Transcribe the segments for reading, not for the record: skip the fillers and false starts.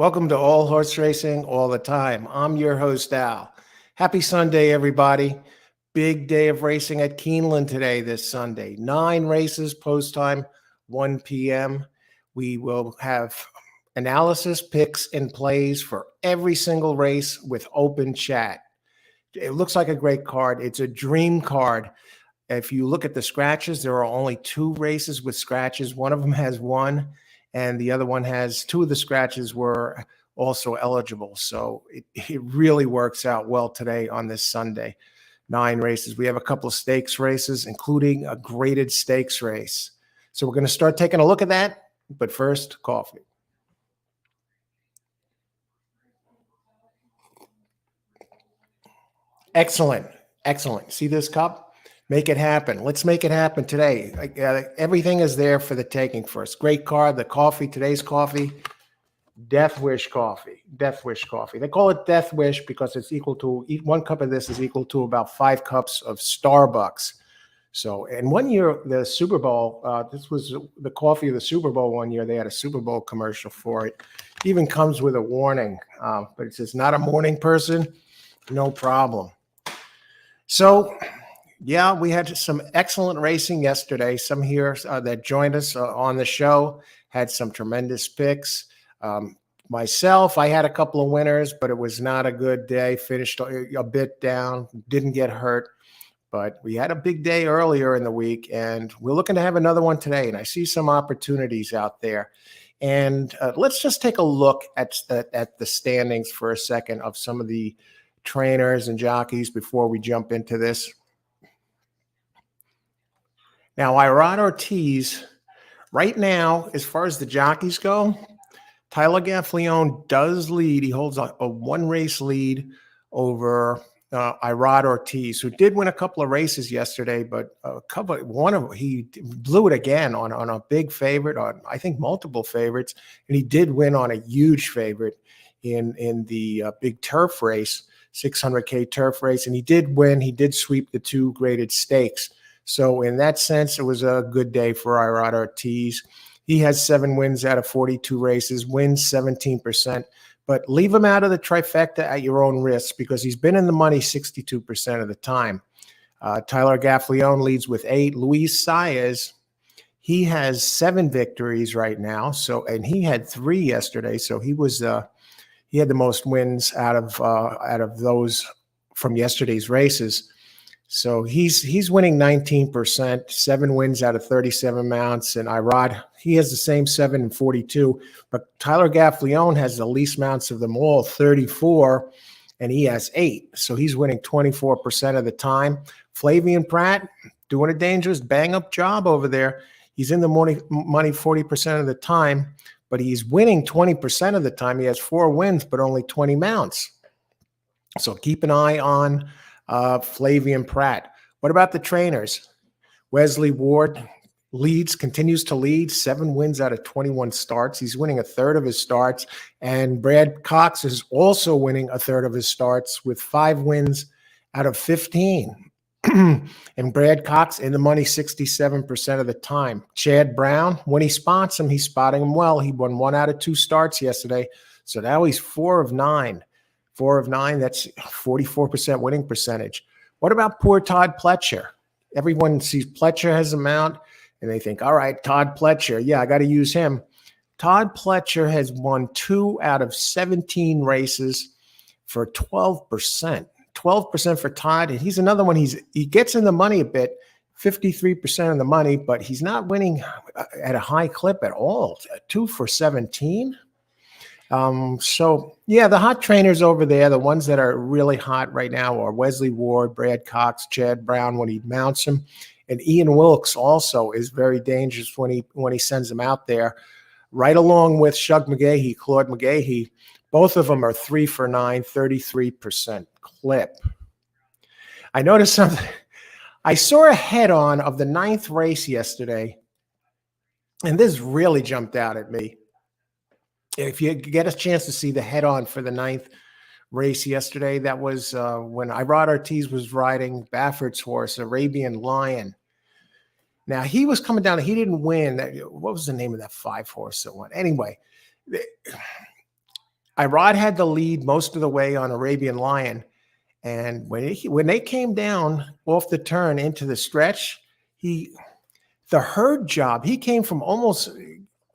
Welcome to All Horse Racing All the Time. I'm your host, Al. Happy Sunday, everybody. Big day of racing at Keeneland today, this Sunday. 9 races, post time, 1 p.m. We will have analysis, picks, and plays for every single race with open chat. It looks like a great card. It's a dream card. If you look at the scratches, there are only 2 races with scratches. One of them has 1, and the other one has 2 of the scratches were also eligible. So it really works out well today on this Sunday. 9 races. We have a couple of stakes races, including a graded stakes race. So we're going to start taking a look at that. But first, coffee. Excellent. Excellent. See this cup? Make it happen. Let's make it happen today. Everything is there for the taking first. Great card. The coffee, today's coffee, Death Wish coffee. Death Wish coffee. They call it Death Wish because it's equal to, 1 cup of this is equal to about 5 cups of Starbucks. So, and one year, the Super Bowl, this was the coffee of the Super Bowl one year. They had a Super Bowl commercial for it. Even comes with a warning, but it says, not a morning person, no problem. So, yeah, we had some excellent racing yesterday. Some here that joined us on the show had some tremendous picks. Myself, I had a couple of winners, but it was not a good day. Finished a bit down, didn't get hurt. But we had a big day earlier in the week, and we're looking to have another one today. And I see some opportunities out there. And let's just take a look at the standings for a second of some of the trainers and jockeys before we jump into this. Now, Irad Ortiz, right now, as far as the jockeys go, Tyler Gaffalione does lead. He holds a 1-race lead over Irad Ortiz, who did win a couple of races yesterday, but he blew it again on a big favorite, on I think multiple favorites, and he did win on a huge favorite in the big turf race, 600K turf race, and he did win. He did sweep the 2 graded stakes. So in that sense, it was a good day for Irad Ortiz. He has 7 wins out of 42 races, wins 17%, but leave him out of the trifecta at your own risk because he's been in the money 62% of the time. Tyler Gaffalione leads with 8. Luis Saez, he has 7 victories right now. So, and he had 3 yesterday. So he had the most wins out of those from yesterday's races. So he's winning 19%, 7 wins out of 37 mounts. And Irad, he has the same 7 and 42. But Tyler Gaffalione has the least mounts of them all, 34, and he has 8. So he's winning 24% of the time. Flavien Prat doing a dangerous bang-up job over there. He's in the money 40% of the time, but he's winning 20% of the time. He has 4 wins, but only 20 mounts. So keep an eye on Flavien Prat. What about the trainers? Wesley Ward continues to lead, 7 wins out of 21 starts. He's winning a third of his starts. And Brad Cox is also winning a third of his starts with 5 wins out of 15. And Brad Cox in the money 67% of the time. Chad Brown, when he spots him, he's spotting him well. He won 1 out of 2 starts yesterday. So now he's 4 of 9. 4 of 9, that's 44% winning percentage. What about poor Todd Pletcher? Everyone sees Pletcher has a mount, and they think, all right, Todd Pletcher, yeah, I got to use him. Todd Pletcher has won 2 out of 17 races for 12%. 12% for Todd, and he's another one. He gets in the money a bit, 53% of the money, but he's not winning at a high clip at all. 2 for 17. So yeah, the hot trainers over there, the ones that are really hot right now are Wesley Ward, Brad Cox, Chad Brown when he mounts him, and Ian Wilkes also is very dangerous when he sends him out there, right along with Claude McGahee. Both of them are 3 for 9, 33% clip. I noticed something. I saw a head-on of the 9th race yesterday, and this really jumped out at me. If you get a chance to see the head-on for the 9th race yesterday, that was when Irad Ortiz was riding Baffert's horse, Arabian Lion. Now, he was coming down. He didn't win. What was the name of that 5 horse that won? Anyway, Irod had the lead most of the way on Arabian Lion. And when they came down off the turn into the stretch, the herd job, he came from almost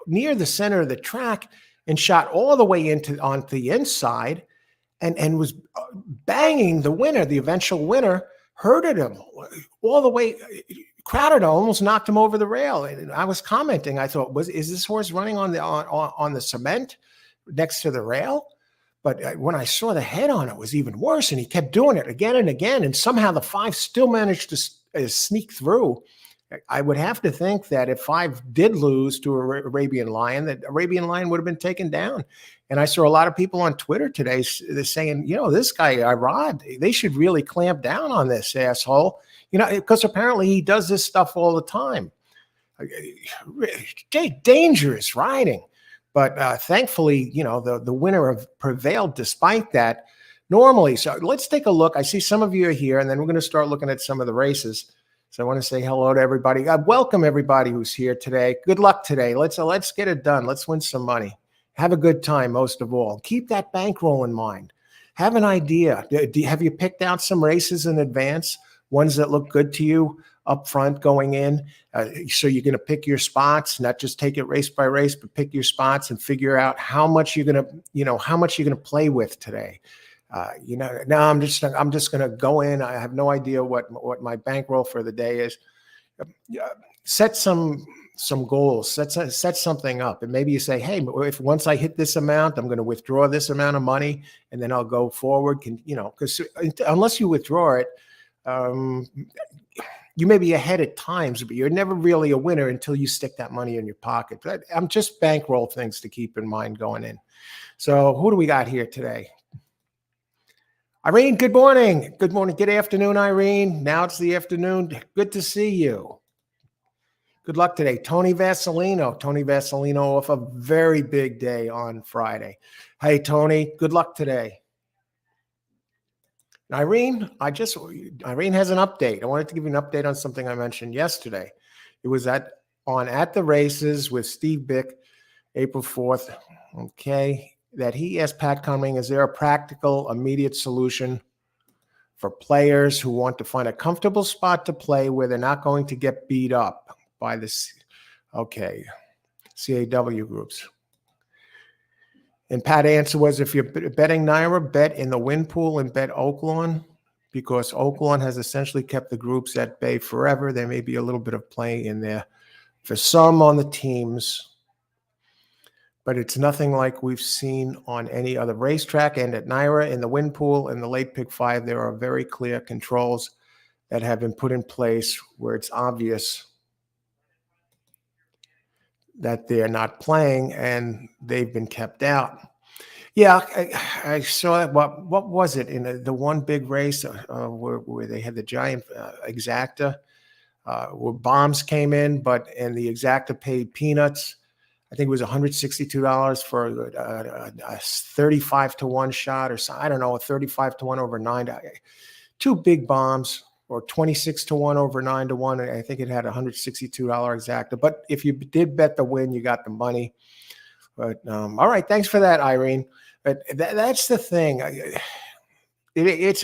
near the center of the track and shot all the way onto the inside and was banging the winner, the eventual winner, herded him all the way. Crowded almost knocked him over the rail. And I was commenting, I thought, is this horse running on the cement next to the rail? But when I saw the head on it, it was even worse. And he kept doing it again and again. And somehow the 5 still managed to sneak through. I would have to think that if 5 did lose to Arabian Lion, that Arabian Lion would have been taken down. And I saw a lot of people on Twitter today saying, this guy, Irod, they should really clamp down on this asshole. Because apparently he does this stuff all the time. Dangerous riding. But thankfully, the winner prevailed despite that normally. So let's take a look. I see some of you are here, and then we're going to start looking at some of the races. So I want to say hello to everybody. Welcome everybody who's here today. Good luck today. Let's get it done. Let's win some money. Have a good time, most of all. Keep that bankroll in mind. Have an idea. Have you picked out some races in advance? Ones that look good to you up front going in. So you're going to pick your spots, not just take it race by race, but pick your spots and figure out how much you're going to play with today. Now I'm just going to go in. I have no idea what my bankroll for the day is. Set some goals, set something up. And maybe you say, hey, if once I hit this amount, I'm going to withdraw this amount of money and then I'll go forward. Because unless you withdraw it, you may be ahead at times, but you're never really a winner until you stick that money in your pocket. But I'm just bankroll things to keep in mind going in. So who do we got here today? Irene, good morning. Good morning. Good afternoon, Irene. Now it's the afternoon. Good to see you. Good luck today. Tony Vasilino off a very big day on Friday. Hey, Tony, good luck today. Irene has an update. I wanted to give you an update on something I mentioned yesterday. It was at the races with Steve Bick, April 4th. Okay. That he asked Pat Cumming, is there a practical, immediate solution for players who want to find a comfortable spot to play where they're not going to get beat up by the CAW groups? And Pat's answer was, if you're betting NYRA, bet in the win pool and bet Oaklawn, because Oaklawn has essentially kept the groups at bay forever. There may be a little bit of play in there for some on the teams, but it's nothing like we've seen on any other racetrack. And at NYRA, in the win pool and the late pick 5, there are very clear controls that have been put in place where it's obvious that they're not playing and they've been kept out. Yeah, I saw that. What was it in the one big race where they had the giant exacta, where bombs came in, and the exacta paid peanuts. I think it was $162 for a 35-1 shot, or I don't know, a 35-1 over 9. 2 big bombs. Or 26-1 over 9-1. I think it had $162 exacta. But if you did bet the win, you got the money. But all right, thanks for that, Irene. But that's the thing. It's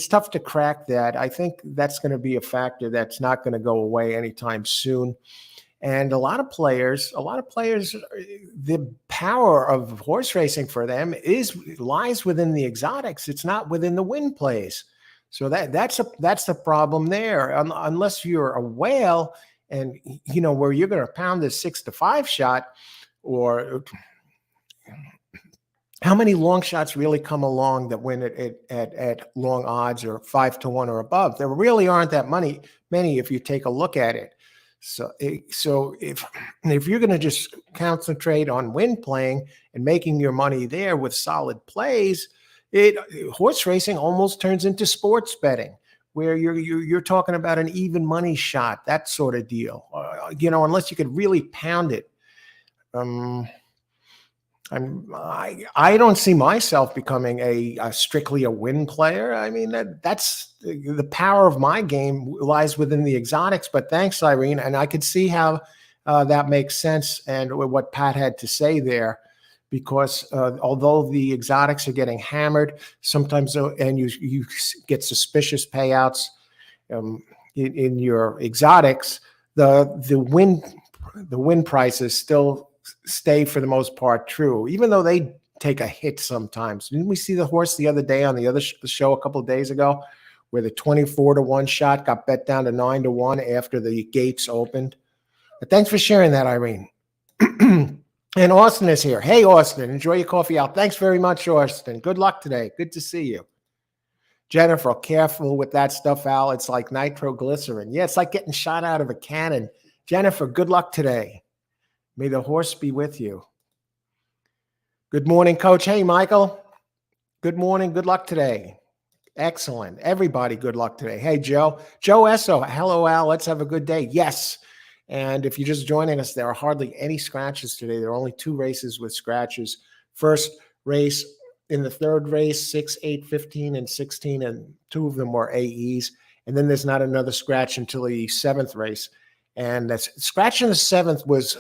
tough to crack that. I think that's going to be a factor that's not going to go away anytime soon. And a lot of players, the power of horse racing for them lies within the exotics. It's not within the win plays. So that's the problem there. Unless you're a whale and where you're going to pound this 6-5 shot, or how many long shots really come along that win at long odds or 5-1 or above? There really aren't that many if you take a look at it. So if you're going to just concentrate on win playing and making your money there with solid plays, horse racing almost turns into sports betting, where you're talking about an even money shot, that sort of deal. Unless you could really pound it. I don't see myself becoming a strictly a win player. I mean, that's the power of my game lies within the exotics. But thanks, Irene. And I could see how that makes sense. And what Pat had to say there, because although the exotics are getting hammered sometimes, and you get suspicious payouts in your exotics, the win prices still stay for the most part true, even though they take a hit sometimes. Didn't we see the horse the other day on the other show a couple of days ago, where the 24-1 shot got bet down to 9-1 after the gates opened? But thanks for sharing that, Irene. And Austin is here. Hey, Austin, enjoy your coffee out. Thanks very much, Austin. Good luck today. Good to see you. Jennifer, careful with that stuff, Al. It's like nitroglycerin. Yeah, it's like getting shot out of a cannon. Jennifer, good luck today. May the horse be with you. Good morning, Coach. Hey, Michael. Good morning. Good luck today. Excellent. Everybody, good luck today. Hey, Joe. Joe Esso. Hello, Al. Let's have a good day. Yes. And if you're just joining us, there are hardly any scratches today. There are only 2 races with scratches. First race in the third race, 6, 8, 15, and 16, and 2 of them were AEs. And then there's not another scratch until the 7th race. And that scratch in the 7th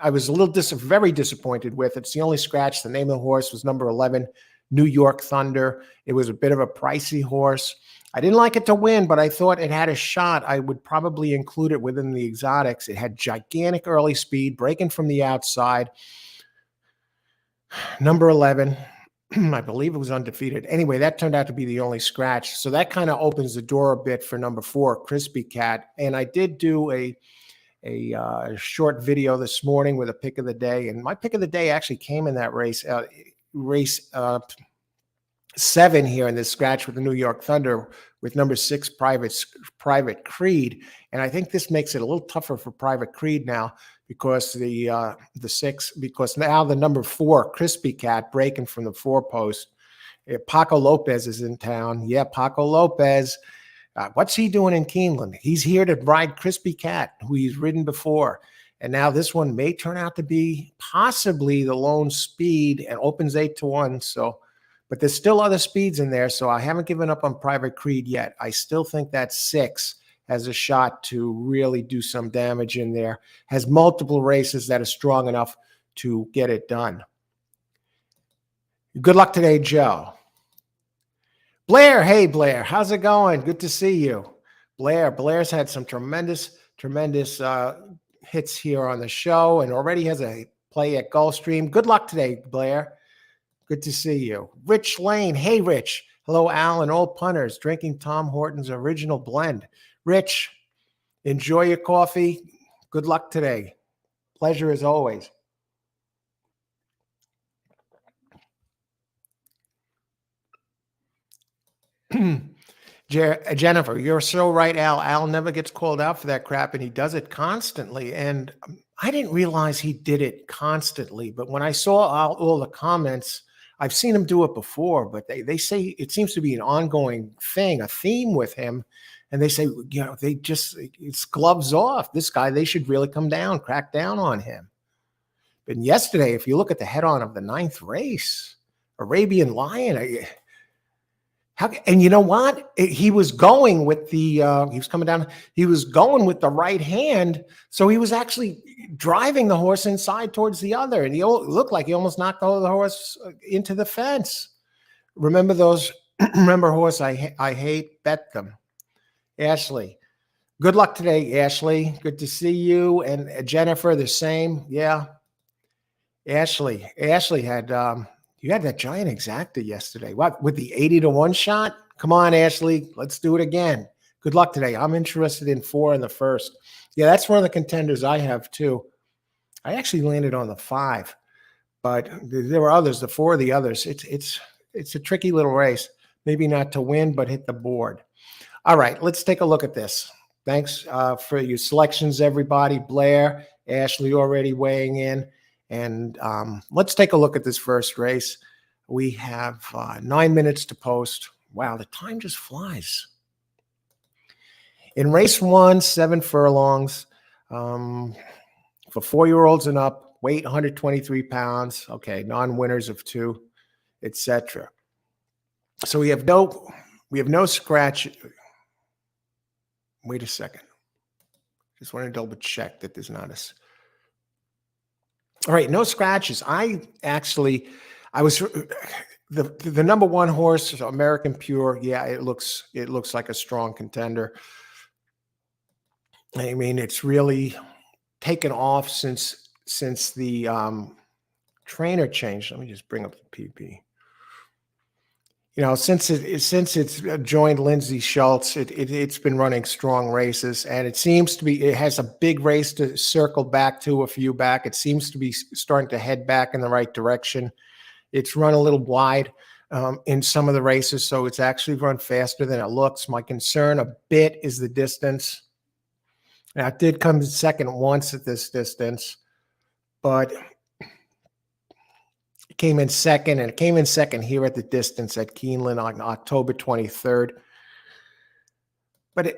I was a little very disappointed with. It's the only scratch. The name of the horse was number 11, New York Thunder. It was a bit of a pricey horse. I didn't like it to win, but I thought it had a shot. I would probably include it within the exotics. It had gigantic early speed, breaking from the outside. Number 11, I believe it was undefeated. Anyway, that turned out to be the only scratch. So that kind of opens the door a bit for number 4, Crispy Cat. And I did do a short video this morning with a pick of the day. And my pick of the day actually came in that race, race 7 here in this scratch with the New York Thunder with number 6, Private Creed. And I think this makes it a little tougher for Private Creed now, because the 6, because now the number 4, Crispy Cat, breaking from the 4 post. Paco Lopez is in town. Yeah, Paco Lopez. What's he doing in Keeneland? He's here to ride Crispy Cat, who he's ridden before. And now this one may turn out to be possibly the lone speed, and opens 8-1. So, but there's still other speeds in there. So I haven't given up on Private Creed yet. I still think that 6 has a shot to really do some damage in there. Has multiple races that are strong enough to get it done. Good luck today, Joe. Blair, hey, Blair. How's it going? Good to see you. Blair's had some tremendous hits here on the show, and already has a play at Gulfstream. Good luck today, Blair. Good to see you. Rich Lane. Hey, Rich. Hello, Al and all punters. Drinking Tom Horton's original blend. Rich, enjoy your coffee. Good luck today. Pleasure as always. Jennifer, you're so right, Al. Al never gets called out for that crap, and he does it constantly. And I didn't realize he did it constantly. But when I saw all the comments, I've seen him do it before, but they say it seems to be an ongoing thing, a theme with him. And they say, it's gloves off. This guy, they should really crack down on him. But yesterday, if you look at the head-on of the 9th race, Arabian Lion, and you know what? He was going with he was coming down. He was going with the right hand. So he was actually driving the horse inside towards the other. And he looked like he almost knocked the horse into the fence. Remember those? Remember horse I hate? Bet them. Ashley. Good luck today, Ashley. Good to see you. And Jennifer, the same. Yeah. Ashley had you had that giant exacta yesterday. What, with the 80-1 shot? Come on, Ashley. Let's do it again. Good luck today. I'm interested in 4 in the first. Yeah, that's one of the contenders I have too. I actually landed on the 5, but there were others, the 4 of the others. It's a tricky little race. Maybe not to win, but hit the board. All right, let's take a look at this. Thanks for your selections, everybody. Blair, Ashley already weighing in. And let's take a look at this first race. We have 9 minutes to post. Wow, the time just flies. In race 1, 7 furlongs for 4-year-olds and up, weight 123 pounds. Okay, non-winners of 2, etc. So we have no scratch. Wait a second. Just want to double check that there's not a. All right, no scratches. I was the number one horse, American Pure. Yeah, it looks like a strong contender. I mean, it's really taken off since the trainer changed. Let me just bring up the PP. You know, since it's joined Lindsay Schultz, it's been running strong races, and it seems to be, it has a big race to circle back to a few back. It seems to be starting to head back in the right direction. It's run a little wide in some of the races, so it's actually run faster than it looks. My concern a bit is the distance. Now, it did come in second once at this distance, but it came in second, and it came in second here at the distance at Keeneland on October 23rd. But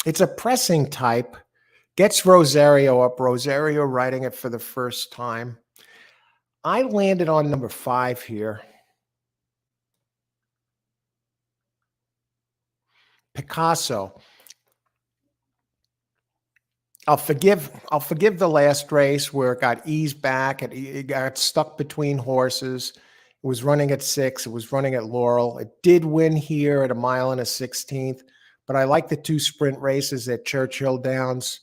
it's a pressing type. Gets Rosario up. Rosario riding it for the first time. I landed on number 5 here. Picasso. I'll forgive the last race where it got eased back. It got stuck between horses. It was running at 6. It was running at Laurel. It did win here at 1 mile and a 16th. But I like the 2 sprint races at Churchill Downs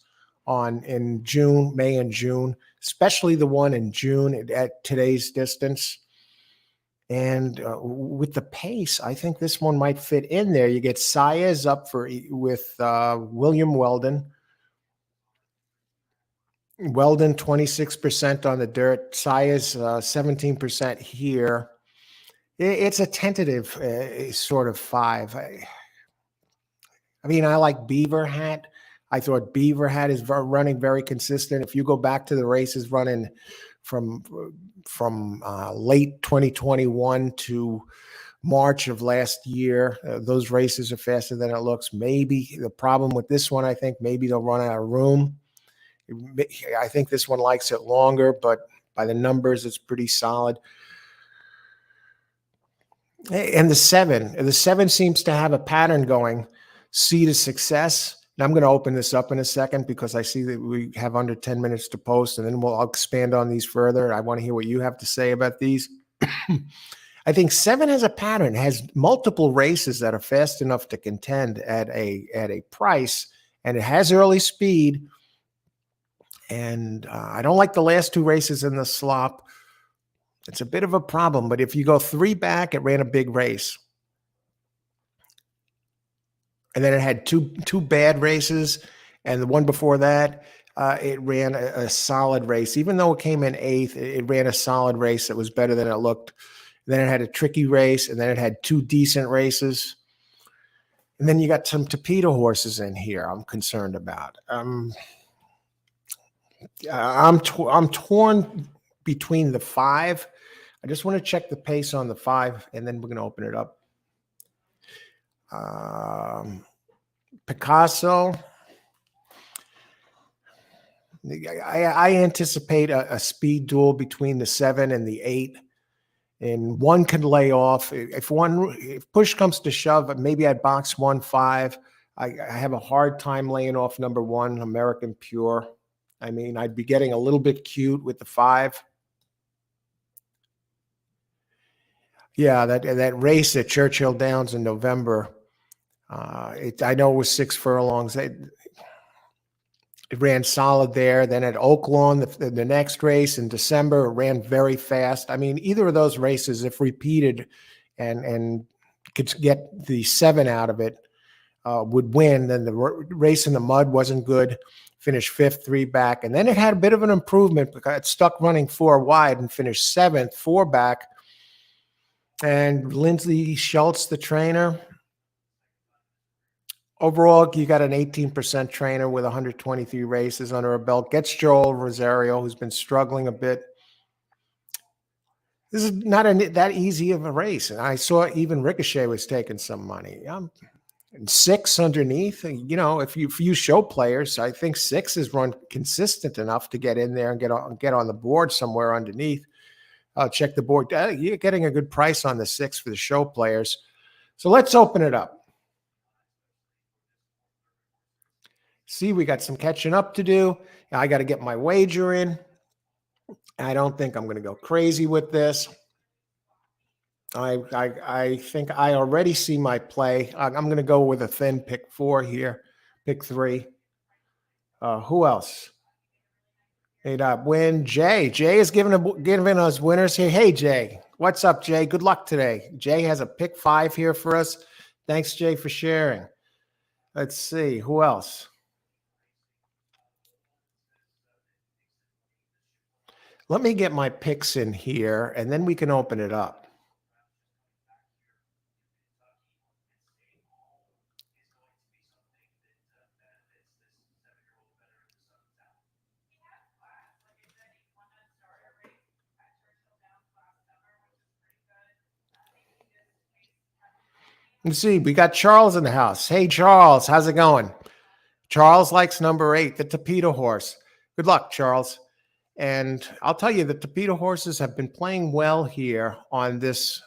in June, May and June, especially the one in June at today's distance. And with the pace, I think this one might fit in there. You get Saez up with William Weldon. Weldon 26% on the dirt. Saez 17% here. It's a tentative sort of 5. I mean, I like Beaver Hat. I thought Beaver Hat is running very consistent. If you go back to the races running from late 2021 to March of last year, those races are faster than it looks. Maybe the problem with this one, I think maybe they'll run out of room. I think this one likes it longer, but by the numbers, it's pretty solid. And the 7 seems to have a pattern going. C to Success. And I'm going to open this up in a second because I see that we have under 10 minutes to post, and then I'll expand on these further. I want to hear what you have to say about these. I think 7 has a pattern, has multiple races that are fast enough to contend at a price, and it has early speed. And I don't like the last 2 races in the slop. It's a bit of a problem, but if you go 3 back, it ran a big race. And then it had two bad races, and the one before that, it ran a solid race. Even though it came in 8th, it ran a solid race that was better than it looked. And then it had a tricky race, and then it had 2 decent races. And then you got some torpedo horses in here I'm concerned about. I'm torn between the 5. I just want to check the pace on the 5, and then we're going to open it up. Picasso. I anticipate a speed duel between the 7 and the 8, and one can lay off. If push comes to shove, maybe I'd box 1-5. I have a hard time laying off number 1, American Pure. I mean, I'd be getting a little bit cute with the 5. Yeah, that race at Churchill Downs in November. I know it was 6 furlongs. It ran solid there. Then at Oaklawn, the next race in December, it ran very fast. I mean, either of those races, if repeated and could get the 7 out of it, would win. Then the race in the mud wasn't good. Finished 5th, 3 back. And then it had a bit of an improvement because it stuck running 4 wide and finished 7th, 4 back. And Lindsay Schultz, the trainer. Overall, you got an 18% trainer with 123 races under her belt. Gets Joel Rosario, who's been struggling a bit. This is not that easy of a race. And I saw even Ricochet was taking some money. And 6 underneath. You know, if you show players, I think 6 is run consistent enough to get in there and get on the board somewhere underneath. Check the board. You're getting a good price on the 6 for the show players. So let's open it up. See, we got some catching up to do. I got to get my wager in. I don't think I'm going to go crazy with this. I think I already see my play. I'm going to go with a thin pick 4 here, pick 3. Who else? Made up win. Jay is giving us winners here. Hey, Jay. What's up, Jay? Good luck today. Jay has a pick 5 here for us. Thanks, Jay, for sharing. Let's see. Who else? Let me get my picks in here, and then we can open it up. Let's see. We got Charles in the house. Hey, Charles. How's it going? Charles likes number 8, the Tapeta horse. Good luck, Charles. And I'll tell you, the Tapeta horses have been playing well here on this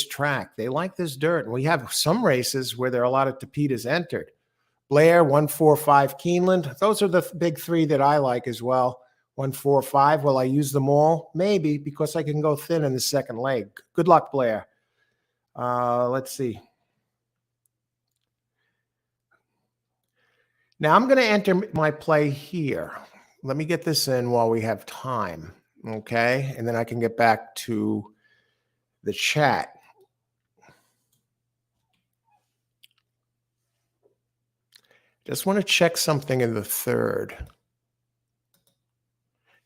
track. They like this dirt. And we have some races where there are a lot of Tapetas entered. Blair, 145 Keeneland. Those are the big 3 that I like as well. 145. Will I use them all? Maybe, because I can go thin in the second leg. Good luck, Blair. Let's see. Now I'm going to enter my play here. Let me get this in while we have time, okay? And then I can get back to the chat. Just want to check something in the third.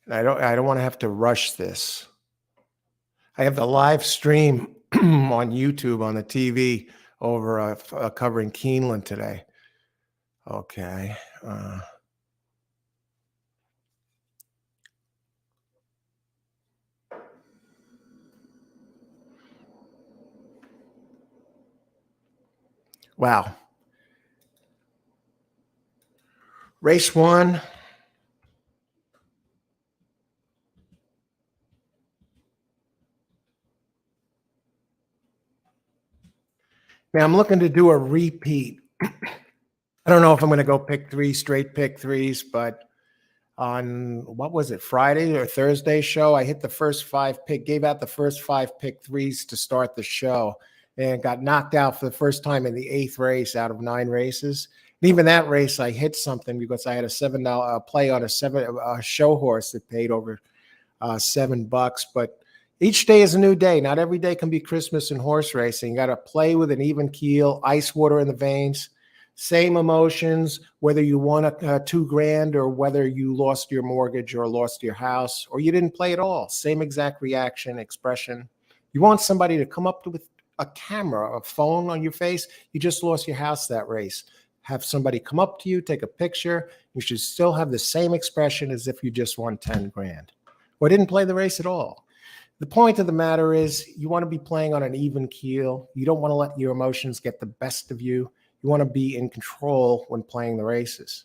And I don't want to have to rush this. I have the live stream on YouTube on the TV over covering Keeneland today. Okay. Wow. Race 1. Now I'm looking to do a repeat. I don't know if I'm going to go pick 3 straight pick 3s, but on what was it, Friday or Thursday show, I hit the first 5 pick, gave out the first 5 pick 3s to start the show, and got knocked out for the first time in the 8th race out of 9 races. And even that race, I hit something because I had a $7 play on a show horse that paid over $7. But each day is a new day. Not every day can be Christmas in horse racing. You got to play with an even keel, ice water in the veins. Same emotions, whether you won $2,000 or whether you lost your mortgage or lost your house or you didn't play at all. Same exact reaction, expression. You want somebody to come up with a camera, a phone on your face. You just lost your house that race. Have somebody come up to you, take a picture. You should still have the same expression as if you just won $10,000 or didn't play the race at all. The point of the matter is you want to be playing on an even keel. You don't want to let your emotions get the best of you. You want to be in control when playing the races.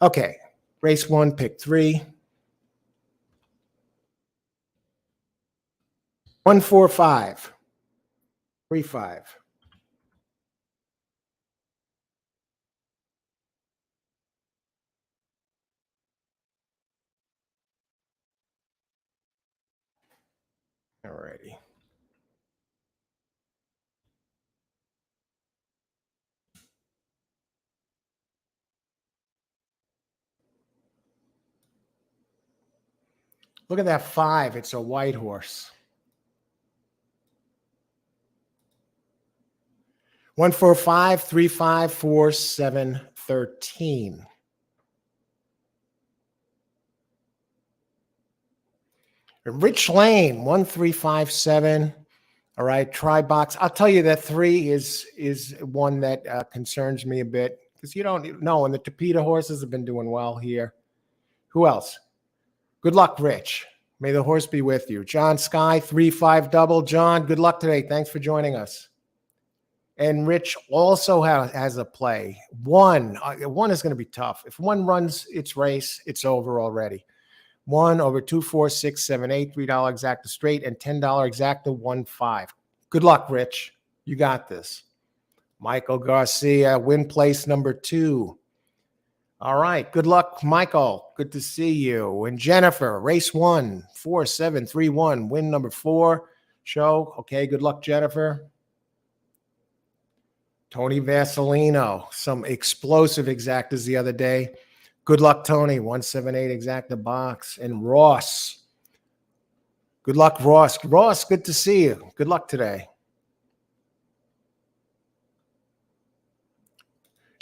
Okay, race 1, pick 3. 145. 35. All righty. Look at that 5. It's a white horse. 145, 35, 4, 7, 13. Rich Lane, 1357. All right, try box. I'll tell you that 3 is one that concerns me a bit because you don't know. And the Tapeta horses have been doing well here. Who else? Good luck, Rich. May the horse be with you. John Sky, 3-5 double. John, good luck today. Thanks for joining us. And Rich also has a play. 1 is going to be tough. If 1 runs its race, it's over already. 1 over 2, 4, 6, 7, 8, $3 exacta straight, and $10 exacta 1-5. Good luck, Rich. You got this. Michael Garcia, win place number 2. All right. Good luck, Michael. Good to see you. And Jennifer, race 1, 4731, win number 4. Show. Okay. Good luck, Jennifer. Tony Vasilino, some explosive exactas the other day. Good luck, Tony. 178 exacta box. And Ross. Good luck, Ross. Ross, good to see you. Good luck today.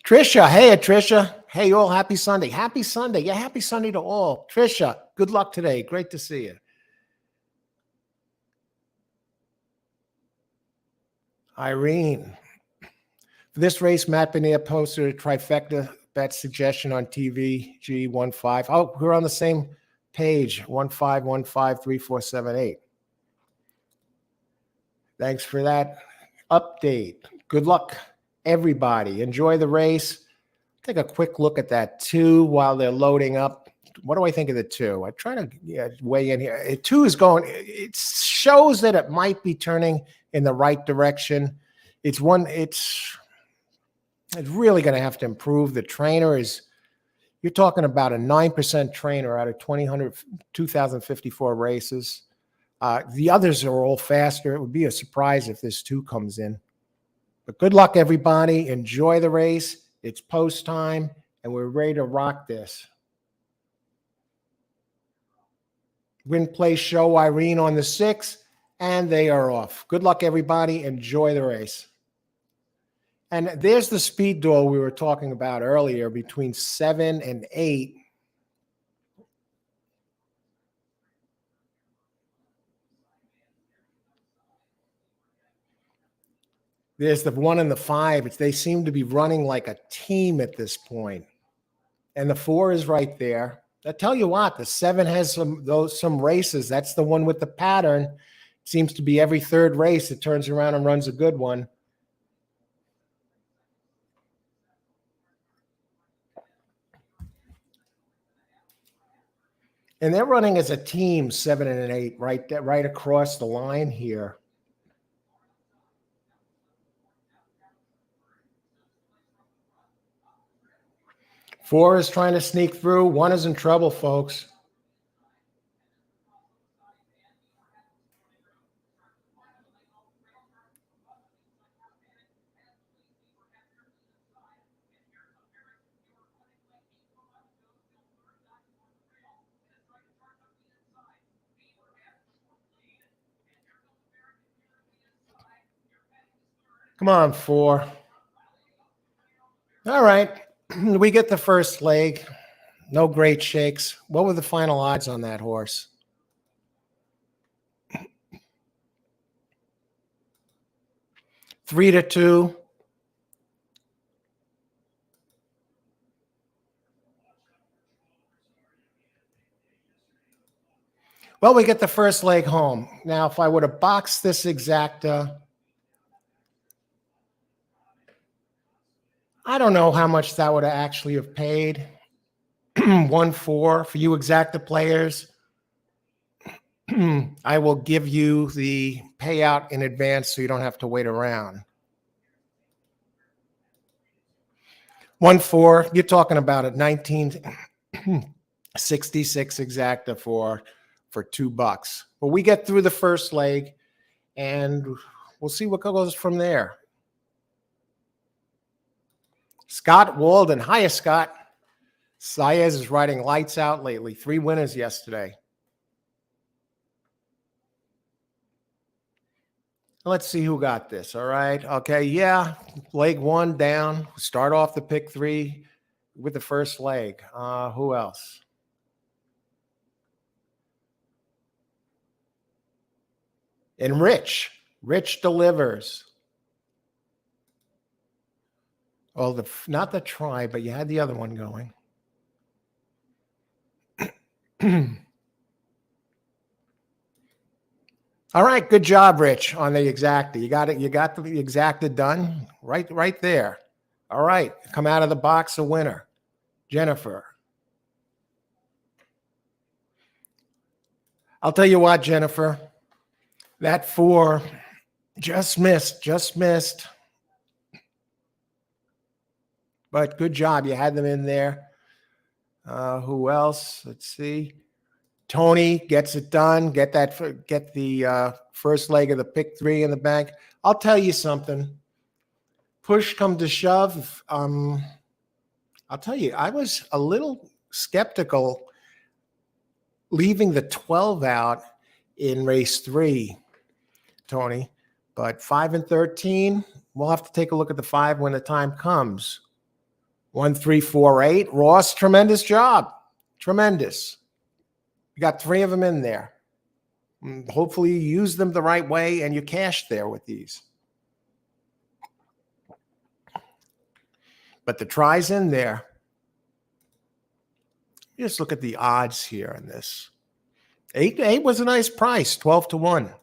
Trisha. Hey, Trisha. Hey, all. Happy Sunday. Happy Sunday. Yeah, happy Sunday to all. Trisha, good luck today. Great to see you. Irene. For this race, Matt Benier posted a trifecta bet suggestion on TV, G15. Oh, we're on the same page, 15153478. Thanks for that update. Good luck, everybody. Enjoy the race. Take a quick look at that 2 while they're loading up. What do I think of the 2? I try to weigh in here. 2 is going, it shows that it might be turning in the right direction. It's really going to have to improve. The trainer is, you're talking about a 9% trainer out of 2,054 races. The others are all faster. It would be a surprise if this 2 comes in. But good luck, everybody. Enjoy the race. It's post time, and we're ready to rock this. Win, play, show, Irene on the 6, and they are off. Good luck, everybody. Enjoy the race. And there's the speed duel we were talking about earlier between 7 and 8. There's the 1 and the 5. They seem to be running like a team at this point. And the 4 is right there. I tell you what, the 7 has some races. That's the one with the pattern. It seems to be every third race it turns around and runs a good one. And they're running as a team, 7 and 8, right across the line here. Four is trying to sneak through. 1 is in trouble, folks. Come on, 4. All right. We get the first leg. No great shakes. What were the final odds on that horse? Three to 2. Well, we get the first leg home. Now, if I would have boxed this exacta, I don't know how much that would have actually have paid. 1-4 for you exacta players. I will give you the payout in advance so you don't have to wait around. 1-4, you're talking about a 1966 exacta for $2. But we get through the first leg, and we'll see what goes from there. Scott Walden. Hiya, Scott. Saez is riding lights out lately. 3 winners yesterday. Let's see who got this. All right. Okay. Yeah. Leg 1 down. Start off the pick 3 with the first leg. Who else? And Rich. Rich delivers. Well, not the try, but you had the other one going. All right, good job, Rich, on the exacta. You got it. You got the exacta done right there. All right, come out of the box a winner, Jennifer. I'll tell you what, Jennifer, that 4 just missed. But good job. You had them in there. Who else? Let's see. Tony gets it done. Get the first leg of the pick 3 in the bank. I'll tell you something. Push come to shove. I'll tell you, I was a little skeptical leaving the 12 out in race 3, Tony. But 5 and 13, we'll have to take a look at the 5 when the time comes. 1, 3, 4, 8. Ross, tremendous job. Tremendous. You got 3 of them in there. Hopefully you use them the right way and you cash there with these. But the try's in there. Just look at the odds here in this. 8 was a nice price, 12 to 1.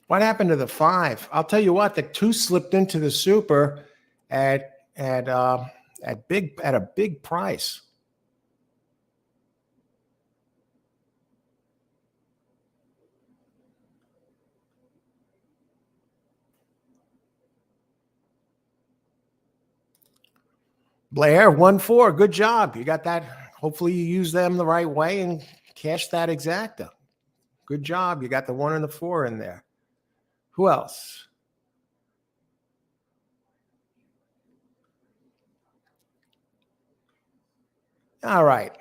What happened to the 5? I'll tell you what, the 2 slipped into the super at a big price. Blair, 1-4. Good job. You got that. Hopefully you use them the right way and cash that exacta. Good job. You got the 1 and the 4 in there. Who else? All right.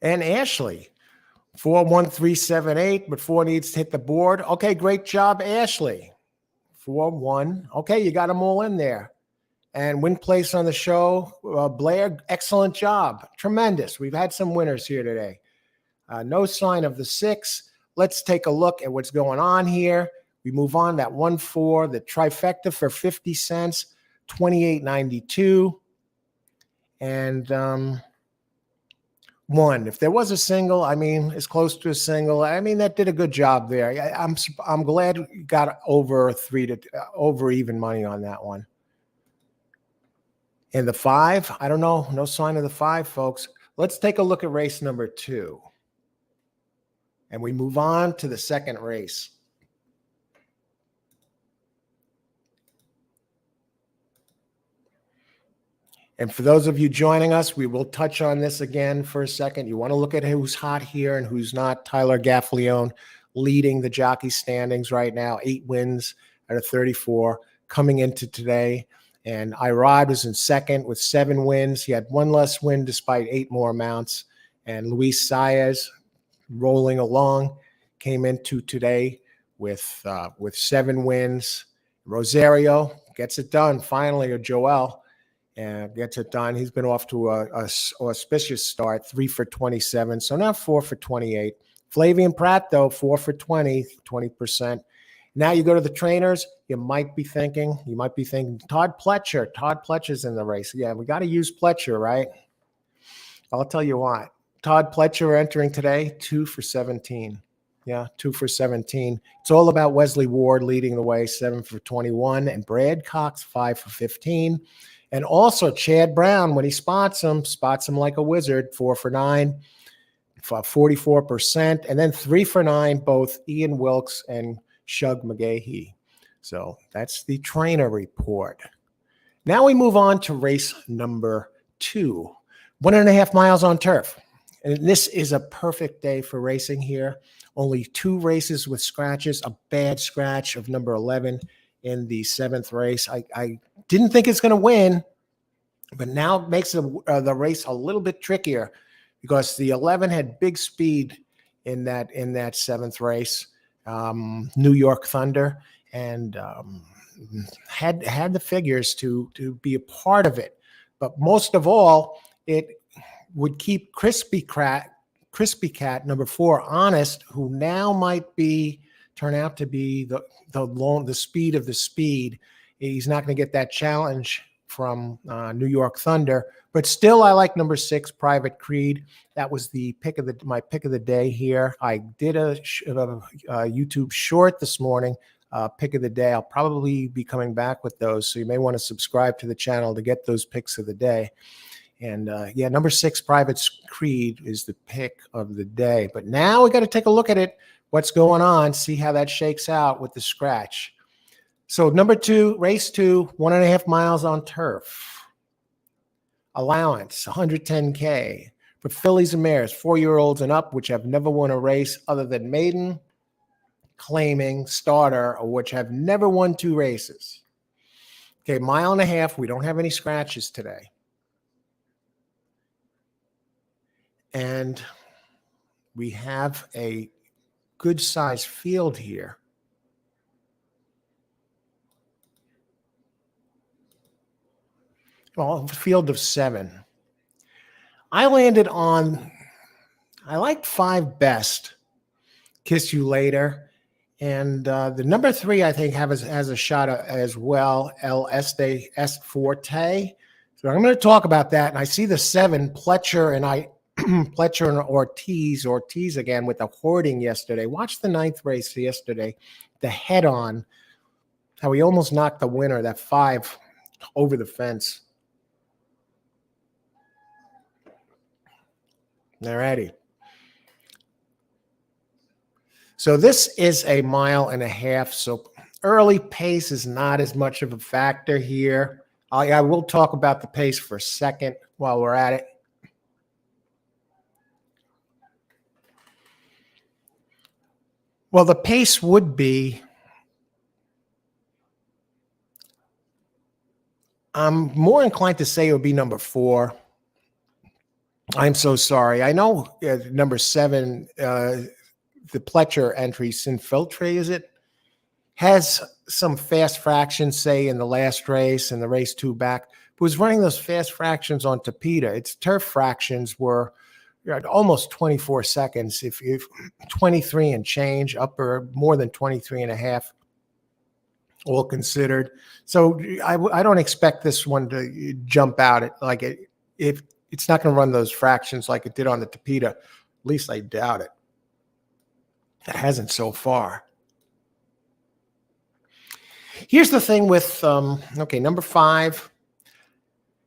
And Ashley, 4-1-3-7-8, but 4 needs to hit the board. Okay, great job, Ashley. 4-1. Okay, you got them all in there. And win place on the show, Blair, excellent job. Tremendous. We've had some winners here today. No sign of the 6. Let's take a look at what's going on here. We move on, that 1-4, the trifecta for 50 cents, $28.92. And 1. If there was a single, I mean, as close to a single, I mean, that did a good job there. I'm glad you got over even money on that one. And the 5, I don't know. No sign of the 5, folks. Let's take a look at race number 2. And we move on to the second race. And for those of you joining us, we will touch on this again for a second. You want to look at who's hot here and who's not. Tyler Gaffalione leading the jockey standings right now, 8 wins out of 34 coming into today. And Irod was in second with 7 wins. He had 1 less win despite 8 more mounts. And Luis Saez, rolling along, came into today with 7 wins. Rosario gets it done finally, or Joel. And gets it done. He's been off to a auspicious start, 3 for 27. So now 4 for 28. Flavian Pratt, though, 4 for 20, 20%. Now you go to the trainers, you might be thinking Todd Pletcher. Todd Pletcher's in the race. Yeah, we got to use Pletcher, right? I'll tell you what. Todd Pletcher entering today, 2 for 17. Yeah, 2 for 17. It's all about Wesley Ward leading the way, 7 for 21. And Brad Cox, 5 for 15. And also Chad Brown, when he spots him like a wizard, 4 for 9, 44%. And then 3 for 9, both Ian Wilkes and Shug McGahee. So that's the trainer report. Now we move on to race number 2, 1.5 miles on turf. And this is a perfect day for racing here. Only 2 races with scratches, a bad scratch of number 11 in the 7th race. I didn't think it's going to win, but now it makes the race a little bit trickier because the 11 had big speed in that 7th race, New York Thunder, and had the figures to be a part of it. But most of all, it would keep Crispy Cat number 4 honest, who now might turn out to be the speed of the speed. He's not going to get that challenge from New York Thunder, but still I like number 6, Private Creed. That was my pick of the day here. I did a YouTube short this morning pick of the day. I'll probably be coming back with those, so you may want to subscribe to the channel to get those picks of the day. And yeah, number 6, Private Creed, is the pick of the day. But now we got to take a look at it, what's going on, see how that shakes out with the scratch. So number 2, race 2, 1.5 miles on turf. Allowance, 110K. For fillies and mares, 4-year-olds and up, which have never won a race other than maiden, claiming, starter, or which have never won 2 races. Okay, 1.5 miles. We don't have any scratches today. And we have a good sized field here. Well, a field of 7. I landed on, I liked 5 best, Kiss You Later. And the number 3, I think, has a shot as well, El Este Est Forte. So I'm going to talk about that. And I see the 7, Pletcher and Ortiz again with the hoarding yesterday. Watch the 9th race yesterday, the head on, how he almost knocked the winner, that 5 over the fence. Alrighty. So this is a 1.5 miles. So early pace is not as much of a factor here. I will talk about the pace for a second while we're at it. Well, the pace would be, I'm more inclined to say it would be number 4. I'm so sorry. I know number 7, the Pletcher entry, Sinfiltre, is it? Has some fast fractions, say, in the last race and the race 2 back. But was running those fast fractions on Tapeta. Its turf fractions were almost 24 seconds, if 23 and change, upper more than 23 and a half, all considered. So I don't expect this one to jump out at like it. If it's not going to run those fractions like it did on the Tapeta, at least I doubt it. It hasn't so far. Here's the thing with okay, number 5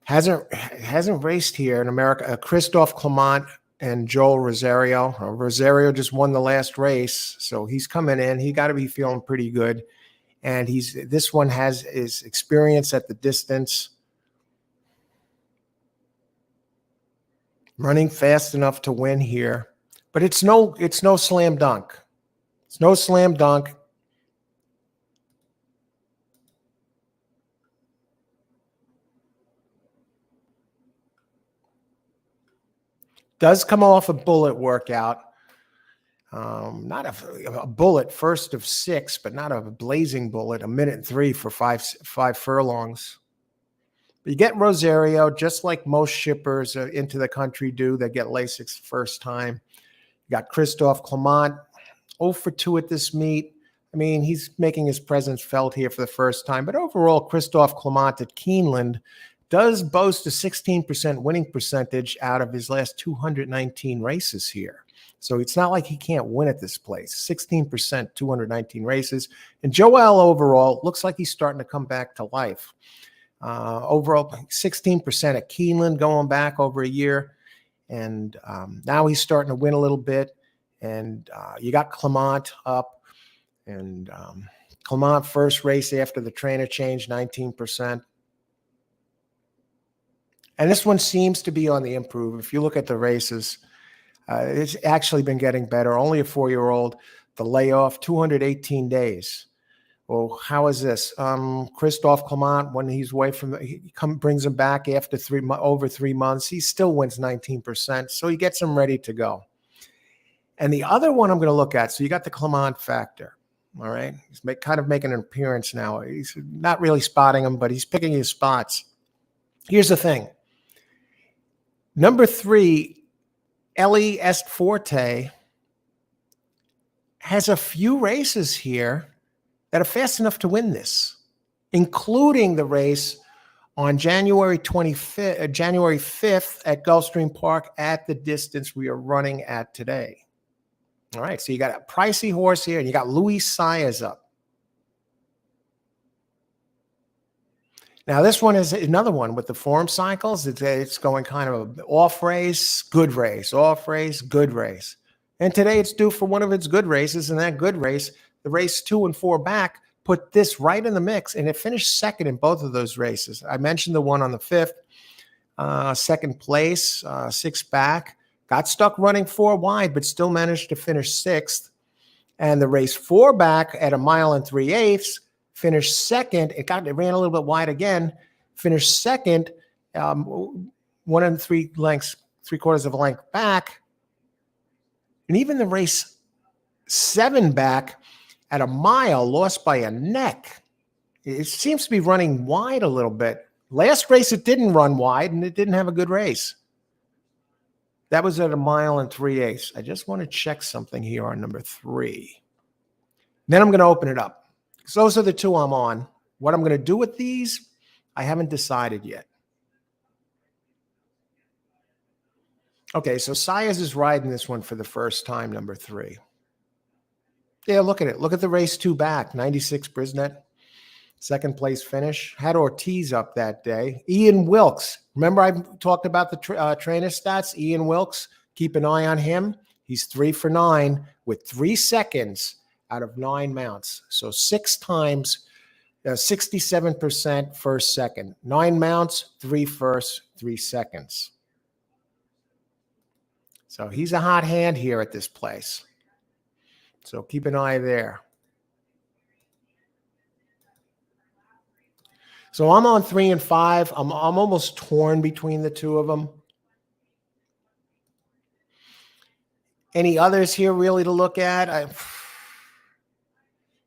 hasn't raced here in America. Christophe Clement and Joel Rosario. Rosario just won the last race, so he's coming in. He got to be feeling pretty good. And this one has his experience at the distance, running fast enough to win here. But it's no slam dunk. It's no slam dunk. Does come off a bullet workout. Not a bullet, first of 6, but not a blazing bullet, 1:03 for 5 furlongs. But you get Rosario, just like most shippers into the country do. They get Lasix first time. You got Christophe Clement, 0 for 2 at this meet. I mean, he's making his presence felt here for the first time. But overall, Christophe Clement at Keeneland does boast a 16% winning percentage out of his last 219 races here. So it's not like he can't win at this place. 16%, 219 races. And Joel overall looks like he's starting to come back to life. Overall, 16% at Keeneland going back over a year. And now he's starting to win a little bit. And you got Clement up. And Clement first race after the trainer change, 19%. And this one seems to be on the improve. If you look at the races, it's actually been getting better. Only a 4-year-old. The layoff, 218 days. Well, how is this? Christophe Clement, when he's away from brings him back after over 3 months, he still wins 19%. So he gets him ready to go. And the other one I'm going to look at, so you got the Clement factor. All right. He's kind of making an appearance now. He's not really spotting him, but he's picking his spots. Here's the thing. Number 3, Ellie Est Forte, has a few races here that are fast enough to win this, including the race on January 5th at Gulfstream Park at the distance we are running at today. All right, so you got a pricey horse here, and you got Luis Saez up. Now, this one is another one with the form cycles. It's going kind of off race, good race, off race, good race. And today it's due for one of its good races. And that good race, the race 2 and 4 back, put this right in the mix. And it finished second in both of those races. I mentioned the one on the 5th, second place, 6 back. Got stuck running 4 wide, but still managed to finish 6th. And the race 4 back at 1 3/8 finished second. It ran a little bit wide again, finished second, 1 3/4 of a length back. And even the race 7 back at 1 mile lost by a neck. It seems to be running wide a little bit. Last race, it didn't run wide, and it didn't have a good race. That was at 1 3/8. I just want to check something here on number 3. Then I'm going to open it up. So those are the 2 I'm on. What I'm going to do with these, I haven't decided yet. Okay, so Saez is riding this one for the first time, number 3. Yeah, look at it. Look at the race 2 back, 96 Brisnet. Second place finish. Had Ortiz up that day. Ian Wilkes. Remember I talked about the trainer stats? Ian Wilkes. Keep an eye on him. He's 3 for 9 with 3 seconds out of 9 mounts. So 6 times, 67% first, second. 9 mounts, 3 first, 3 seconds. So he's a hot hand here at this place. So keep an eye there. So I'm on 3 and 5. I'm almost torn between the 2 of them. Any others here really to look at?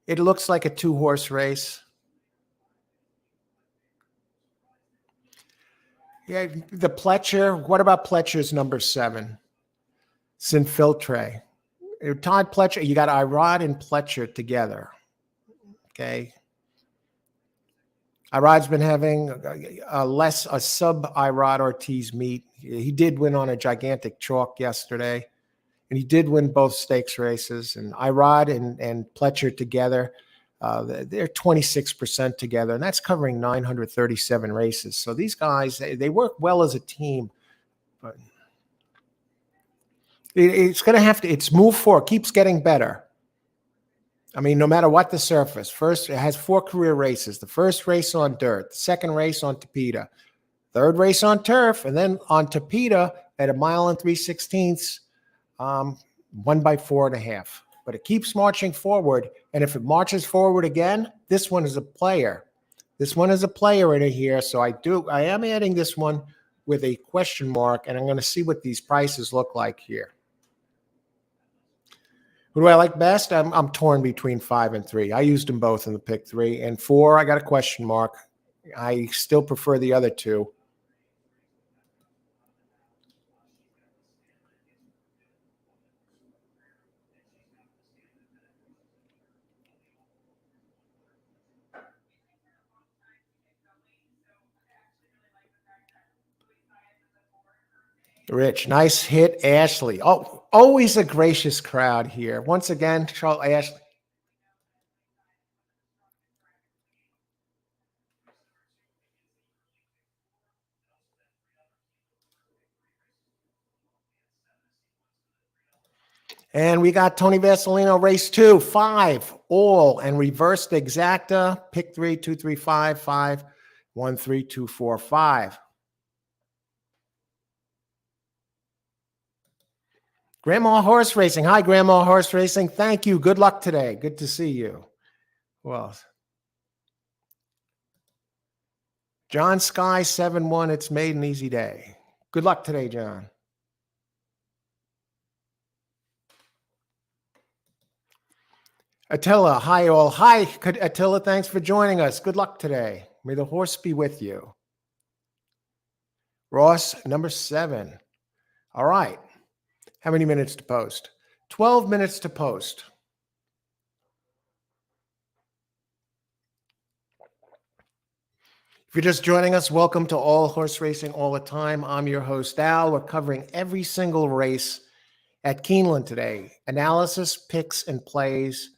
It looks like a 2-horse race. Yeah, the Pletcher. What about Pletcher's number 7? Sinfiltre. Todd Pletcher. You got Irod and Pletcher together. Okay. Irod's been having a sub-Irod Ortiz meet. He did win on a gigantic chalk yesterday, and he did win both stakes races. And Irod and Pletcher together, they're 26% together, and that's covering 937 races. So these guys, they work well as a team. But it's going to have to, it's move forward, keeps getting better. I mean, no matter what the surface. First, it has 4 career races. The first race on dirt, the second race on Tapeta, third race on turf, and then on Tapeta at 1 3/16, won by 4.5. But it keeps marching forward, and if it marches forward again, this one is a player. This one is a player in here, so I am adding this one with a question mark, and I'm going to see what these prices look like here. Who do I like best? I'm torn between 5 and 3. I used them both in the pick 3. And 4, I got a question mark. I still prefer the other 2. Rich, nice hit, Ashley. Oh, always a gracious crowd here. Once again, Charles Ashley. And we got Tony Vasilino, race 2, 5, all, and reversed exacta, pick 3, 2, 3, 5, 5, 1, 3, 2, 4, 5. Grandma Horse Racing. Hi, Grandma Horse Racing. Thank you. Good luck today. Good to see you. Well, John Sky, 7-1. It's made an easy day. Good luck today, John. Attila, hi all. Hi, Attila. Thanks for joining us. Good luck today. May the horse be with you. Ross, number 7. All right. How many minutes to post? 12 minutes to post. If you're just joining us, welcome to All Horse Racing All the Time. I'm your host, Al. We're covering every single race at Keeneland today. Analysis, picks, and plays.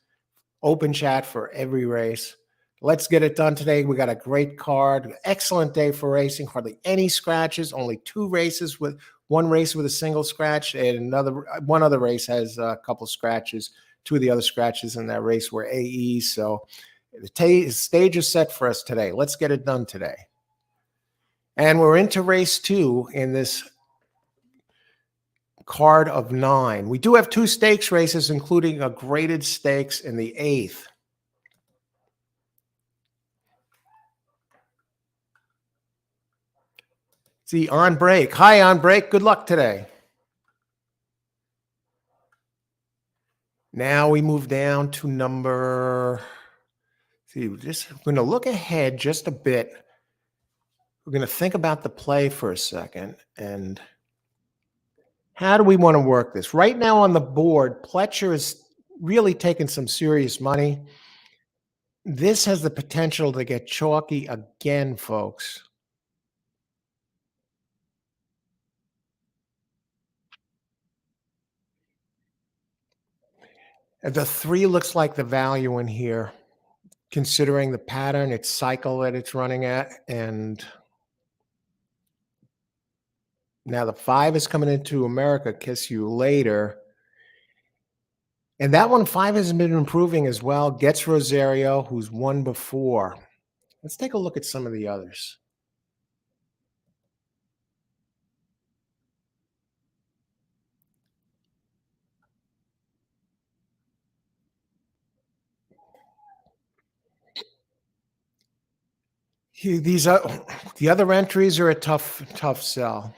Open chat for every race. Let's get it done today. We got a great card. Excellent day for racing. Hardly any scratches. Only two races with one race with a single scratch, and one other race has a couple scratches. Two of the other scratches in that race were AEs. So the stage is set for us today. Let's get it done today. And we're into race 2 in this card of 9. We do have 2 stakes races, including a graded stakes in the 8th. See, On Break. Hi, On Break. Good luck today. Now we move down to number. See, we're going to look ahead just a bit. We're going to think about the play for a second. And how do we want to work this? Right now on the board, Pletcher is really taking some serious money. This has the potential to get chalky again, folks. The 3 looks like the value in here, considering the pattern, its cycle that it's running at. And now the 5 is coming into America, Kiss You Later. And that one, 5 has been improving as well. Gets Rosario, who's won before. Let's take a look at some of the others. These are the other entries are a tough sell.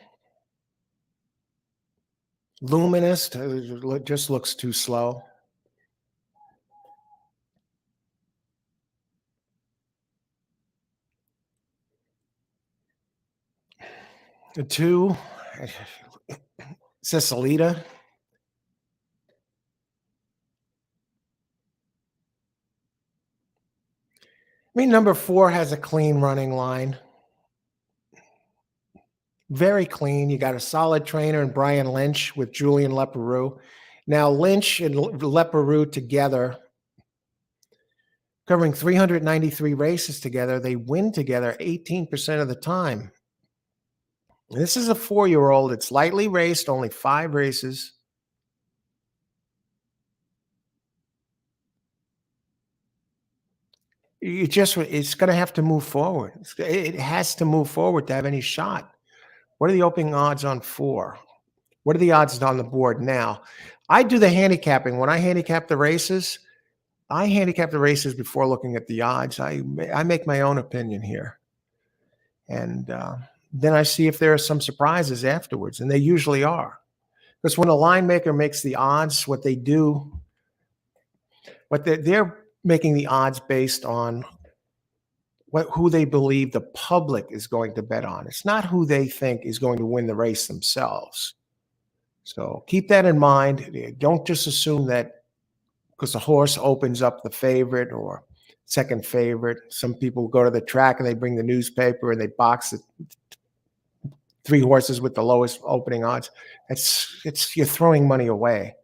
Luminous just looks too slow. The 2, Cecilita. I mean, number 4 has a clean running line. Very clean. You got a solid trainer in Brian Lynch with Julian Leparoux. Now, Lynch and Leparoux together, covering 393 races together, they win together 18% of the time. This is a 4-year-old. It's lightly raced, only 5 races. It's going to have to move forward. It has to move forward to have any shot. What are the opening odds on 4? What are the odds on the board now? I do the handicapping. When I handicap the races, I handicap the races before looking at the odds. I make my own opinion here. And then I see if there are some surprises afterwards, and they usually are. Because when a line maker makes the odds, what they do, they're making the odds based on who they believe the public is going to bet on. It's not who they think is going to win the race themselves. So keep that in mind. Don't just assume that because the horse opens up the favorite or second favorite. Some people go to the track and they bring the newspaper and they box the 3 horses with the lowest opening odds. You're throwing money away.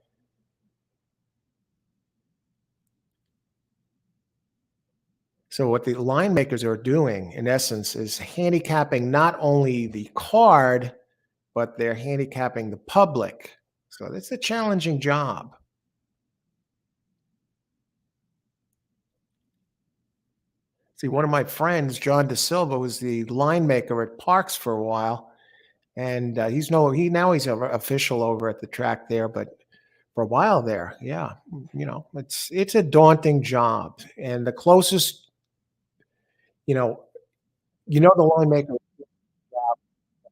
So what the line makers are doing, in essence, is handicapping not only the card, but they're handicapping the public. So that's a challenging job. See, one of my friends, John DeSilva, was the line maker at Parks for a while, and he's an official over at the track there. But for a while there, yeah, it's a daunting job, and the closest, the line maker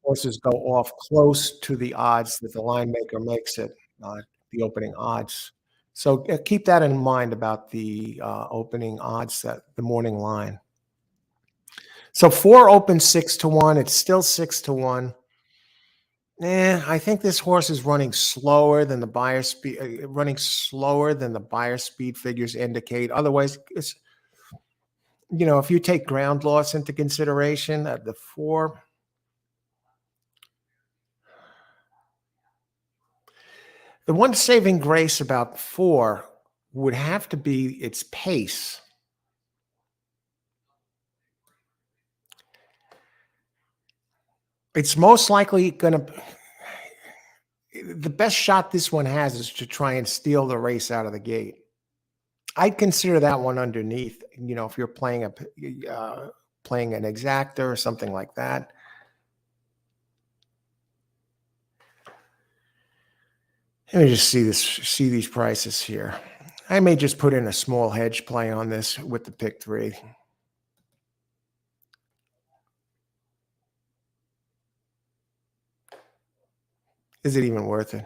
horses go off close to the odds that the line maker makes it, the opening odds. So keep that in mind about the opening odds, the morning line. So 4 open 6-1. It's still 6-1. I think this horse is running slower than the buyer speed. Figures indicate. Otherwise, it's if you take ground loss into consideration, the 4. The one saving grace about 4 would have to be its pace. It's most likely going to, the best shot this one has is to try and steal the race out of the gate. I'd consider that one underneath, if you're playing playing an exactor or something like that. Let me just see these prices here. I may just put in a small hedge play on this with the pick 3. Is it even worth it?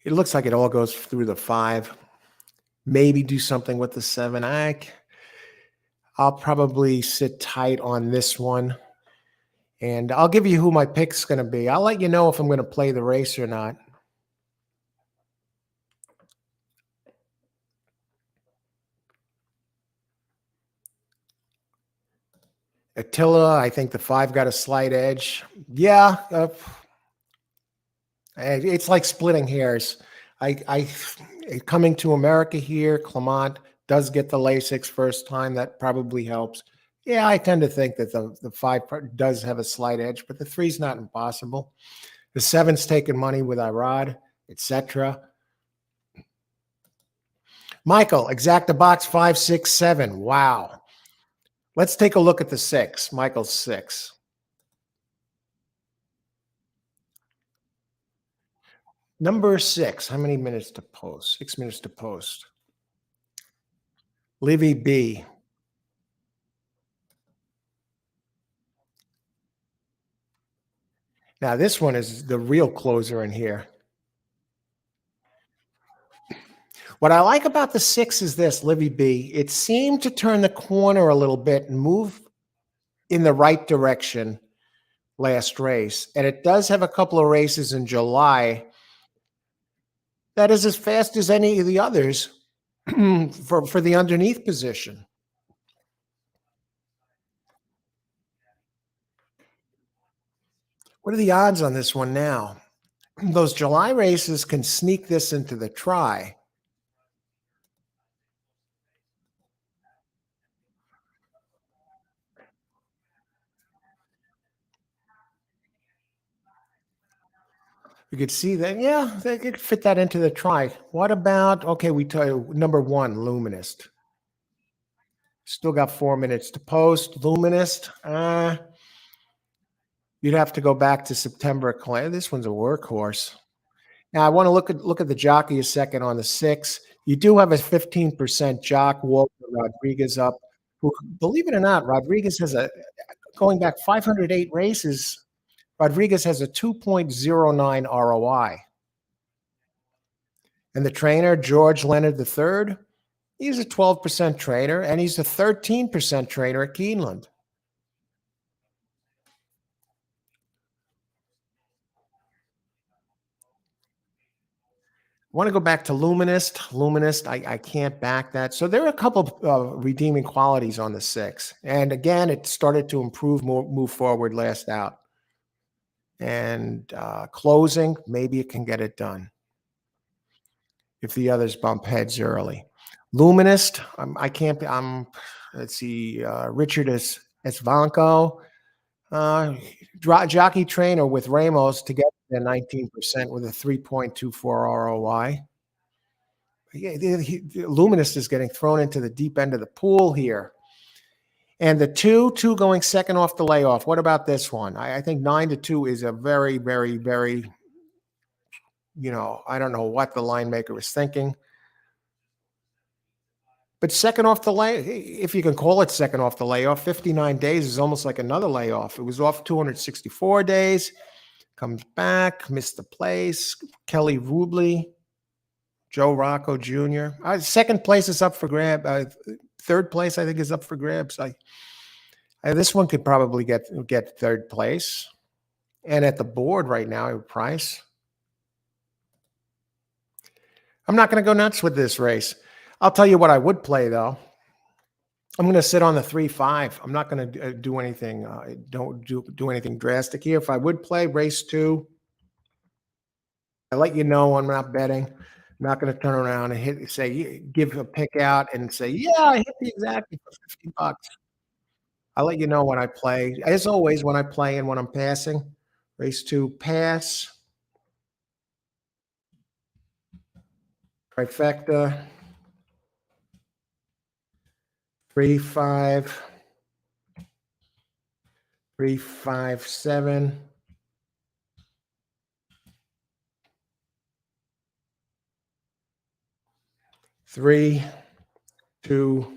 It looks like it all goes through the 5. Maybe do something with the 7. I'll probably sit tight on this one. And I'll give you who my pick's going to be. I'll let you know if I'm going to play the race or not. Attila, I think the 5 got a slight edge. Yeah, it's like splitting hairs. I coming to America here, Clement does get the LASIX first time. That probably helps. Yeah, I tend to think that the 5 does have a slight edge, but the 3's not impossible. The 7's taking money with Irod, etc. Michael, exacta box 567. Wow. Let's take a look at the 6. Michael's 6. Number 6. How many minutes to post? 6 minutes to post. Livy B. Now, this one is the real closer in here. What I like about the 6 is this, Livy B. It seemed to turn the corner a little bit and move in the right direction last race. And it does have a couple of races in July that is as fast as any of the others for the underneath position. What are the odds on this one now? Those July races can sneak this into the try. You could see that, yeah, they could fit that into the try. What about, okay, we tell you number 1, Luminist. Still got 4 minutes to post. Luminist, you'd have to go back to September. This one's a workhorse. Now I want to look at the jockey a second on the 6. You do have a 15% jock, Walter Rodriguez up, who, believe it or not, Rodriguez has going back 508 races, Rodriguez has a 2.09 ROI. And the trainer, George Leonard III, he's a 12% trainer, and he's a 13% trainer at Keeneland. I want to go back to Luminist. Luminist, I can't back that. So there are a couple of redeeming qualities on the 6. And again, it started to move forward last out. And closing, maybe it can get it done if the others bump heads early. Luminist, I can't, let's see, Richard Esvanco, jockey trainer with Ramos to get to 19% with a 3.24 ROI. Luminist is getting thrown into the deep end of the pool here. And the 2 going second off the layoff. What about this one? I think 9-2 is a very, very, very, I don't know what the line maker was thinking. But second off the layoff, if you can call it second off the layoff, 59 days is almost like another layoff. It was off 264 days, comes back, missed the place. Kelly Rubley, Joe Rocco Jr. Second place is up for grab. Third place, I think, is up for grabs. This one could probably get third place. And at the board right now, price. I'm not going to go nuts with this race. I'll tell you what I would play, though. I'm going to sit on the 3-5. I'm not going to do anything. Don't do anything drastic here. If I would play race 2, I let you know I'm not betting. I'm not going to turn around and give a pick out and say, yeah, I hit the exactly for $50. I'll let you know when I play. As always, when I play and when I'm passing. Race 2, pass, trifecta, 3, 5, 3, 5, 7. 3, 2,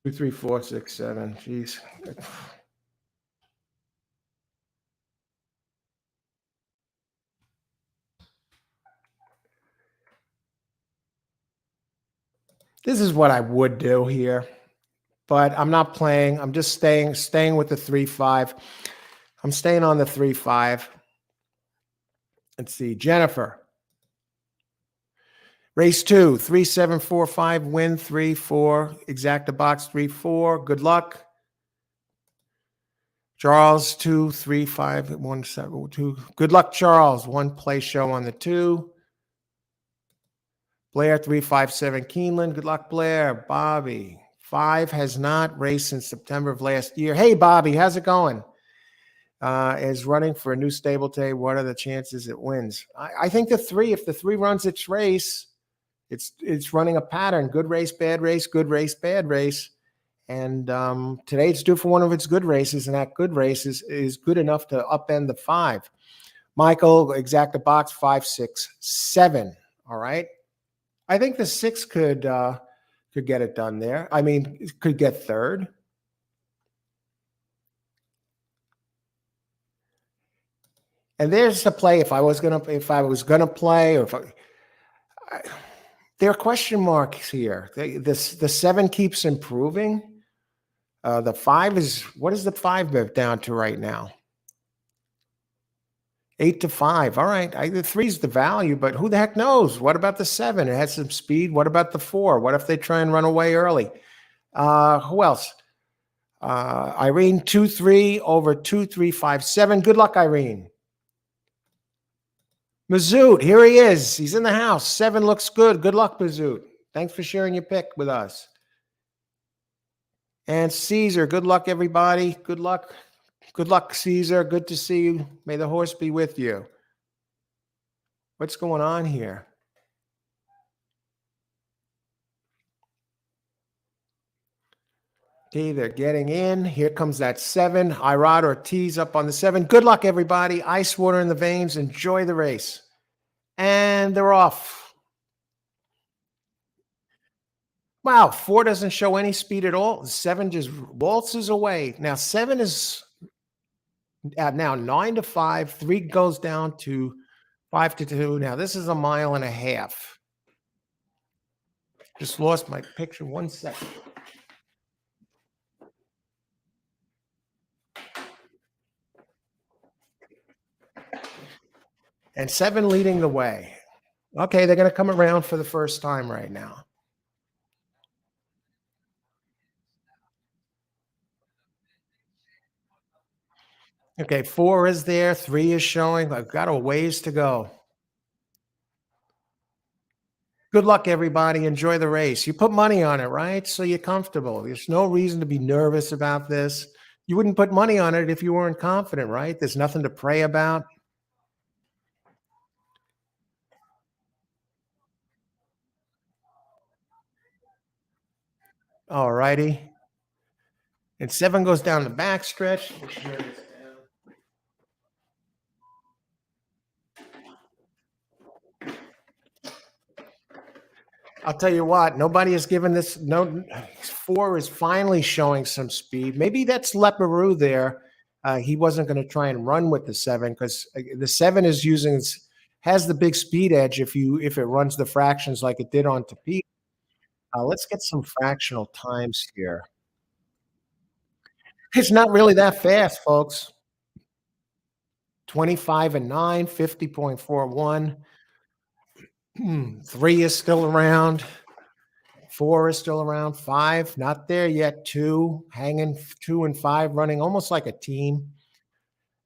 2, 3, 4, 6, 7. Jeez. This is what I would do here, but I'm not playing. I'm just staying with the 3, 5. I'm staying on the 3, 5. Let's see, Jennifer. Race 2, 3, 7, 4, 5, win 3, 4, exacta box 3, 4. Good luck. Charles, 2, 3, 5, 1, 7, 2. Good luck, Charles. 1 play show on the 2. Blair, 3, 5, 7, Keeneland. Good luck, Blair. Bobby, 5 has not raced since September of last year. Hey, Bobby, how's it going? Is running for a new stable today. What are the chances it wins? I think the 3, if the 3 runs its race, it's running a pattern. Good race, bad race, good race, bad race. And today it's due for one of its good races, and that good race is good enough to upend the 5. Michael, exacta box 5, 6, 7. All right. I think the 6 could get it done there. I mean, it could get third. And there's the play. If I was gonna play, or there are question marks here. The 7 keeps improving. The 5 is, what is the 5 bet down to right now? 8-5. All right. The 3 is the value, but who the heck knows? What about the 7? It has some speed. What about the 4? What if they try and run away early? Who else? Irene, 2-3 over 2, 3, 5, 7. Good luck, Irene. Mazoot, here he is. He's in the house. 7 looks good. Good luck, Mazoot. Thanks for sharing your pick with us. And Caesar, good luck, everybody. Good luck. Good luck, Caesar. Good to see you. May the horse be with you. What's going on here? Okay, they're getting in. Here comes that 7. Irad Ortiz up on the 7. Good luck, everybody. Ice water in the veins. Enjoy the race. And they're off. Wow, 4 doesn't show any speed at all. 7 just waltzes away. Now 7 is at now 9-5. 3 goes down to 5-2. Now this is a mile and a half. Just lost my picture. 1 second. And 7 leading the way. Okay, they're going to come around for the first time right now. Okay, 4 is there. 3 is showing. I've got a ways to go. Good luck, everybody. Enjoy the race. You put money on it, right? So you're comfortable. There's no reason to be nervous about this. You wouldn't put money on it if you weren't confident, right? There's nothing to pray about. All righty. And 7 goes down the backstretch. I'll tell you what, nobody has given this. No, 4 is finally showing some speed. Maybe that's Leperoux there. He wasn't going to try and run with the 7 because the 7 is has the big speed edge if it runs the fractions like it did on Tapete. Let's get some fractional times here. It's not really that fast, folks. 25 and 9, 50.41. 3 is still around. 4 is still around. 5, not there yet. 2, hanging 2 and 5, running almost like a team.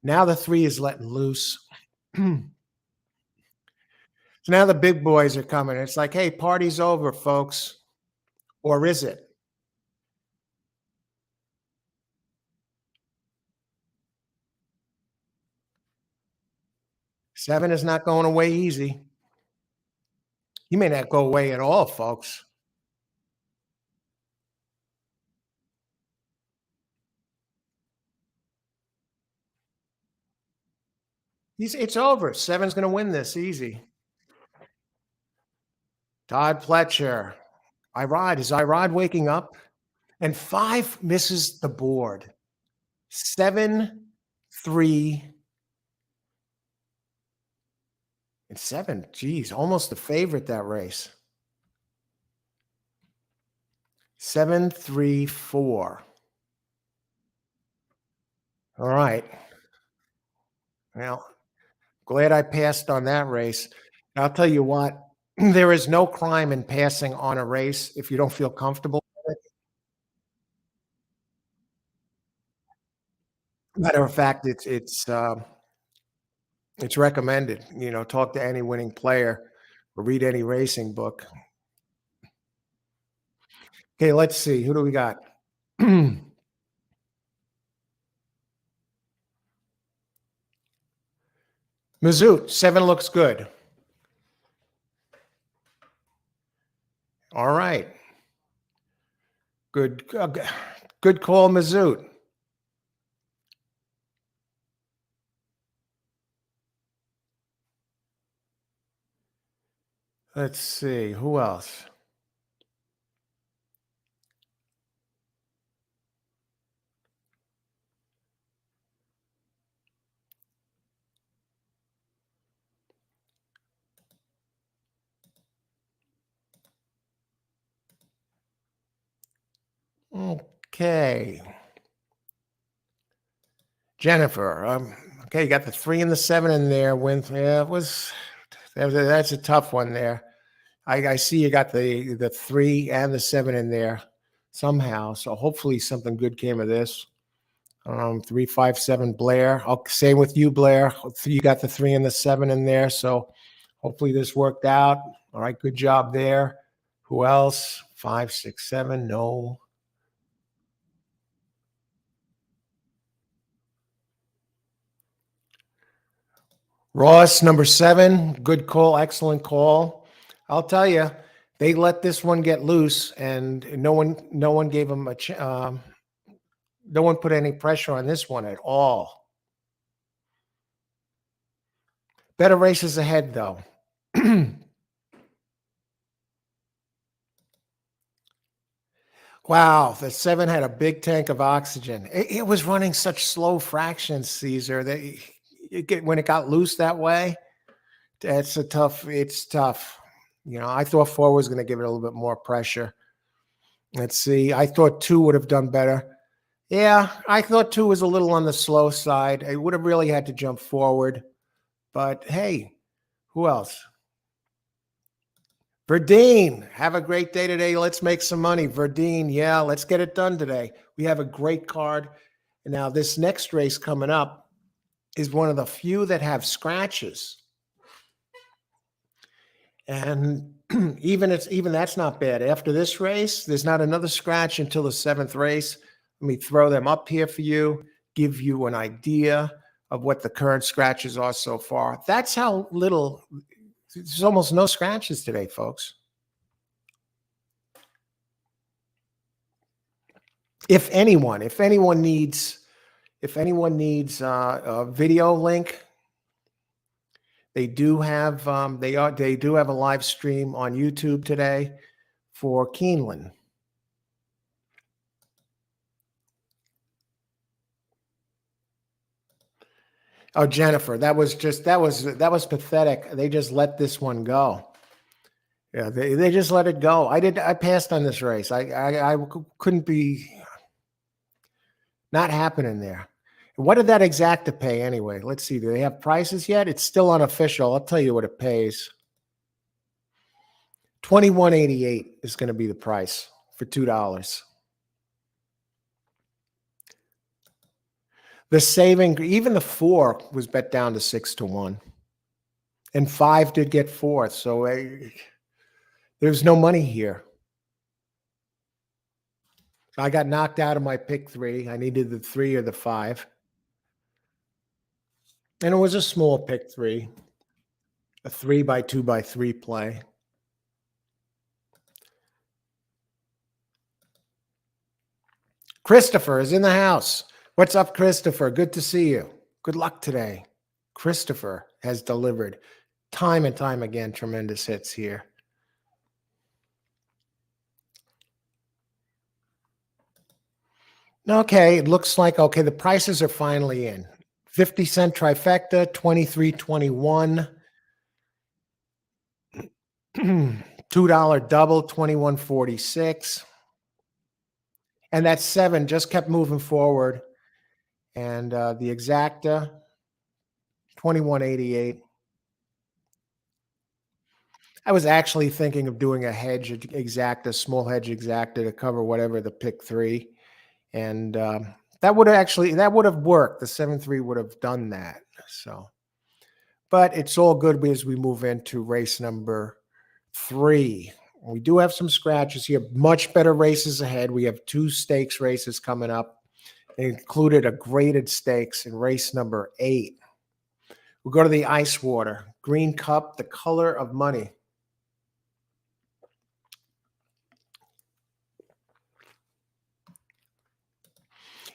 Now the 3 is letting loose. So now the big boys are coming. It's like, hey, party's over, folks. Or is it? 7 is not going away easy. He may not go away at all, folks. It's over. 7's going to win this easy. Todd Pletcher. Is Irod waking up? And 5 misses the board. 7, 3, and 7. Geez, almost the favorite that race. 7, 3, 4. All right. Well, glad I passed on that race. I'll tell you what, there is no crime in passing on a race if you don't feel comfortable with it. Matter of fact, it's recommended. Talk to any winning player or read any racing book. Okay, let's see. Who do we got? Mizzou, 7 looks good. All right. Good call, Mizzou. Let's see. Who else? Okay. Jennifer. Okay, you got the 3 and the 7 in there. That's a tough one there. I see you got the 3 and the 7 in there somehow. So hopefully something good came of this. 3, 5, 7, Blair. Same with you, Blair. You got the 3 and the 7 in there. So hopefully this worked out. All right, good job there. Who else? 5, 6, 7. No. Ross, number 7. Good call. Excellent call. I'll tell you, they let this one get loose, and no one gave them no one put any pressure on this one at all. Better races ahead, though. Wow, the 7 had a big tank of oxygen. It was running such slow fractions, Caesar, that when it got loose that way, it's tough. I thought 4 was going to give it a little bit more pressure. Let's see. I thought 2 would have done better. Yeah, I thought 2 was a little on the slow side. It would have really had to jump forward. But hey, who else? Verdine, have a great day today. Let's make some money. Verdine, yeah, let's get it done today. We have a great card. And now this next race coming up is one of the few that have scratches. And even that's not bad. After this race, there's not another scratch until the 7th race. Let me throw them up here for you, give you an idea of what the current scratches are so far. That's how little. There's almost no scratches today, folks. If anyone needs a video link, they do have a live stream on YouTube today for Keeneland. Oh, Jennifer, that was pathetic. They just let this one go. Yeah, they just let it go. I passed on this race. I couldn't be not happening there. What did that exacta pay anyway? Let's see. Do they have prices yet? It's still unofficial. I'll tell you what it pays. $21.88 is going to be the price for $2. The saving, even the 4 was bet down to 6-1, and 5 did get fourth. So there's no money here. I got knocked out of my pick 3. I needed the 3 or the 5. And it was a small pick 3, a 3x2x3 play. Christopher is in the house. What's up, Christopher? Good to see you. Good luck today. Christopher has delivered time and time again tremendous hits here. Okay, it looks like, okay, the prices are finally in. 50-cent trifecta, 23.21. $2 double, 21.46. And that 7 just kept moving forward. And the exacta, 21.88. I was actually thinking of doing a hedge exacta, small hedge exacta to cover whatever the pick 3. And that would have worked. The 7-3 would have done that. So, but it's all good as we move into race number 3. We do have some scratches here. Much better races ahead. We have 2 stakes races coming up. They included a graded stakes in race number 8. We'll go to the ice water. Green Cup, the color of money.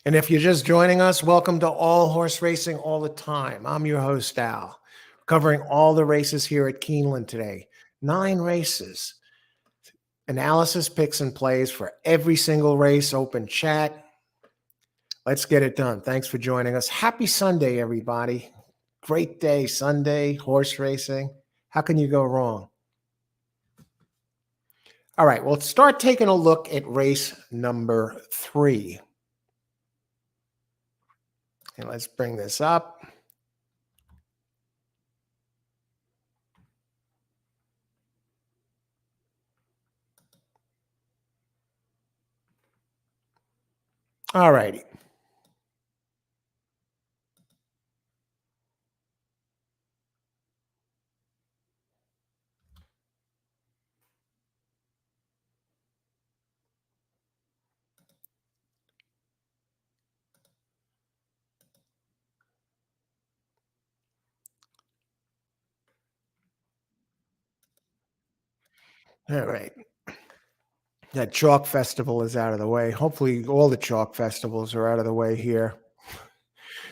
And if you're just joining us, welcome to All Horse Racing All the Time. I'm your host, Al, covering all the races here at Keeneland today. 9 races. Analysis, picks, and plays for every single race. Open chat. Let's get it done. Thanks for joining us. Happy Sunday, everybody. Great day, Sunday, horse racing. How can you go wrong? All right, well, let's start taking a look at race number 3. And let's bring this up. All righty. All right. That chalk festival is out of the way. Hopefully all the chalk festivals are out of the way here.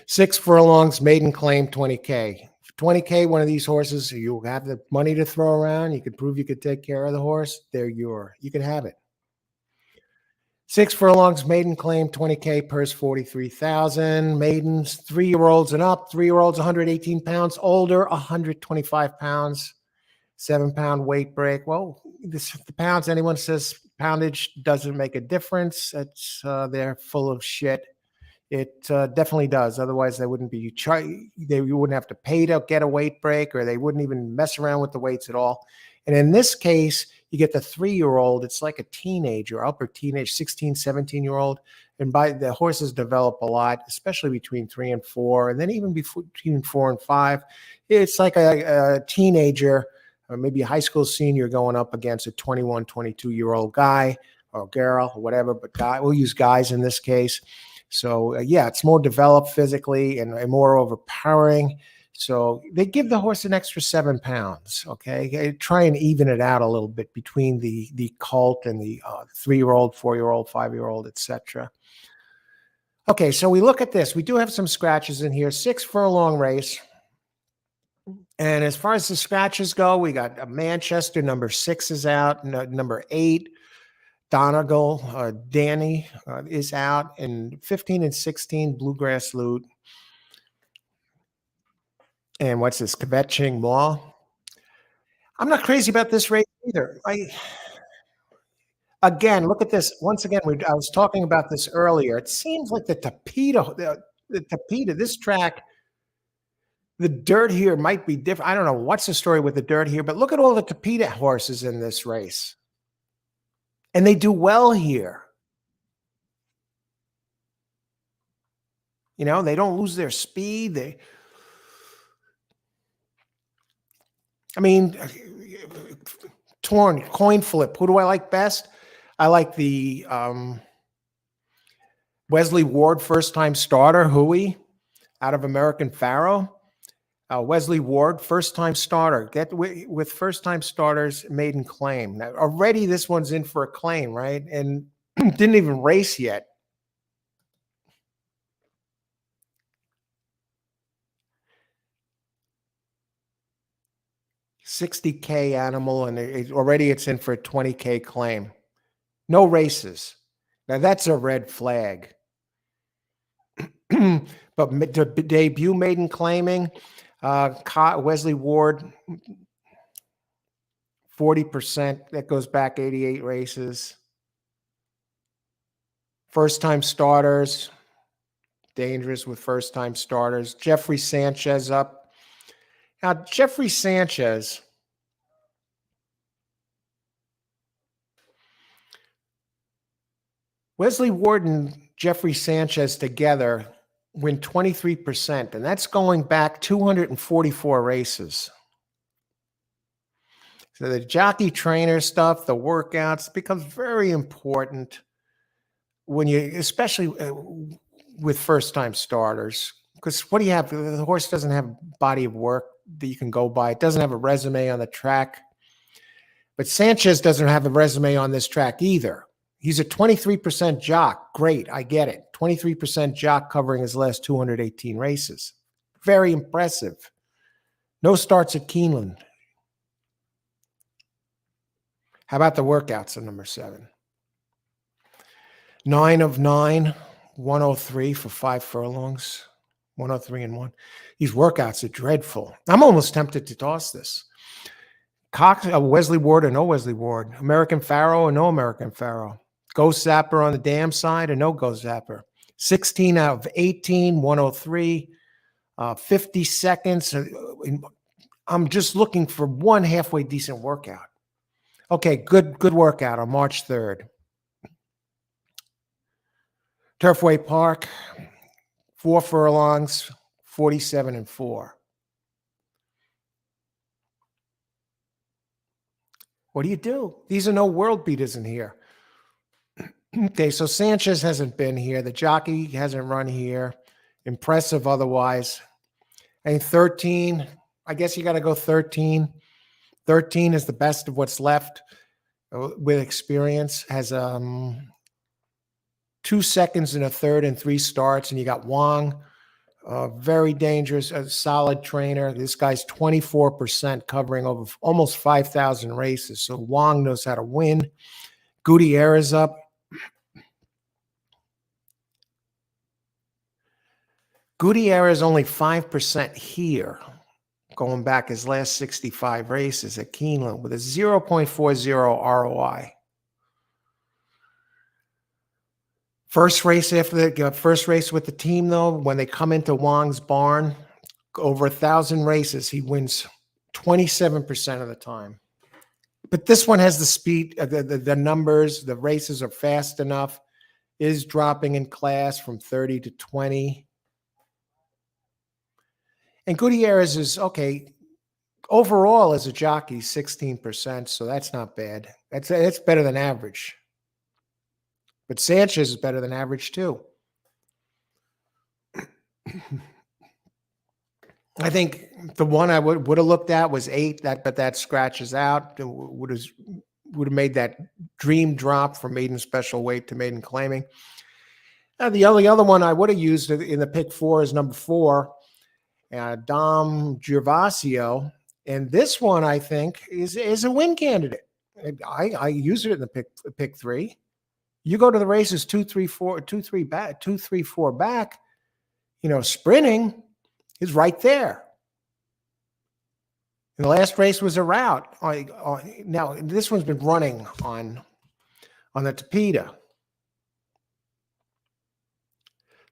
6 furlongs, maiden claim, 20K. 20K, one of these horses, you have the money to throw around. You could prove you could take care of the horse. They're yours. You can have it. 6 furlongs, maiden claim, 20K, purse 43,000. Maidens, 3-year-olds and up. 3-year-olds, 118 pounds. Older, 125 pounds. 7-pound weight break. Well, the pounds, anyone says poundage doesn't make a difference. It's they're full of shit. It definitely does. Otherwise, they wouldn't be you wouldn't have to pay to get a weight break, or they wouldn't even mess around with the weights at all. And in this case, you get the 3-year-old. It's like a teenager, upper teenage, 16, 17-year-old. And by the horses develop a lot, especially between 3 and 4, and then even between 4 and 5. It's like a teenager, or maybe a high school senior going up against a 21, 22-year-old guy or girl or whatever, but guy, we'll use guys in this case. So, yeah, it's more developed physically and more overpowering. So they give the horse an extra 7 pounds, okay? Try and even it out a little bit between the colt and the 3-year-old, 4-year-old, 5-year-old, etc. Okay, so we look at this. We do have some scratches in here. 6 furlong race. And as far as the scratches go, we got a Manchester, number 6 is out. Number 8, Donegal, Danny is out. And 15 and 16, Bluegrass Loot. And what's this, Kvetching Mall? I'm not crazy about this race either. Again, look at this. Once again, I was talking about this earlier. It seems like the Tapeta, this track, the dirt here might be different. I don't know what's the story with the dirt here, but look at all the Tapeta horses in this race. And they do well here. You know, they don't lose their speed. I mean, torn coin flip. Who do I like best? I like the Wesley Ward first-time starter, Hui, out of American Pharaoh. Wesley Ward, first-time starter. Get with first-time starters, maiden claim. Now, already this one's in for a claim, right? And didn't even race yet. $60K animal, and already it's in for a $20K claim. No races. Now that's a red flag. But the debut maiden claiming, Wesley Ward, 40%. That goes back 88 races. First-time starters, dangerous with first-time starters. Jeffrey Sanchez up. Now, Jeffrey Sanchez, Wesley Ward and Jeffrey Sanchez together win 23%, and that's going back 244 races. So the jockey trainer stuff, the workouts, becomes very important when you, especially with first-time starters, because what do you have? The horse doesn't have a body of work that you can go by. It doesn't have a resume on the track. But Sanchez doesn't have a resume on this track either. He's a 23% jock. Great, I get it. 23% jock covering his last 218 races. Very impressive. No starts at Keeneland. How about the workouts on number 7? 9 of 9, 103 for 5 furlongs, 103 and 1. These workouts are dreadful. I'm almost tempted to toss this. Wesley Ward or no Wesley Ward. American Pharaoh or no American Pharaoh. Ghost Zapper on the dam side or no Ghost Zapper. 16 out of 18, 103, 50 seconds. I'm just looking for one halfway decent workout. Okay, good workout on March 3rd. Turfway Park, 4 furlongs, 47 and 4. What do? These are no world beaters in here. Okay, so Sanchez hasn't been here. The jockey hasn't run here. Impressive otherwise. And 13, I guess you got to go 13. 13 is the best of what's left with experience. Has 2 seconds in a third and 3 starts. And you got Wong, very dangerous, a solid trainer. This guy's 24% covering over almost 5,000 races. So Wong knows how to win. Gutierrez up. Gutierrez only 5% here, going back his last 65 races at Keeneland with a 0.40 ROI. First race after the first race with the team, though, when they come into Wong's barn, over 1,000 races, he wins 27% of the time. But this one has the speed, the numbers, the races are fast enough, is dropping in class from 30 to 20. And Gutierrez is, okay, overall as a jockey, 16%, so that's not bad. That's better than average. But Sanchez is better than average, too. I think the one I would have looked at was 8, but that scratches out. It would have made that dream drop from maiden special weight to maiden claiming. The only other one I would have used in the pick 4 is number 4, Dom Gervasio. And this one, I think, is a win candidate. I use it in the pick 3. You go to the races 2, 3, 4 back, sprinting is right there. And the last race was a rout. Now, this one's been running on the Tapeta.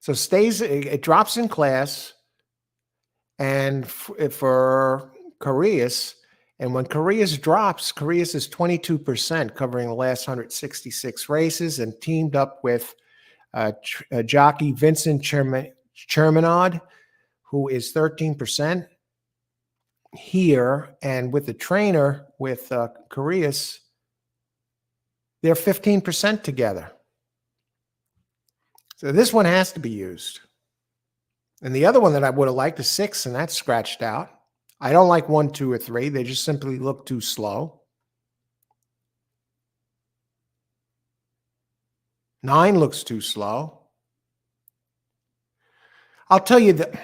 So it drops in class. And for Correas, and when Correas drops, Correas is 22% covering the last 166 races and teamed up with jockey Vincent Cherminade, who is 13% here. And with the trainer, with Carius, they're 15% together. So this one has to be used. And the other one that I would have liked is 6, and that's scratched out. I don't like 1, 2, or 3. They just simply look too slow. 9 looks too slow. I'll tell you that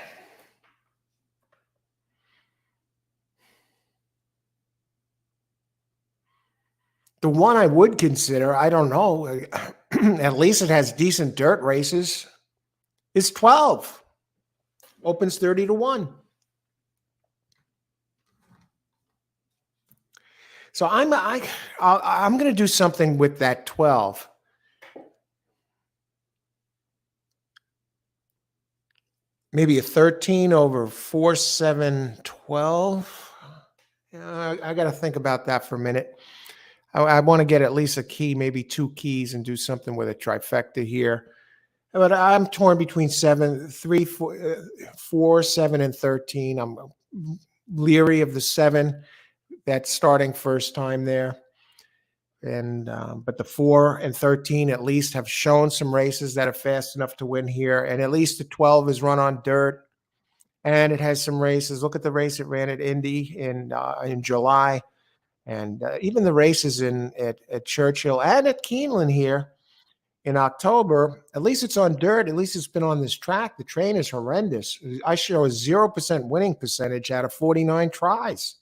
the one I would consider, I don't know, at least it has decent dirt races, is 12. Opens 30 to 1. So I'm going to do something with that 12. Maybe a 13 over 4, 7, 12. I got to think about that for a minute. I want to get at least a key, maybe 2 keys, and do something with a trifecta here. But I'm torn between 4, 7, and 13. I'm leery of the 7. That's starting first time there. And but the 4 and 13 at least have shown some races that are fast enough to win here. And at least the 12 is run on dirt. And it has some races. Look at the race it ran at Indy in July. And even the races at Churchill and at Keeneland here in October, at least it's on dirt. At least it's been on this track. The train is horrendous. I show a 0% winning percentage out of 49 tries.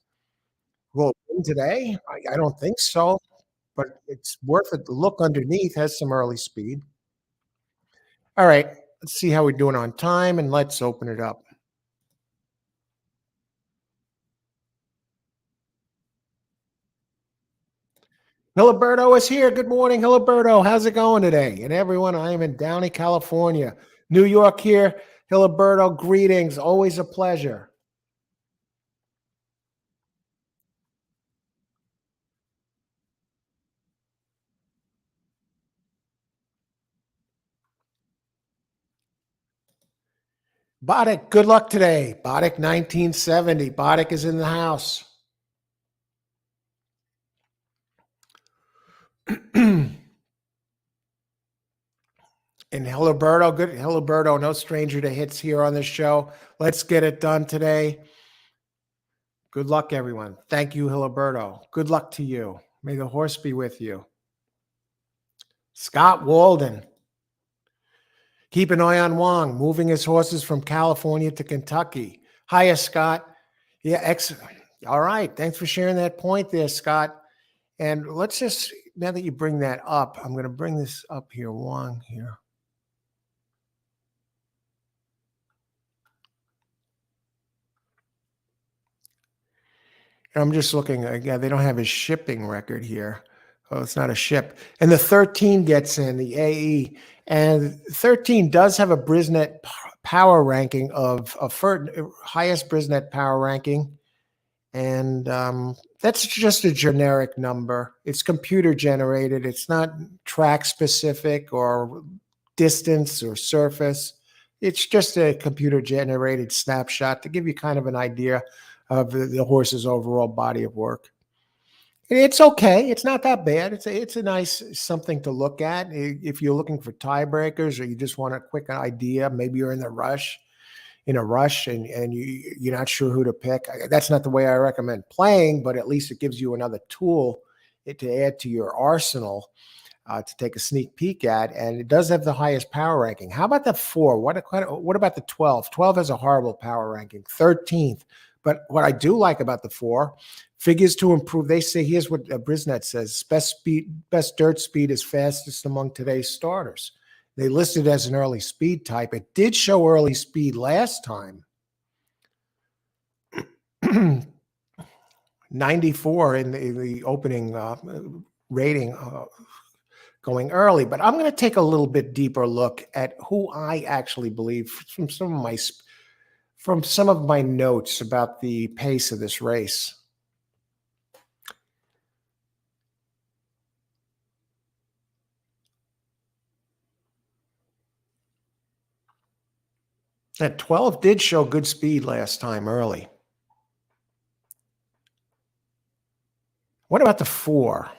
Will it win today? I don't think so, but it's worth it to look underneath. Has some early speed. All right, let's see how we're doing on time, and let's open it up. Hiliberto is here. Good morning, Hiliberto. How's it going today? And everyone, I am in Downey, California. New York here. Hiliberto, greetings. Always a pleasure. Boddick, good luck today. Boddick 1970. Boddick is in the house. And Hiliberto, good. Hiliberto, no stranger to hits here on the show. Let's get it done today. Good luck, everyone. Thank you, Hiliberto. Good luck to you. May the horse be with you. Scott Walden. Keep an eye on Wong, moving his horses from California to Kentucky. Hiya, Scott. Yeah, excellent. All right. Thanks for sharing that point there, Scott. And let's just, now that you bring that up, I'm going to bring this up here, Wong here. And I'm just looking, again, they don't have his shipping record here. Oh, it's not a ship. And the 13 gets in, the AE. And 13 does have a Brisnet power ranking of highest Brisnet power ranking. And that's just a generic number. It's computer generated. It's not track specific or distance or surface. It's just a computer generated snapshot to give you kind of an idea of the horse's overall body of work. It's okay. It's not that bad. It's a nice something to look at if you're looking for tiebreakers or you just want a quick idea. Maybe you're in a rush, and you're not sure who to pick. That's not the way I recommend playing, but at least it gives you another tool to add to your arsenal to take a sneak peek at. And it does have the highest power ranking. How about the 4? What about the 12? 12 has a horrible power ranking, 13th. But what I do like about the 4, figures to improve. They say, here's what Brisnet says: best dirt speed is fastest among today's starters. They listed as an early speed type. It did show early speed last time. 94 in the opening rating going early. But I'm going to take a little bit deeper look at who I actually believe from some of my notes about the pace of this race. That 12 did show good speed last time early. What about the 4?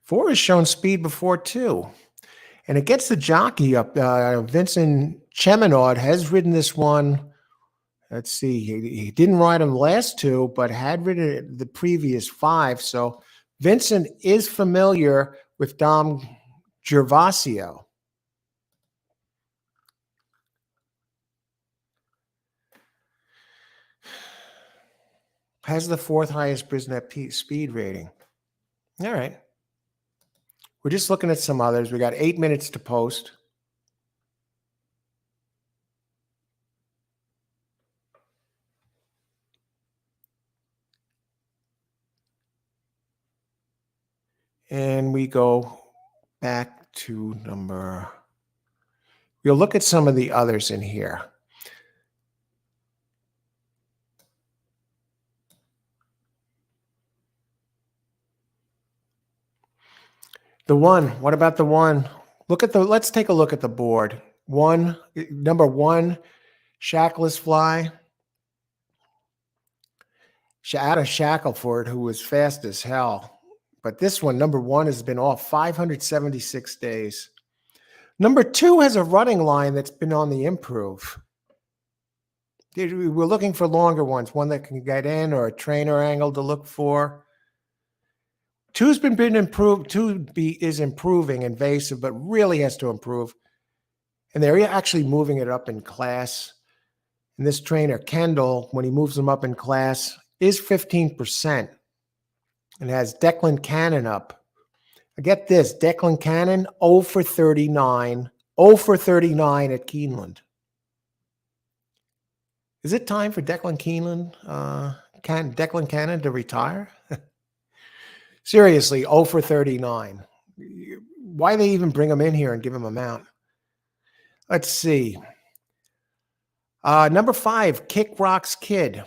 4 has shown speed before too. And it gets the jockey up. Vincent Cheminaud has ridden this one. Let's see. He didn't ride him the last 2, but had ridden it the previous 5. So Vincent is familiar with Dom Gervasio. Has the 4th highest Brisnet speed rating. All right. We're just looking at some others. We got 8 minutes to post. And we go back to number. We'll look at some of the others in here. The 1. What about the 1? Let's take a look at the board. Number 1, Shackless Fly. Out of Shackleford, who was fast as hell. But this one, number 1, has been off 576 days. Number 2 has a running line that's been on the improve. We're looking for longer ones, one that can get in or a trainer angle to look for. 2's been improved. 2 is improving invasive, but really has to improve. And they're actually moving it up in class. And this trainer, Kendall, when he moves them up in class, is 15%. And has Declan Cannon up. Get this, Declan Cannon, 0 for 39. 0 for 39 at Keeneland. Is it time for Declan Cannon to retire? Seriously, 0 for 39. Why they even bring him in here and give him a mount? Let's see. Number 5, Kick Rocks Kid.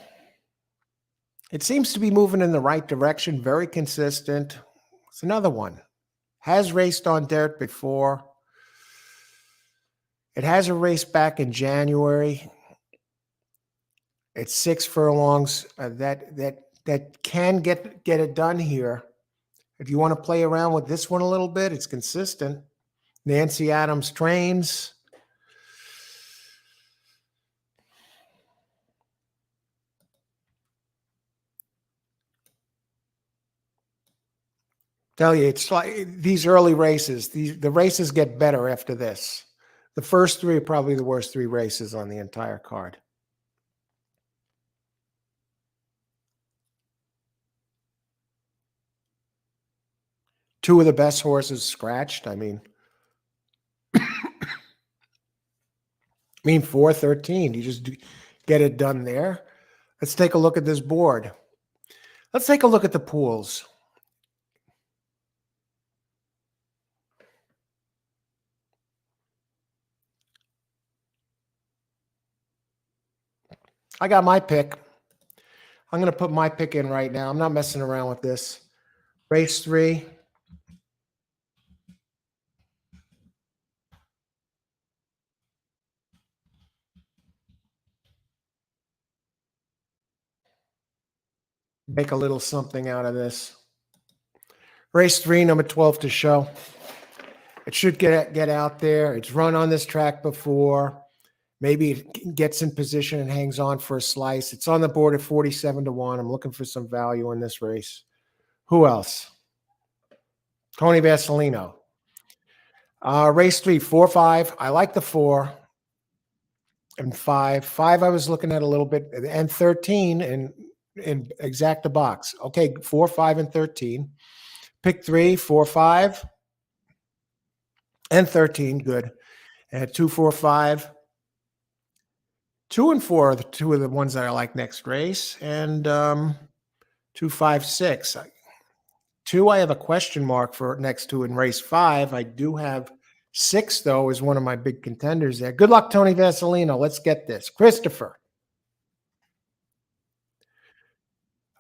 It seems to be moving in the right direction, very consistent. It's another one. Has raced on dirt before. It has a race back in January. It's 6 furlongs. That can get it done here. If you want to play around with this one a little bit, it's consistent. Nancy Adams trains. Tell you, it's like these early races. The races get better after this. The first 3 are probably the worst 3 races on the entire card. Two of the best horses scratched. I mean 413. You just get it done there. Let's take a look at this board. Let's take a look at the pools. I got my pick. I'm going to put my pick in right now. I'm not messing around with this. Race 3. Make a little something out of this. Race 3, number 12 to show. It should get out there. It's run on this track before. Maybe it gets in position and hangs on for a slice. It's on the board at 47 to 1. I'm looking for some value in this race. Who else? Tony Vasilino. Race 3, 4-5. I like the 4 and 5. 5 I was looking at a little bit, and 13 and exact the box. Okay, 4, 5, and 13. Pick 3, 4, 5, and 13. Good. And 2, 4, 5. 2 and 4 are the 2 of the ones that I like next race. And 2, 5, 6. 2, I have a question mark for next to in race 5. I do have 6, though, is one of my big contenders there. Good luck, Tony Vasilino. Let's get this. Christopher.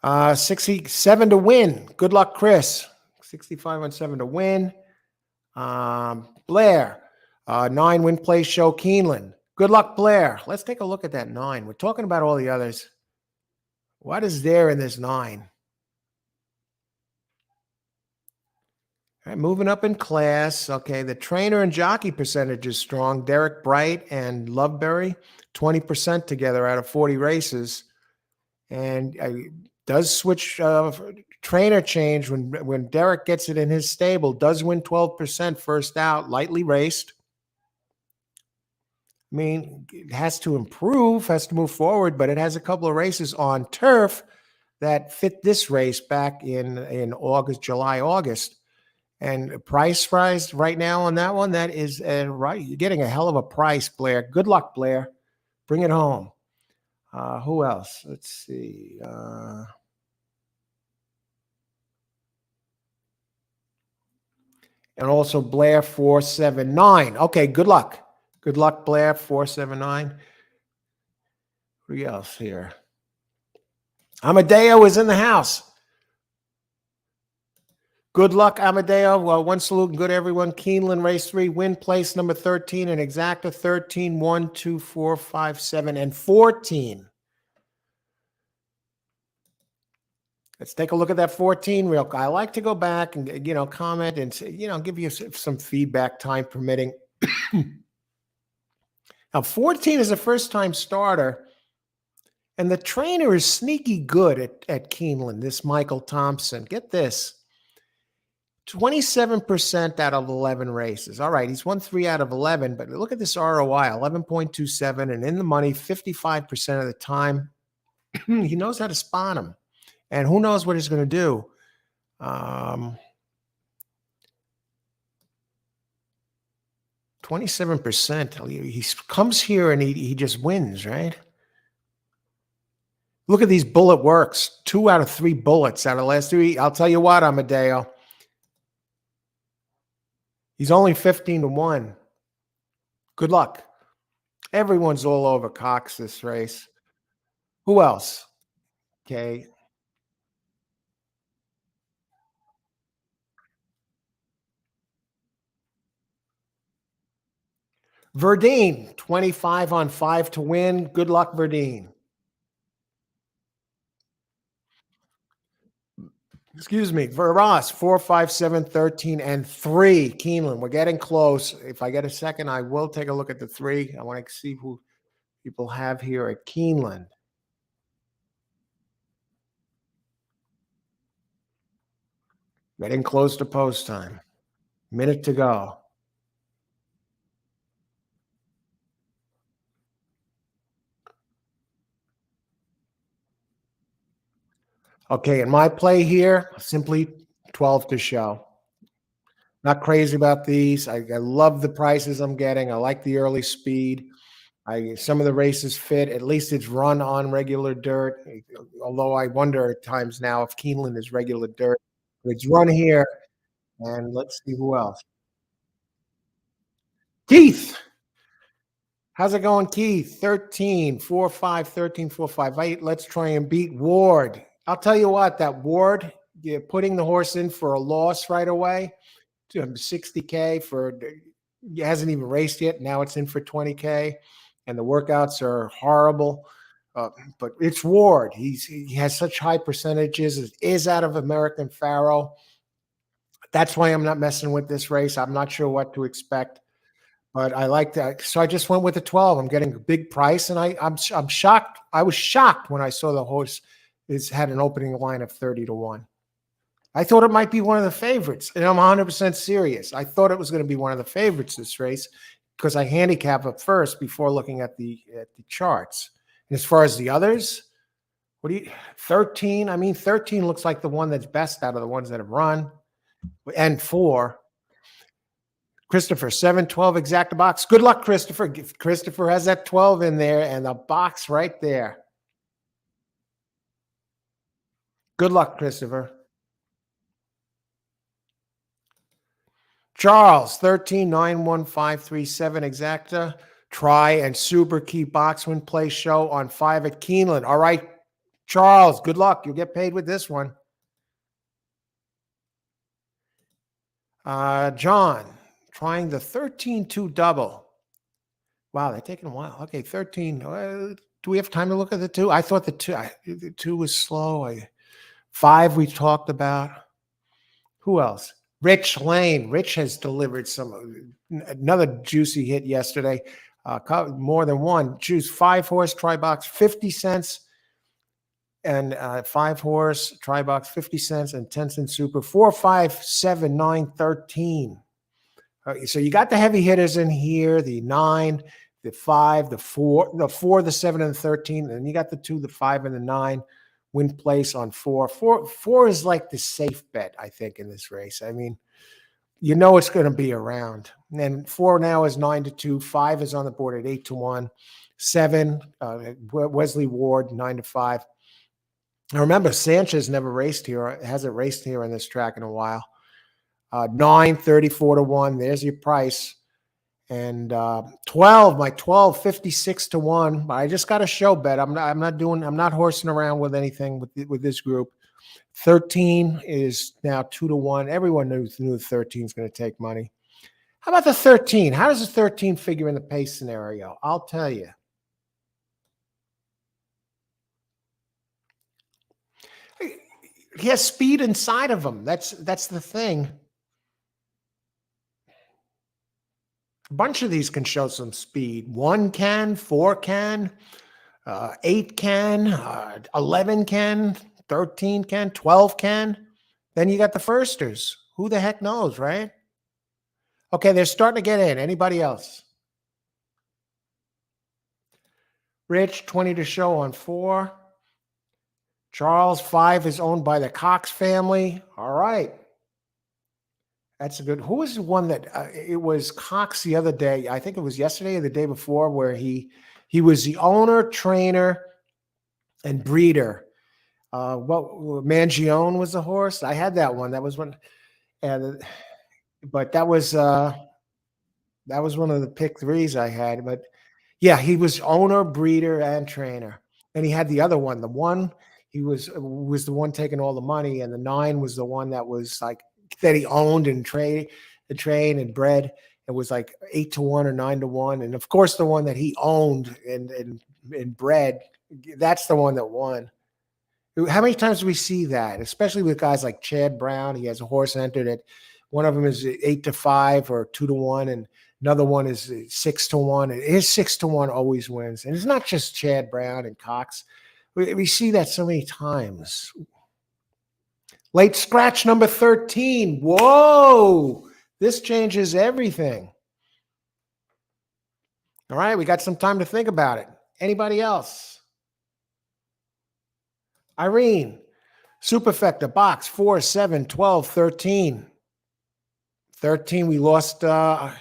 67 to win. Good luck, Chris. 65 on 7 to win. Blair. 9 win play show Keeneland. Good luck, Blair. Let's take a look at that 9. We're talking about all the others. What is there in this 9? All right, moving up in class. Okay, the trainer and jockey percentage is strong. Derek Bright and Loveberry, 20% together out of 40 races. And does switch trainer change when Derek gets it in his stable. Does win 12% first out, lightly raced. I mean, it has to improve, has to move forward, but it has a couple of races on turf that fit this race back in August, July, August. And price right now on that one, that is right. You're getting a hell of a price, Blair. Good luck, Blair. Bring it home. Who else? Let's see. And also Blair 479. Okay, good luck. Good luck, Blair 479. Who else here? Amadeo is in the house. Good luck, Amadeo. Well, one salute and good, everyone. Keeneland race 3, win place number 13, and exacta 13, 1, 2, 4, 5, 7, and 14. Let's take a look at that 14 real quick. I like to go back and, comment and, give you some feedback, time permitting. Now, 14 is a first-time starter, and the trainer is sneaky good at Keeneland, this Michael Thompson. Get this. 27% out of 11 races. All right, he's won 3 out of 11, but look at this ROI, 11.27, and in the money 55% of the time. He knows how to spot him, and who knows what he's going to do. 27%. He comes here and he just wins, right? Look at these bullet works. 2 out of 3 bullets out of the last 3. I'll tell you what, Amadeo. He's only 15-1. Good luck. Everyone's all over Cox this race. Who else? Okay. Verdine, 25 on 5 to win. Good luck, Verdine. Excuse me. Ross, 4, 5, 7, 13, and 3. Keeneland, we're getting close. If I get a second, I will take a look at the 3. I want to see who people have here at Keeneland. Getting close to post time. Minute to go. Okay, in my play here, simply 12 to show. Not crazy about these. I love the prices I'm getting. I like the early speed. Some of the races fit. At least it's run on regular dirt. Although I wonder at times now if Keeneland is regular dirt. It's run here, and let's see who else. Keith. How's it going, Keith? 13, 4, 5, 13, 4, 5, 8. Let's try and beat Ward. I'll tell you what, that Ward, you're putting the horse in for a loss right away. 60K for, he hasn't even raced yet. Now it's in for 20K, and the workouts are horrible. But it's Ward. He has such high percentages. It is out of American Pharoah. That's why I'm not messing with this race. I'm not sure what to expect, but I like that. So I just went with the 12. I'm getting a big price, and I'm shocked. I was shocked when I saw the horse had an opening line of 30-1. I thought it might be one of the favorites, and I'm 100% serious. I thought it was going to be one of the favorites this race because I handicap it first before looking at the charts. And as far as the others, 13? I mean, 13 looks like the one that's best out of the ones that have run. And 4. Christopher, 7, 12 exacta box. Good luck, Christopher. Christopher has that 12 in there and the box right there. Good luck, Christopher. Charles, 13, 9, 1, 5, 3, 7 exacta. Try and super key box win play show on 5 at Keeneland. All right, Charles, good luck. You'll get paid with this one. John, trying the 13-2 double. Wow, they're taking a while. Okay, 13. Do we have time to look at the two? I thought the two was slow. Five we talked about. Who else? Rich Lane. Rich has delivered another juicy hit yesterday. More than one. Choose 5-horse try box, 50 cents. And 5-horse try box, 50 cents, and 10-cent super, 4, 5, 7, 9, 13. So you got the heavy hitters in here, the 9, the 5, the 4, the 7, and the 13. And you got the 2, the 5, and the 9 win place on 4. 4 is like the safe bet, I think, in this race. I mean, you know it's going to be around. And then 4 now is 9-2. 5 is on the board at 8-1. 7, Wesley Ward, 9-5. Now remember, Sanchez never raced here. Hasn't raced here on this track in a while. 9, 34-1. There's your price. And 12, my 12, 56-1. But I just got a show bet. I'm not horsing around with anything with this group. 13 is now 2-1. Everyone knew 13 is going to take money. How about the 13? How does the 13 figure in the pace scenario? I'll tell you. He has speed inside of him. That's the thing. A bunch of these can show some speed. 1 can, 4 can, 8 can, 11 can, 13 can, 12 can. Then you got the firsters. Who the heck knows, right? Okay, they're starting to get in. Anybody else? Rich, 20 to show on 4. Charles, 5 is owned by the Cox family. All right. That's a good. Who was the one that it was Cox the other day? I think it was yesterday or the day before, where he was the owner, trainer, and breeder. Mangione was the horse. I had that one. That was one, but that was one of the pick 3s I had. But yeah, he was owner, breeder, and trainer, and he had the other one. The one he was the one taking all the money, and the 9 was the one that was like that he owned and trained and bred. It was like 8-1 or 9-1, and of course the one that he owned and bred, that's the one that won. How many times do we see that, especially with guys like Chad Brown? He has a horse entered at one of them is 8-5 or 2-1, and another one is 6-1. And his 6-1 always wins, and it's not just Chad Brown and Cox. We see that so many times. Late scratch number 13. Whoa, this changes everything. All right, we got some time to think about it. Anybody else? Irene, Superfecta, box 4, 7, 12, 13. 13, we lost 13,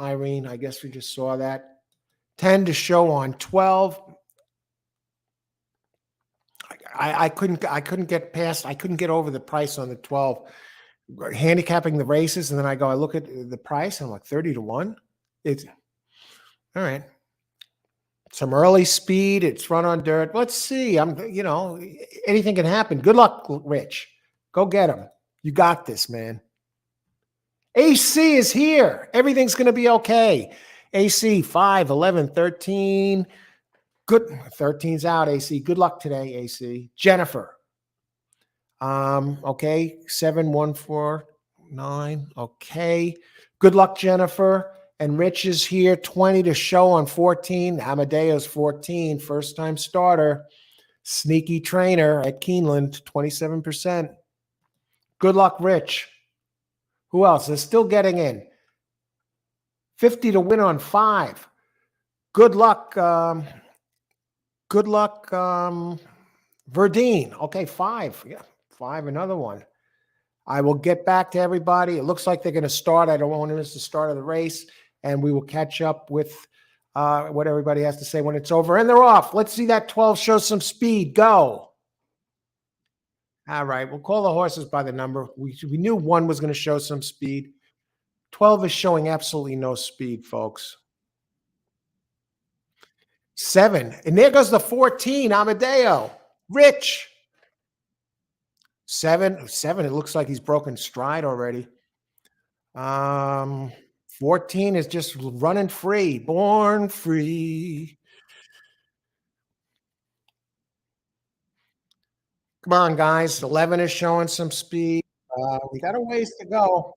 Irene. I guess we just saw that. 10 to show on 12. I couldn't get over the price on the 12. Handicapping the races, and then I look at the price, and I'm like 30-1. It's all right. Some early speed. It's run on dirt. Let's see. Anything can happen. Good luck, Rich. Go get him. You got this, man. AC is here. Everything's going to be okay. AC 5, 11, 13. Good. 13's out, AC. Good luck today, AC. Jennifer. Okay. 7, 1, 4, 9. Okay. Good luck, Jennifer. And Rich is here. 20 to show on 14. Amadeo's 14. First time starter. Sneaky trainer at Keeneland. 27%. Good luck, Rich. Who else is still getting in? 50 to win on 5. Good luck. Verdine. Okay, 5. Yeah, 5, another one. I will get back to everybody. It looks like they're going to start. I don't want to miss the start of the race, and we will catch up with what everybody has to say when it's over. And they're off. Let's see that 12 show some speed. Go. All right, we'll call the horses by the number. We knew 1 was going to show some speed. 12 is showing absolutely no speed, folks. 7. And there goes the 14, Amadeo. Rich. 7. It looks like he's broken stride already. Um, 14 is just running free, born free. Come on, guys. 11 is showing some speed. We got a ways to go.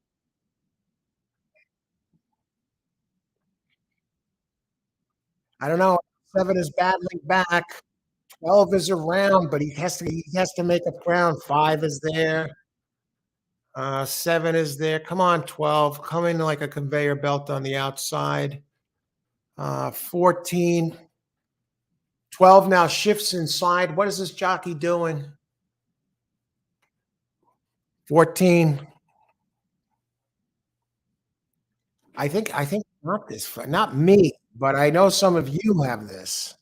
I don't know. 7 is battling back. 12 is around, but he has to make up ground. 5 is there. 7 is there. Come on, 12. Coming like a conveyor belt on the outside. 14. 12 now shifts inside. What is this jockey doing? 14. I think not this, not me, but I know some of you have this.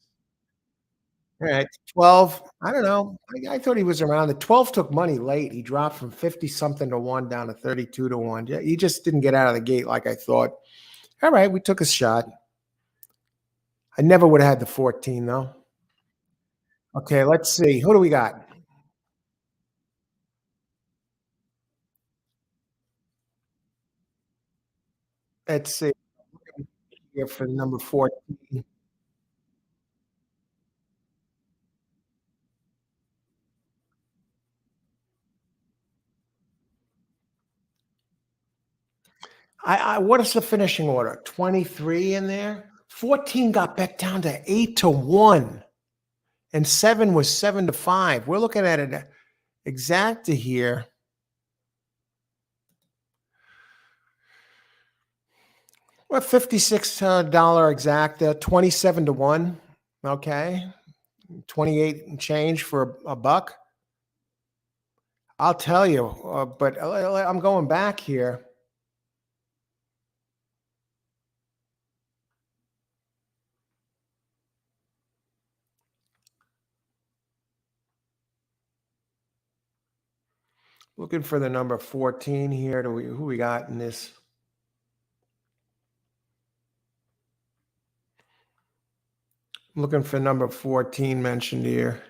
All right, 12. I don't know. I thought he was around. The 12 took money late. He dropped from 50 something to 1 down to 32 to 1. Yeah, he just didn't get out of the gate like I thought. All right, we took a shot. I never would have had the 14 though. Okay, let's see. Who do we got? Let's see here for number 14. What is the finishing order? 23 in there. 14 got bet down to 8 to 1. And 7 was 7 to 5. We're looking at an exacta here. Well, $56 exacta, 27 to 1. Okay. 28 and change for a buck. I'll tell you, but I'm going back here. Looking for the number 14 here. Who we got in this? Looking for number 14 mentioned here.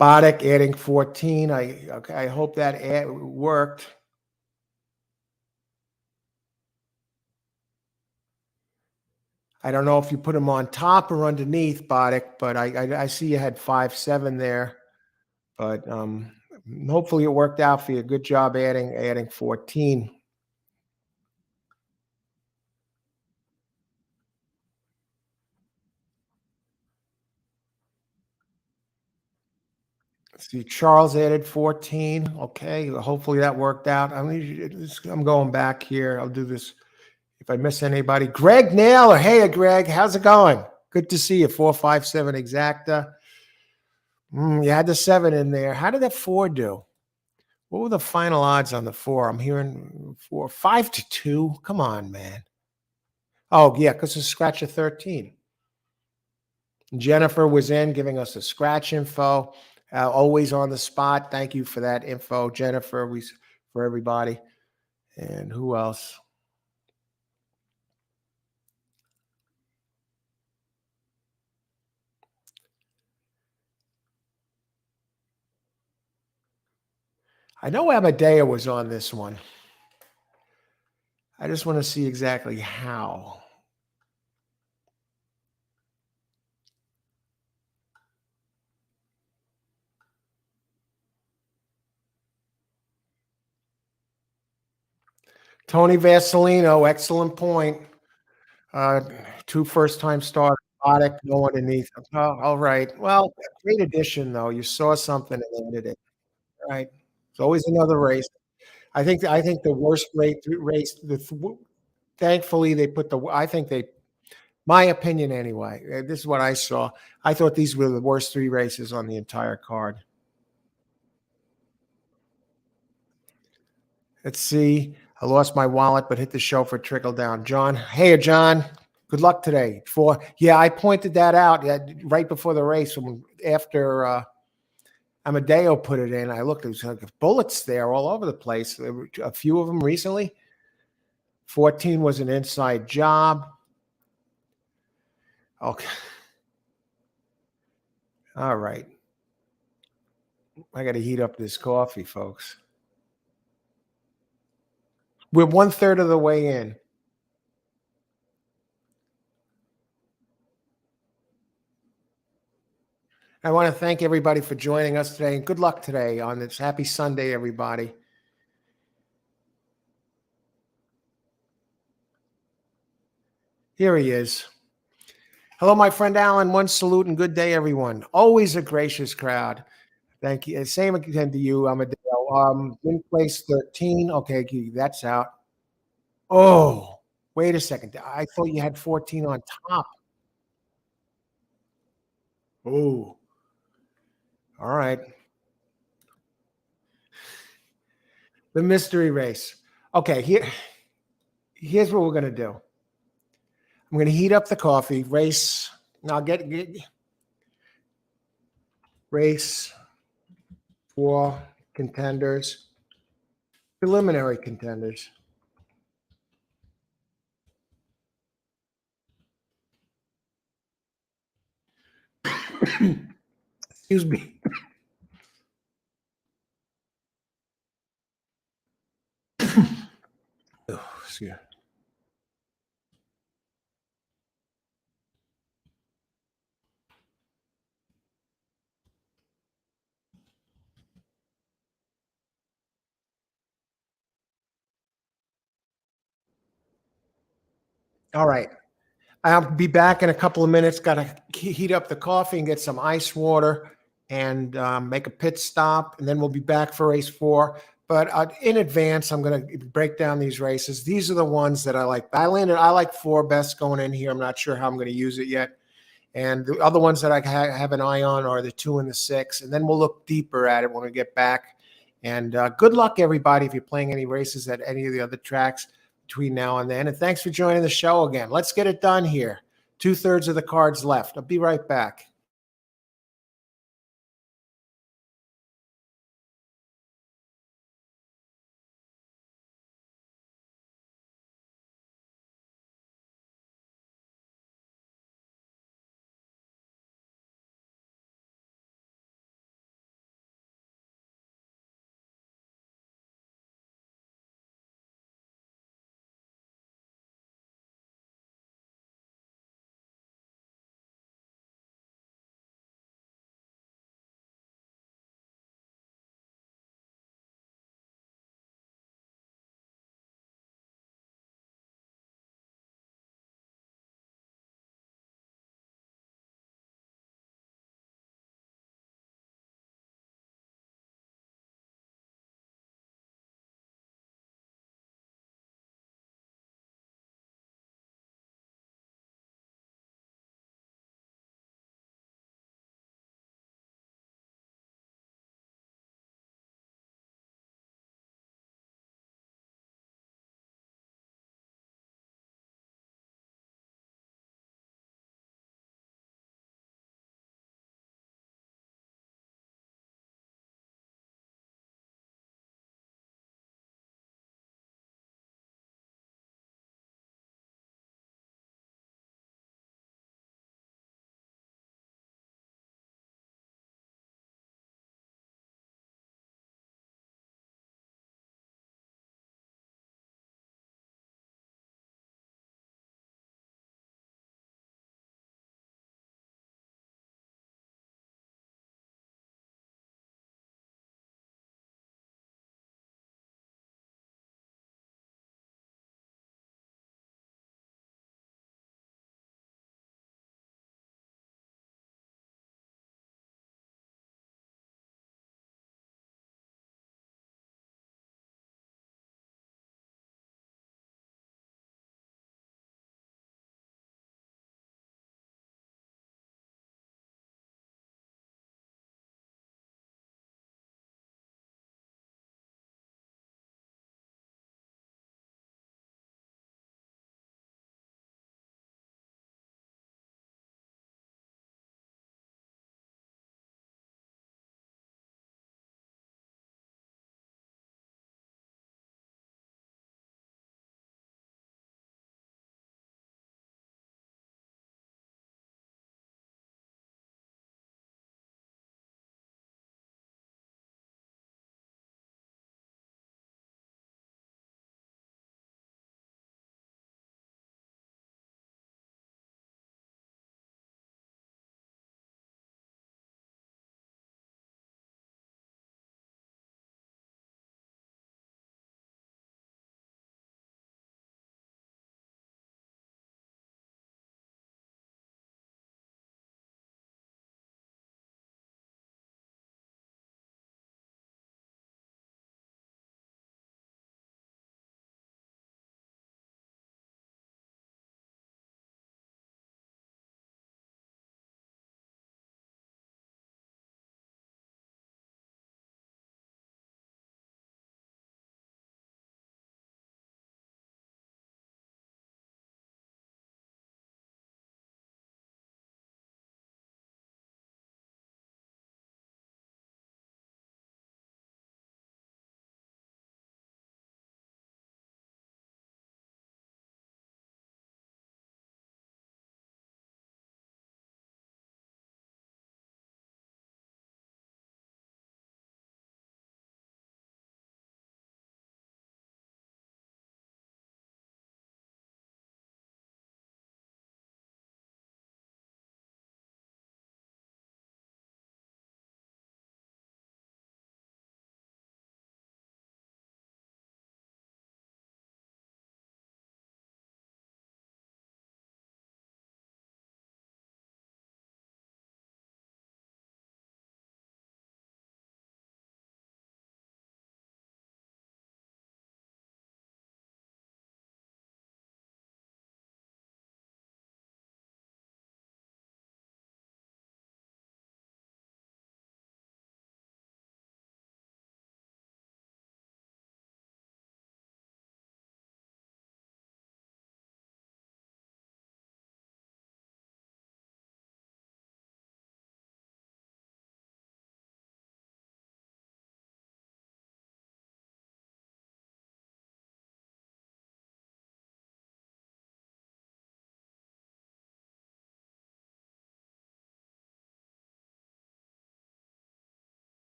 Boddick adding 14. I hope that worked. I don't know if you put him on top or underneath Boddick, but I see you had 5-7 there. But hopefully it worked out for you. Good job adding 14. See, Charles added 14. Okay, hopefully that worked out. I'm going back here. I'll do this if I miss anybody. Greg Naylor. Hey, Greg, how's it going? Good to see you. 457 exacta. You had the 7 in there. How did that 4 do? What were the final odds on the 4? I'm hearing 4, 5 to 2. Come on, man. Oh, yeah, because it's scratch of 13. Jennifer was in giving us a scratch info. Always on the spot. Thank you for that info, Jennifer. For everybody. And who else? I know Amadea was on this one. I just want to see exactly how. Tony Vasilino, excellent point. Uh, 2 first-time starters. Roddick, no underneath. Oh, all right. Well, great addition, though. You saw something and landed it. Right. It's always another race. I think the worst race. Thankfully, they put the. I think they. My opinion, anyway. This is what I saw. I thought these were the worst 3 races on the entire card. Let's see. I lost my wallet, but hit the show for trickle down. John, hey, John. Good luck today. I pointed that out right before the race. After Amadeo put it in, I looked. There was like bullets there all over the place. There were a few of them recently. 14 was an inside job. Okay. All right. I got to heat up this coffee, folks. We're one third of the way in. I want to thank everybody for joining us today, and good luck today on this happy Sunday, everybody. Here he is. Hello, my friend Alan. One salute and good day, everyone. Always a gracious crowd. Thank you. Same again to you, Amadeo. In place 13. Okay, that's out. Oh, wait a second. I thought you had 14 on top. Oh, all right. The mystery race. Okay, here's what we're gonna do. I'm gonna heat up the coffee. Race. Now get race for contenders. Preliminary contenders. Excuse me. Oh, excuse me. All right. I'll be back in a couple of minutes. Got to heat up the coffee and get some ice water and make a pit stop, and then we'll be back for race 4. But in advance, I'm going to break down these races. These are the ones that I like. I like 4 best going in here. I'm not sure how I'm going to use it yet. And the other ones that I have an eye on are the 2 and the 6. And then we'll look deeper at it when we get back. And good luck, everybody, if you're playing any races at any of the other tracks between now and then. And thanks for joining the show again. Let's get it done here. 2/3 of the cards left. I'll be right back.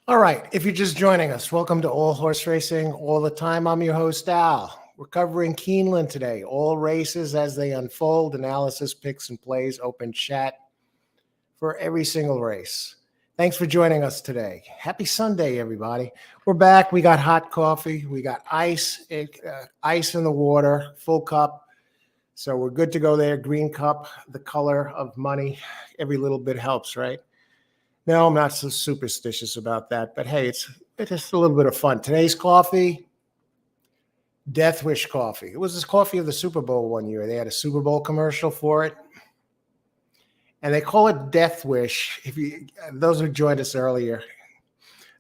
All right. If you're just joining us, welcome to All Horse Racing All the Time. I'm your host, Al. We're covering Keeneland today. All races as they unfold, analysis, picks, and plays, open chat for every single race. Thanks for joining us today. Happy Sunday, everybody. We're back. We got hot coffee. We got ice in the water, full cup. So we're good to go there. Green cup, the color of money. Every little bit helps, right? No, I'm not so superstitious about that, but hey, it's just a little bit of fun. Today's coffee, Death Wish coffee. It was this coffee of the Super Bowl one year. They had a Super Bowl commercial for it, and they call it Death Wish. Those who joined us earlier,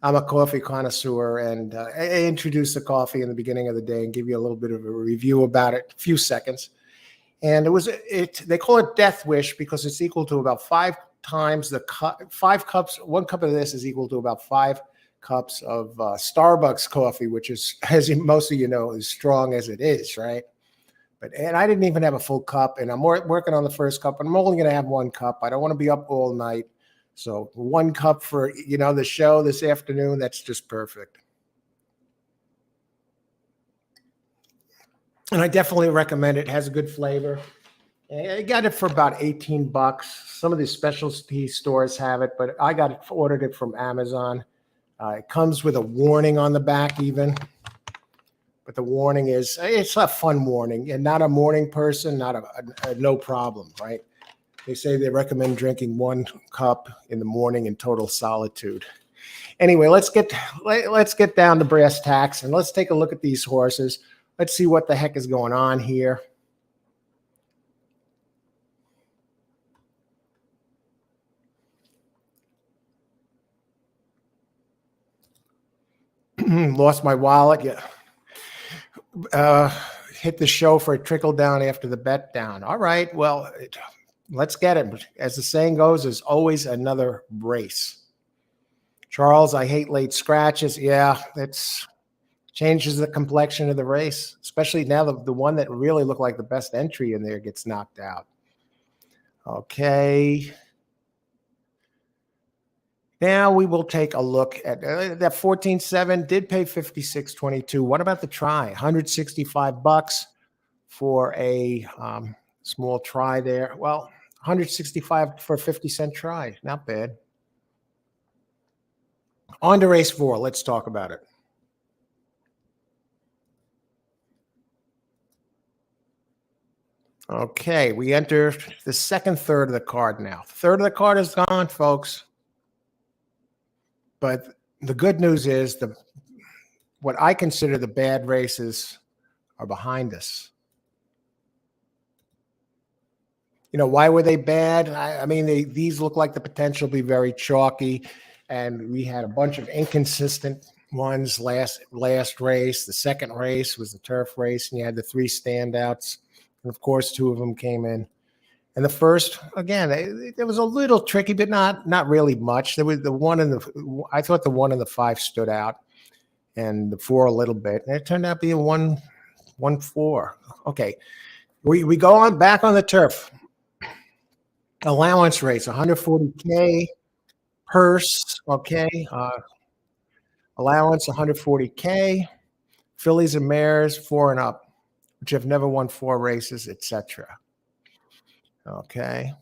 I'm a coffee connoisseur, and I introduce the coffee in the beginning of the day and give you a little bit of a review about it, a few seconds. And they call it Death Wish because it's equal to about 5 times the cup. 5 cups. 1 cup of this is equal to about 5 cups of Starbucks coffee, which is, as most of you know, as strong as it is, right? And I didn't even have a full cup, and I'm working on the first cup, and I'm only going to have 1 cup. I don't want to be up all night, so 1 cup for the show this afternoon. That's just perfect. And I definitely recommend it. It has a good flavor. I got it for about $18. Some of the specialty stores have it, but I ordered it from Amazon. It comes with a warning on the back even. But the warning it's a fun warning, and not a morning person, not a no problem, right? They say they recommend drinking 1 cup in the morning in total solitude. Anyway, let's get down to brass tacks, and let's take a look at these horses. Let's see what the heck is going on here. Lost my wallet. Yeah. Hit the show for a trickle down after the bet down. All right. Well, let's get it. As the saying goes, there's always another race. Charles, I hate late scratches. Yeah, that's changes the complexion of the race, especially now the one that really looked like the best entry in there gets knocked out. Okay. Now we will take a look at that 14-7 did pay 56.22. What about the try? $165 for a small try there. Well, $165 for a 50-cent try. Not bad. On to race 4. Let's talk about it. Okay, we enter the second third of the card now. Third of the card is gone, folks. But the good news is what I consider the bad races are behind us. Why were they bad? I mean, these look like the potential to be very chalky, and we had a bunch of inconsistent ones last race. The second race was the turf race, and you had the 3 standouts, and of course 2 of them came in. And the first, again, it was a little tricky, but not really much. There was I thought the 1 and the 5 stood out, and the 4 a little bit. And it turned out to be a 1-4. Okay, we go on back on the turf. Allowance race, 140K. Purse, okay. Allowance, 140K. Fillies and mares, 4 and up, which have never won 4 races, etc. Okay.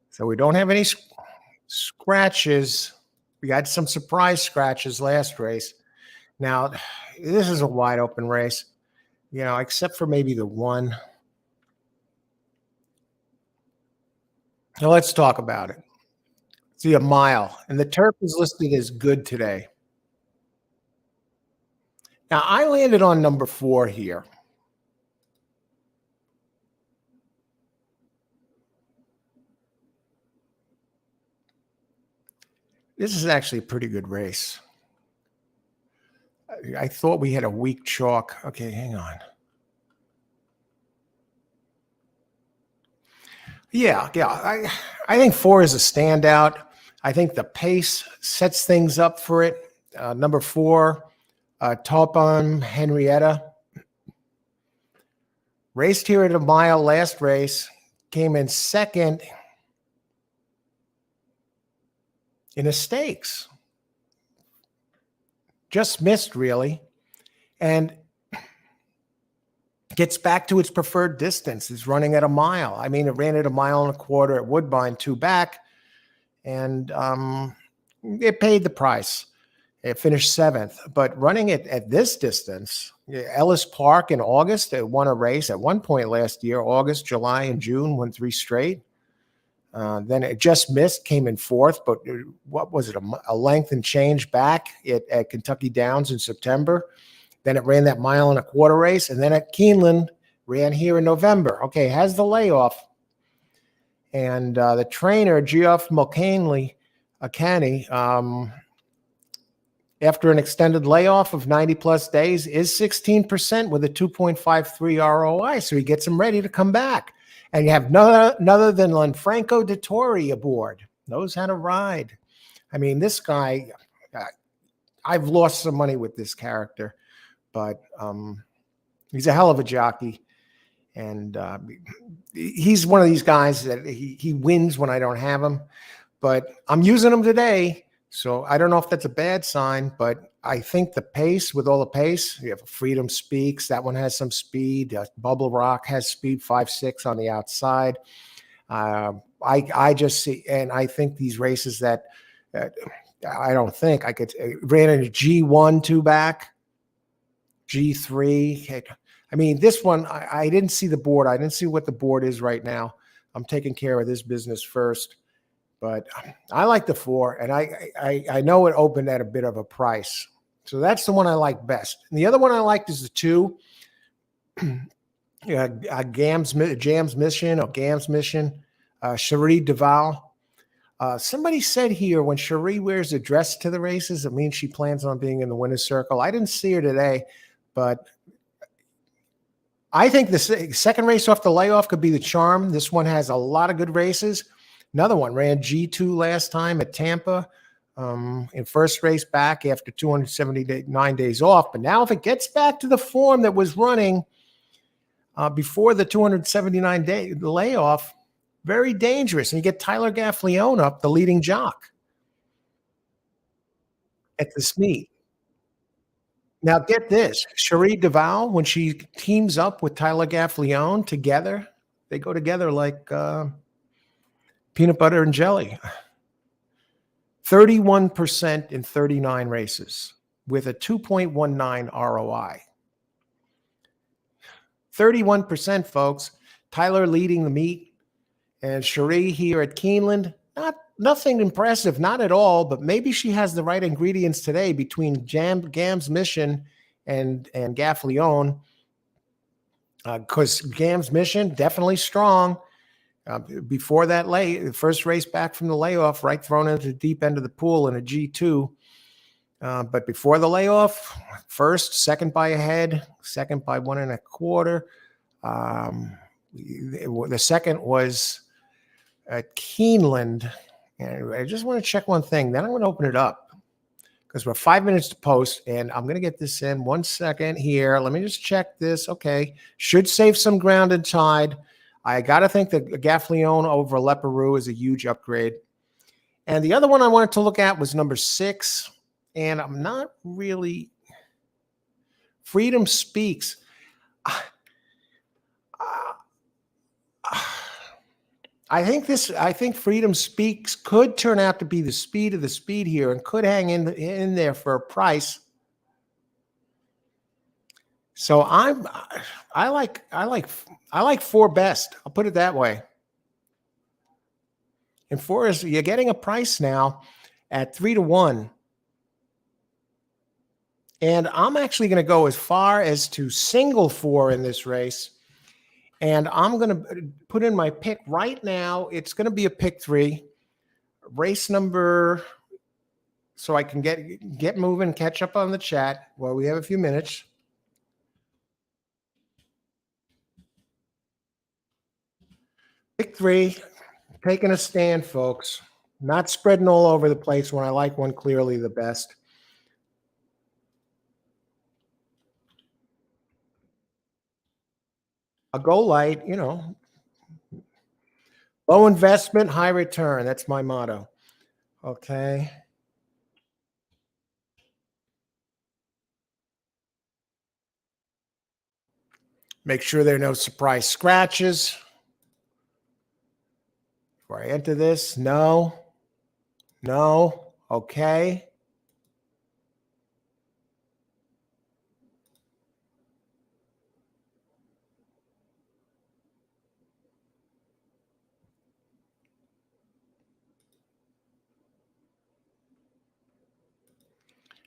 So we don't have any scratches. We got some surprise scratches last race. Now, this is a wide open race, except for maybe the 1. Now let's talk about it. See, a mile, and the turf is listed as good today. Now, I landed on number 4 here. This is actually a pretty good race. I thought we had a weak chalk. Okay, hang on. Yeah. I think 4 is a standout. I think the pace sets things up for it. Number 4, Topon Henrietta. Raced here at a mile last race. Came in second in a stakes. just missed really, and gets back to its preferred distance. It's running at a mile. I mean, it ran at a mile and a quarter at Woodbine, 2 back, and it paid the price. It finished 7th, but running it at this distance, Ellis Park in August, it won a race at one point last year, August, July, and June, won 3 straight. Then it just missed, came in 4th, but what was it, a length and change back at Kentucky Downs in September. Then it ran that mile and a quarter race, and then at Keeneland, ran here in November. Okay, has the layoff. And the trainer, Geoff Mulcahy, after an extended layoff of 90-plus days, is 16% with a 2.53 ROI. So he gets him ready to come back. And you have none other than Lanfranco Dettori aboard. Knows how to ride. I mean, this guy, I've lost some money with this character, but he's a hell of a jockey. And he's one of these guys that he wins when I don't have him. But I'm using him today. So I don't know if that's a bad sign, but I think the pace, with all the pace, you have Freedom Speaks. That one has some speed. Bubble Rock has speed, 5.6 on the outside. I just see, and I think these races that I don't think I could ran in a G1 2 back, G3. I mean, this one, I didn't see the board. I didn't see what the board is right now. I'm taking care of this business first. But I like the 4, and I know it opened at a bit of a price. So that's the one I like best. And the other one I liked is the 2, Jam's Mission, Cherie Duval. Somebody said here when Cherie wears a dress to the races, it means she plans on being in the winner's circle. I didn't see her today, but I think the second race off the layoff could be the charm. This one has a lot of good races. Another one ran G2 last time at Tampa in first race back after 279 days off. But now if it gets back to the form that was running before the 279-day layoff, very dangerous. And you get Tyler Gaffalione up, the leading jock at this meet. Now get this, Cherie Duval, when she teams up with Tyler Gaffalione together, they go together like peanut butter and jelly. 31% in 39 races with a 2.19 ROI. 31%, folks. Tyler leading the meet, and Cherie here at Keeneland. Nothing impressive, not at all, but maybe she has the right ingredients today between Jam's Mission and Gaffalione. Because Jam's Mission, definitely strong. Before that the first race back from the layoff, right thrown into the deep end of the pool in a G2. But before the layoff, first, second by a head, second by 1.25. The second was at Keeneland. And I just want to check one thing. Then I'm going to open it up because we're 5 minutes to post, and I'm going to get this in 1 second here. Let me just check this. Okay. Should save some ground and tide. I got to think that Gaffalione over Leperoux is a huge upgrade. And the other one I wanted to look at was number 6. And I'm not really. Freedom Speaks. I think Freedom Speaks could turn out to be the speed of the speed here and could hang in there for a price. So I like 4 best. I'll put it that way. And 4 is, you're getting a price now at 3-1. And I'm actually going to go as far as to single 4 in this race. And I'm going to put in my pick right now. It's going to be a pick 3. Race number, so I can get moving, catch up on the chat while we have a few minutes. Pick 3, taking a stand, folks. Not spreading all over the place when I like one clearly the best. I'll go light, low investment, high return. That's my motto. Okay. Make sure there are no surprise scratches. Before I enter this, no. Okay.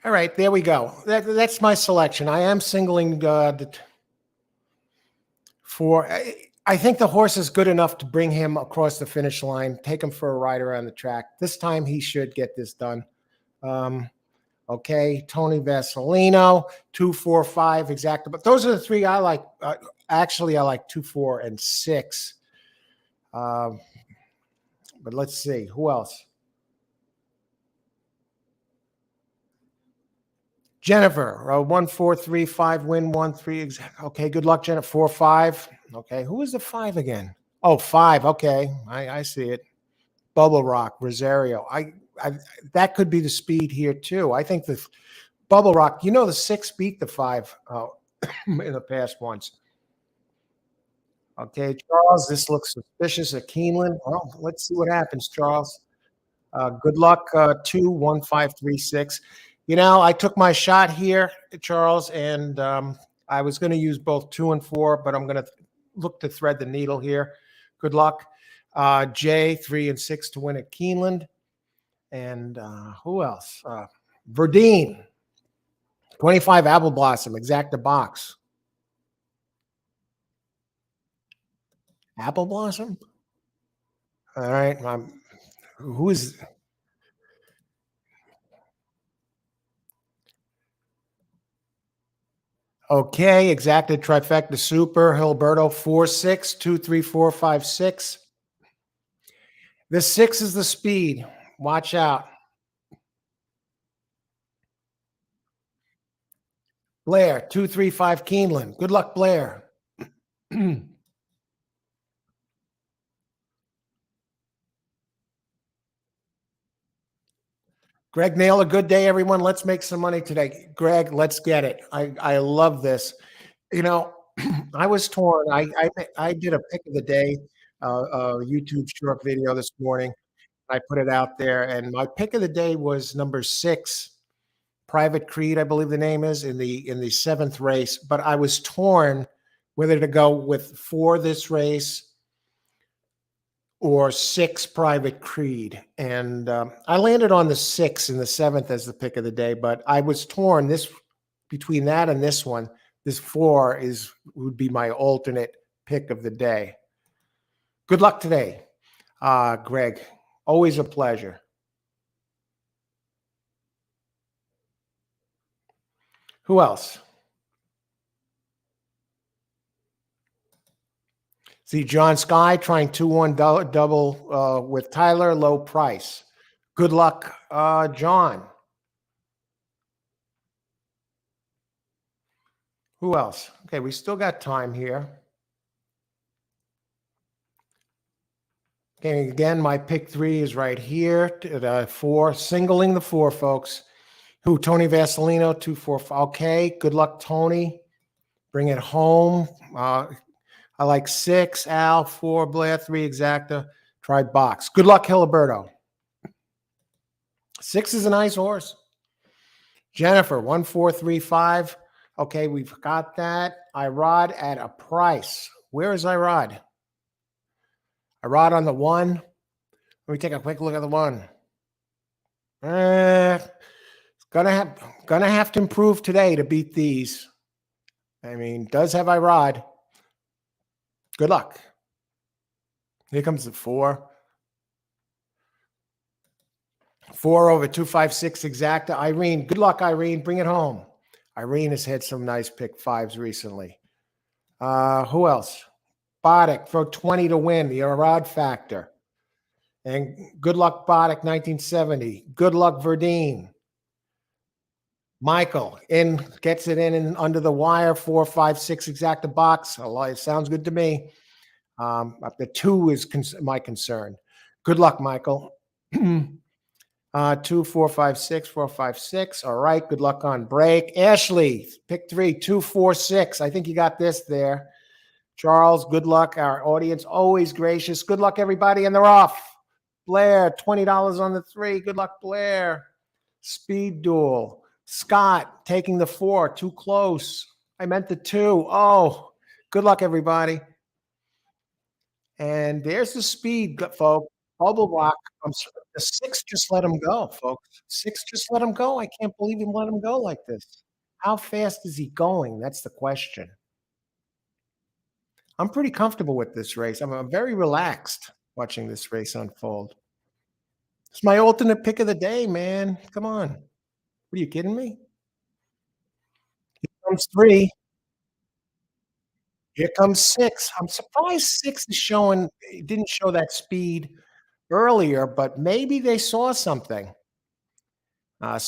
All right, there we go. That's my selection. I am singling for. I think the horse is good enough to bring him across the finish line, take him for a ride around the track. This time he should get this done. Okay, Tony Vasilino, 2, 4, 5, exactly. But those are the three I like. Actually, I like 2, 4, and 6. But let's see who else. Jennifer, 1, 4, 3, 5, win 1, 3. Exact. Okay, good luck, Jennifer. 4, 5. Okay, who is the 5 again? Oh, 5. Okay, I see it. Bubble Rock, Rosario. I that could be the speed here too. I think the Bubble Rock. The 6 beat the 5 in the past once. Okay, Charles. This looks suspicious at Keeneland. Well, let's see what happens, Charles. Good luck. 2, 1, 5, 3, 6. I took my shot here, Charles, and I was going to use both 2 and 4, but I'm going to look to thread the needle here. Good luck. J, 3 and 6 to win at Keeneland. And who else? Verdine, 25 Apple Blossom, exacta box. Apple Blossom? All right. Who is... Okay, exacta trifecta super, Hilberto, 4, 6, 2, 3, 4, 5, 6. The 6 is the speed. Watch out. Blair, 2, 3, 5, Keeneland. Good luck, Blair. Greg Nail, a good day, everyone. Let's make some money today. Greg, let's get it. I love this. I was torn. I did a pick of the day, YouTube short video this morning. I put it out there, and my pick of the day was number 6, Private Creed, I believe the name is, in the 7th race. But I was torn whether to go with 4 this race or 6 Private Creed. And I landed on the 6 in the 7th as the pick of the day, but I was torn between that and this one. This 4 would be my alternate pick of the day. Good luck today, Greg. Always a pleasure. Who else? See, John Sky trying 2-1 double with Tyler, low price. Good luck, John. Who else? Okay, we still got time here. Okay, again, my pick 3 is right here. 4, singling the 4, folks. Who? Tony Vasilino, 2, 4, 5. Okay, good luck, Tony. Bring it home. I like 6, Al, 4, Blair, 3, exacta. Try box. Good luck, Hiliberto. 6 is a nice horse. Jennifer, 1, 4, 3, 5. Okay, we've got that. Irod at a price. Where is Irod? Irod on the 1. Let me take a quick look at the 1. Gonna have to improve today to beat these. I mean, does have Irod. Good luck. Here comes the 4. 4 over 2, 5, 6 exacta. Irene, good luck, Irene. Bring it home. Irene has had some nice pick 5s recently. Who else? Boddick, throw 20 to win. The Irod factor. And good luck, Boddick, 1970. Good luck, Verdine. Michael gets it in under the wire. 4, 5, 6 exacta box. It sounds good to me. The 2 is my concern. Good luck, Michael. 2, 4, 5, 6, 4, 5, 6. All right. Good luck on break. Ashley, pick 3, 2, 4, 6. I think you got this there. Charles, good luck. Our audience always gracious. Good luck, everybody, and they're off. Blair, $20 on the 3. Good luck, Blair. Speed duel. Scott taking the 4. Too close. I meant the 2. Oh, good luck, everybody. And there's the speed, folks. Bubble block. The 6 just let him go, folks. 6 just let him go. I can't believe he let him go like this. How fast is he going? That's the question. I'm pretty comfortable with this race. I'm very relaxed watching this race unfold. It's my alternate pick of the day, man. Come on. What are you kidding me? Here comes 3. Here comes 6. I'm surprised 6 is showing. It didn't show that speed earlier, but maybe they saw something. 4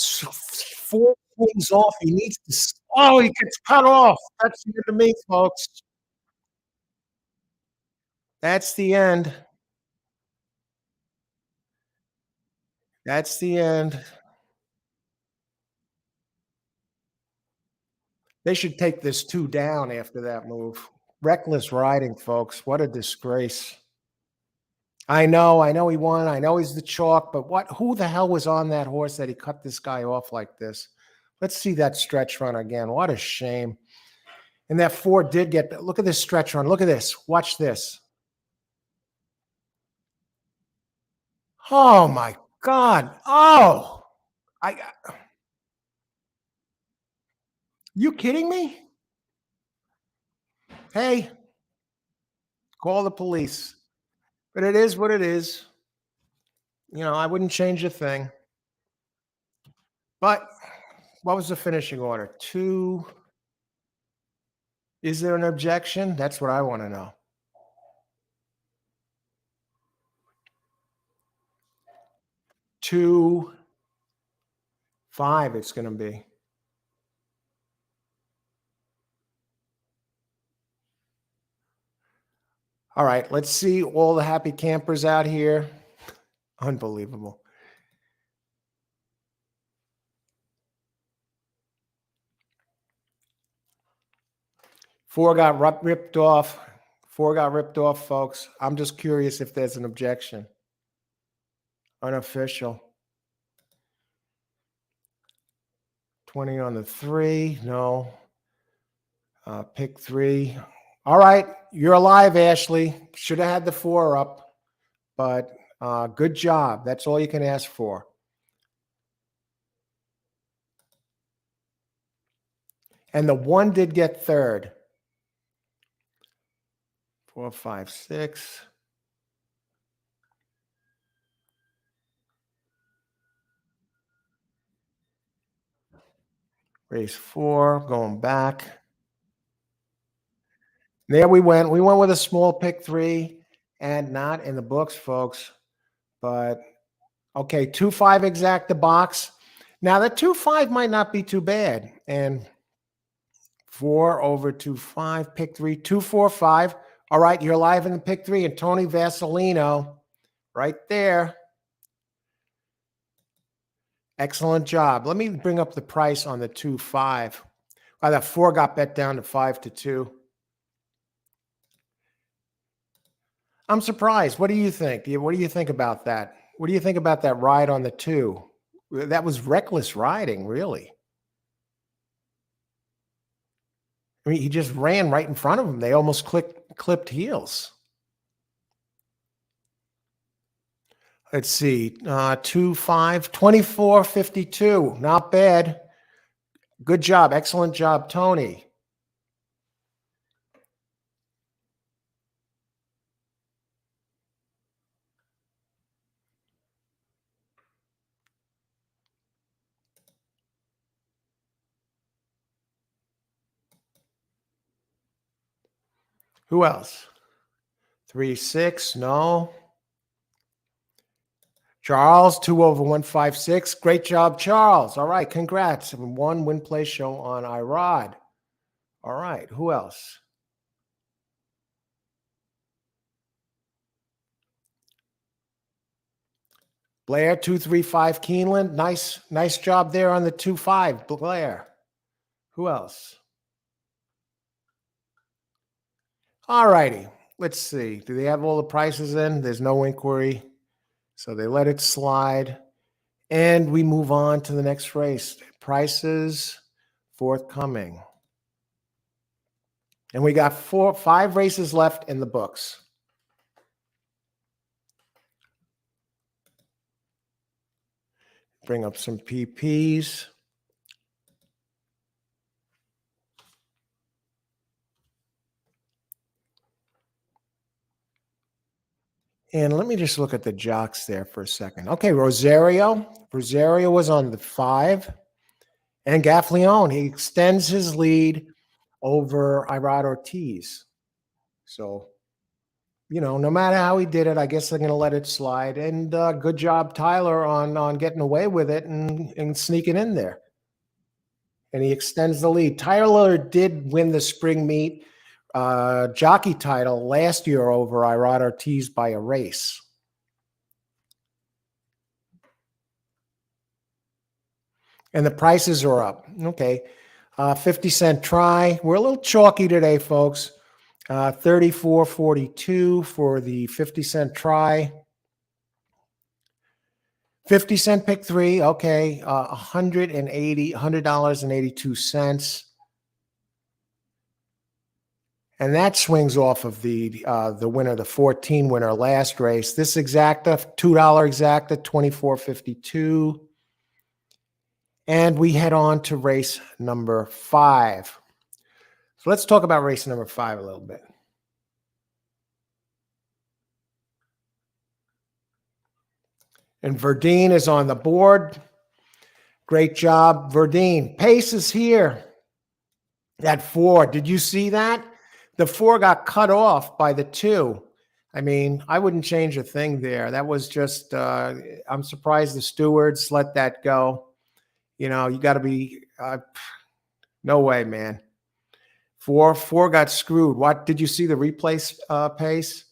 swings off. He needs to. Oh, he gets cut off. That's the end of me, folks. That's the end. That's the end. They should take this 2 down after that move. Reckless riding, folks. What a disgrace. I know he won. I know he's the chalk, but who the hell was on that horse that he cut this guy off like this? Let's see that stretch run again. What a shame. And that 4 did get, look at this stretch run. Look at this. Watch this. Oh my God. Oh, you kidding me? Hey, call the police. But it is what it is. I wouldn't change a thing. But what was the finishing order? 2. Is there an objection? That's what I want to know. 2, 5 it's going to be. All right, let's see all the happy campers out here. Unbelievable. Four got ripped off. 4 got ripped off, folks. I'm just curious if there's an objection. Unofficial. 20 on the 3. No. Pick 3. All right. You're alive, Ashley. Should have had the 4 up, but good job. That's all you can ask for. And the 1 did get 3rd. 4, 5, 6. Race 4, going back. There we went. We went with a small pick 3 and not in the books, folks. But okay, 2-5 exact the box. Now the 2-5 might not be too bad. And 4 over 2-5, pick 3, 2-4-5. All right, you're live in the pick 3, and Tony Vasilino right there. Excellent job. Let me bring up the price on the 2-5. That 4 got bet down to 5-2. I'm surprised. What do you think? What do you think about that? What do you think about that ride on the 2? That was reckless riding, really. I mean, he just ran right in front of him. They almost clipped heels. Let's see. 2-5, 24-52. Not bad. Good job. Excellent job, Tony. Who else? 3-6. No. Charles, 2 over 156. Great job, Charles. All right, congrats. 1 win play show on iRod. All right, who else? Blair, 235 Keeneland. Nice job there on the 2-5, Blair. Who else? All righty. Let's see. Do they have all the prices in? There's no inquiry. So they let it slide. And we move on to the next race. Prices forthcoming. And we got 5 races left in the books. Bring up some PPs. And let me just look at the jocks there for a second. Okay, Rosario. Rosario was on the 5. And Gaffleone, he extends his lead over Irad Ortiz. So, no matter how he did it, I guess they're going to let it slide. And good job, Tyler, on getting away with it and sneaking in there. And he extends the lead. Tyler did win the spring meet jockey title last year over Irad Ortiz by a race. And the prices are up. Okay. 50-cent try. We're a little chalky today, folks. 34.42 for the 50-cent try. 50-cent pick 3. Okay. $100.82. And that swings off of the winner, the 14 winner last race. This exacta, $2 exacta, 24.52. And we head on to race number 5. So let's talk about race number 5 a little bit. And Verdine is on the board. Great job, Verdine. Pace is here at 4. Did you see that? The 4 got cut off by the 2. I mean, I wouldn't change a thing there. That was just, I'm surprised the stewards let that go. You got to be, no way, man. 4 got screwed. What did you see the replay pace?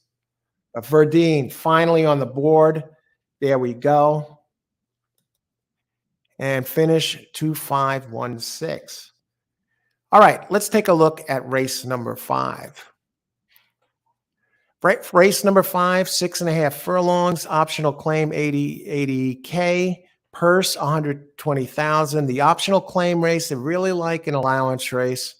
Verdine finally on the board. There we go. And finish 2.516. All right, let's take a look at race number 5. Race number 5, 6.5 furlongs, optional claim 80K, purse 120,000. The optional claim race, they really like an allowance race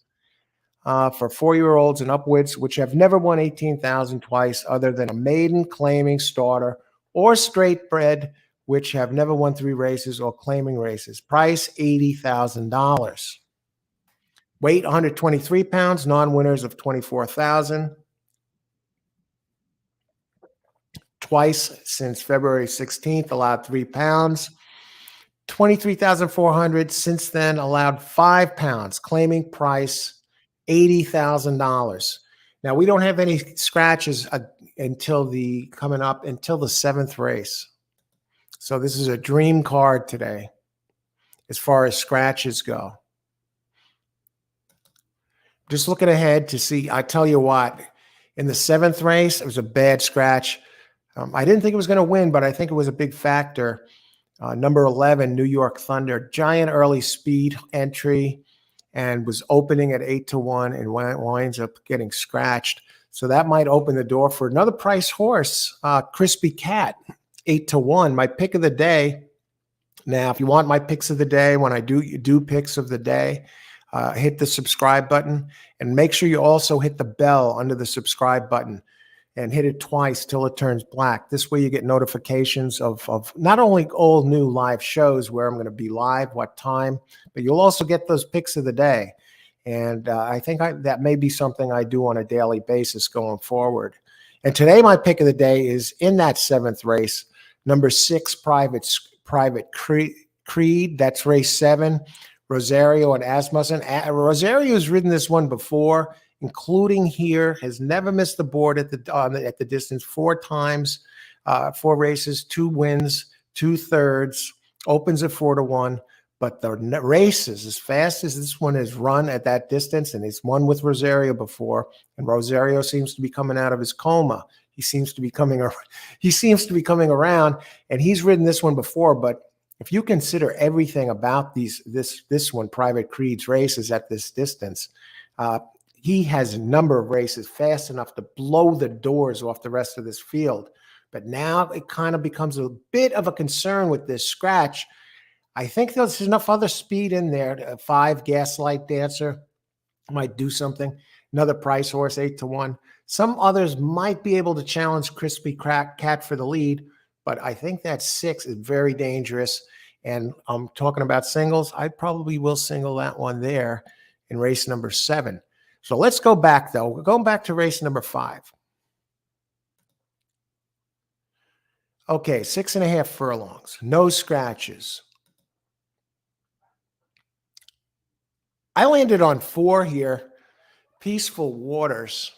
for 4-year-olds and upwards, which have never won 18,000 twice, other than a maiden, claiming, starter, or straight bred, which have never won 3 races or claiming races. Price $80,000. Weight 123 pounds, non-winners of 24,000. Twice since February 16th, allowed 3 pounds. 23,400 since then, allowed 5 pounds. Claiming price $80,000. Now we don't have any scratches until the 7th race. So this is a dream card today as far as scratches go. Just looking ahead to see, I tell you what, in the 7th race, it was a bad scratch. I didn't think it was going to win, but I think it was a big factor. Number 11, New York Thunder, giant early speed entry, and was opening at 8-1 and winds up getting scratched. So that might open the door for another price horse, Crispy Cat, 8-1. My pick of the day. Now, if you want my picks of the day, when I do picks of the day, hit the subscribe button, and make sure you also hit the bell under the subscribe button and hit it twice till it turns black. This way you get notifications of not only all new live shows where I'm going to be live, what time, but you'll also get those picks of the day. And I think that may be something I do on a daily basis going forward. And today my pick of the day is in that 7th race, number 6, Private Creed. That's race 7. Rosario and Asmussen. Rosario's ridden this one before, including here, has never missed the board at the distance 4 times, 4 races, 2 wins, 2/3, opens at 4-1. But the races, as fast as this one has run at that distance, and it's won with Rosario before, and Rosario seems to be coming out of his coma. He seems to be coming around, and he's ridden this one before. But if you consider everything about this one, Private Creed's races at this distance, he has a number of races fast enough to blow the doors off the rest of this field. But now it kind of becomes a bit of a concern with this scratch. I think there's enough other speed in there. 5 Gaslight Dancer might do something. Another price horse, 8-1. Some others might be able to challenge Crispy Cat for the lead, but I think that 6 is very dangerous. And I'm talking about singles. I probably will single that one there in race number 7. So let's go back, though. We're going back to race number 5. Okay, 6.5 furlongs, no scratches. I landed on 4 here, Peaceful Waters.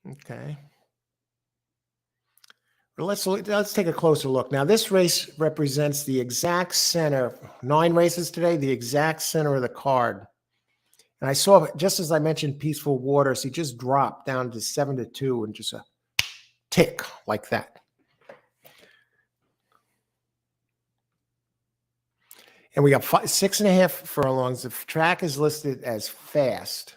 Okay. Well, let's take a closer look. Now, this race represents the exact center, 9 races today, the exact center of the card. And I saw, just as I mentioned, Peaceful Waters, he just dropped down to 7-2 and just a tick like that. And we got 6.5 furlongs. The track is listed as fast.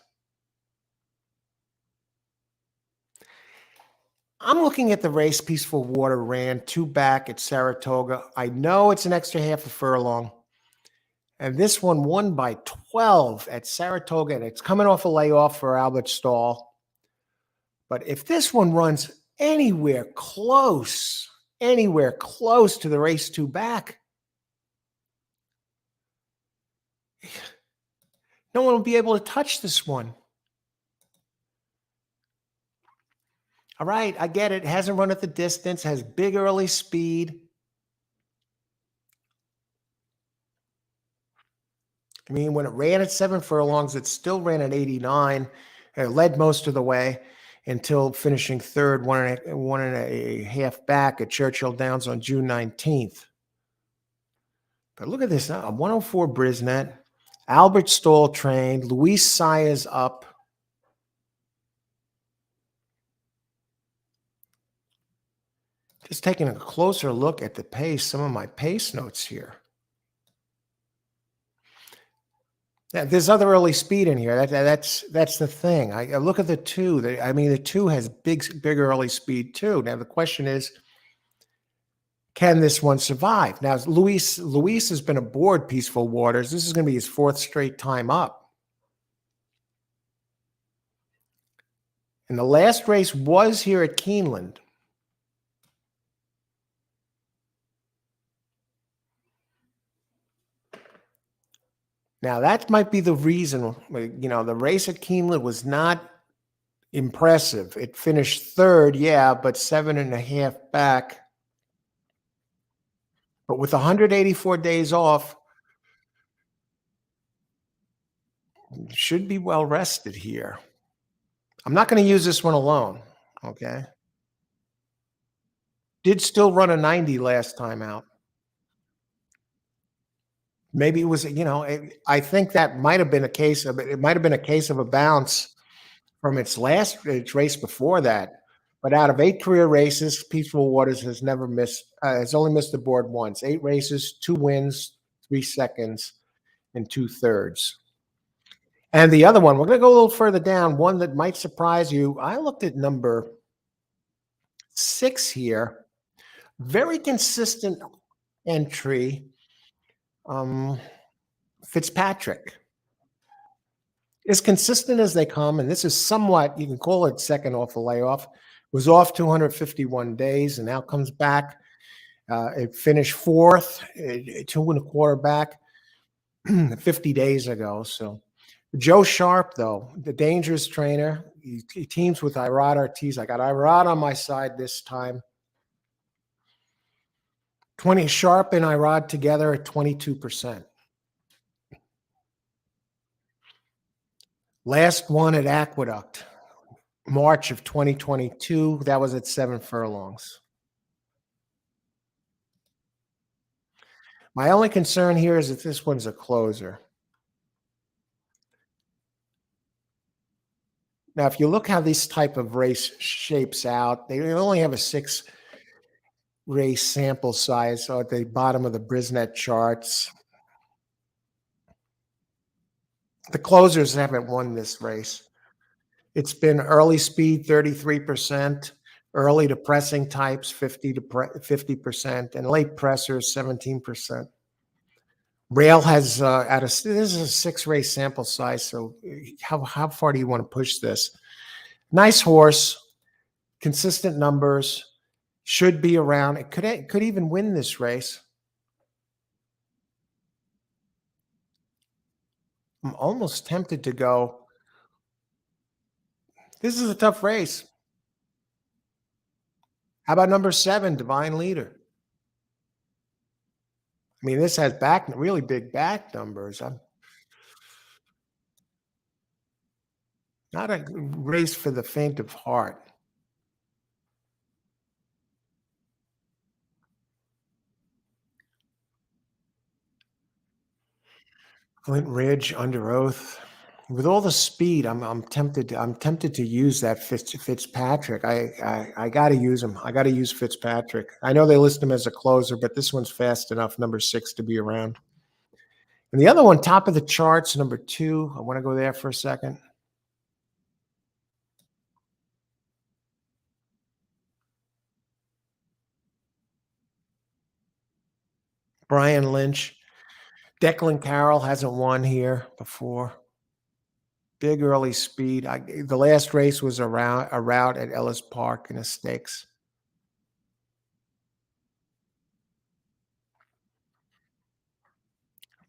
I'm looking at the race Peaceful Water ran 2 back at Saratoga. I know it's an extra half a furlong. And this one won by 12 at Saratoga. And it's coming off a layoff for Albert Stahl. But if this one runs anywhere close to the race 2 back, no one will be able to touch this one. All right, I get it. Hasn't run at the distance, has big early speed. I mean, when it ran at 7 furlongs, it still ran at 89. It led most of the way until finishing third, one and a half back at Churchill Downs on June 19th. But look at this, a 104 Brisnet, Albert Stahl trained, Luis Saez up. Just taking a closer look at the pace, some of my pace notes here. Yeah, there's other early speed in here. That's the thing. I look at the 2. The 2 has big early speed too. Now the question is, can this one survive? Now Luis has been aboard Peaceful Waters. This is going to be his 4th straight time up. And the last race was here at Keeneland. Now, that might be the reason, the race at Keeneland was not impressive. It finished 3rd, yeah, but 7.5 back. But with 184 days off, should be well rested here. I'm not going to use this one alone, okay? Did still run a 90 last time out. Maybe it was, I think that might have been a case of a bounce from its race before that. But out of 8 career races, Peaceful Waters has only missed the board once. 8 races, 2 wins, 3 seconds, and 2/3. And the other one, we're going to go a little further down, one that might surprise you. I looked at number 6 here. Very consistent entry. Fitzpatrick. As consistent as they come, and this is somewhat, you can call it second off a layoff, was off 251 days and now comes back. It finished 4th, 2.25 back 50 days ago. So Joe Sharp, though, the dangerous trainer, he teams with Irad Ortiz. I got Irad on my side this time. 20 Sharp and Irad together at 22%. Last one at Aqueduct, March of 2022. That was at 7 furlongs. My only concern here is that this one's a closer. Now, if you look how this type of race shapes out, they only have a 6 race sample size. So at the bottom of the Brisnet charts, The closers haven't won this race. It's been early speed 33%, early to pressing types 50%, and late pressers 17%. Rail has this is a 6 race sample size, so how far do you want to push this? Nice horse, consistent numbers, should be around. It could even win this race. I'm almost tempted to go. This is a tough race. How about number 7, Divine Leader? I mean, this has really big back numbers. I'm not a race for the faint of heart. Flint Ridge, Under Oath. With all the speed, I'm tempted. I'm tempted to use that Fitzpatrick. I got to use him. I got to use Fitzpatrick. I know they list him as a closer, but this one's fast enough, number 6, to be around. And the other one, top of the charts, number 2. I want to go there for a second. Brian Lynch. Declan Carroll hasn't won here before. Big early speed. The last race was a route at Ellis Park in a stakes.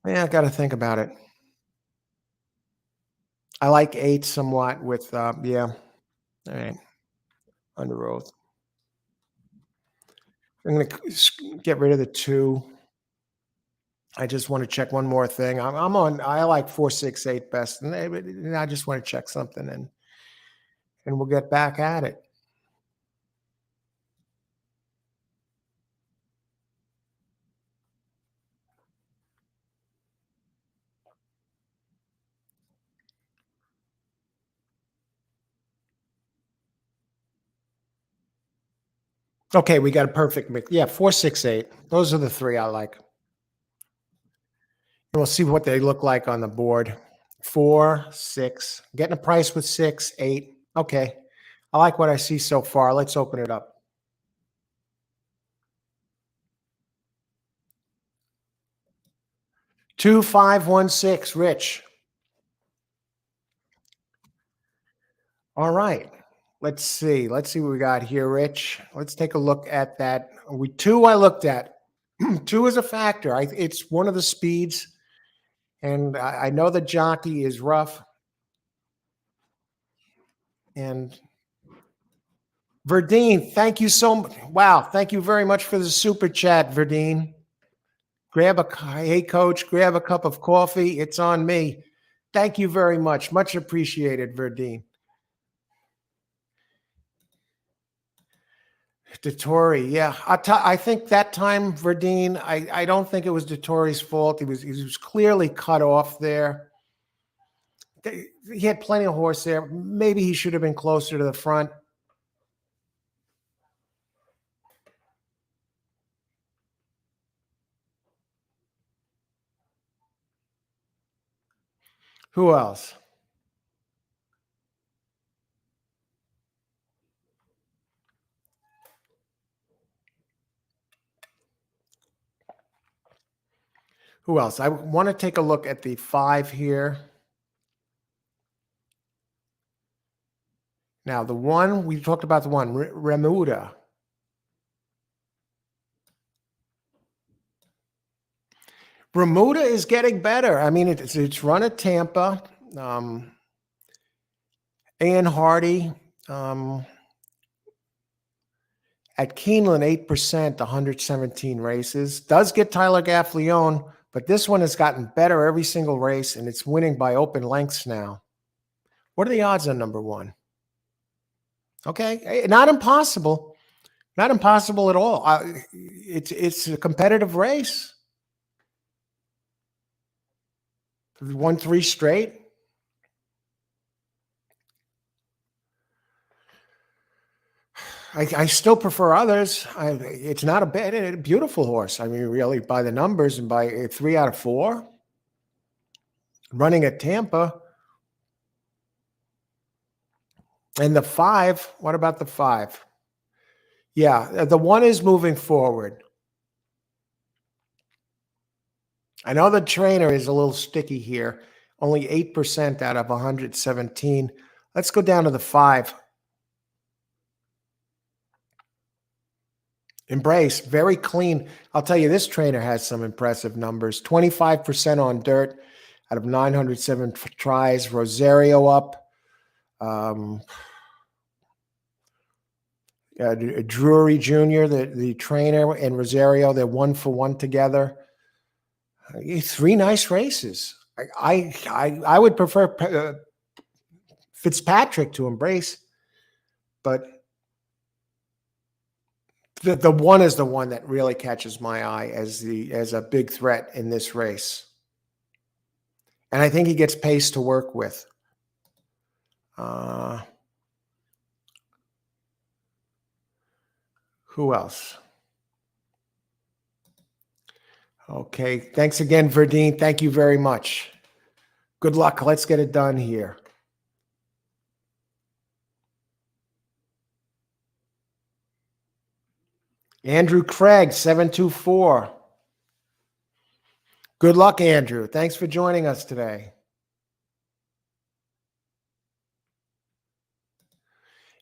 Yeah, I got to think about it. I like 8 somewhat with, yeah. All right. Under Oath. I'm going to get rid of the 2. I just want to check one more thing. I like 4, 6, 8 best. And I just want to check something and we'll get back at it. Okay, we got a perfect mix. Yeah, 4, 6, 8. Those are the 3 I like. And we'll see what they look like on the board. 4, 6. Getting a price with 6, 8. Okay. I like what I see so far. Let's open it up. Two, 5, 1, 6. Rich. All right. Let's see. Let's see what we got here, Rich. Let's take a look at that. 2 I looked at. 2 is a factor. It's one of the speeds. And I know the jockey is rough. And Verdine, thank you so much. Wow. Thank you very much for the super chat, Verdine. Hey, coach, grab a cup of coffee. It's on me. Thank you very much. Much appreciated, Verdine. Dettori, yeah. I think that time, Verdine, I don't think it was Dettori's fault. He was clearly cut off there. He had plenty of horse there. Maybe he should have been closer to the front. Who else? Who else? I want to take a look at the 5 here. Now, the 1, we talked about the 1, Remuda. Bermuda is getting better. I mean, it's run at Tampa. Ian Hardy at Keeneland, 8%, 117 races. Does get Tyler Gaffleone, but this one has gotten better every single race, and it's winning by open lengths now. What are the odds on number 1? Okay, not impossible. Not impossible at all. It's a competitive race. 1, 3 straight. I still prefer others. It's not a beautiful horse. I mean, really, by the numbers and by 3 out of 4. running at Tampa. And the 5, what about the 5? Yeah, the 1 is moving forward. I know the trainer is a little sticky here. Only 8% out of 117. Let's go down to the 5. Embrace, very clean. I'll tell you, this trainer has some impressive numbers. 25% on dirt out of 907 tries. Rosario up. Drury Jr., the trainer, and Rosario, they're 1-for-1 together. 3 nice races. I would prefer Fitzpatrick to Embrace, but the 1 is the one that really catches my eye as a big threat in this race, and I think he gets pace to work with. Who else? Okay, thanks again, Verdine. Thank you very much. Good luck. Let's get it done here. Andrew Craig, 724. Good luck, Andrew. Thanks for joining us today.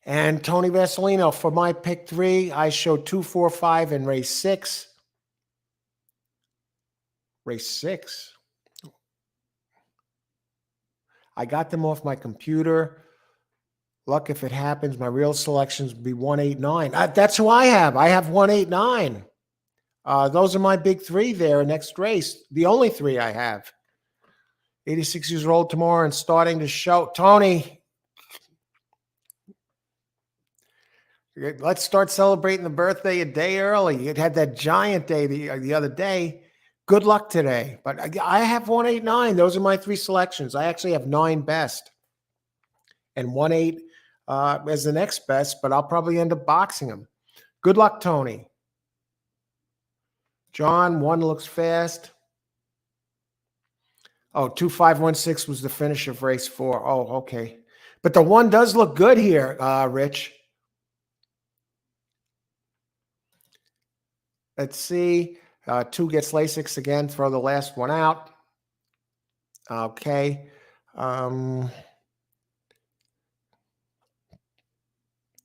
And Tony Vasilino, for my pick 3, I showed 2, 4, 5 in race 6. Race 6. I got them off my computer. Luck if it happens. My real selections would be 189. That's who I have. I have 189. Those are my big 3 there next race. The only 3 I have. 86 years old tomorrow and starting to show. Tony, let's start celebrating the birthday a day early. It had that giant day the other day. Good luck today. But I have 189. Those are my 3 selections. I actually have 9 best. And 18 as the next best, but I'll probably end up boxing them. Good luck, Tony. John, 1 looks fast. Oh, 2516 was the finish of race 4. Oh, okay. But the 1 does look good here, Rich. Let's see. 2 gets Lasix again. Throw the last one out. Okay.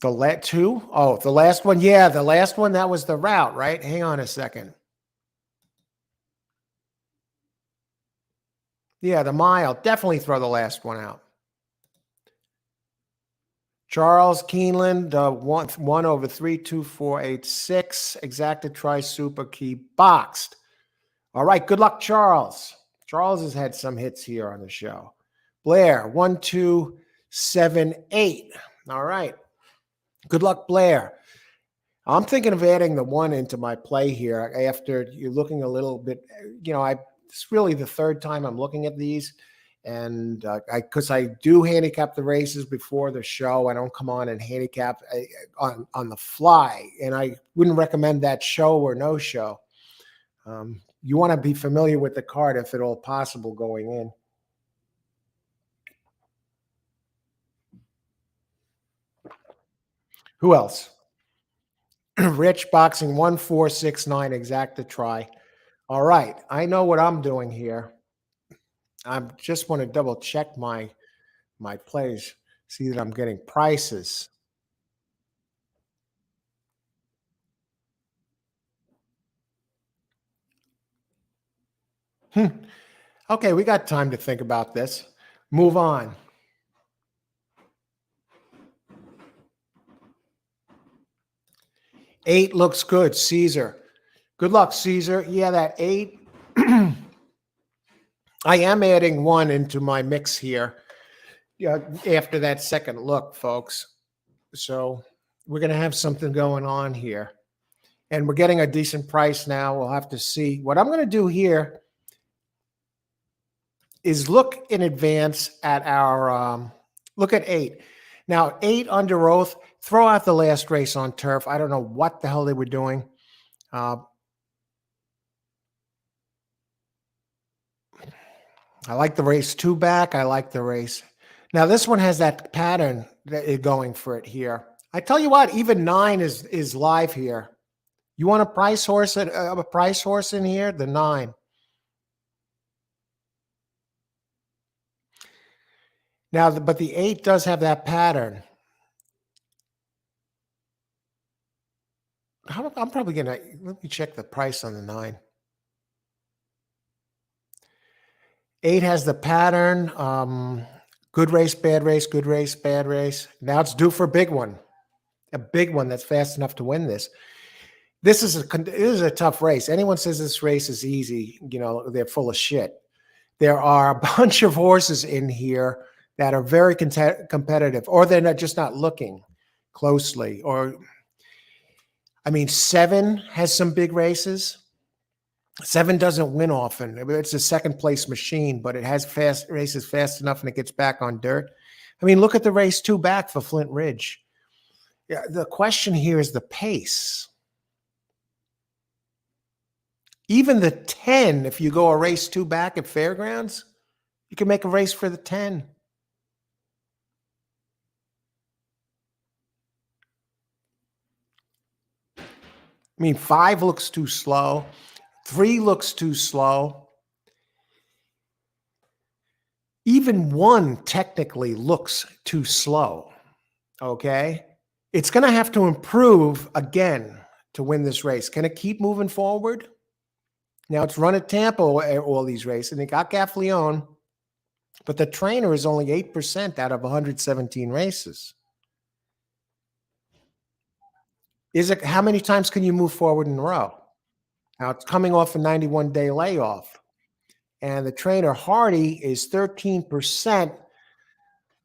The 2? Oh, the last one. Yeah, the last one, that was the route, right? Hang on a second. Yeah, the mile. Definitely throw the last one out. Charles Keeneland, 1 over 3, 2, 4, 8, 6. Exacta Tri Super Key boxed. All right, good luck, Charles. Charles has had some hits here on the show. Blair, 1, 2, 7, 8. All right. Good luck, Blair. I'm thinking of adding the 1 into my play here after you're looking a little bit, it's really the 3rd time I'm looking at these. And because I do handicap the races before the show, I don't come on and handicap on the fly. And I wouldn't recommend that show or no show. You want to be familiar with the card if at all possible going in. Who else? Rich boxing 1, 4, 6, 9 exacta try. All right. I know what I'm doing here. I just want to double check my plays, see that I'm getting prices. Okay, we got time to think about this. Move on. Eight looks good. Caesar. Good luck, Caesar. Yeah, that 8. I am adding 1 into my mix here after that second look, folks. So we're going to have something going on here. And we're getting a decent price now. We'll have to see. What I'm going to do here is look in advance at our look at 8. Now, 8 under oath. Throw out the last race on turf. I don't know what the hell they were doing. I like the race two back. I like the race. Now this one has that pattern going for it here. I tell you what, even 9 is live here. You want a price horse a price horse in here? The 9. Now, but the 8 does have that pattern. I'm probably gonna let me check the price on the 9. 8 has the pattern. Good race, bad race, good race, bad race. Now it's due for a big one that's fast enough to win this. This is a tough race. Anyone says this race is easy, they're full of shit. There are a bunch of horses in here that are very competitive, or they're just not looking closely. Or, I mean, 7 has some big races. 7 doesn't win often. It's a second place machine, but it has fast races fast enough and it gets back on dirt. I mean, look at the race 2 back for Flint Ridge. Yeah, the question here is the pace. Even the 10, if you go a race 2 back at Fairgrounds, you can make a race for the 10. I mean, 5 looks too slow. 3 looks too slow. Even 1 technically looks too slow. Okay? It's going to have to improve again to win this race. Can it keep moving forward? Now, it's run at Tampa all these races, and they got Gaffleone, but the trainer is only 8% out of 117 races. How many times can you move forward in a row? Now, it's coming off a 91-day layoff, and the trainer Hardy is 13%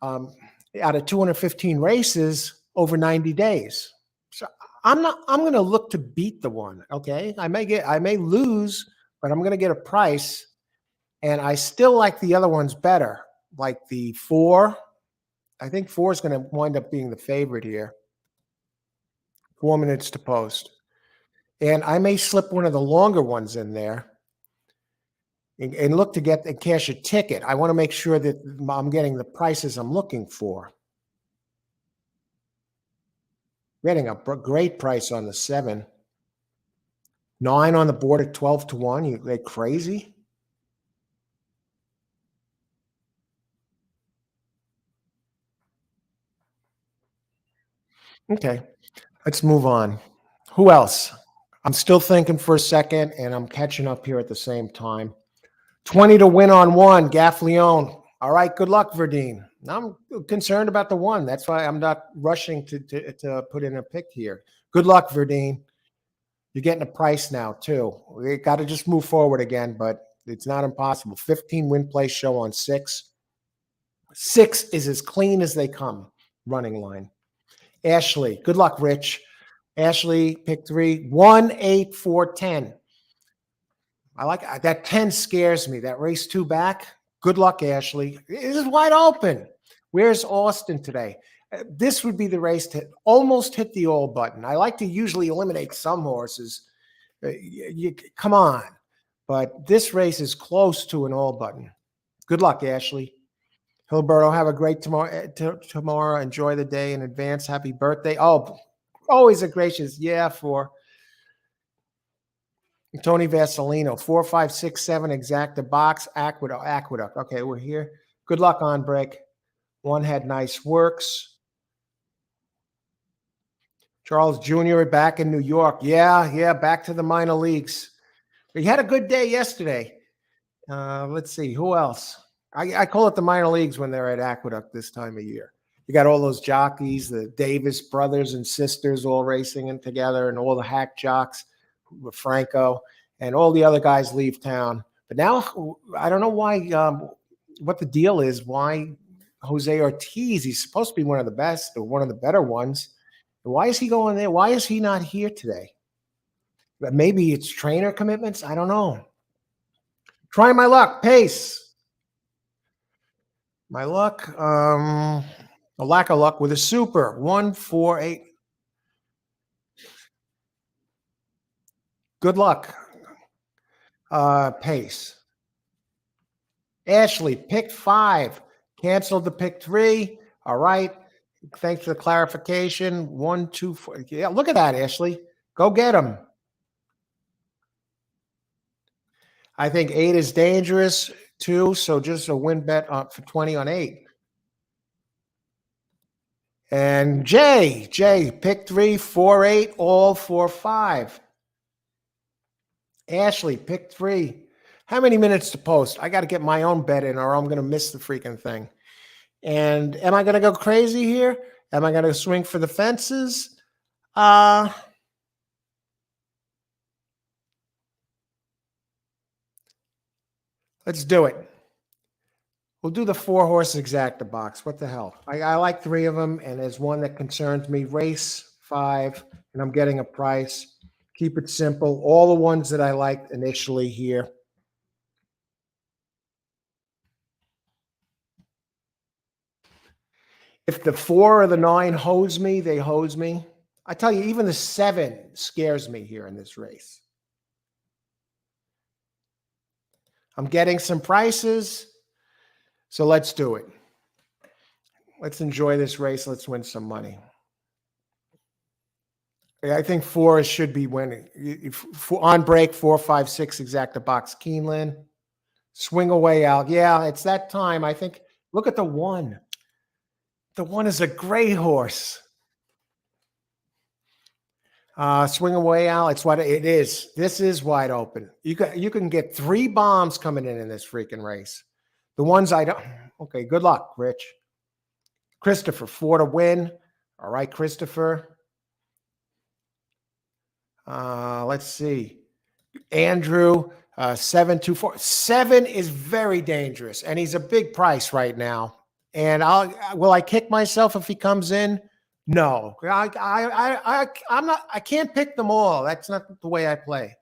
out of 215 races over 90 days. So I'm going to look to beat the one. Okay, I may lose, but I'm going to get a price, and I still like the other ones better. Like the 4. I think 4 is going to wind up being the favorite here. 4 minutes to post, and I may slip one of the longer ones in there. And look to get and cash a ticket. I want to make sure that I'm getting the prices I'm looking for. Getting a great price on the 7. 9 on the board at 12 to 1. They crazy? Okay, let's move on. Who else? I'm still thinking for a second, and I'm catching up here at the same time. 20 to win on 1, Gaffleone. All right, good luck, Verdine. I'm concerned about the 1. That's why I'm not rushing to put in a pick here. Good luck, Verdine. You're getting a price now, too. We got to just move forward again, but it's not impossible. 15 win place show on 6. 6 is as clean as they come, running line. Ashley, good luck, Rich. Ashley, pick 3. 1, 8, 4, 10. I like that. 10 scares me. That race 2 back. Good luck, Ashley. It is wide open. Where's Austin today? This would be the race to almost hit the all button. I like to usually eliminate some horses. Come on. But this race is close to an all button. Good luck, Ashley. Hilberto, have a great tomorrow. Enjoy the day in advance. Happy birthday. Oh, always a gracious for Tony Vasilino. 4, 5, 6, 7 exacta box. Aqueduct. Okay, we're here. Good luck on break. 1 had nice works. Charles Jr. back in New York. Yeah, back to the minor leagues. He had a good day yesterday. Let's see. Who else? I call it the minor leagues when they're at Aqueduct this time of year. You got all those jockeys, the Davis brothers and sisters all racing in together, and all the hack jocks with Franco, and all the other guys leave town. But now I don't know why, what the deal is, why Jose Ortiz, he's supposed to be one of the best or one of the better ones. Why is he going there? Why is he not here today? But maybe it's trainer commitments. I don't know. Try my luck. Pace. My luck. A lack of luck with a super. 1, 4, 8. Good luck. Pace. Ashley, pick 5. Canceled the pick 3. All right. Thanks for the clarification. 1, 2, 4. Yeah, look at that, Ashley. Go get him. I think 8 is dangerous too. So just a win bet for 20 on 8. And Jay, pick 3, 4, 8, all 4, 5. Ashley, pick 3. How many minutes to post? I got to get my own bet in or I'm going to miss the freaking thing. And am I going to go crazy here? Am I going to swing for the fences? Let's do it. We'll do the 4 horse exacta box. What the hell? I like 3 of them, and there's one that concerns me. Race 5, and I'm getting a price. Keep it simple. All the ones that I liked initially here. If the 4 or the 9 hose me, they hose me. I tell you, even the 7 scares me here in this race. I'm getting some prices, so let's do it. Let's enjoy this race. Let's win some money. I think 4 should be winning. On break, 4, 5, 6 exacta box. Keeneland. Swing away out. Yeah, it's that time. I think. Look at the 1. The 1 is a great horse. Swing away out. It's what it is. This is wide open. You can get 3 bombs coming in this freaking race. The ones I don't. Okay, good luck, Rich. Christopher, 4 to win. All right, Christopher. Let's see. Andrew, 7, 2, 4. 7 is very dangerous, and he's a big price right now. And will I kick myself if he comes in? No, I'm not. I can't pick them all. That's not the way I play.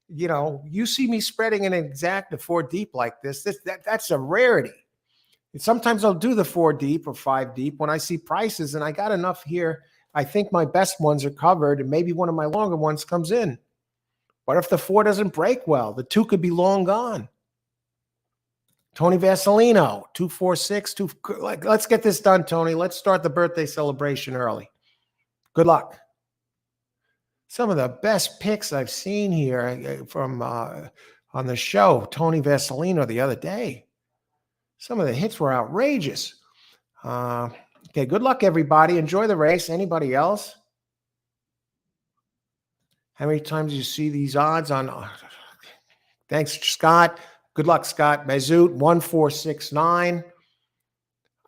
You know, you see me spreading an exacta 4 deep like this. That's a rarity. And sometimes I'll do the 4 deep or 5 deep when I see prices, and I got enough here. I think my best ones are covered, and maybe one of my longer ones comes in. What if the 4 doesn't break well? The 2 could be long gone. Tony Vasilino, 2, 4, 6, 2. Let's get this done, Tony. Let's start the birthday celebration early. Good luck. Some of the best picks I've seen here from on the show, Tony Vasilino the other day. Some of the hits were outrageous. Okay, good luck, everybody. Enjoy the race. Anybody else? How many times do you see these odds on? Thanks, Scott. Good luck, Scott. Mazout, 1, 4, 6, 9.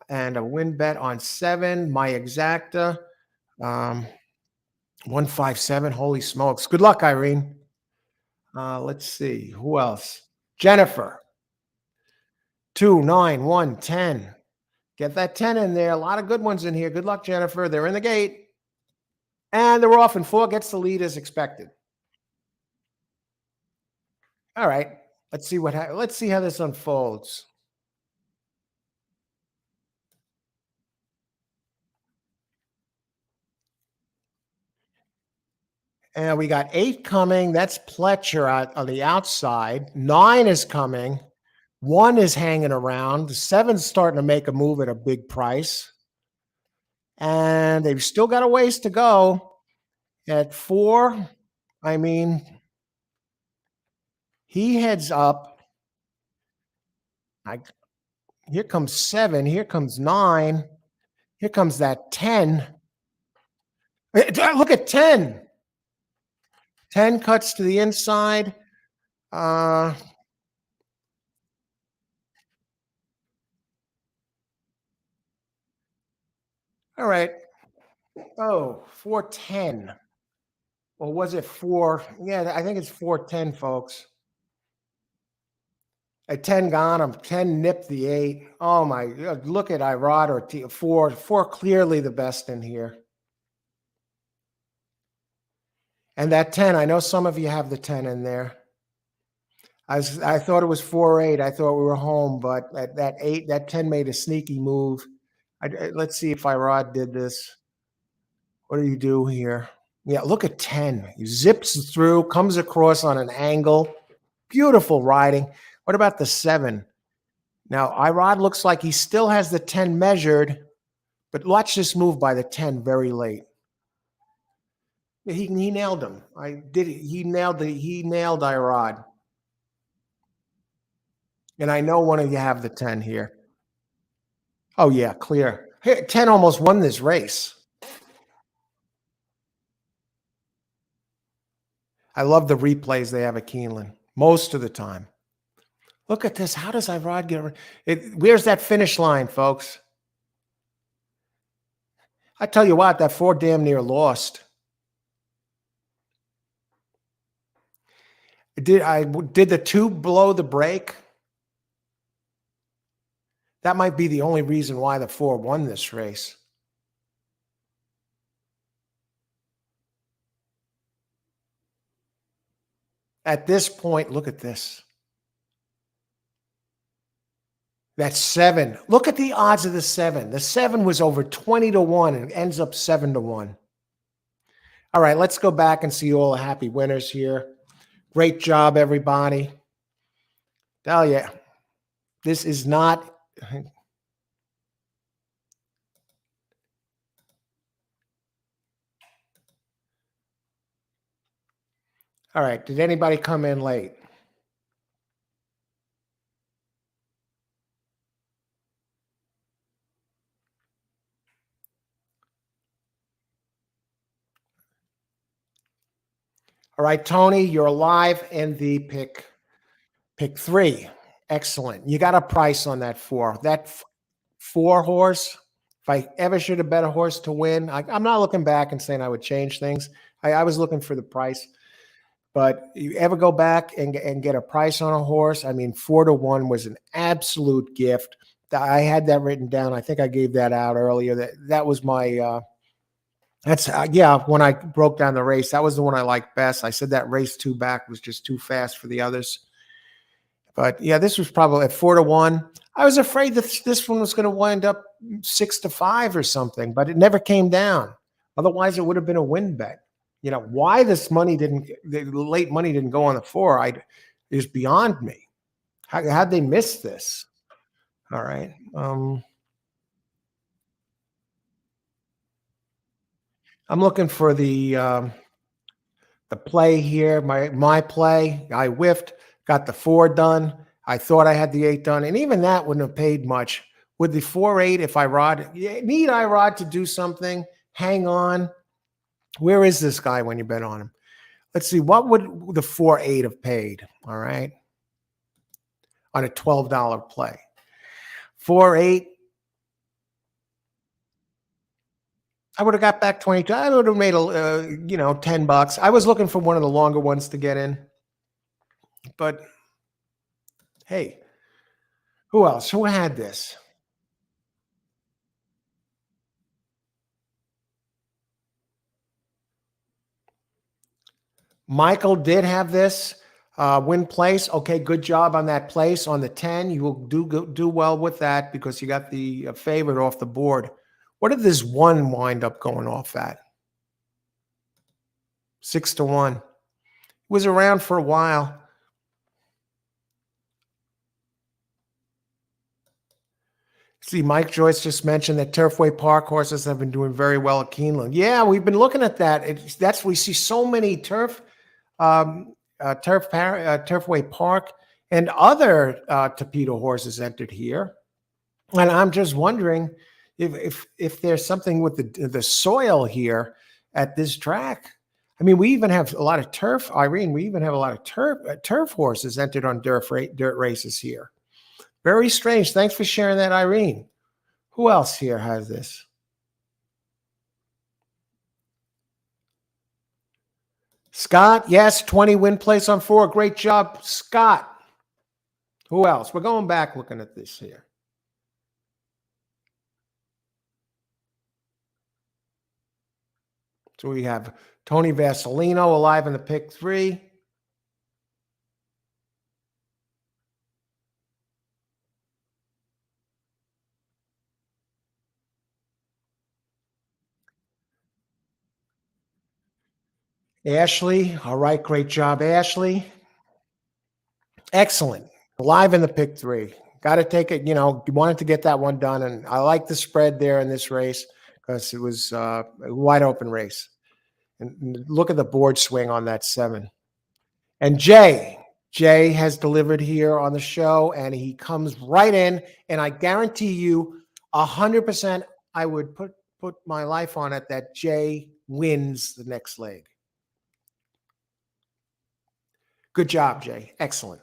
And a win bet on 7. My exacta, 1, 5, 7. Holy smokes. Good luck, Irene. Let's see. Who else? Jennifer, 2, 9, 1, 10. Get that 10 in there. A lot of good ones in here. Good luck, Jennifer. They're in the gate. And they're off, and 4 gets the lead as expected. All right. Let's see how this unfolds. And we got 8 coming. That's Pletcher on the outside. 9 is coming. 1 is hanging around. 7's starting to make a move at a big price. And they've still got a ways to go. At 4, I mean, he heads up. Here comes 7. Here comes 9. Here comes that 10. Look at 10. 10 cuts to the inside. All right. Oh, 410. Or was it 4? Yeah, I think it's 410, folks. At 10 gone him. 10 nipped the 8. Oh, my. Look at Irod or 4. 4 clearly the best in here. And that 10, I know some of you have the 10 in there. I thought it was 4-8. I thought we were home, but that 8, that 10 made a sneaky move. Let's see if Irod did this. What do you do here? Yeah, look at 10. He zips through, comes across on an angle. Beautiful riding. What about the 7? Now, Irod looks like he still has the 10 measured, but watch this move by the 10 very late. Yeah, he nailed him. I did it. He nailed Irod. And I know one of you have the 10 here. Oh yeah, clear. Hey, 10 almost won this race. I love the replays they have at Keeneland most of the time. Look at this. How does Irod get it? Where's that finish line, folks? I tell you what, that 4 damn near lost. Did the 2 blow the break? That might be the only reason why the 4 won this race. At this point, look at this. That's 7. Look at the odds of the 7. The 7 was over 20-1 and ends up 7-1. All right, let's go back and see all the happy winners here. Great job, everybody. Tell you, this is not. All right, did anybody come in late? All right, Tony, you're alive in the pick 3. Excellent. You got a price on that 4. That 4 horse, if I ever should have bet a horse to win, I'm not looking back and saying I would change things. I was looking for the price. But you ever go back and get a price on a horse? I mean, 4-1 was an absolute gift. I had that written down. I think I gave that out earlier. That was my yeah, when I broke down the race, that was the one I liked best. I said that race 2 back was just too fast for the others. But yeah, this was probably at 4-1. I was afraid that this one was going to wind up 6-5 or something, but it never came down. Otherwise, it would have been a win bet. You know, why the late money didn't go on the 4 is beyond me. How'd they miss this? All right. I'm looking for the play here. My play. I whiffed, got the 4 done. I thought I had the 8 done, and even that wouldn't have paid much. With the 4-8, if need Irod to do something, hang on. Where is this guy when you bet on him? Let's see. What would the 4-8 have paid? All right. On a $12 play. 4-8. I would have got back 22. I would have made $10. I was looking for one of the longer ones to get in. But hey, who else? Who had this? Michael did have this win place. Okay, good job on that place on the 10. You will do well with that because you got the favorite off the board. What did this 1 wind up going off at? 6-1. It was around for a while. See, Mike Joyce just mentioned that Turfway Park horses have been doing very well at Keeneland. Yeah, we've been looking at that. We see so many Turfway Park and other Torpedo horses entered here, and I'm just wondering if there's something with the soil here at this track. I mean, we even have a lot of turf, Irene. We even have a lot of turf horses entered on dirt races here. Very strange. Thanks for sharing that, Irene. Who else here has this? Scott, yes, 20 win place on 4. Great job, Scott. Who else? We're going back looking at this here. So we have Tony Vasilino alive in the pick 3. Ashley, all right, great job, Ashley. Excellent. Alive in the pick 3. Got to take it. You wanted to get that one done, and I like the spread there in this race because it was a wide open race. And look at the board swing on that 7. And Jay has delivered here on the show, and he comes right in. And I guarantee you, 100%, I would put my life on it that Jay wins the next leg. Good job, Jay. Excellent.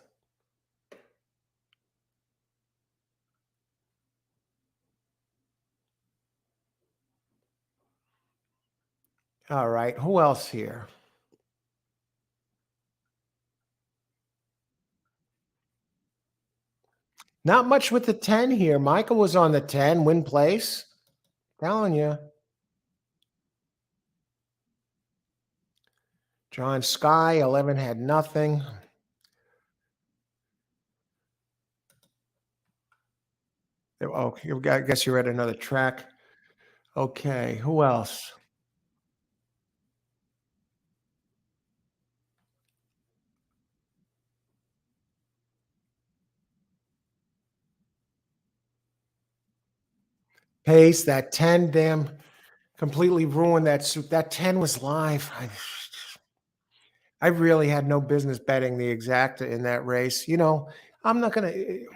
All right. Who else here? Not much with the 10 here. Michael was on the 10, win place. Telling you. John Sky, 11 had nothing. Oh, I guess you're at another track. Okay, who else? Pace, that 10, damn, completely ruined that suit. That 10 was live. I really had no business betting the exacta in that race. I'm not going to.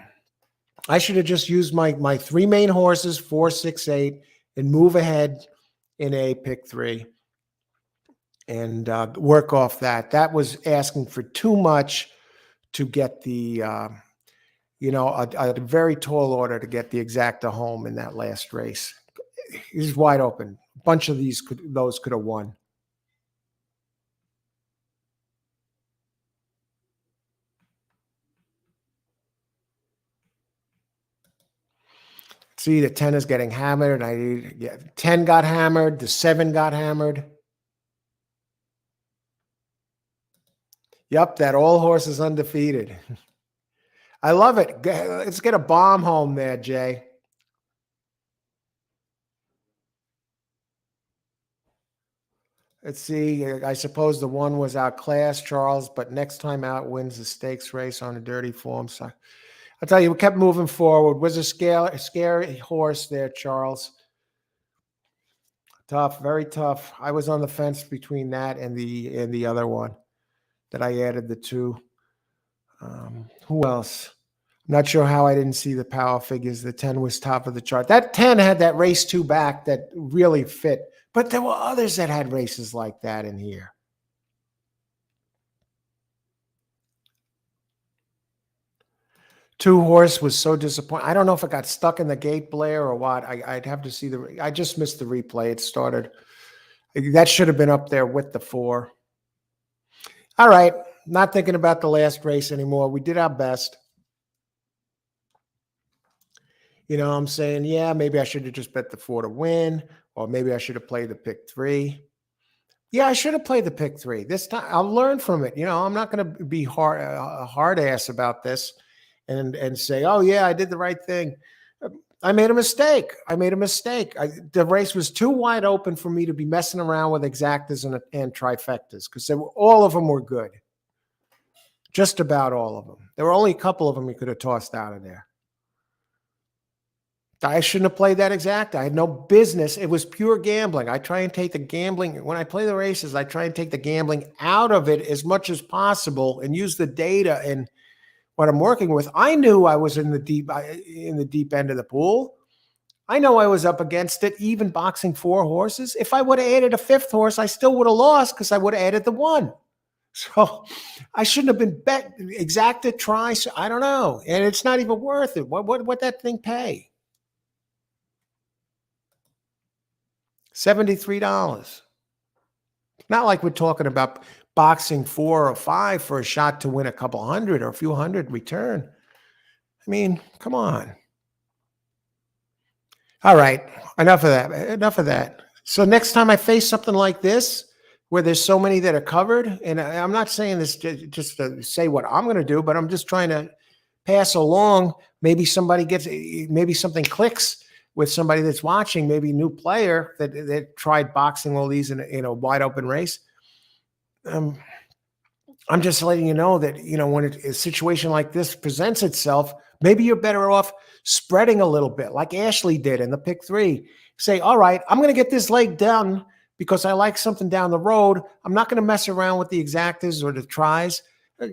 I should have just used my 3 main horses, 4, 6, 8, and move ahead in a pick 3 and work off that. That was asking for too much to get the, a very tall order to get the exacta home in that last race. He's wide open. A bunch of those could have won. See, the 10 is getting hammered. 10 got hammered. The 7 got hammered. Yep, that all horse is undefeated. I love it. Let's get a bomb home there, Jay. Let's see. I suppose the 1 was outclassed, Charles, but next time out wins the stakes race on a dirty form. So I'll tell you, we kept moving forward. Was a scary horse there, Charles. Tough, very tough. I was on the fence between that and the other one that I added the 2. Who else? I'm not sure how I didn't see the power figures. The 10 was top of the chart. That 10 had that race 2 back that really fit. But there were others that had races like that in here. Two Horse was so disappointing. I don't know if it got stuck in the gate, Blair, or what. I'd have to see I just missed the replay. It started. That should have been up there with the 4. All right. Not thinking about the last race anymore. We did our best. I'm saying, yeah, maybe I should have just bet the 4 to win, or maybe I should have played the pick 3. Yeah, I should have played the pick 3. This time I'll learn from it. I'm not going to be a hard ass about this and say, oh, yeah, I did the right thing. I made a mistake. The race was too wide open for me to be messing around with exactas and trifectas because all of them were good. Just about all of them. There were only a couple of them you could have tossed out of there. I shouldn't have played that exact. I had no business. It was pure gambling. I try and take the gambling. When I play the races, I try and take the gambling out of it as much as possible and use the data and what I'm working with. I knew I was in the deep end of the pool. I know I was up against it, even boxing 4 horses. If I would have added a 5th horse, I still would have lost because I would have added the 1. So I shouldn't have been bet exacta try. So I don't know. And it's not even worth it. What that thing pay? $73. Not like we're talking about boxing 4 or 5 for a shot to win a couple hundred or a few hundred return. I mean, come on. All right. Enough of that. So next time I face something like this, where there's so many that are covered, and I'm not saying this just to say what I'm going to do, but I'm just trying to pass along. Maybe something clicks with somebody that's watching, maybe a new player that tried boxing all these in a wide open race. I'm I'm just letting you know that, when a situation like this presents itself, maybe you're better off spreading a little bit, like Ashley did in the pick three. Say, all right, I'm going to get this leg done because I like something down the road. I'm not going to mess around with the exactas or the tries.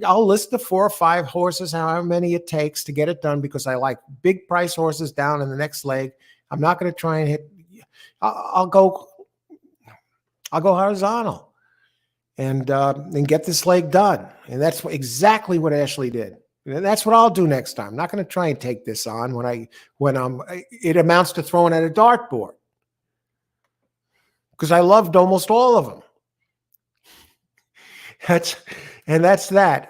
I'll list the 4 or 5 horses, however many it takes to get it done, because I like big price horses down in the next leg. I'm not going to try and hit. I'll, I'll go. I'll go horizontal and get this leg done. And that's exactly what Ashley did. And that's what I'll do next time. I'm not going to try and take this on when it amounts to throwing at a dartboard, because I loved almost all of them. That's that.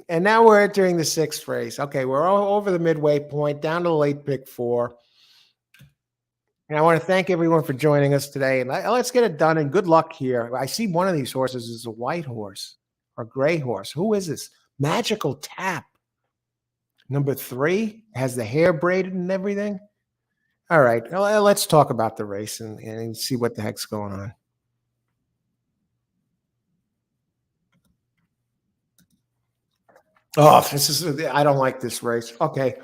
And now we're entering the 6th race. Okay, we're all over the midway point, down to the late pick 4. And I want to thank everyone for joining us today. And let's get it done. And good luck here. I see one of these horses is a white horse or gray horse. Who is this? Magical Tap. Number 3 has the hair braided and everything. All right, well, let's talk about the race and see what the heck's going on. Oh, I don't like this race. Okay.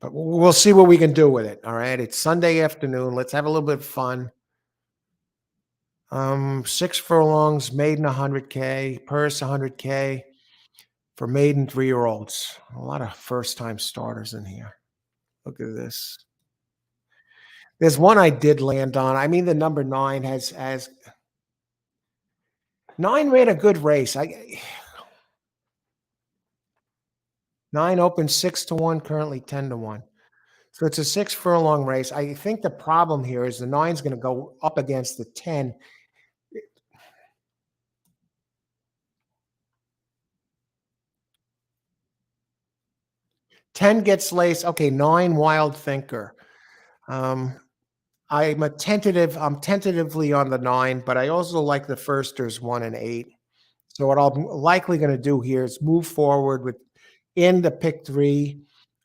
But we'll see what we can do with it. All right. It's Sunday afternoon. Let's have a little bit of fun. 6 furlongs, maiden 100K, purse 100K for maiden 3-year-olds. A lot of first-time starters in here. Look at this. There's one I did land on. I mean, the number 9 has 9 ran a good race. 9 opened 6-1, currently 10-1. So it's a 6 furlong race. I think the problem here is the 9's going to go up against the 10. Ten gets laced. Okay, 9 Wild Thinker. I'm tentatively on the 9, but I also like the firsters 1 and 8. So what I'm likely going to do here is move forward with in the pick 3,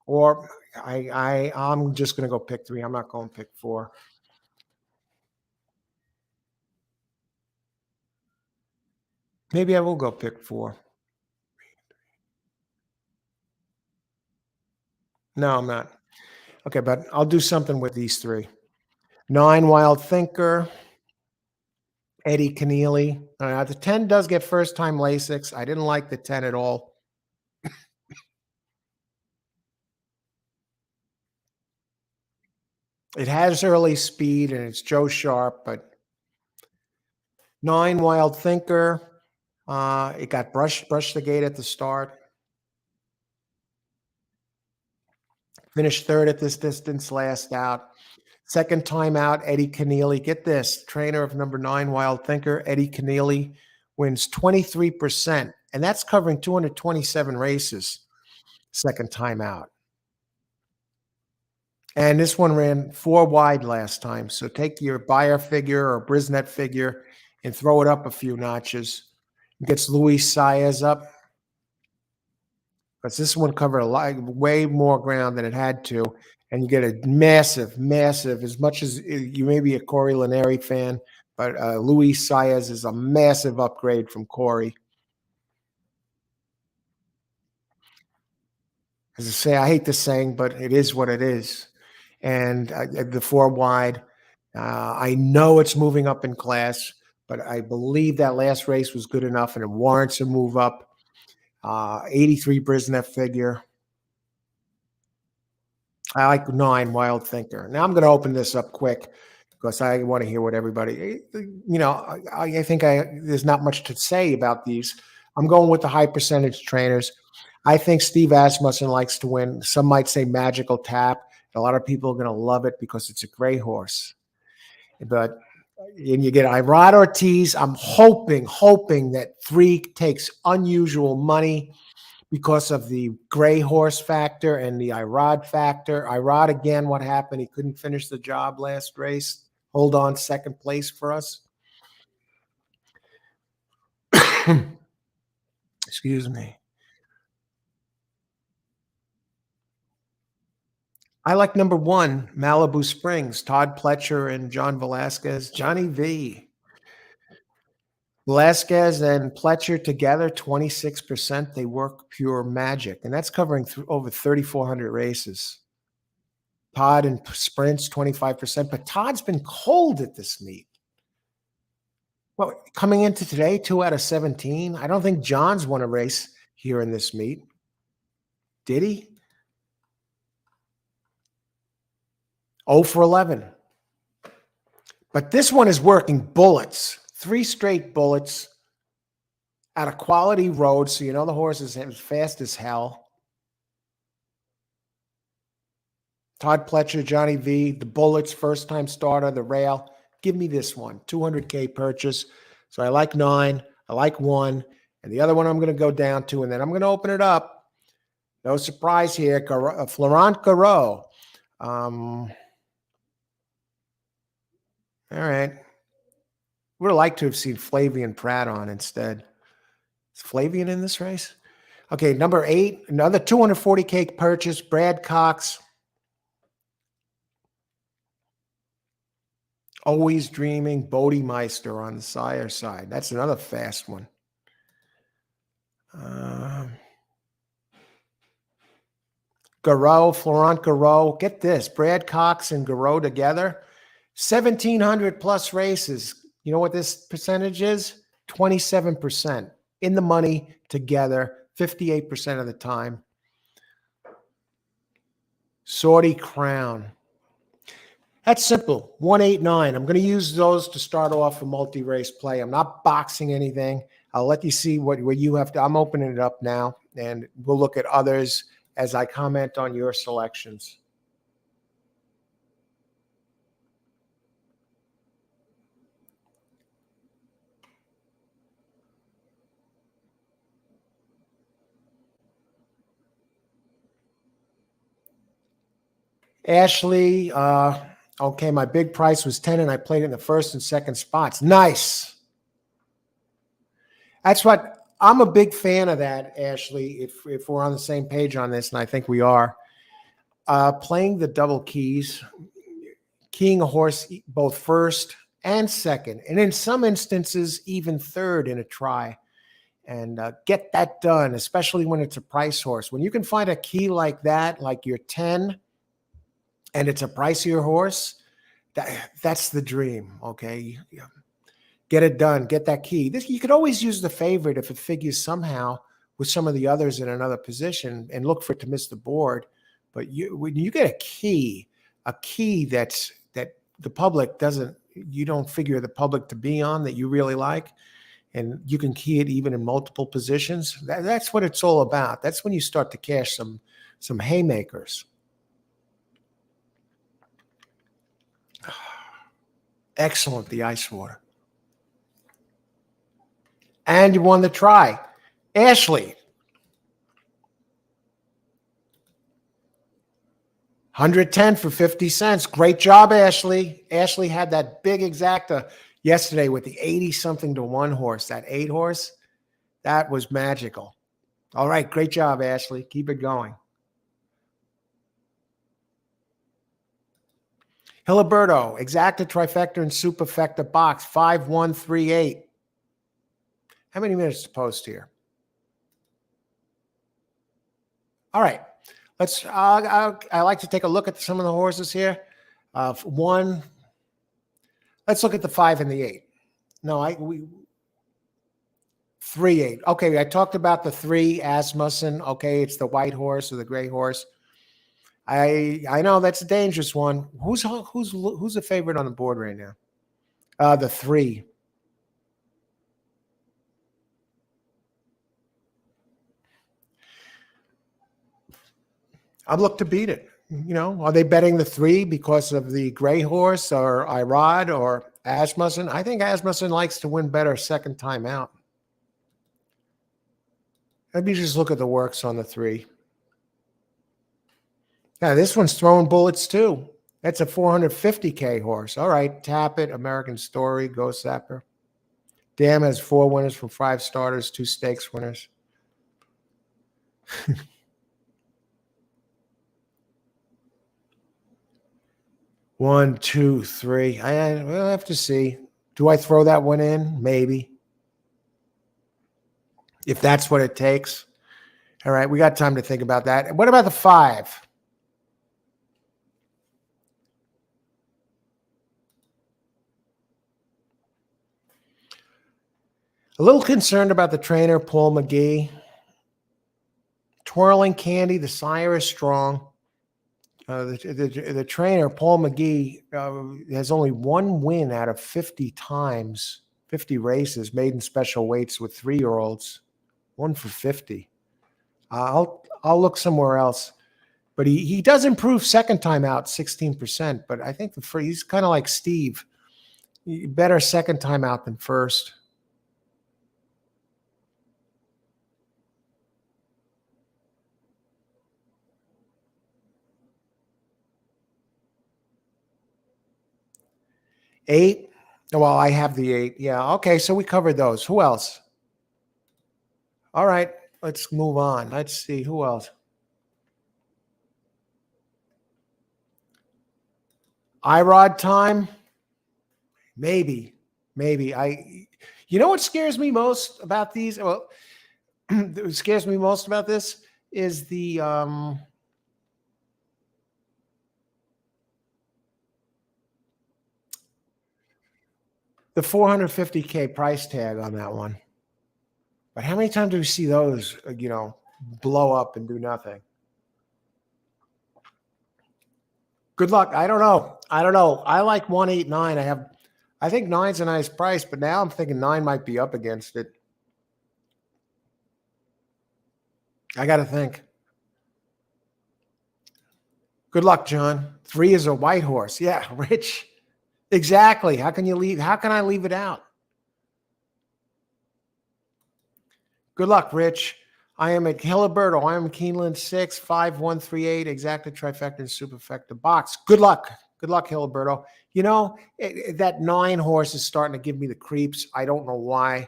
or I'm just going to go pick 3. I'm not going pick 4. Maybe I will go pick 4. No, I'm not. Okay, but I'll do something with these 3. 9 Wild Thinker, Eddie Keneally. The 10 does get first-time Lasix. I didn't like the 10 at all. It has early speed, and it's Joe Sharp, but 9 Wild Thinker. It got brushed the gate at the start. Finished 3rd at this distance last out. Second time out, Eddie Keneally. Get this, trainer of number 9 Wild Thinker, Eddie Keneally, wins 23%, and that's covering 227 races. Second time out. And this one ran 4 wide last time. So take your Bayer figure or Brisnet figure and throw it up a few notches. It gets Luis Saez up, because this one covered way more ground than it had to. And you get a massive, as much as you may be a Corey Lineri fan, but Luis Saez is a massive upgrade from Corey. As I say, I hate the saying, but it is what it is. And the 4 wide, I know it's moving up in class, but I believe that last race was good enough and it warrants a move up. 83 Brisnet figure. I like 9 Wild Thinker. Now I'm going to open this up quick because I want to hear what everybody, I think there's not much to say about these. I'm going with the high percentage trainers. I think Steve Asmussen likes to win. Some might say Magical Tap. A lot of people are going to love it because it's a gray horse. But and you get Irad Ortiz. I'm hoping that 3 takes unusual money because of the gray horse factor and the Irad factor. Irad, again, what happened? He couldn't finish the job last race. Hold on, second place for us. Excuse me. I like number 1, Malibu Springs, Todd Pletcher and John Velasquez. Johnny V. Velasquez and Pletcher together, 26%. They work pure magic. And that's covering over 3,400 races. Todd and sprints, 25%. But Todd's been cold at this meet. Well, coming into today, 2 out of 17. I don't think John's won a race here in this meet. Did he? 0 for 11. But this one is working bullets. 3 straight bullets at a quality road, so you know the horse is fast as hell. Todd Pletcher, Johnny V, the bullets, first-time starter, the rail. Give me this one, $200K purchase. So I like 9, I like 1, and the other one I'm going to go down to, and then I'm going to open it up. No surprise here, Florent Garreau. All right. Would have liked to have seen Flavian Pratt on instead. Is Flavian in this race? Okay, number 8, another $240K purchase, Brad Cox. Always Dreaming, Bodemeister on the sire side. That's another fast one. Garreau, Florent Garreau. Get this, Brad Cox and Garreau together. 1,700 plus races. You know what this percentage is? 27%. In the money together, 58% of the time. Saudi Crown. That's simple. 189. I'm going to use those to start off a multi-race play. I'm not boxing anything. I'll let you see what you have to. I'm opening it up now, and we'll look at others as I comment on your selections. Ashley, okay, my big price was 10, and I played in the first and second spots. Nice. That's what I'm a big fan of that, Ashley, if we're on the same page on this, and I think we are. Playing the double keys, keying a horse both first and second, and in some instances, even third in a try. And get that done, especially when it's a price horse. When you can find a key like that, like your 10, and it's a pricier horse, that's the dream, okay? Get it done. Get that key. You could always use the favorite if it figures somehow with some of the others in another position and look for it to miss the board. But when you get a key that the public doesn't, you don't figure the public to be on, that you really like, and you can key it even in multiple positions. That's what it's all about. That's when you start to cash some haymakers. Excellent, the ice water. And you won the try. Ashley. 110 for 50 cents. Great job, Ashley. Ashley had that big exacta yesterday with the 80-something to 1 horse, that 8 horse. That was magical. All right, great job, Ashley. Keep it going. Hiliberto, exacta, trifecta, and superfecta box, 5138. How many minutes to post here? All right. Let's. I like to take a look at some of the horses here. Let's look at the 5 and the 8. No, 3-8. Okay, I talked about the 3, Asmussen. Okay, it's the white horse or the gray horse. I know that's a dangerous one. Who's a favorite on the board right now? The 3. I'd look to beat it. You know, are they betting the 3 because of the gray horse or Irod or Asmussen? I think Asmussen likes to win better second time out. Let me just look at the works on the 3. Yeah, this one's throwing bullets too. That's a 450K horse. All right, Tap It, American Story, Ghost Zapper. Dam has 4 winners from 5 starters, 2 stakes winners. 1, 2, 3. We'll have to see. Do I throw that one in? Maybe. if that's what it takes. All right, we got time to think about that. What about the 5? A little concerned about the trainer, Paul McGee. Twirling Candy, the sire is strong. The trainer, Paul McGee, has only one win out of 50 times, 50 races made in special weights with 3-year-olds. 1 for 50. I'll look somewhere else. But he does improve second time out 16%. But I think he's kind of like Steve. Better second time out than first. Eight. Well, I have the 8. Yeah. Okay. So we covered those. Who else? All right. Let's move on. Let's see. Who else? IROD time? Maybe. You know what scares me most about these? Well, what scares me most about this is the 450K price tag on that one. But how many times do we see those, blow up and do nothing? Good luck. I don't know. I like 189. I think 9's a nice price, but now I'm thinking 9 might be up against it. I got to think. Good luck, John. 3 is a white horse. Yeah, Rich. Exactly. How can I leave it out? Good luck, Rich. I am at Hiliberto. I am Keeneland 6, 5138, exacta, trifecta, and superfecta box. Good luck. Good luck, Hiliberto. That 9 horse is starting to give me the creeps. I don't know why.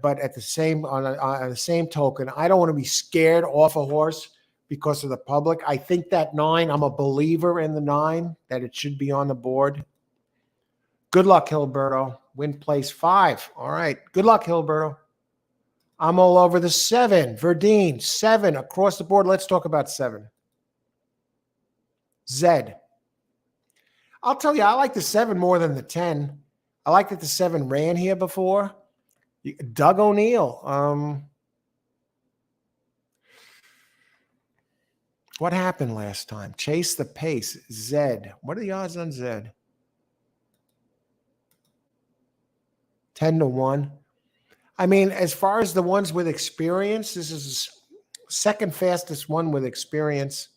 But at the same on the same token, I don't want to be scared off a horse because of the public. I think that 9, I'm a believer in the 9, that it should be on the board. Good luck, Hiliberto. Win place 5. All right. Good luck, Hiliberto. I'm all over the 7. Verdine, 7 across the board. Let's talk about 7. Zed. I'll tell you, I like the 7 more than the 10. I like that the 7 ran here before. Doug O'Neill. What happened last time? Chase the pace. Zed. What are the odds on Zed? 10-1. I mean, as far as the ones with experience, this is the second fastest one with experience.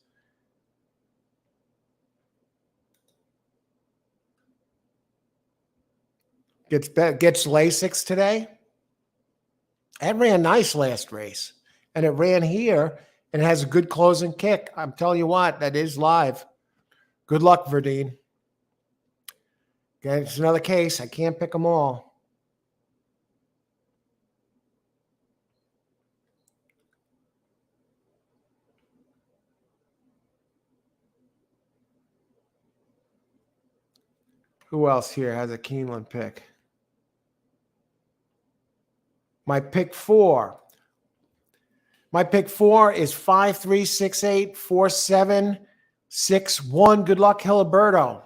Gets Lasix today. It ran nice last race. And it ran here and has a good closing kick. I'm telling you what, that is live. Good luck, Verdine. Okay, it's another case. I can't pick them all. Who else here has a Keeneland pick? My pick 4. My pick 4 is 53684761. Good luck, Hiliberto.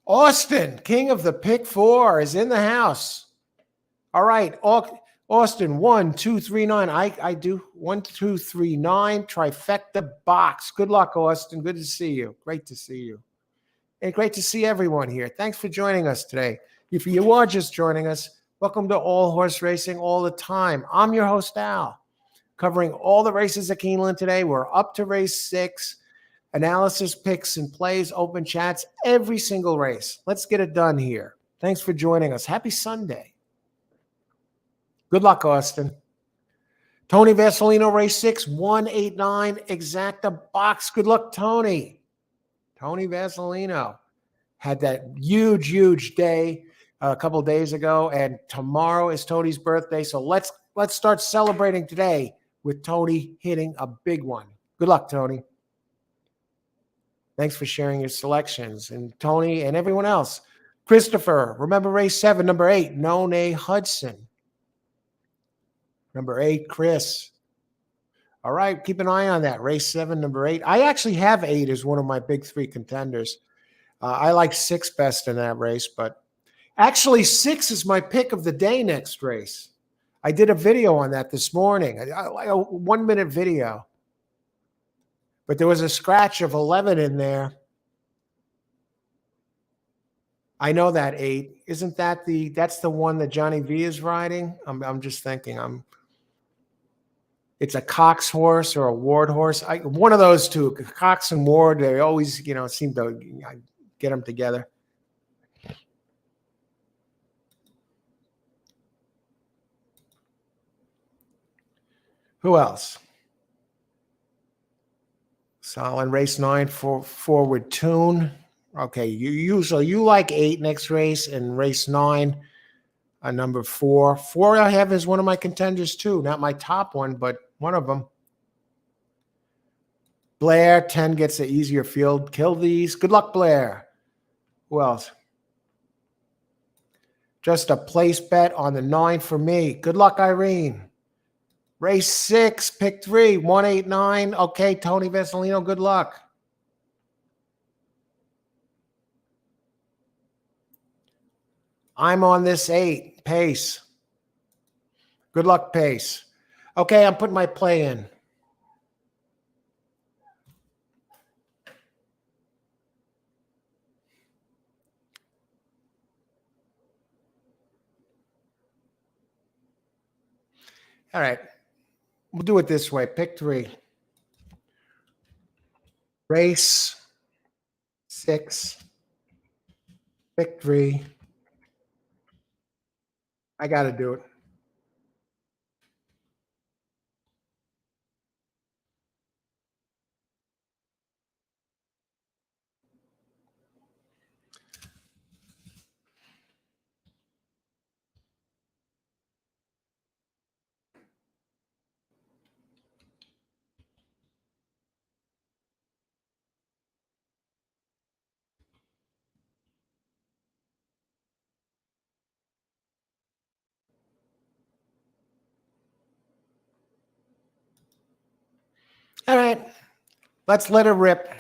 Austin, king of the pick 4, is in the house. All right, Austin, 1, 2, 3, 9. I do 1, 2, 3, 9. Trifecta box. Good luck, Austin. Good to see you. Great to see you. And great to see everyone here. Thanks for joining us today. If you are just joining us, welcome to All Horse Racing All the Time. I'm your host, Al, covering all the races at Keeneland today. We're up to race 6. Analysis, picks, and plays, open chats, every single race. Let's get it done here. Thanks for joining us. Happy Sunday. Good luck, Austin. Tony Vasilino, race 6, 189, exacta box. Good luck, Tony. Tony Vasilino had that huge day a couple of days ago, and tomorrow is Tony's birthday. So let's start celebrating today with Tony hitting a big one. Good luck, Tony. Thanks for sharing your selections. And Tony and everyone else. Christopher, remember race 7, number 8, None Hudson. Number 8, Chris. All right, keep an eye on that. Race 7, number 8. I actually have 8 as one of my big 3 contenders. I like 6 best in that race, but actually 6 is my pick of the day next race. I did a video on that this morning, a 1-minute video. But there was a scratch of 11 in there. I know that 8. Isn't that that's the one that Johnny V is riding? I'm just thinking it's a Cox horse or a Ward horse. One of those two, Cox and Ward, they always, seem to get them together. Who else? Solid race 9 for Forward Tune. Okay, you like 8 next race, and race 9, number 4. 4 I have is one of my contenders too. Not my top one, but one of them. Blair, 10 gets the easier field. Kill these. Good luck, Blair. Who else? Just a place bet on the 9 for me. Good luck, Irene. Race 6, pick 3, 189. Okay, Tony Vasalino, good luck. I'm on this 8, Pace. Good luck, Pace. Okay, I'm putting my play in. All right. We'll do it this way. Pick 3. Race 6. Pick 3. I got to do it. All right. Let's let it rip.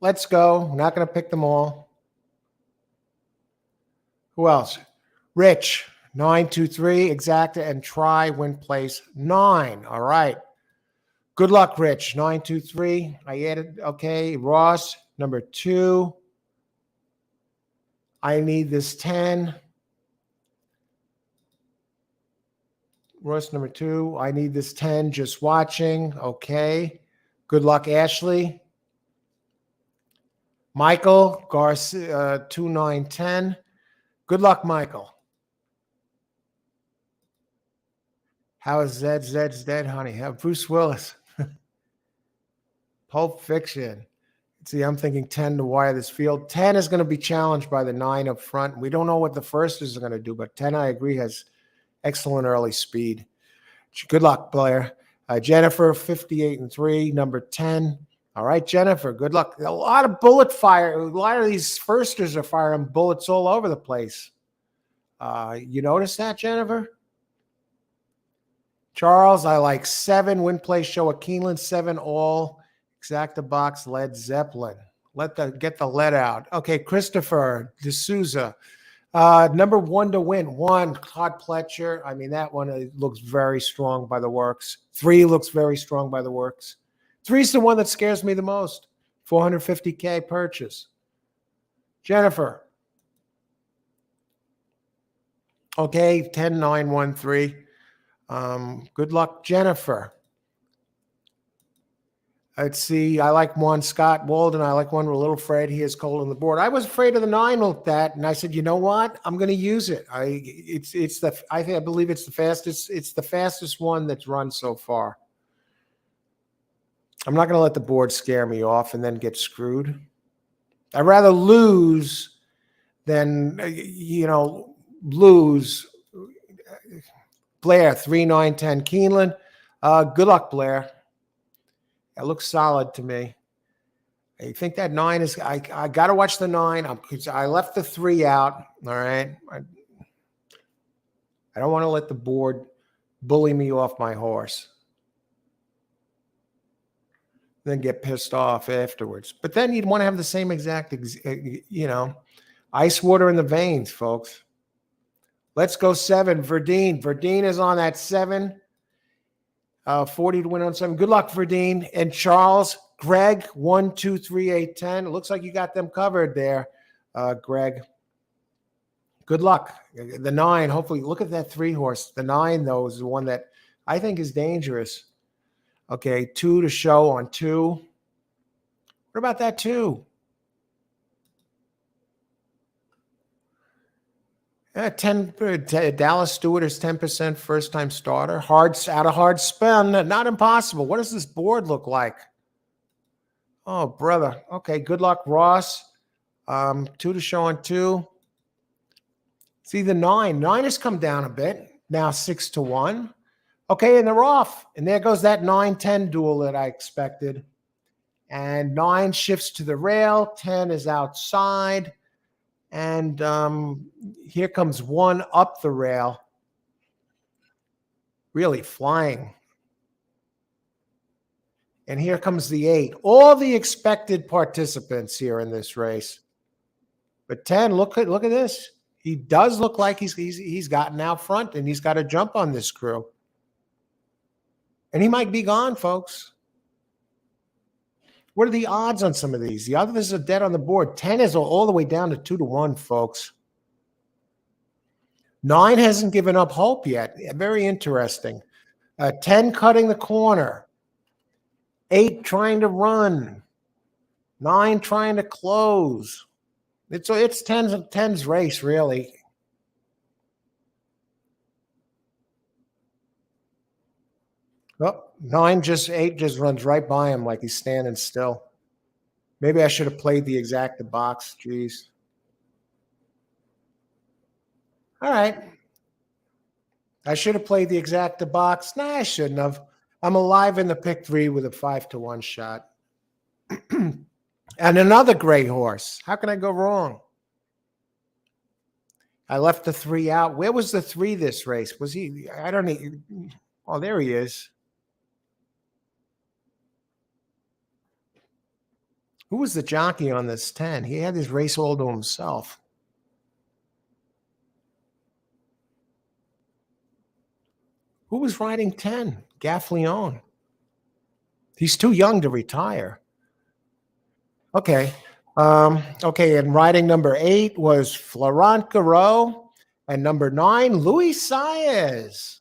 Let's go. We're not going to pick them all. Who else? Rich, 923, exacta, and try win place 9. All right. Good luck, Rich. 923. I added. Okay. Ross, number 2. I need this 10. Ross, number 2. I need this 10. Just watching. Okay. Good luck, Ashley. Michael, Garcia, 2910. Good luck, Michael. How is Zed? Zed's dead, honey. How Bruce Willis. Pulp Fiction. See, I'm thinking 10 to wire this field. 10 is going to be challenged by the 9 up front. We don't know what the first is going to do, but 10, I agree, has excellent early speed. Good luck, Blair. Jennifer, 58-3, number 10. All right, Jennifer, good luck. A lot of bullet fire. A lot of these firsters are firing bullets all over the place. You notice that, Jennifer? Charles, I like 7. Win, play, show a Keeneland, 7 all. Exacta box, Led Zeppelin. Get the lead out. Okay, Christopher D'Souza. Number 1 to win. 1, Claude Pletcher. I mean, that one looks very strong by the works. 3 looks very strong by the works. 3 is the one that scares me the most. $450K purchase. Jennifer. Okay, 10-9-1-3. Good luck, Jennifer. Let's see. I like 1, Scott Walden. I like 1 with Little Fred. He is cold on the board. I was afraid of the 9 with that, and I said, you know what? I'm going to use it. I believe it's the fastest. It's the fastest one that's run so far. I'm not going to let the board scare me off and then get screwed. I'd rather lose than lose. Blair, 3-9-10 Keeneland. Good luck, Blair. It looks solid to me. I think that 9 is. I got to watch the 9. I left the 3 out. All right. I don't want to let the board bully me off my horse, then get pissed off afterwards. But then you'd want to have the same exact, ice water in the veins, folks. Let's go 7. Verdine. Verdine is on that 7. 40 to win on 7. Good luck, Verdine. And Charles, Greg, 1, 2, 3, 8, 10. It looks like you got them covered there, Greg. Good luck. The 9, hopefully, look at that 3 horse. The 9, though, is the one that I think is dangerous. Okay, 2 to show on 2. What about that 2? 10. Dallas Stewart is 10% first-time starter. Out of hard spin. Not impossible. What does this board look like? Oh, brother. Okay, good luck, Ross. 2 to show on 2. See the 9. 9 has come down a bit. Now 6 to 1. Okay, and they're off. And there goes that 9-10 duel that I expected. And 9 shifts to the rail. 10 is outside. And here comes 1 up the rail. Really flying. And here comes the 8. All the expected participants here in this race. But 10, look at this. He does look like he's gotten out front, and he's got to jump on this crew. And he might be gone, folks. What are the odds on some of these? The others are dead on the board. 10 is all the way down to 2 to 1, folks. 9 hasn't given up hope yet. Very interesting. 10 cutting the corner. 8 trying to run. 9 trying to close. It's 10's race, really. Oh, 8 just runs right by him like he's standing still. Maybe I should have played the exacta box. Jeez. All right. I should have played the exacta box. Nah, I shouldn't have. I'm alive in the pick 3 with a 5 to 1 shot. And another great horse. How can I go wrong? I left the 3 out. Where was the 3 this race? Was he? I don't know. Oh, there he is. Who was the jockey on this 10? He had his race all to himself. Who was riding 10? Gaffleon. He's too young to retire. Okay. Okay, and riding number 8 was Florent Garreau, and number 9, Louis Saez.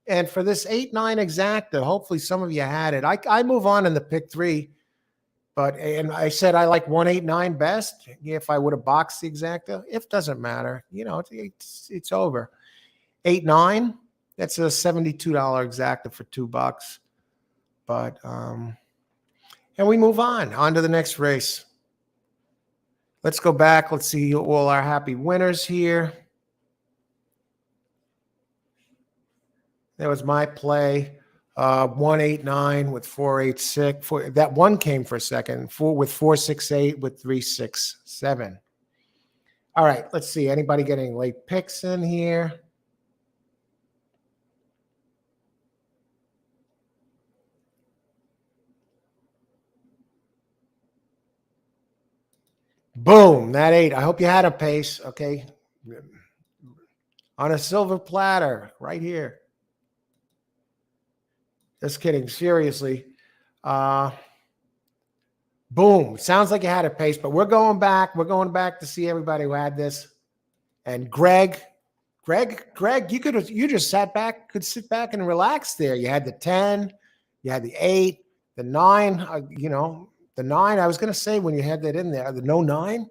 And for this 8-9 exacta, hopefully some of you had it. I move on in the pick 3, and I said I like 1-8-9 best. If I would have boxed the exacta, it doesn't matter. It's over. 8-9. That's a $72 exacta for $2. But and we move on to the next race. Let's go back. Let's see all our happy winners here. That was my play. 1-8-9 with 4-8-6. That 1 came for a second. 4 with 4-6-8 with 3-6-7. All right. Let's see. Anybody getting late picks in here? Boom, that 8. I hope you had a pace, okay? On a silver platter right here. Just kidding, seriously. Boom, sounds like you had a pace, but we're going back. We're going back to see everybody who had this. And Greg, you just could sit back and relax there. You had the 10, you had the 8, the 9, the 9, I was going to say when you had that in there, the no 9,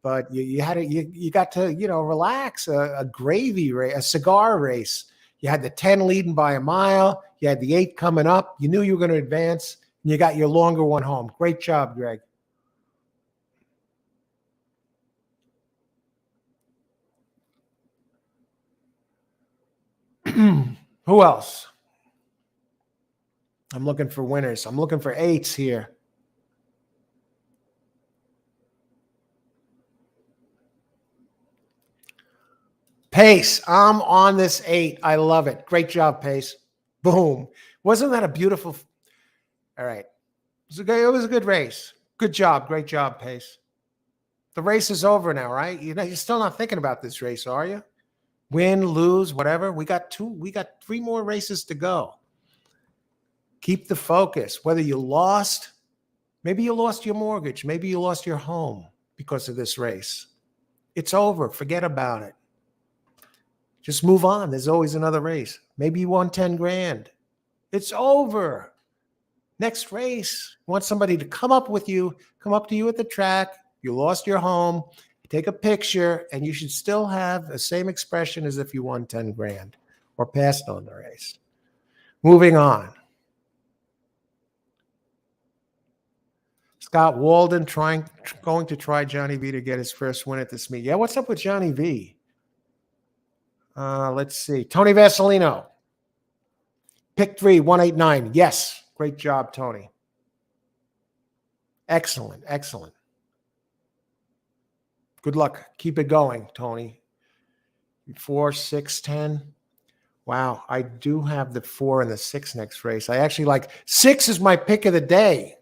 but you had it. You got to relax. A gravy race, a cigar race. You had the 10 leading by a mile. You had the 8 coming up. You knew you were going to advance, and you got your longer one home. Great job, Greg. Who else? I'm looking for winners. I'm looking for 8s here. Pace, I'm on this 8. I love it. Great job, Pace. Boom. Wasn't that a beautiful? All right. It was a good race. Good job. Great job, Pace. The race is over now, right? You're still not thinking about this race, are you? Win, lose, whatever. We got 3 more races to go. Keep the focus. Whether you lost, maybe you lost your mortgage, maybe you lost your home because of this race. It's over. Forget about it. Just move on. There's always another race. Maybe you won 10 grand. It's over. Next race. You want somebody to come up to you at the track. You lost your home. Take a picture, and you should still have the same expression as if you won 10 grand or passed on the race. Moving on. Scott Walden going to try Johnny V to get his first win at this meet. Yeah, what's up with Johnny V? Let's see. Tony Vasilino. Pick 3, 189. Yes. Great job, Tony. Excellent. Excellent. Good luck. Keep it going, Tony. 4, 6, 10. Wow. I do have the 4 and the 6 next race. I actually like 6 is my pick of the day.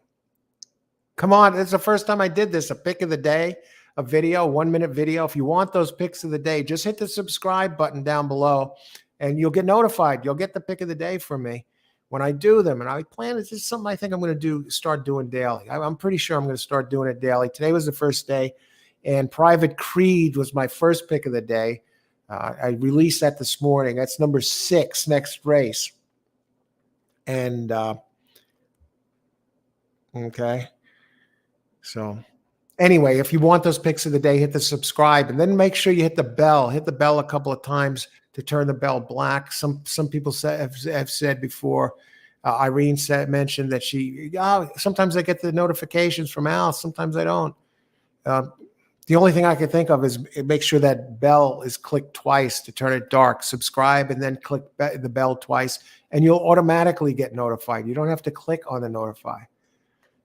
Come on. It's the first time I did this. A pick of the day, a video, 1-minute video. If you want those picks of the day, just hit the subscribe button down below and you'll get notified. You'll get the pick of the day from me when I do them. And I plan, this is something I think I'm going to start doing daily. I'm pretty sure I'm going to start doing it daily. Today was the first day, and Private Creed was my first pick of the day. I released that this morning. That's number 6, next race. And, okay. So anyway, if you want those picks of the day, hit the subscribe and then make sure you hit the bell. Hit the bell a couple of times to turn the bell black. Some people have said before. Irene mentioned that sometimes I get the notifications from Al. Sometimes I don't. The only thing I can think of is make sure that bell is clicked twice to turn it dark. Subscribe and then click the bell twice, and you'll automatically get notified. You don't have to click on the notify.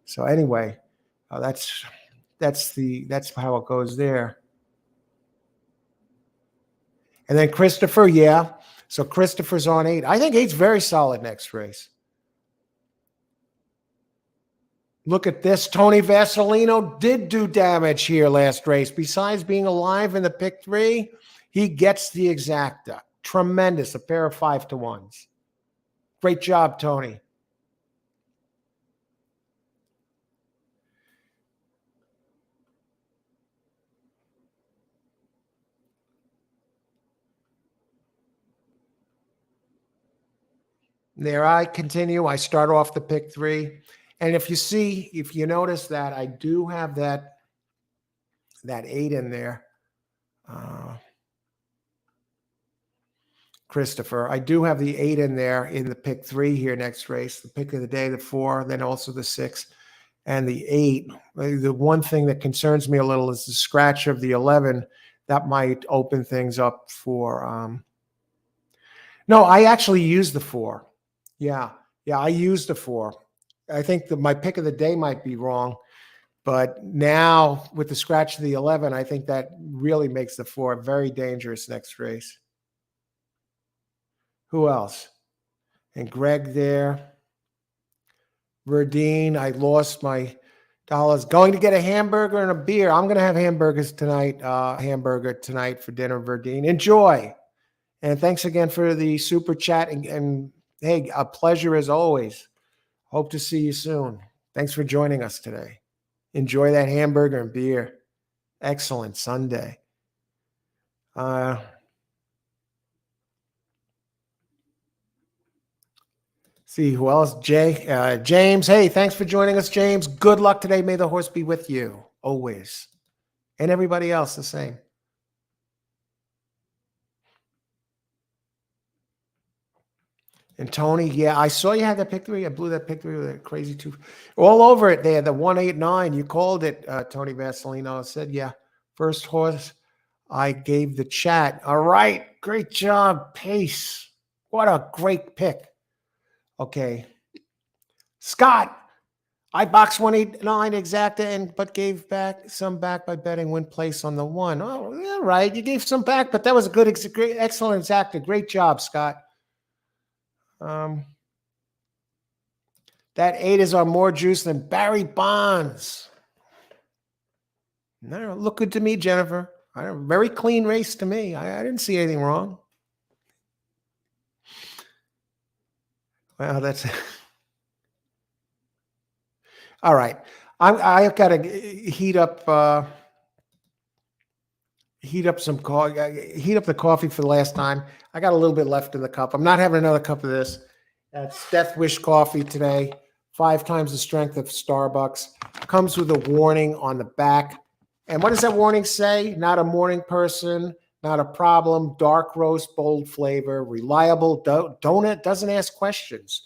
So anyway, that's how it goes there. And then Christopher, yeah. So Christopher's on 8. I think 8's very solid next race. Look at this. Tony Vasilino did do damage here last race. Besides being alive in the pick 3, he gets the exacta. Tremendous. A pair of 5-to-1s. Great job, Tony. There I continue. I start off the pick 3. And if you notice that I do have that 8 in there, Christopher, I do have the 8 in there in the pick 3 here next race, the pick of the day, the 4, then also the 6 and the 8. The one thing that concerns me a little is the scratch of the 11. That might open things up for, no, I actually used the 4. Yeah, I used the 4. I think my pick of the day might be wrong, but now with the scratch of the 11, I think that really makes the 4 very dangerous next race. Who else? And Greg there. Verdine, I lost my dollars. Going to get a hamburger and a beer. I'm going to have hamburgers tonight, hamburger tonight for dinner, Verdine. Enjoy. And thanks again for the super chat. And hey, a pleasure as always. Hope to see you soon. Thanks for joining us today. Enjoy that hamburger and beer. Excellent Sunday. See who else? James. Hey, thanks for joining us, James. Good luck today. May the horse be with you always. And everybody else the same. And Tony, yeah, I saw you had that pick 3. I blew that pick 3 with a crazy 2. All over it there, the 189. You called it, Tony Vasilino. Said, yeah, first horse I gave the chat. All right, great job, Pace. What a great pick. Okay. Scott, I boxed 189 exacta and but gave back some back by betting win place on the one. Oh, yeah, right. You gave some back, but that was a good, great, excellent exacta. Great job, Scott. Um, that 8 is on more juice than Barry Bonds. No, look good to me, Jennifer. Very clean race to me. I didn't see anything wrong. Well, that's all right. I've got to heat up some coffee. Heat up the coffee for the last time. I got a little bit left in the cup. I'm not having another cup of this. That's Death Wish coffee today. 5 times the strength of Starbucks. Comes with a warning on the back. And what does that warning say? Not a morning person, not a problem. Dark roast, bold flavor, reliable. Donut doesn't ask questions.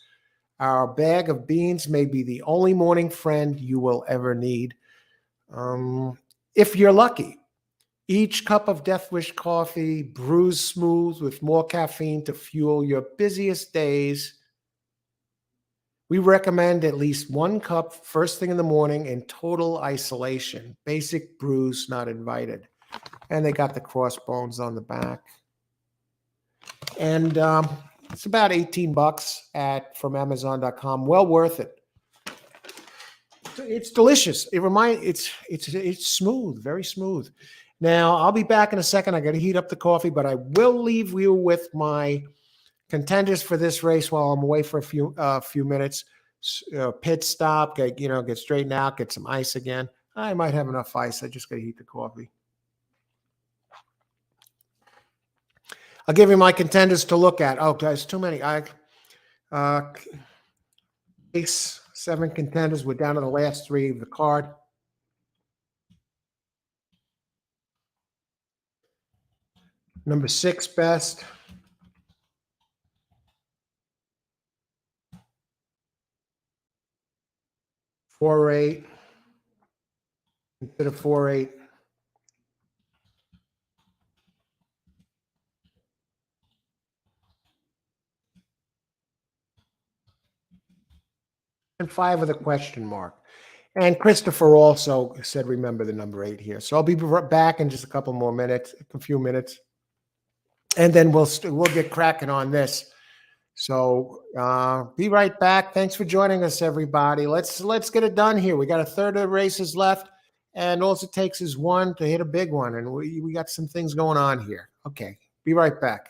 Our bag of beans may be the only morning friend you will ever need. If you're lucky. Each cup of Death Wish coffee brews smooth with more caffeine to fuel your busiest days. We recommend at least 1 cup first thing in the morning in total isolation. Basic brews not invited. And they got the crossbones on the back. And it's about $18 from Amazon.com. Well worth it. It's delicious. It's smooth, very smooth. Now, I'll be back in a second. I got to heat up the coffee, but I will leave you with my contenders for this race while I'm away for a few minutes. Pit stop, get straightened out, get some ice again. I might have enough ice. I just got to heat the coffee. I'll give you my contenders to look at. Oh, guys, too many. Race 7 contenders. We're down to the last 3 of the card. Number 6 best. 4-8. Consider 4-8. And 5 with a question mark. And Christopher also said, remember the number 8 here. So I'll be back in just a few minutes. And then we'll get cracking on this. So be right back. Thanks for joining us, everybody. Let's get it done here. We got a third of the races left. And all it takes is 1 to hit a big one. And we got some things going on here. Okay. Be right back.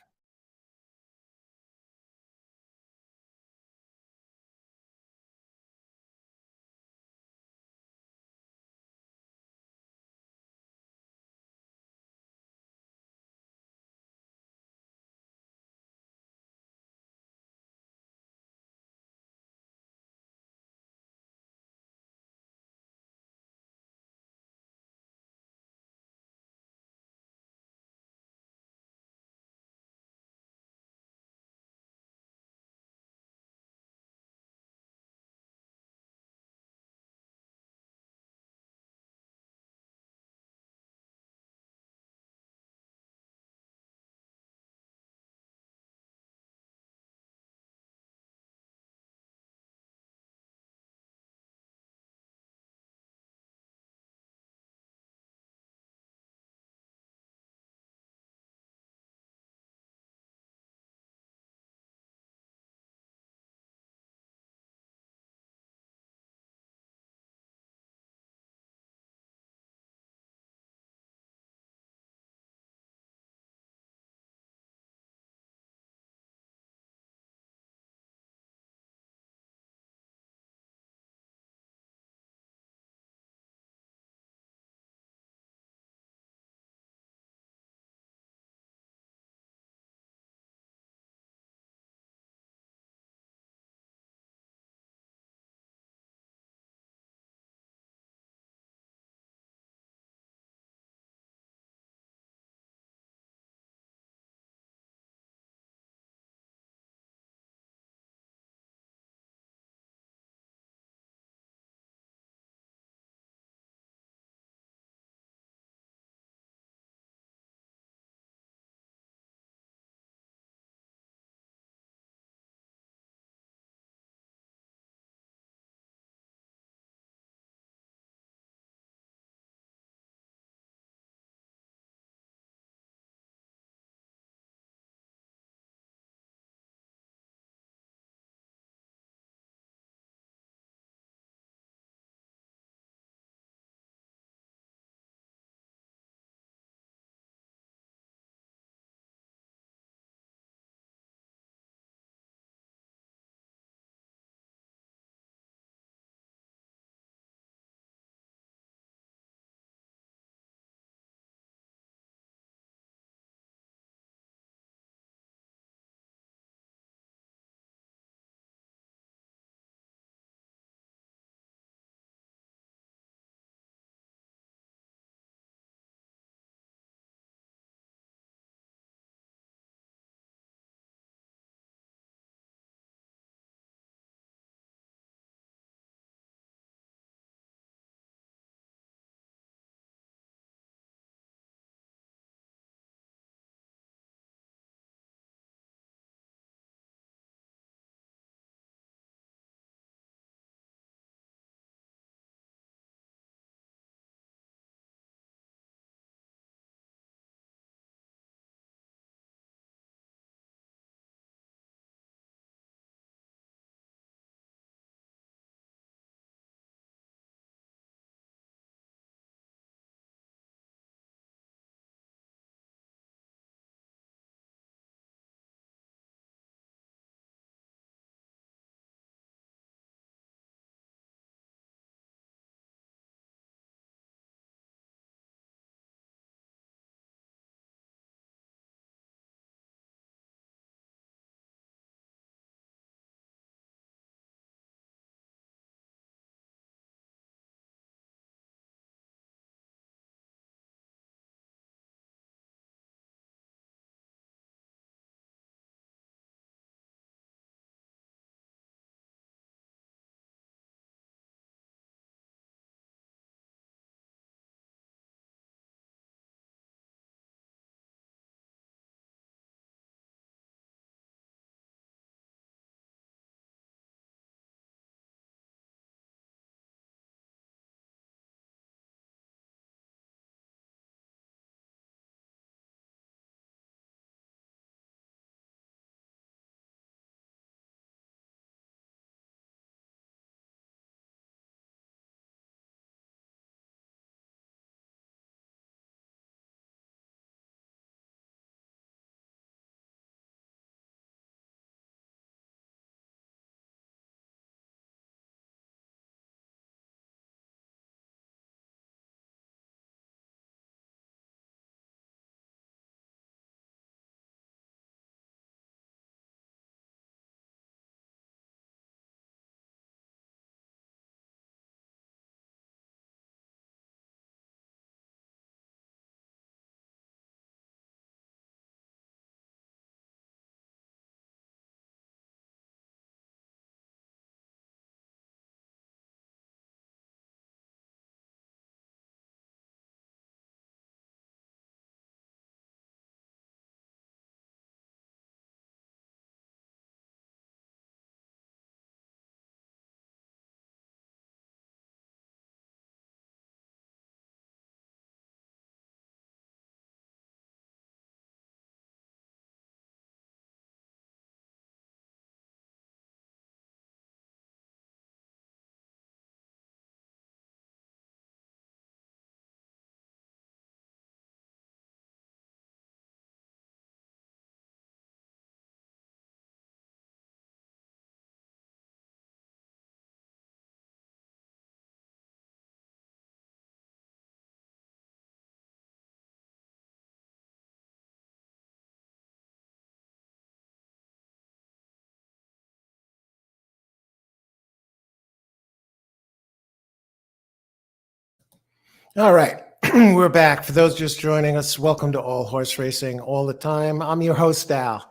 All right, we're back. For those just joining us, welcome to All Horse Racing All the Time. I'm your host, Al.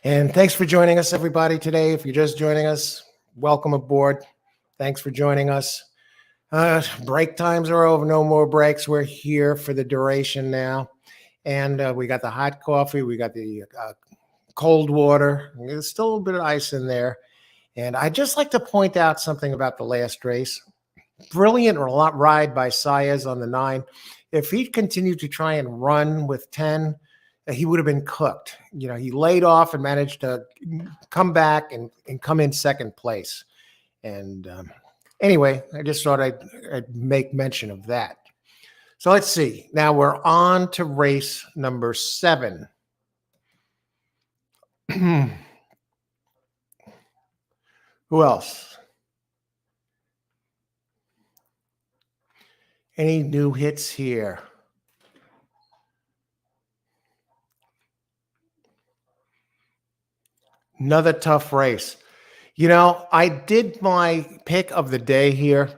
And thanks for joining us, everybody, today. If you're just joining us, welcome aboard. Thanks for joining us. Break times are over. No more breaks. We're here for the duration now. And we got the hot coffee. We got the cold water. There's still a little bit of ice in there. And I'd just like to point out something about the last race. Brilliant ride by Saez on the 9. If he'd continued to try and run with 10, he would have been cooked. He laid off and managed to come back and come in second place. And anyway, I just thought I'd make mention of that. So let's see. Now we're on to race number 7. Who else? Any new hits here? Another tough race. I did my pick of the day here.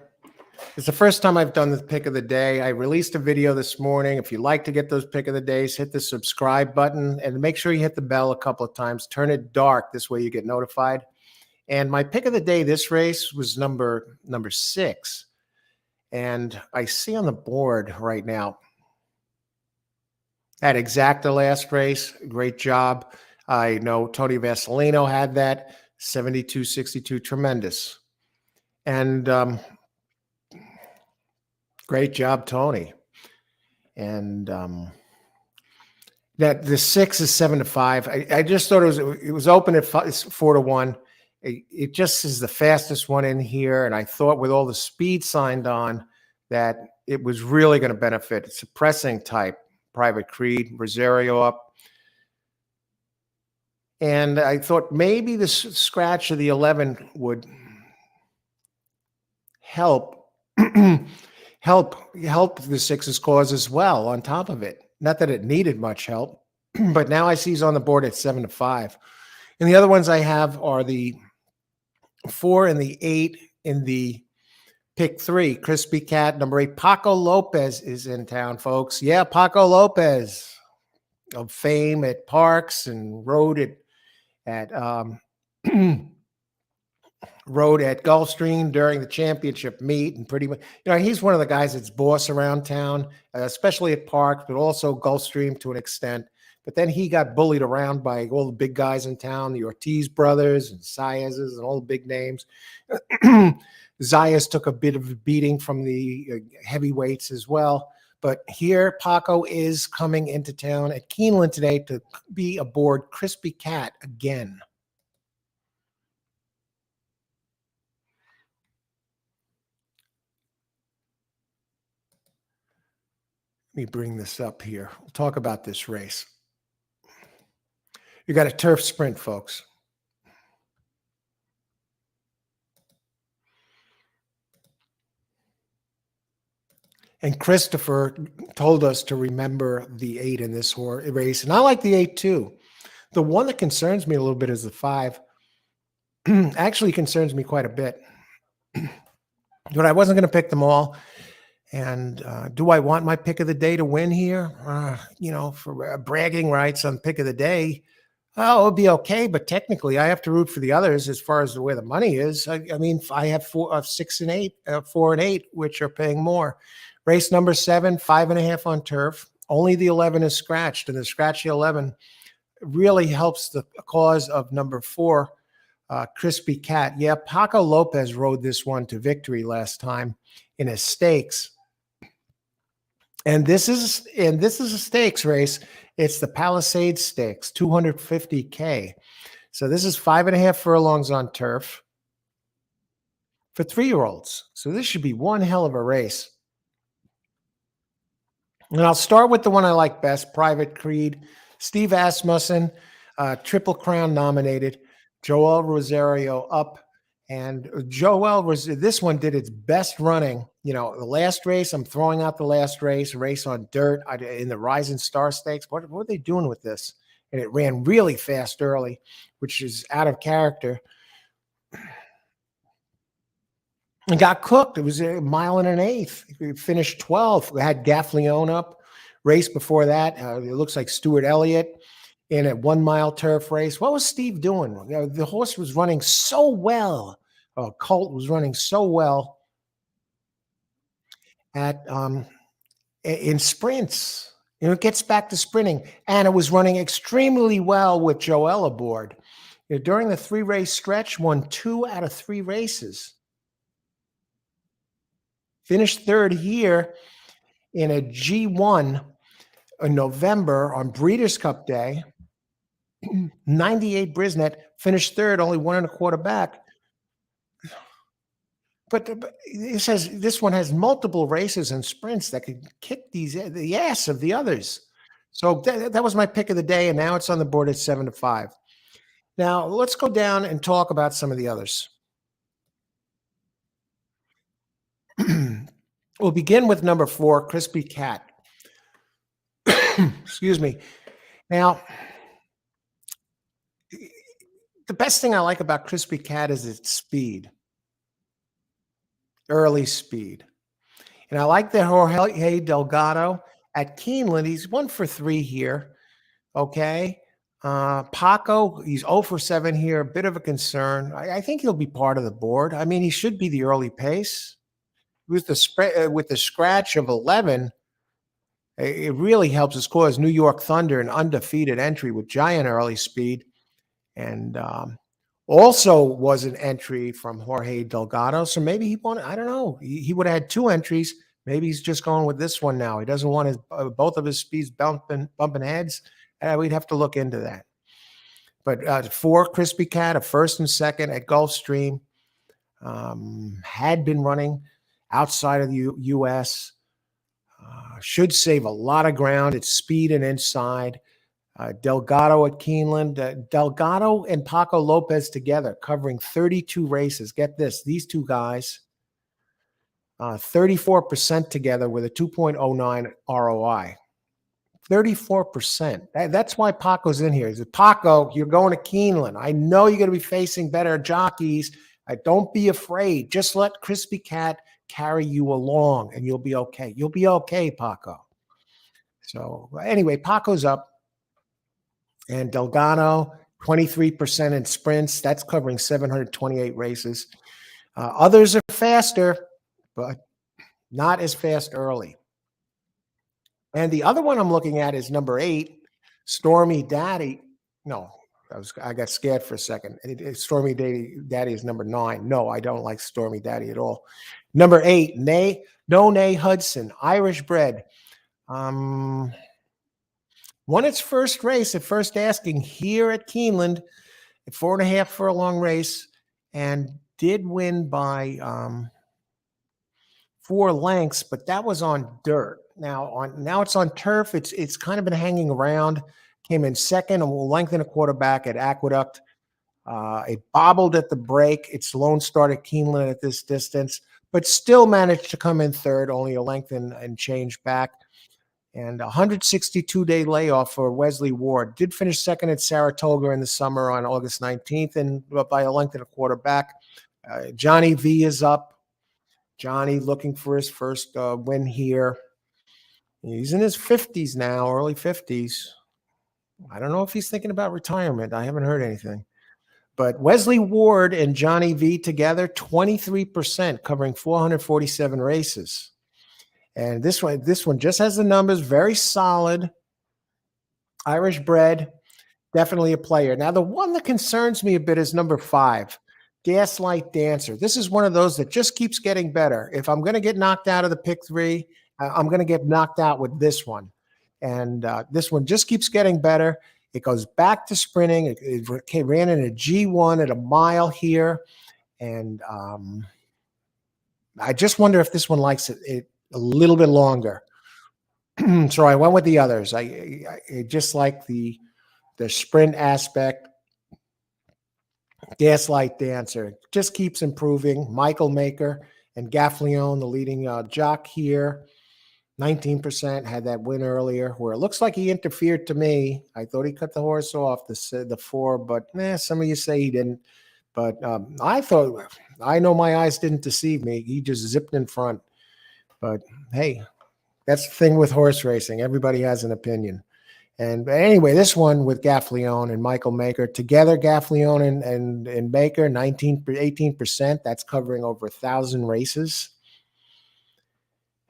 It's the first time I've done the pick of the day. I released a video this morning. If you like to get those pick of the days, hit the subscribe button and make sure you hit the bell a couple of times. Turn it dark. This way you get notified. And my pick of the day, this race was number 6. And I see on the board right now, that Exacta last race. Great job. I know Tony Vasilino had that 72-62, tremendous. And great job, Tony. And that the 6 is 7-5. I just thought it was open at 4-1. It just is the fastest one in here. And I thought with all the speed signed on that it was really going to benefit. It's a pressing type. Private Creed, Rosario up. And I thought maybe the scratch of the 11 would help help the 6's cause as well on top of it. Not that it needed much help, but now I see he's on the board at 7-5. And the other ones I have are the 4 and the 8 in the pick 3. Crispy Cat, number 8. Paco Lopez is in town, folks. Yeah, Paco Lopez of fame at Parks and rode at Gulfstream during the championship meet, and pretty much, he's one of the guys that's boss around town, especially at Parks, but also Gulfstream to an extent. But then he got bullied around by all the big guys in town, the Ortiz brothers and Saez's and all the big names. Zayas took a bit of a beating from the heavyweights as well. But here, Paco is coming into town at Keeneland today to be aboard Crispy Cat again. Let me bring this up here. We'll talk about this race. You got a turf sprint, folks. And Christopher told us to remember the 8 in this race. And I like the 8 too. The one that concerns me a little bit is the 5. Actually concerns me quite a bit. But I wasn't going to pick them all. And do I want my pick of the day to win here? For bragging rights on pick of the day, it'll be okay. But technically, I have to root for the others as far as the way the money is. I mean, I have 6 and 8, 4 and 8, which are paying more. Race number 7, 5.5 on turf. Only the 11 is scratched, and the scratchy 11 really helps the cause of number 4, Crispy Cat. Yeah, Paco Lopez rode this one to victory last time in a stakes. And this is a stakes race. It's the Palisades Stakes, $250K. So this is 5.5 furlongs on turf for 3-year-olds. So this should be one hell of a race. And I'll start with the one I like best, Private Creed. Steve Asmussen, Triple Crown nominated. Joel Rosario up. And this one did its best running. The last race, I'm throwing out the last race on dirt in the Rising Star Stakes. What are they doing with this? And it ran really fast early, which is out of character. and got cooked. It was a mile and an eighth. We finished 12th. We had Gaffleone up. Race before that, it looks like Stuart Elliott in a 1 mile turf race. What was Steve doing? The horse was running so well. Colt was running so well at in sprints. It gets back to sprinting, and it was running extremely well with Joel aboard. During the 3-race stretch, won 2 out of 3 races. Finished third here in a G1 in November on Breeders' Cup Day. 98 Brisnet, finished third, only 1.25 back. But it says this one has multiple races and sprints that could kick the ass of the others. So that was my pick of the day, and now it's on the board at 7-5. Now let's go down and talk about some of the others. We'll begin with number 4, Crispy Cat. Excuse me. Now, the best thing I like about Crispy Cat is its speed, early speed. And I like the Jorge Delgado at Keeneland. He's 1 for 3 here. Okay. Paco, he's 0 for 7 here. A bit of a concern. I think he'll be part of the board. I mean, he should be the early pace. With the scratch of 11, it really helps his cause. New York Thunder, an undefeated entry with giant early speed. And also was an entry from Jorge Delgado. So maybe he wanted, I don't know. He would have had 2 entries. Maybe he's just going with this one now. He doesn't want his both of his speeds bumping heads. We'd have to look into that. But 4, Crispy Cat, a first and second at Gulfstream, had been running outside of the U.S. Should save a lot of ground. It's speed and inside. Delgado at Keeneland. Delgado and Paco Lopez together covering 32 races. Get this, these 2 guys, 34% together with a 2.09 ROI. 34%. That's why Paco's in here. He said, Paco, you're going to Keeneland. I know you're going to be facing better jockeys. Don't be afraid. Just let Crispy Cat carry you along, and you'll be okay. You'll be okay, Paco. So anyway, Paco's up. And Delgado, 23% in sprints. That's covering 728 races. Others are faster, but not as fast early. And the other one I'm looking at is number 8, Stormy Daddy. No, I got scared for a second. Stormy Daddy is number 9. No, I don't like Stormy Daddy at all. Number 8, Nonay Hudson, Irish bred. Won its first race at first asking here at Keeneland, at 4.5 furlong race, and did win by 4 lengths, but that was on dirt. Now it's on turf. It's kind of been hanging around. Came in second, and will lengthen a quarterback at Aqueduct. It bobbled at the break. Its lone start at Keeneland at this distance, but still managed to come in third, only a length and change back. And a 162-day layoff for Wesley Ward. Did finish second at Saratoga in the summer on August 19th, and by a length and a quarter back. Johnny V is up. Johnny looking for his first win here. He's in his 50s now, early 50s. I don't know if he's thinking about retirement. I haven't heard anything. But Wesley Ward and Johnny V together, 23%, covering 447 races. And this one just has the numbers, very solid. Irish bred, definitely a player. Now, the one that concerns me a bit is number 5, Gaslight Dancer. This is one of those that just keeps getting better. If I'm going to get knocked out of the pick 3, I'm going to get knocked out with this one. And this one just keeps getting better. It goes back to sprinting. It ran in a G1 at a mile here. And I just wonder if this one likes it a little bit longer. So I went with the others. I just like the sprint aspect. Gaslight Dancer just keeps improving. Michael Maker and Gaffleone, the leading jock here. 19% had that win earlier, where it looks like he interfered to me. I thought he cut the horse off the 4, but some of you say he didn't. But I know my eyes didn't deceive me. He just zipped in front. But hey, that's the thing with horse racing. Everybody has an opinion. And anyway, this one with Gaffleone and Michael Maker together, Gaffleone and Maker, 18%. That's covering over 1,000 races.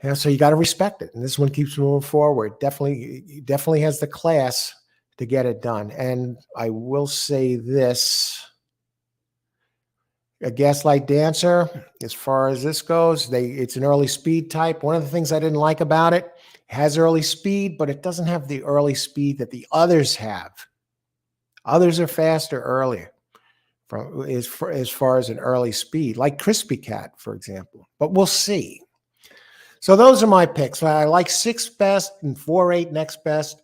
Yeah, so you got to respect it. And this one keeps moving forward. Definitely has the class to get it done. And I will say this. A Gaslight Dancer, as far as this goes, it's an early speed type. One of the things I didn't like about it has early speed, but it doesn't have the early speed that the others have. Others are faster earlier as far as an early speed, like Crispy Cat, for example. But we'll see. So those are my picks. I like 6 best and 4-8 next best.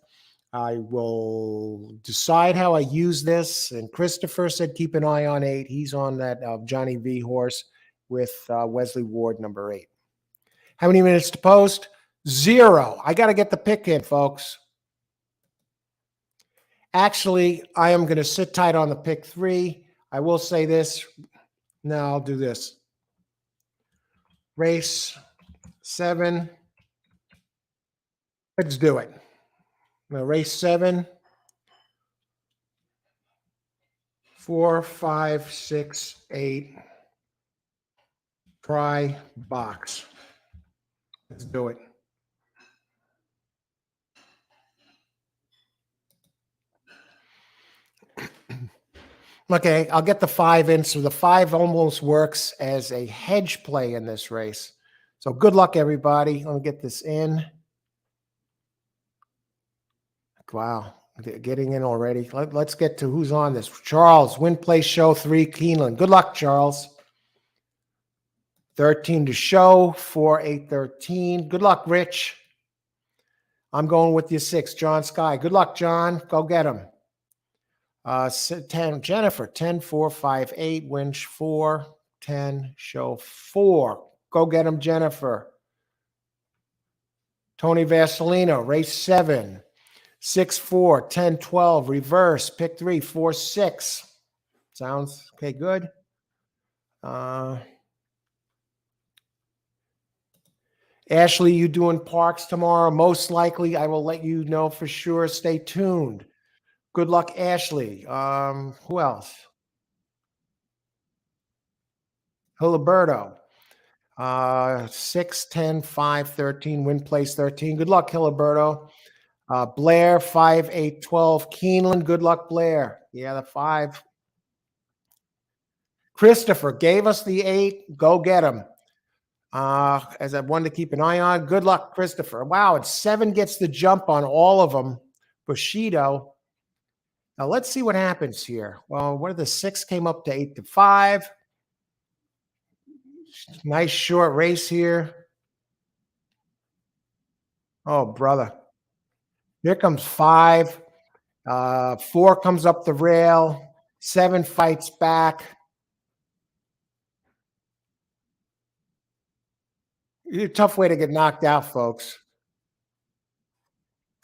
I will decide how I use this. And Christopher said keep an eye on 8. He's on that Johnny V horse with Wesley Ward, number 8. How many minutes to post? 0. I got to get the pick in, folks. Actually, I am going to sit tight on the pick 3. I will say this. No, I'll do this. Race 7. Let's do it. Now, race 7. 4, 5, 6, 8. Try box. Let's do it. Okay, I'll get the 5 in. So the 5 almost works as a hedge play in this race. So good luck, everybody. Let me get this in. Wow, getting in already. Let's get to who's on this. Charles, Win Play Show 3, Keeneland. Good luck, Charles. 13 to show, 4, 8, 13. Good luck, Rich. I'm going with you 6, John Sky. Good luck, John. Go get him. 10, Jennifer, 10, 4, 5, 8, winch 4, 10, show 4. Go get him, Jennifer. Tony Vasilino, race 7, 6, 4, 10, 12, reverse, pick 3, 4, 6. Sounds okay, good. Ashley, you doing Parks tomorrow? Most likely, I will let you know for sure. Stay tuned. Good luck, Ashley. Who else? Hiliberto. 6, 10, 5, 13, win place 13. Good luck, Hiliberto. Blair, 5, 8, 12. Keeneland, good luck, Blair. Yeah, the 5. Christopher gave us the 8. Go get him. As I wanted to keep an eye on. Good luck, Christopher. Wow, it's 7 gets the jump on all of them. Bushido. Now let's see what happens here. Well, what are the 6 came up to 8 to 5. Nice short race here. Oh, brother. Here comes 5. 4 comes up the rail. 7 fights back. Tough way to get knocked out, folks.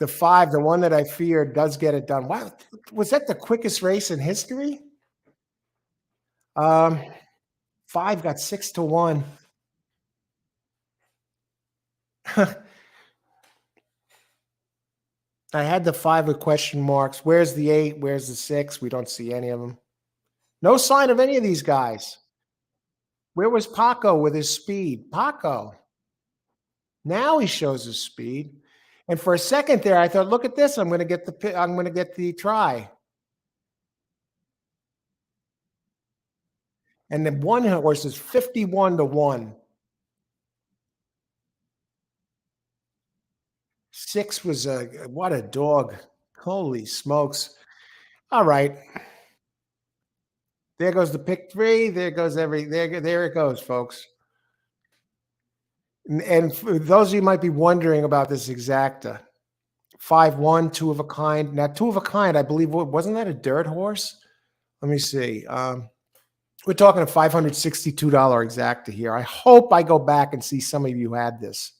The 5, the one that I feared, does get it done. Wow, was that the quickest race in history? 5 got 6 to 1. I had the 5 with question marks. Where's the 8? Where's the 6? We don't see any of them. No sign of any of these guys. Where was Paco with his speed? Paco. Now he shows his speed. And for a second there, I thought, look at this. I'm going to get the try. And the one horse is 51 to 1. 6 was what a dog. Holy smokes. All right. There goes the pick 3. There goes there it goes, folks. And for those of you might be wondering about this exacta. 5-1, 2 of a kind. Now, 2 of a kind, I believe, wasn't that a dirt horse? Let me see. We're talking a $562 exacta here. I hope I go back and see some of you had this.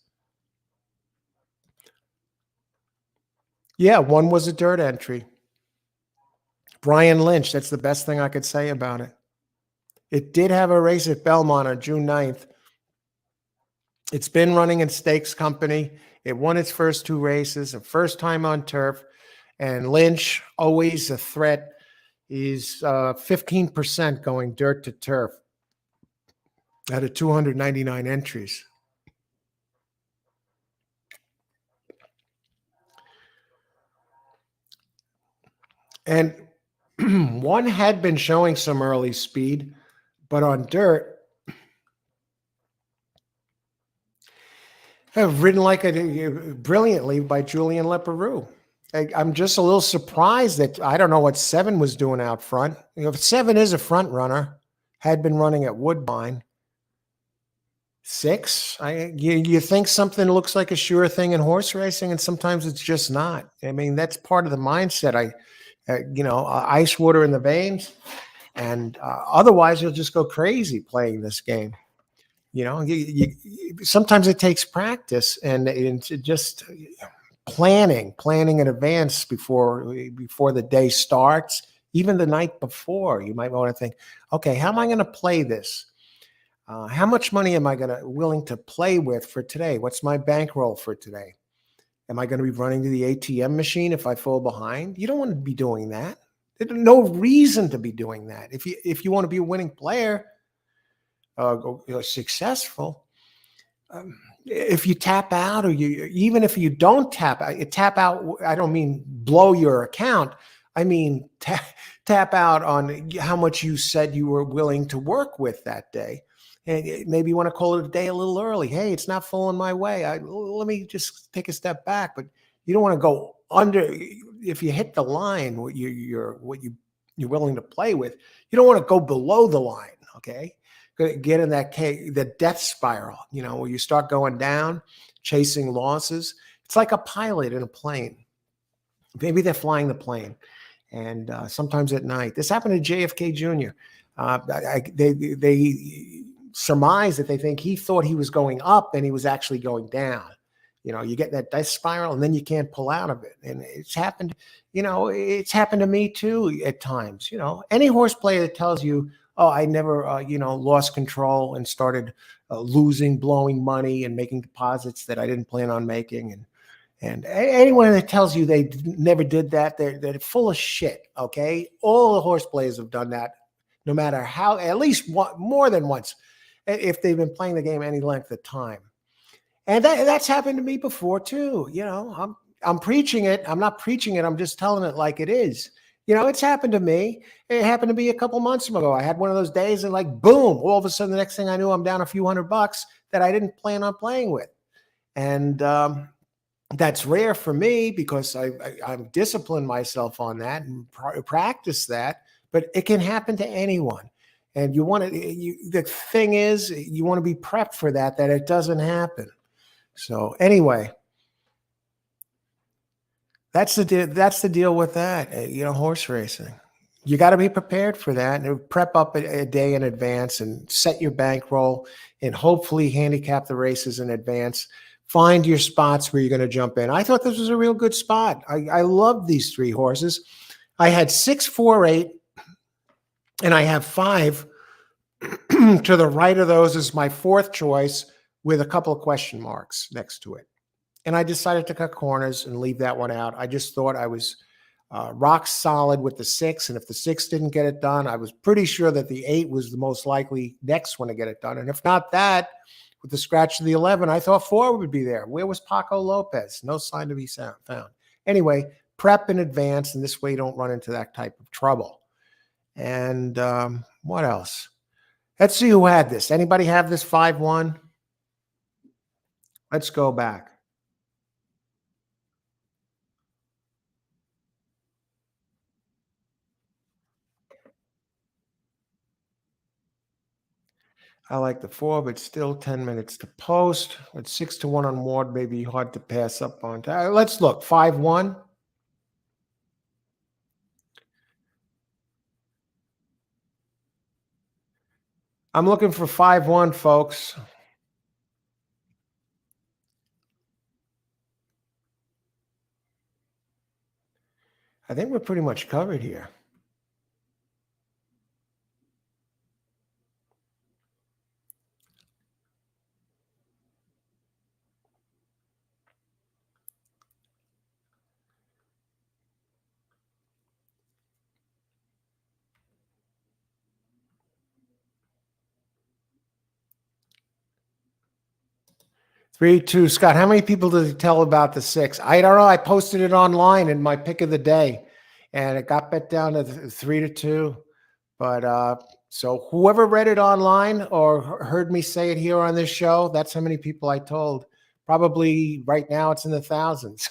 Yeah, 1 was a dirt entry. Brian Lynch, that's the best thing I could say about it. It did have a race at Belmont on June 9th. It's been running in Stakes Company. It won its first two races, a first time on turf. And Lynch, always a threat. He's 15% going dirt to turf out of 299 entries. And one had been showing some early speed, but on dirt, ridden like brilliantly by Julian Leparoux. I'm just a little surprised that I don't know what Seven was doing out front. If Seven is a front runner, had been running at Woodbine. Six, you think something looks like a sure thing in horse racing, and sometimes it's just not. I mean, that's part of the mindset. Ice water in the veins, and otherwise you'll just go crazy playing this game. Sometimes it takes practice and just planning in advance before the day starts. Even the night before, you might want to think, okay, how am I going to play this? How much money am I willing to play with for today? What's my bankroll for today? Am I going to be running to the ATM machine if I fall behind? You don't want to be doing that. There's no reason to be doing that. If you want to be a winning player, successful, if you tap out, or even if you don't tap out, I don't mean blow your account. I mean tap out on how much you said you were willing to work with that day. And maybe you want to call it a day a little early. Hey, it's not falling my way. Let me just take a step back. But you don't want to go under. If you hit the line, what you're willing to play with, you don't want to go below the line. Okay, get in the death spiral. Where you start going down, chasing losses. It's like a pilot in a plane. Maybe they're flying the plane, and sometimes at night. This happened to JFK Jr. They surmise that they think he thought he was going up and he was actually going down. You get that death spiral and then you can't pull out of it. And it's happened to me too at times. Any horse player that tells you, oh, I never, lost control and started losing, blowing money and making deposits that I didn't plan on making. And anyone that tells you they never did that, they're full of shit. Okay. All the horse players have done that, no matter how, at least more than once, if they've been playing the game any length of time. And that's happened to me before too. I'm preaching it. I'm not preaching it. I'm just telling it like it is. It's happened to me. It happened to me a couple months ago. I had one of those days and like, boom, all of a sudden, the next thing I knew, I'm down a few $100 that I didn't plan on playing with. And that's rare for me because I'm disciplined myself on that and practice that, but it can happen to anyone. And the thing is, you want to be prepped for that it doesn't happen. So anyway, that's the deal with that. Horse racing. You got to be prepared for that and prep up a day in advance and set your bankroll and hopefully handicap the races in advance. Find your spots where you're going to jump in. I thought this was a real good spot. I love these three horses. I had 6, 4, 8, and I have 5 to the right of those is my fourth choice with a couple of question marks next to it. And I decided to cut corners and leave that one out. I just thought I was rock solid with the 6. And if the 6 didn't get it done, I was pretty sure that the 8 was the most likely next one to get it done. And if not that, with the scratch of the 11, I thought 4 would be there. Where was Paco Lopez? No sign to be found. Anyway, prep in advance, and this way you don't run into that type of trouble. And what else? Let's see who had this. Anybody have this 5-1? Let's go back. I like the 4, but still 10 minutes to post. At 6-1 on Ward, maybe hard to pass up on. Let's look. 5-1. I'm looking for 5-1, folks. I think we're pretty much covered here. 3-2. Scott, how many people did you tell about the 6? I don't know. I posted it online in my pick of the day, and it got bet down to 3-2. But so whoever read it online or heard me say it here on this show, that's how many people I told. Probably right now it's in the thousands.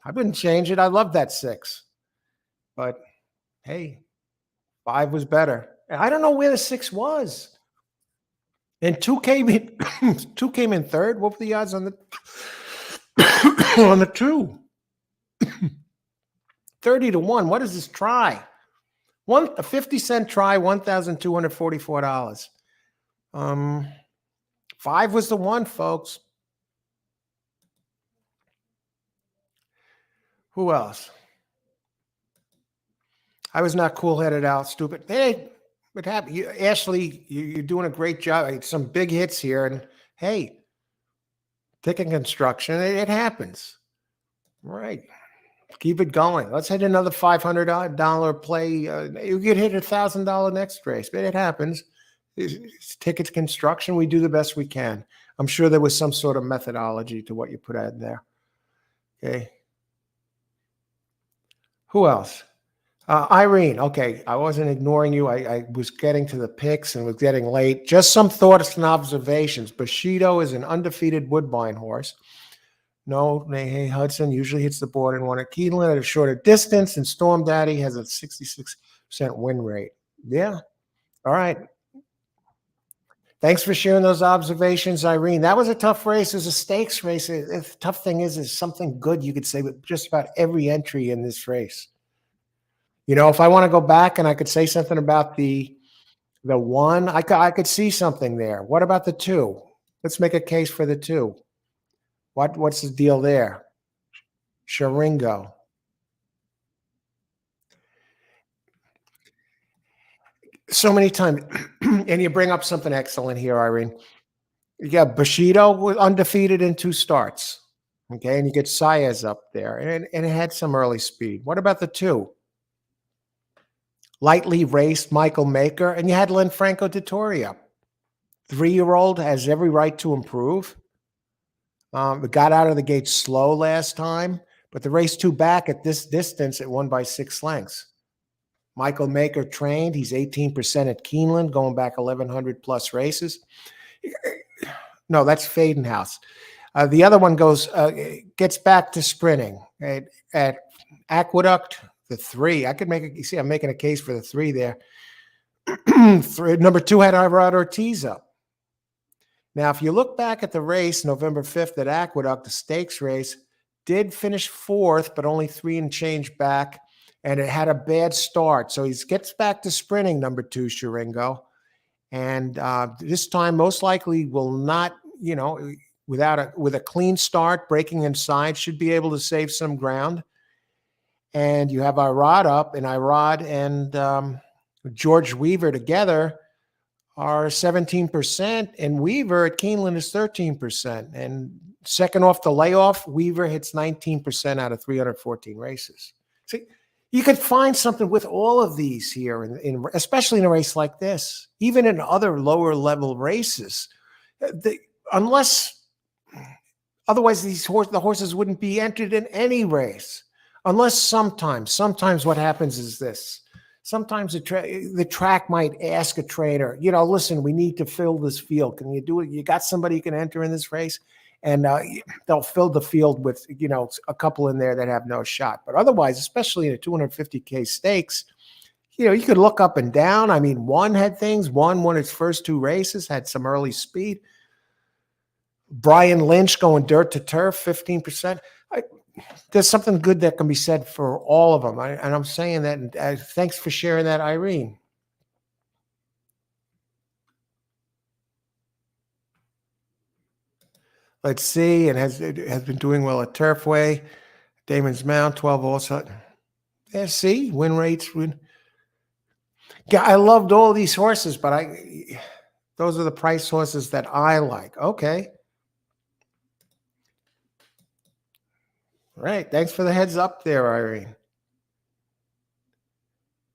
I wouldn't change it. I love that 6. But hey, 5 was better. And I don't know where the 6 was. And 2 came in 2 came in third. What were the odds on the on the 2? 30-1. What is this try? A 50-cent try, $1,244. 5 was the one, folks. Who else? I was not cool-headed out, stupid. Hey, what happened? Ashley, you're doing a great job. Some big hits here, and hey, ticket construction, it happens. All right. Keep it going. Let's hit another $500 play. You could hit $1,000 next race, but it happens. It's ticket construction. We do the best we can. I'm sure there was some sort of methodology to what you put out there. Okay. Who else? Irene. Okay. I wasn't ignoring you. I was getting to the picks and was getting late. Just some thoughts and observations. Bushido is an undefeated Woodbine horse. No, hey Hudson usually hits the board and won at Keeneland at a shorter distance, and Storm Daddy has a 66% win rate. Yeah. All right. Thanks for sharing those observations, Irene. That was a tough race. It was a stakes race. The tough thing is something good you could say with just about every entry in this race. You know, if I want to go back and I could say something about the 1, I could see something there. What about the 2? Let's make a case for the 2. What's the deal there? Sharingo. So many times, and you bring up something excellent here, Irene. You got Bushido was undefeated in 2 starts. Okay, and you get Saez up there, and it had some early speed. What about the 2? Lightly raced Michael Maker, and you had Lanfranco Dettoria. 3-year-old has every right to improve. It got out of the gate slow last time, but the race 2 back at this distance, it won by 6 lengths. Michael Maker trained. He's 18% at Keeneland, going back 1,100 plus races. No, that's Fadenhouse. The other one gets back to sprinting at Aqueduct. The 3, I could I'm making a case for the 3 there. Number 2 had Irad Ortiz up. Now, if you look back at the race, November 5th at Aqueduct, the stakes race, did finish 4th, but only 3 and change back, and it had a bad start. So he gets back to sprinting, number 2, Sharingo. And this time, most likely will not, with a clean start, breaking inside, should be able to save some ground. And you have Irad up, and Irad and George Weaver together are 17%, and Weaver at Keeneland is 13%. And second off the layoff, Weaver hits 19% out of 314 races. See, you could find something with all of these here, especially in a race like this, even in other lower level races. Otherwise, the horses wouldn't be entered in any race. Unless sometimes what happens is this. Sometimes the track might ask a trainer, listen, we need to fill this field. Can you do it? You got somebody you can enter in this race? And they'll fill the field with, a couple in there that have no shot. But otherwise, especially in a 250K stakes, you could look up and down. I mean, One had things. One won its first 2 races, had some early speed. Brian Lynch going dirt to turf, 15%. There's something good that can be said for all of them. And I'm saying that, and thanks for sharing that, Irene. Let's see. It has been doing well at Turfway. Damon's Mount, 12 also. Yeah, see, win rates. Yeah, I loved all these horses, but those are the price horses that I like. Okay. All right. Thanks for the heads up there, Irene.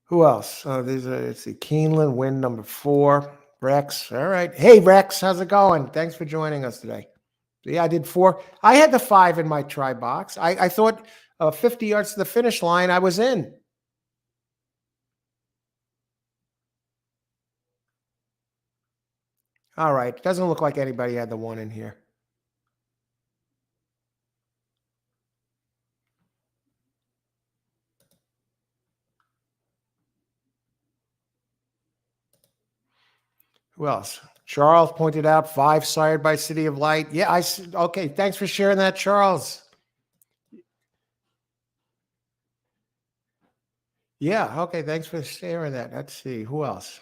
Who else? Let's see. Keeneland, win number 4. Rex. All right. Hey, Rex. How's it going? Thanks for joining us today. Yeah, I did 4. I had the 5 in my try box. I thought 50 yards to the finish line, I was in. All right. Doesn't look like anybody had the 1 in here. Who else? Charles pointed out 5 sired by City of Light. Yeah, okay. Thanks for sharing that, Charles. Yeah, okay. Thanks for sharing that. Let's see. Who else?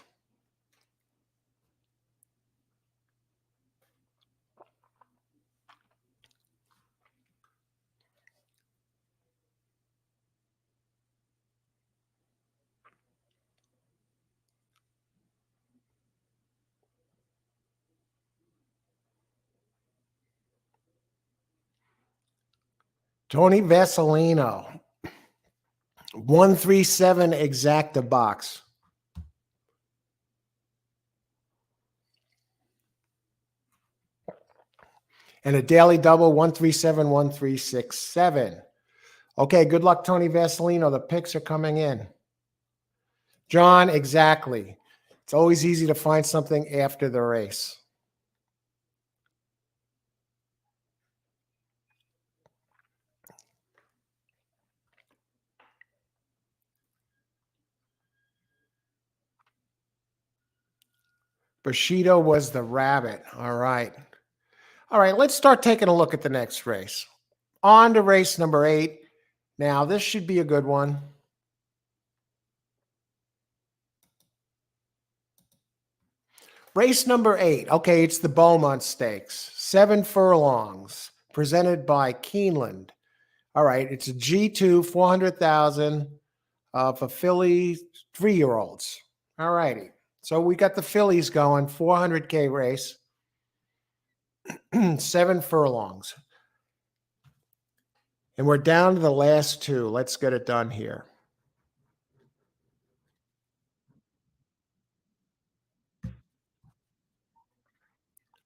Tony Vasalino. 137 exacta box. And a daily double 137 1367. Okay, good luck, Tony Vasalino. The picks are coming in. John, exactly. It's always easy to find something after the race. Bushido was the rabbit. All right. All right, let's start taking a look at the next race. On to race number 8. Now, this should be a good one. Race number 8. Okay, it's the Beaumont Stakes. 7 furlongs, presented by Keeneland. All right, it's a G2, 400,000 for filly 3-year-olds. All righty. So we got the fillies going, 400K race, 7 furlongs. And we're down to the last 2. Let's get it done here.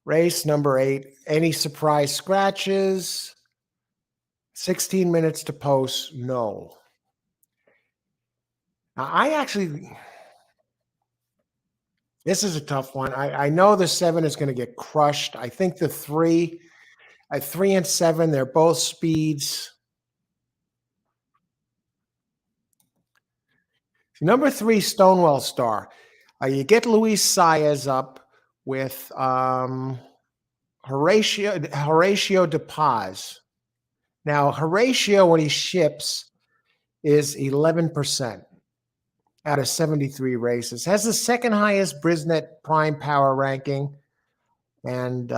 Race number 8. Any surprise scratches? 16 minutes to post? No. Now, this is a tough one. I know the 7 is going to get crushed. I think the 3, at 3 and 7, they're both speeds. Number 3, Stonewall Star. You get Luis Saez up with Horatio de Paz. Now, Horatio, when he ships, is 11% out of 73 races. Has the second highest Brisnet Prime Power ranking, and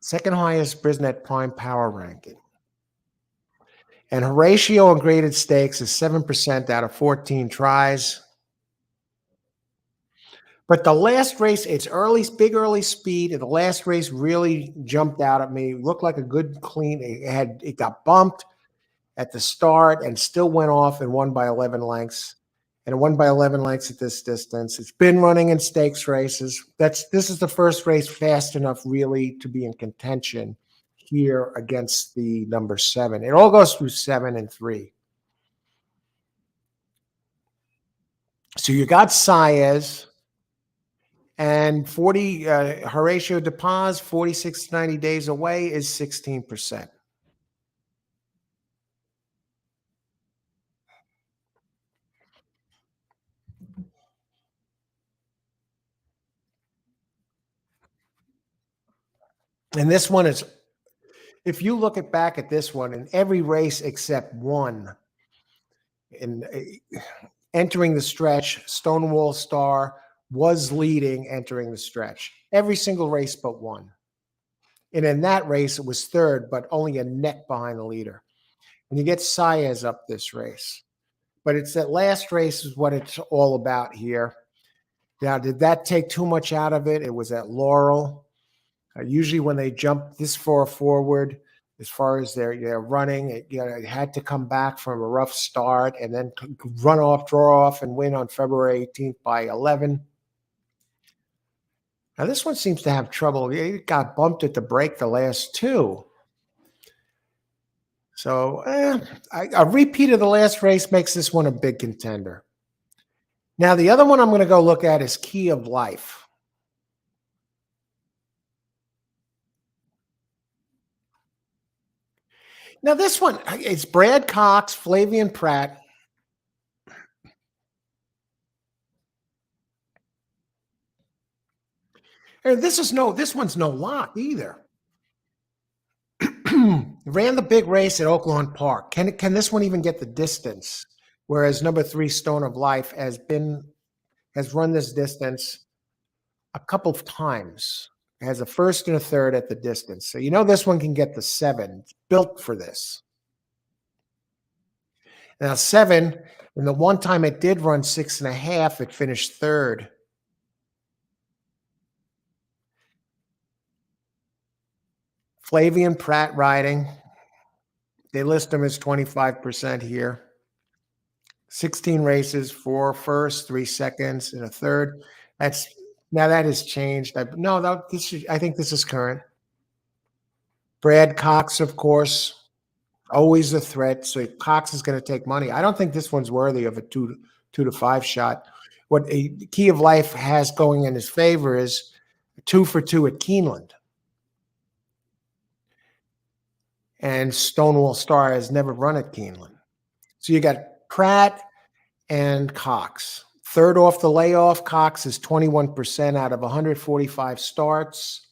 second highest Brisnet Prime Power ranking. And Horatio in graded stakes is 7% out of 14 tries. But the last race, it's big early speed, and the last race really jumped out at me. It looked like a good, clean. It got bumped at the start and still went off and won by 11 lengths. And it won by 11 lengths at this distance. It's been running in stakes races. This is the first race fast enough really to be in contention here against the number 7. It all goes through 7 and 3. So you got Saez and Horatio de Paz, 46 to 90 days away, is 16%. And this one is, if you look back at this one, in every race except one, in entering the stretch, Stonewall Star was leading entering the stretch. Every single race but one. And in that race, it was third, but only a neck behind the leader. And you get Saez up this race. But it's that last race is what it's all about here. Now, did that take too much out of it? It was at Laurel. Usually when they jump this far forward, as far as they're running, it had to come back from a rough start and then draw off, and win on February 18th by 11. Now this one seems to have trouble. It got bumped at the break the last two. So a repeat of the last race makes this one a big contender. Now the other one I'm going to go look at is Key of Life. Now this one, it's Brad Cox, Flavian Pratt. And this one's no lock either. Ran the big race at Oaklawn Park. Can this one even get the distance? Whereas number 3, Stone of Life, has run this distance a couple of times. It has a first and a third at the distance. So this one can get the 7. It's built for this. Now 7, and the one time it did run 6.5, it finished third. Flavian Pratt riding. They list him as 25% here. 16 races, 4 firsts, 3 seconds, and a third. Now that has changed. I think this is current. Brad Cox, of course, always a threat. So Cox is going to take money. I don't think this one's worthy of a 2 to 5 shot. What a Key of Life has going in his favor is 2 for 2 at Keeneland. And Stonewall Star has never run at Keeneland. So you got Pratt and Cox. Third off the layoff, Cox is 21% out of 145 starts.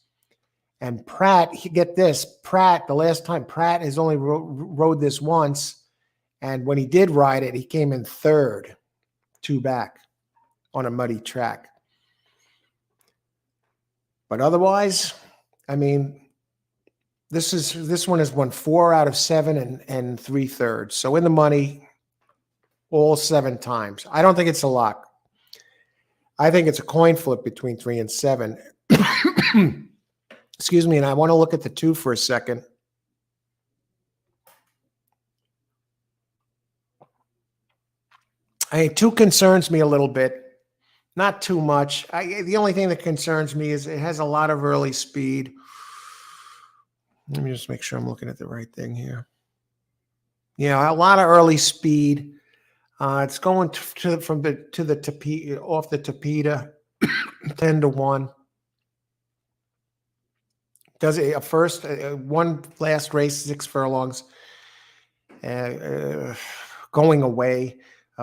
And Pratt, get this, the last time Pratt has only rode this once. And when he did ride it, he came in third, 2 back on a muddy track. But otherwise, I mean, this one has won 4 out of 7 and 3/3. So in the money all 7 times. I don't think it's a lock. I think it's a coin flip between 3 and 7. Excuse me, and I want to look at the 2 for a second. I mean, 2 concerns me a little bit. Not too much. The only thing that concerns me is it has a lot of early speed. Let me just make sure I'm looking at the right thing here. Yeah, a lot of early speed. It's going off the Tapeta, 10 to 1. Does it first one last race 6 furlongs, going away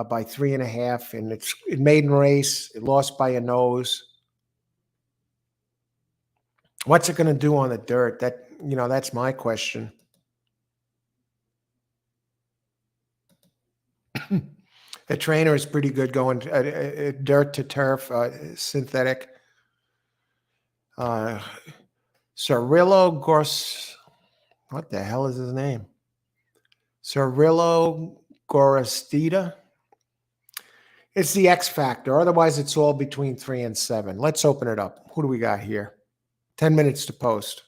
by 3.5, and it's maiden race. It lost by a nose. What's it going to do on the dirt? That's my question. The trainer is pretty good going dirt to turf, synthetic. Cirillo Gors. What the hell is his name? Cirillo Gorostida. It's the X factor. Otherwise, it's all between 3 and 7. Let's open it up. Who do we got here? 10 minutes to post.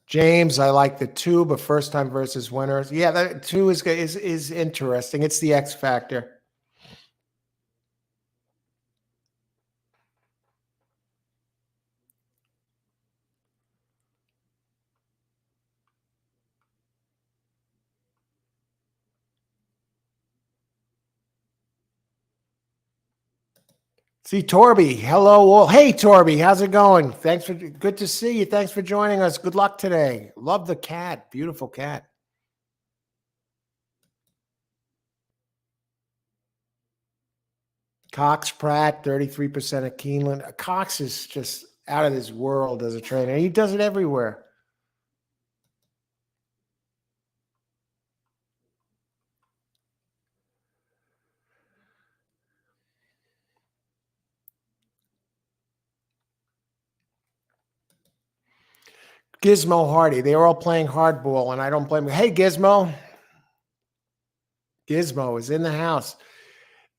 James, I like the 2, but first time versus winners. Yeah, that 2 is interesting. It's the X factor. See Torby. Hello all. Hey Torby, how's it going? Good to see you. Thanks for joining us. Good luck today. Love the cat. Beautiful cat. Cox Pratt, 33% at Keeneland. Cox is just out of this world as a trainer. He does it everywhere. Gizmo Hardy. They were all playing hardball, and I don't blame them. Hey, Gizmo. Gizmo is in the house.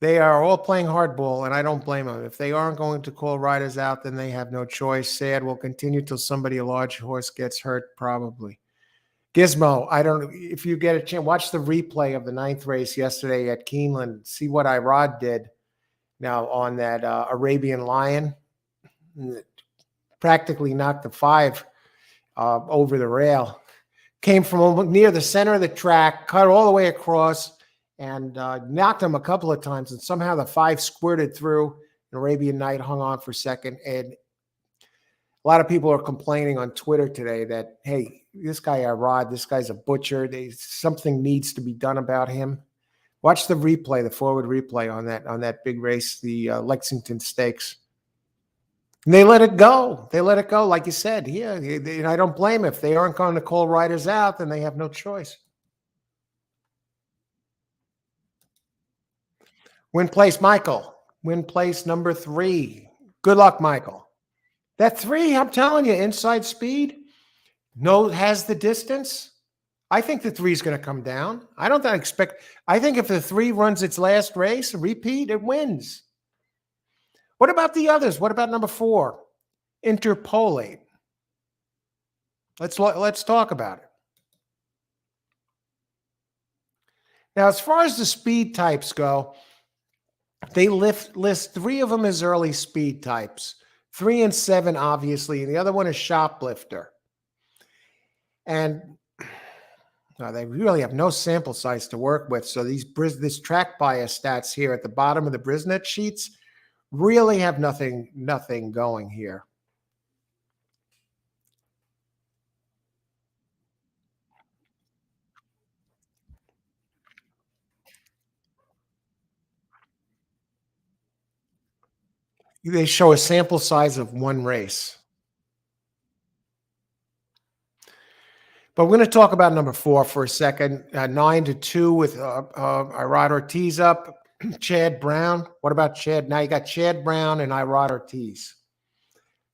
They are all playing hardball, and I don't blame them. If they aren't going to call riders out, then they have no choice. Sad will continue till a large horse gets hurt, probably. Gizmo, I don't know if you get a chance, watch the replay of the ninth race yesterday at Keeneland. See what Irod did now on that Arabian Lion. Practically knocked the five over the rail. Came from near the center of the track, cut all the way across, and knocked him a couple of times. And somehow the five squirted through. Arabian Night hung on for second. And a lot of people are complaining on Twitter today that, hey, this guy Irod, this guy's a butcher. Something needs to be done about him. Watch the replay, the forward replay on that big race, the Lexington Stakes. And they let it go. They let it go, like you said. Yeah, I don't blame them. If they aren't going to call riders out, then they have no choice. Win place, Michael. Win place number 3. Good luck, Michael. That 3, I'm telling you, inside speed, has the distance. I think the 3 is going to come down. I think if the 3 runs its last race, repeat, it wins. What about the others? What about number 4? Interpolate. Let's talk about it. Now, as far as the speed types go, they list 3 of them as early speed types. 3 and 7, obviously, and the other one is shoplifter. And they really have no sample size to work with. So this track bias stats here at the bottom of the Brisnet sheets really have nothing going here. They show a sample size of 1 race. But we're going to talk about number 4 for a second. 9-2 with Irod Ortiz up. Chad Brown. What about Chad? Now you got Chad Brown and Irod Ortiz.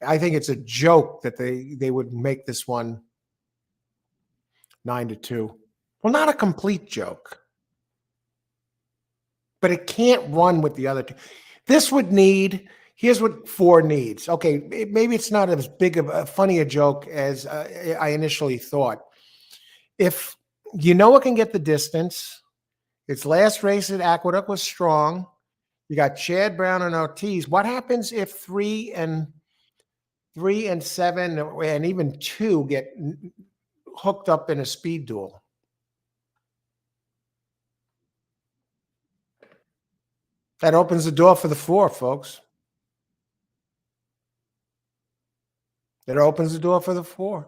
I think it's a joke that they would make this one 9-2. Well, not a complete joke, but it can't run with the other 2. This would need. Here's what 4 needs. Okay, maybe it's not as big of a funny a joke as I initially thought. If it can get the distance, its last race at Aqueduct was strong. You got Chad Brown and Ortiz. What happens if 3 and 7 and even 2 get hooked up in a speed duel? That opens the door for the 4, folks. That opens the door for the 4.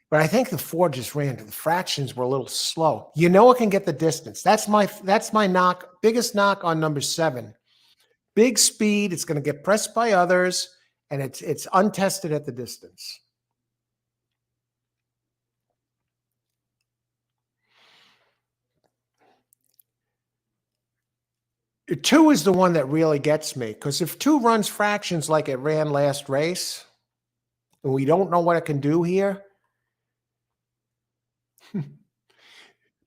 But I think the 4 just ran. The fractions were a little slow. It can get the distance. That's my knock. Biggest knock on number 7. Big speed. It's going to get pressed by others, and it's untested at the distance. Two is the one that really gets me, because if 2 runs fractions like it ran last race, and we don't know what it can do here,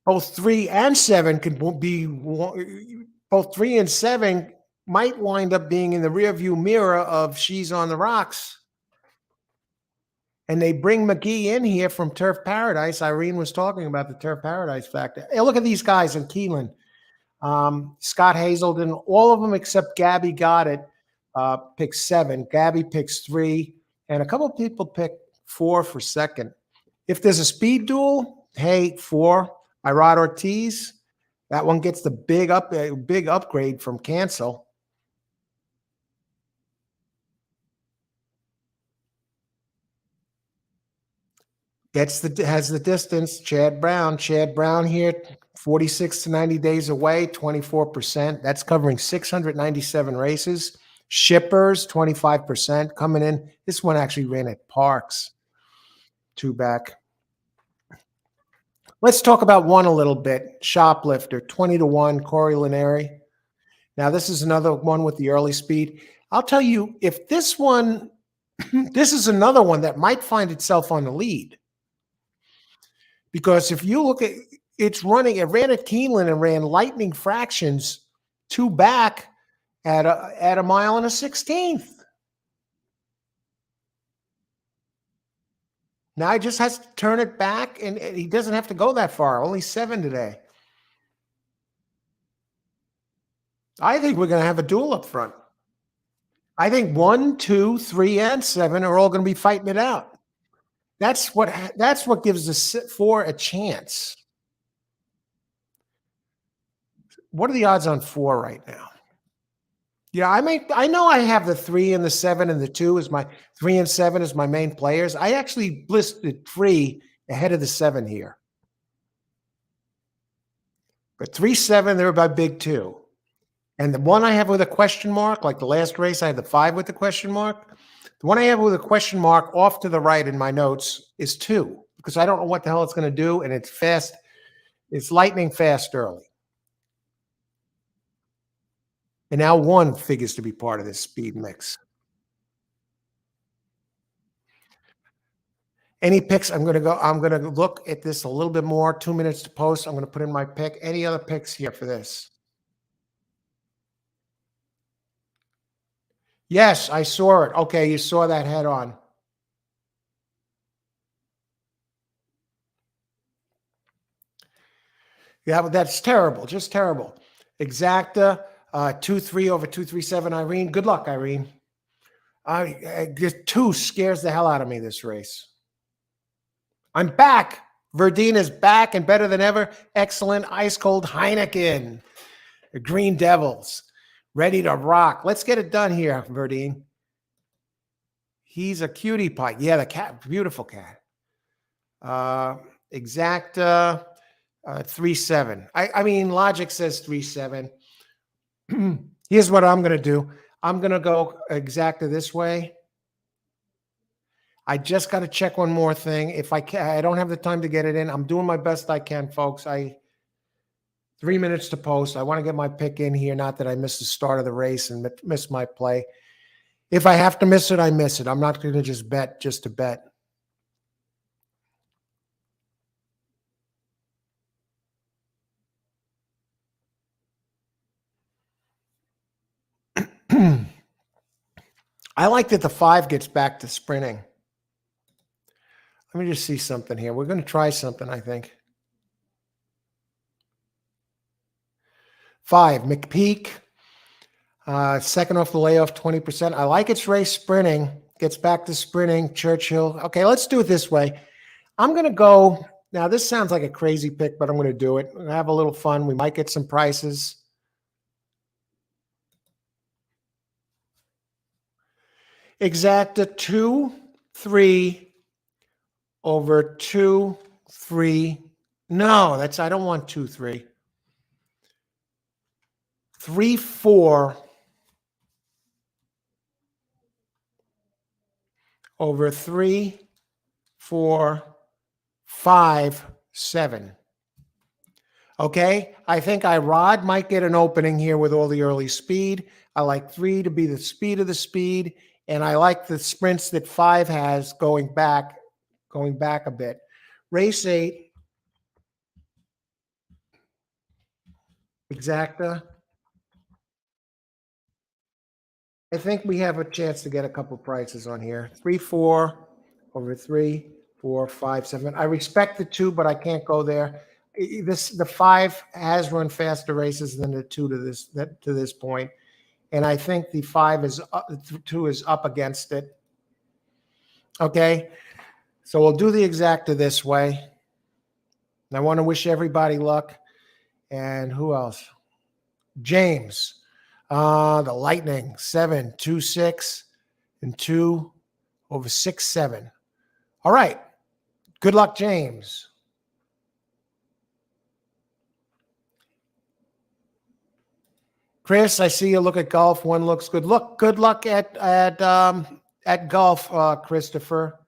both 3 and 7 could be. Both 3 and 7 might wind up being in the rearview mirror of She's on the Rocks. And they bring McGee in here from Turf Paradise. Irene was talking about the Turf Paradise factor. Hey, look at these guys in Keeneland. Scott Hazelden, all of them except Gabby got it, picks 7. Gabby picks 3. And a couple of people pick 4 for second. If there's a speed duel, hey, 4, Irod Ortiz. That one gets the big upgrade from cancel. Has the distance. Chad Brown here, 46 to 90 days away, 24%. That's covering 697 races. Shippers, 25% coming in. This one actually ran at Parks. 2 back. Let's talk about 1 a little bit. Shoplifter, 20-1, Corey Lineri. Now, this is another one with the early speed. I'll tell you, if this one, this is another one that might find itself on the lead. Because if you look at it ran at Keeneland and ran lightning fractions 2 back at a mile and a 16th. Now he just has to turn it back, and he doesn't have to go that far. Only 7 today. I think we're going to have a duel up front. I think 1, 2, 3, and 7 are all going to be fighting it out. That's what gives the 4 a chance. What are the odds on 4 right now? Yeah, I know I have the 3 and the 7 and the 2 as my 3 and 7 as my main players. I actually listed 3 ahead of the 7 here. But 3, 7, they're my big 2. And the one I have with a question mark, like the last race, I had the 5 with the question mark. The one I have with a question mark off to the right in my notes is 2, because I don't know what the hell it's going to do, and it's fast. It's lightning fast early. And now 1 figures to be part of this speed mix. Any picks? I'm going to look at this a little bit more. 2 minutes to post. I'm going to put in my pick. Any other picks here for this? Yes, I saw it. Okay, you saw that head on. Yeah, but that's terrible. Just terrible. Exacta, 2-3 over 237. Irene, good luck, Irene. Just 2 scares the hell out of me this race. I'm back. Verdine is back and better than ever. Excellent ice cold Heineken. The Green Devils ready to rock. Let's get it done here, Verdine. He's a cutie pie. Yeah, the cat, beautiful cat. Exacta, 3-7. I mean, logic says 3-7. Here's what I'm going to do. I'm going to go exacta this way. I just got to check one more thing. If I can, I don't have the time to get it in. I'm doing my best I can, folks. 3 minutes to post. I want to get my pick in here. Not that I missed the start of the race and missed my play. If I have to miss it, I miss it. I'm not going to just bet just to bet. I like that the 5 gets back to sprinting. Let me just see something here. We're going to try something, I think. 5, McPeak. Second off the layoff, 20%. I like its race sprinting. Gets back to sprinting. Churchill. Okay, let's do it this way. I'm going to go. Now, this sounds like a crazy pick, but I'm going to do it. We're going to have a little fun. We might get some prices. Exacta 2, 3 over 2, 3. No, I don't want 2, 3. 3, 4 over 3, 4, 5, 7. Okay, I think Irod might get an opening here with all the early speed. I like 3 to be the speed of the speed, and I like the sprints that 5 has going back a bit. Race 8, exacta. I think we have a chance to get a couple prices on here. 3, 4 over 3, 4, 5, 7. I respect the 2, but I can't go there. The 5 has run faster races than the 2 to this point, and I think the 5 is 2 is up against it. Okay, so we'll do the exacta this way. And I want to wish everybody luck. And who else? James, the Lightning, 7, 2, 6, and 2 over 6, 7. All right, good luck, James. Chris, I see you look at golf. 1 looks good. Good luck at golf, Christopher.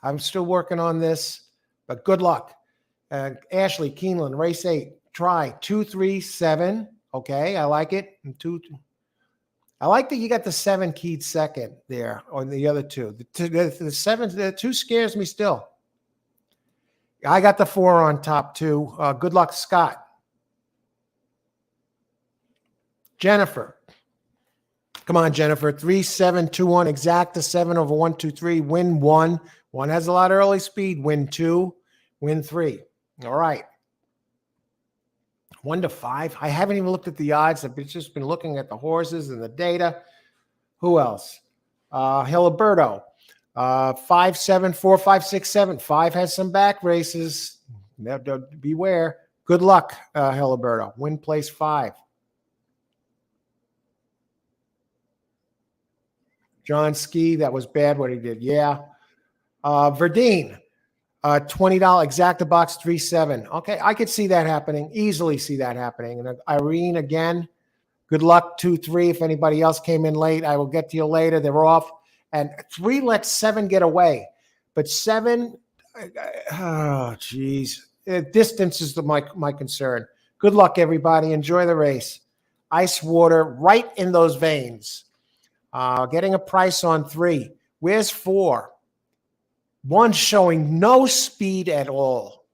I'm still working on this, but good luck. Ashley, Keeneland, race 8. Try 2, 3, 7. Okay, I like it. And 2. I like that you got the 7 keyed second there on the other 2. The 7, the 2 scares me still. I got the 4 on top too. Good luck, Scott. Jennifer. Come on, Jennifer. 3, 7, 2, 1. Exacta 7 over 1, 2, 3. Win 1. One has a lot of early speed. Win 2, win 3. All right. 1-5. I haven't even looked at the odds. I've just been looking at the horses and the data. Who else? Hiliberto. 5, 7, 4, 5, 6, 7. 5 has some back races. Beware. Good luck, Hiliberto. Win place 5. John Ski, that was bad what he did. Yeah. Verdine. $20 exacta box 3-7. Okay, I could see that happening. Easily see that happening. And Irene again. Good luck 2-3. If anybody else came in late, I will get to you later. They're off. And 3 lets 7 get away, but 7. Oh, geez. Distance is my concern. Good luck, everybody. Enjoy the race. Ice water right in those veins. Getting a price on 3. Where's 4? 1 showing no speed at all.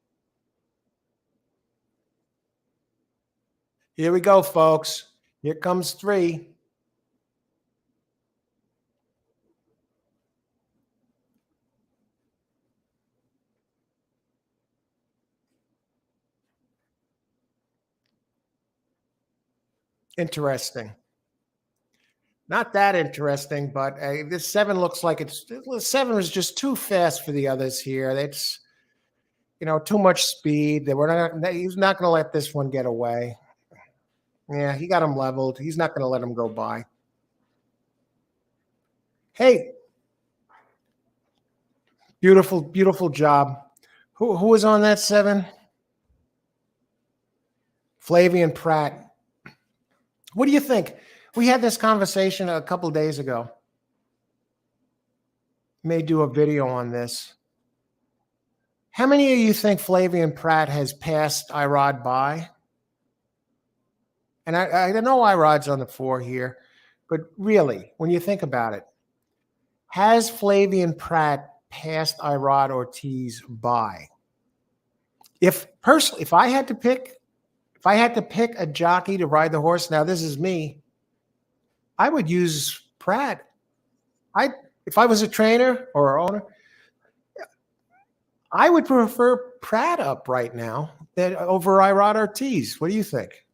Here we go, folks. Here comes 3. Interesting. Not that interesting, but this 7 looks like 7 was just too fast for the others here. It's, too much speed. He's not going to let this one get away. Yeah, he got him leveled. He's not going to let him go by. Hey, beautiful, beautiful job. Who was on that 7? Flavian Pratt. What do you think? We had this conversation a couple days ago. May do a video on this. How many of you think Flavian Pratt has passed Irod by? And I know Irod's on the 4 here, but really, when you think about it, has Flavian Pratt passed Irod Ortiz by? If I had to pick a jockey to ride the horse, now this is me, I would use Pratt. If I was a trainer or owner, I would prefer Pratt up right now over Irod Ortiz. What do you think?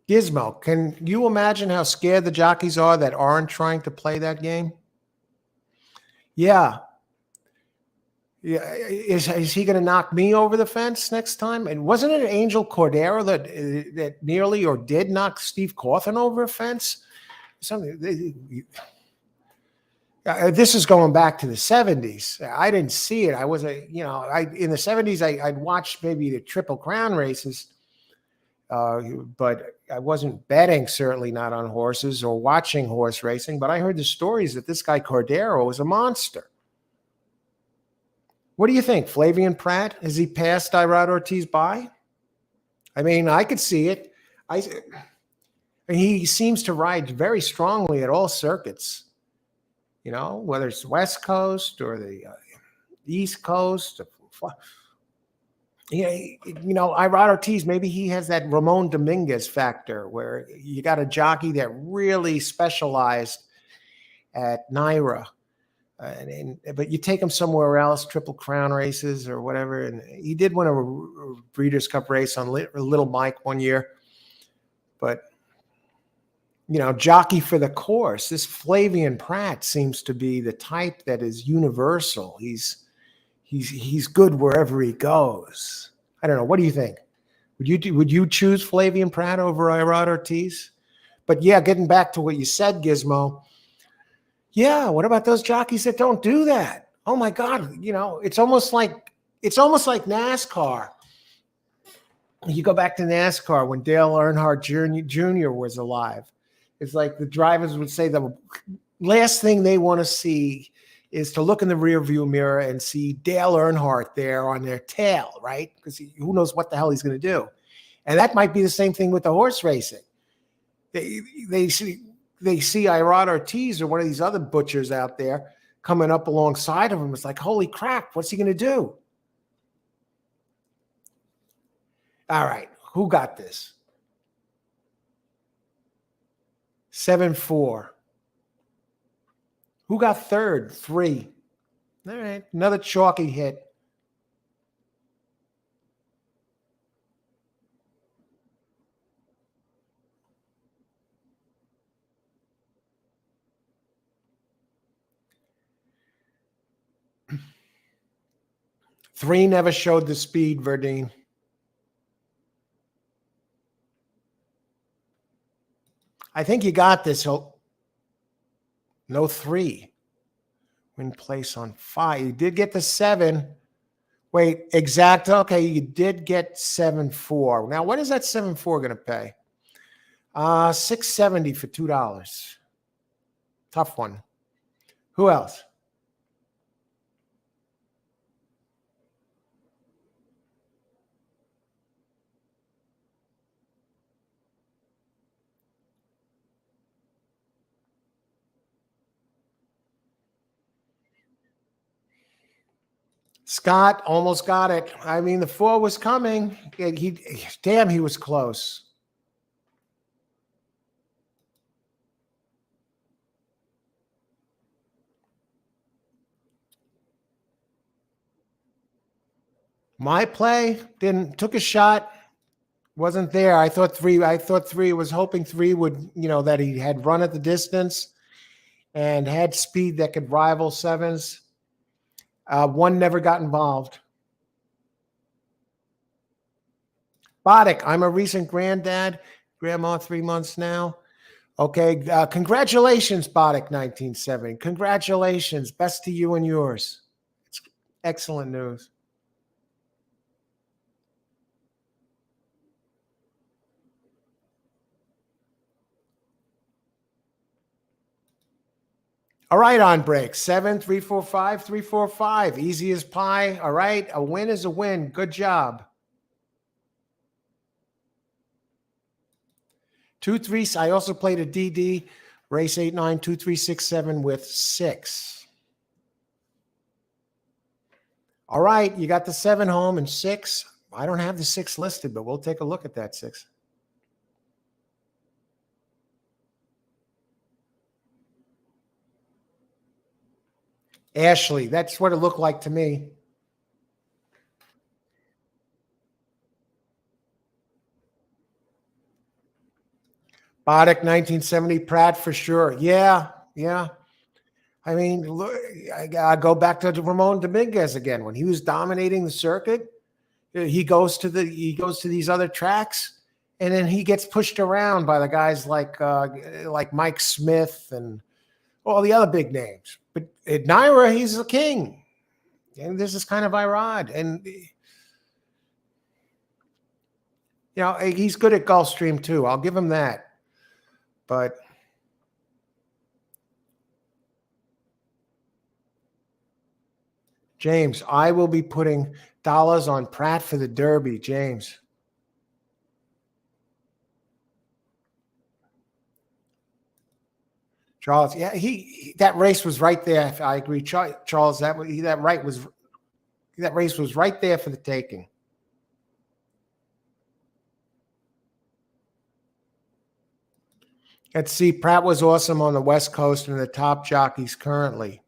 Gizmo, can you imagine how scared the jockeys are that aren't trying to play that game? Yeah. Yeah, is he going to knock me over the fence next time? And wasn't it Angel Cordero that nearly or did knock Steve Cawthon over a fence? This is going back to the 70s. I didn't see it. I was in the 70s. I'd watched maybe the Triple Crown races, but I wasn't betting, certainly not on horses or watching horse racing. But I heard the stories that this guy Cordero was a monster. What do you think, Flavian Pratt? Has he passed Irod Ortiz by? I mean, I could see it. He seems to ride very strongly at all circuits. Whether it's West Coast or the East Coast. Irod Ortiz, maybe he has that Ramon Dominguez factor where you got a jockey that really specialized at NYRA. But you take him somewhere else, Triple Crown races or whatever. And he did win a Breeders' Cup race on Little Mike one year. But, jockey for the course. This Flavian Pratt seems to be the type that is universal. He's good wherever he goes. I don't know. What do you think? Would you choose Flavian Pratt over Irod Ortiz? But yeah, getting back to what you said, Gizmo. Yeah, what about those jockeys that don't do that? Oh my God, it's almost like NASCAR. You go back to NASCAR when Dale Earnhardt Jr. was alive. It's like the drivers would say the last thing they want to see is to look in the rearview mirror and see Dale Earnhardt there on their tail, right? Because who knows what the hell he's going to do. And that might be the same thing with the horse racing. They see Irod Ortiz or one of these other butchers out there coming up alongside of him. It's like, holy crap, what's he going to do? All right, who got this? 7-4. Who got third? 3. All right. Another chalky hit. Three never showed the speed, Verdine. I think you got this. No 3. Win place on 5. You did get the 7. Wait, exact. Okay, you did get 7-4. Now, what is that 7-4 going to pay? $6.70 for $2. Tough one. Who else? Scott almost got it. I mean, the 4 was coming. He was close. My play took a shot, wasn't there. I thought 3 was hoping 3 would, that he had run at the distance and had speed that could rival 7s. 1 never got involved. Boddick, I'm a recent granddad. Grandma 3 months now. Okay. Congratulations, Boddick 1970. Congratulations. Best to you and yours. It's excellent news. All right, on break. 7, 3, 4, 5, 3, 4, 5. Easy as pie. All right. A win is a win. Good job. 2, 3. I also played a DD. Race 8, 9, 2, 3, 6, 7 with 6. All right. You got the 7 home and 6. I don't have the 6 listed, but we'll take a look at that 6. Ashley, that's what it looked like to me. Boddick, 1970, Pratt for sure. Yeah. I mean, look, I go back to Ramon Dominguez again. When he was dominating the circuit, he goes to these other tracks, and then he gets pushed around by the guys like Mike Smith and all the other big names. But at Naira, he's the king. And this is kind of Irod. And, he's good at Gulfstream too. I'll give him that. But James, I will be putting dollars on Pratt for the Derby, James. Charles, yeah, that race was right there. I agree, Charles. That race was right there for the taking. Let's see. Pratt was awesome on the West Coast and the top jockeys currently.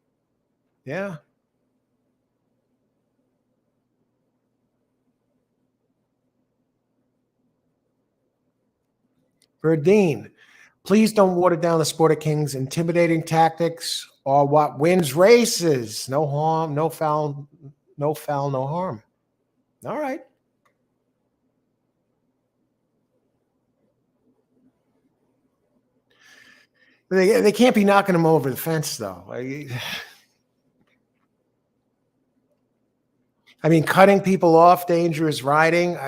Yeah. Verdine, please don't water down the Sport of Kings' intimidating tactics or what wins races. No harm, no foul, no harm. All right. They can't be knocking him over the fence, though. I mean, cutting people off, dangerous riding.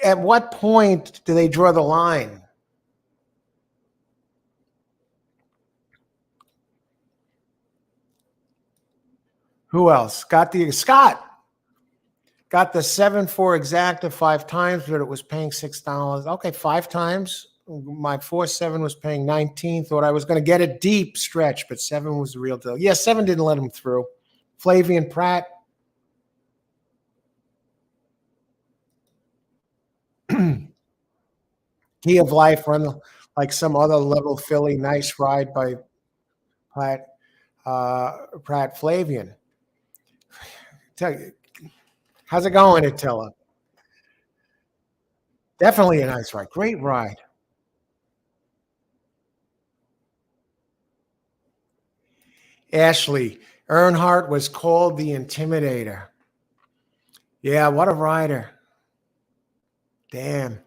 At what point do they draw the line? Who else? Scott got the 7-4 exacta 5 times, but it was paying $6. Okay, 5 times. My 4-7 was paying 19. Thought I was going to get a deep stretch, but 7 was the real deal. Yeah, 7 didn't let him through. Flavian Pratt. Key of life, run like some other little filly. Nice ride by Pratt, Pratt Flavian. Tell you, how's it going, Attila? Definitely a nice ride. Great ride. Ashley Earnhardt was called the Intimidator. Yeah, what a rider. Damn.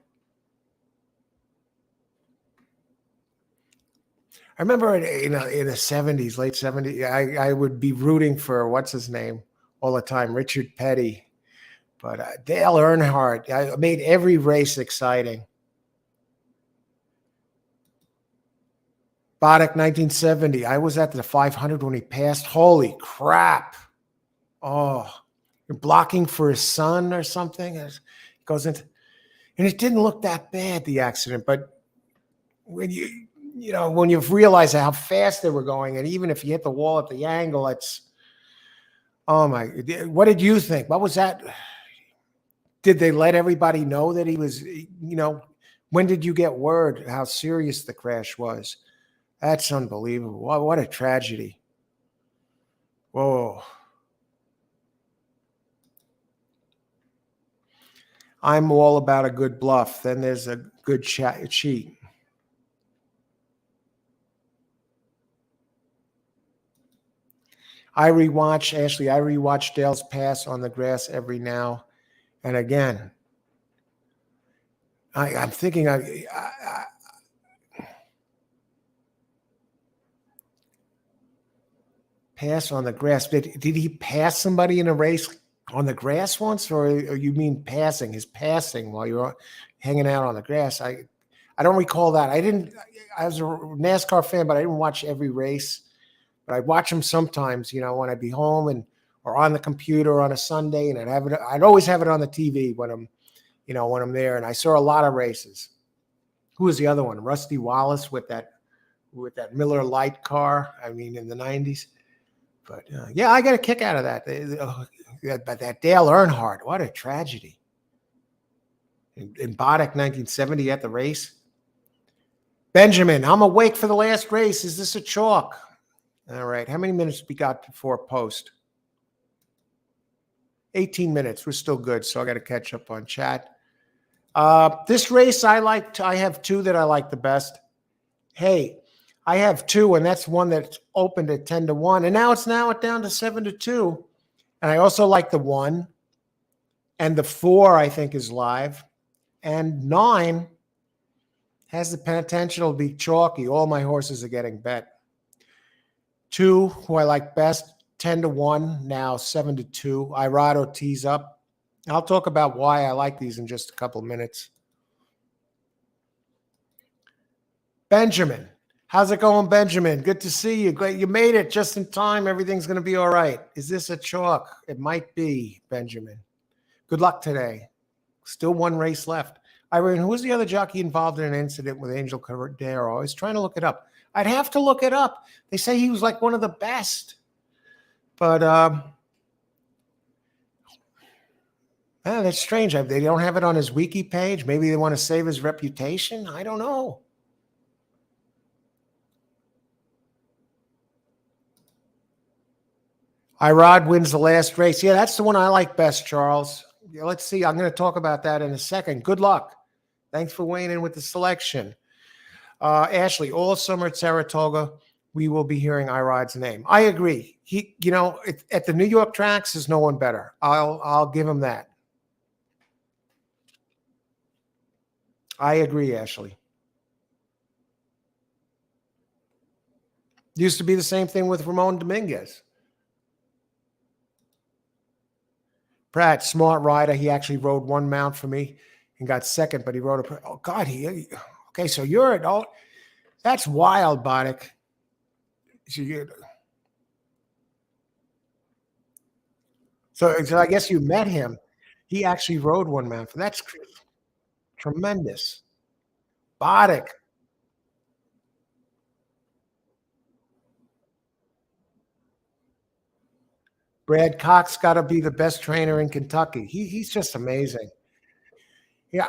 I remember in the 70s, late 70s, I would be rooting for what's his name all the time, Richard Petty. But Dale Earnhardt, I made every race exciting. Boddock 1970. I was at the 500 when he passed. Holy crap. Oh, you're blocking for his son or something. It goes into, and it didn't look that bad, the accident. But when when you've realized how fast they were going, and even if you hit the wall at the angle, it's, oh my, what did you think? What was that? Did they let everybody know that he was, when did you get word how serious the crash was? That's unbelievable. What a tragedy. Whoa. I'm all about a good bluff. Then there's a good cheat. I rewatch Dale's pass on the grass every now and again. I'm thinking, pass on the grass. Did he pass somebody in a race on the grass once, or you mean passing? His passing while you're hanging out on the grass? I don't recall that. I was a NASCAR fan, but I didn't watch every race. But I'd watch them sometimes, when I'd be home or on the computer on a Sunday, and I'd always have it on the TV when I'm there. And I saw a lot of races. Who was the other one? Rusty Wallace with that Miller Lite car. I mean, in the 90s. But yeah, I got a kick out of that. But that Dale Earnhardt, what a tragedy. In Boddock 1970 at the race. Benjamin, I'm awake for the last race. Is this a chalk? All right. How many minutes we got before post? 18 minutes. We're still good, so I got to catch up on chat. This race I liked. I have two that I like the best. Hey, I have two, and that's one that opened at 10-1, and now it's down to 7-2. And I also like the 1, and the 4 I think is live, and 9 has the potential to be chalky. All my horses are getting bet. 2, who I like best, 10-1, now 7-2. Irado tees up. I'll talk about why I like these in just a couple minutes. Benjamin. How's it going, Benjamin? Good to see you. Great. You made it just in time. Everything's going to be all right. Is this a chalk? It might be, Benjamin. Good luck today. Still one race left. Irene, who was the other jockey involved in an incident with Angel Cordero? I was trying to look it up. I'd have to look it up. They say he was like one of the best. But that's strange. They don't have it on his wiki page. Maybe they want to save his reputation. I don't know. Irod wins the last race. Yeah, that's the one I like best, Charles. Yeah, let's see. I'm going to talk about that in a second. Good luck. Thanks for weighing in with the selection. Ashley, all summer at Saratoga, we will be hearing Irod's name. I agree. He, at the New York tracks, there's no one better. I'll give him that. I agree, Ashley. Used to be the same thing with Ramon Dominguez. Pratt, smart rider. He actually rode one mount for me and got second, but he rode a. Oh God, okay. So you're an all. That's wild, Boddick. So I guess you met him. He actually rode one mount. That's tremendous. Boddick. Brad Cox got to be the best trainer in Kentucky. He's just amazing. Yeah,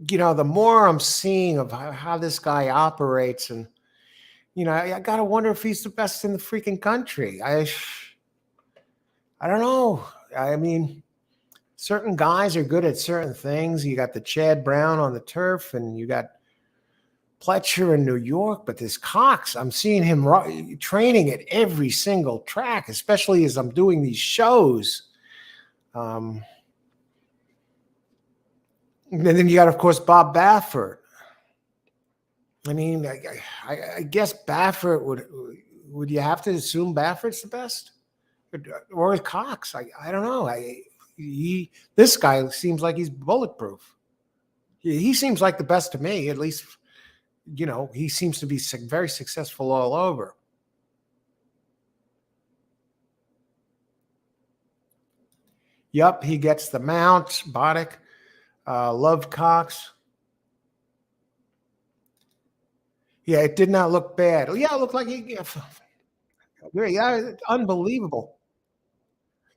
the more I'm seeing of how this guy operates, and I got to wonder if he's the best in the freaking country. I don't know. I mean, certain guys are good at certain things. You got the Chad Brown on the turf, and you got Pletcher in New York, but this Cox, I'm seeing him training at every single track, especially as I'm doing these shows. And then you got, of course, Bob Baffert. I mean, I guess Baffert would you have to assume Baffert's the best, or Cox? I don't know. This guy seems like he's bulletproof. He seems like the best to me, at least. He seems to be very successful all over. Yup, he gets the mount. Boddick, loved Cox. Yeah, it did not look bad. Yeah, it looked like yeah, unbelievable.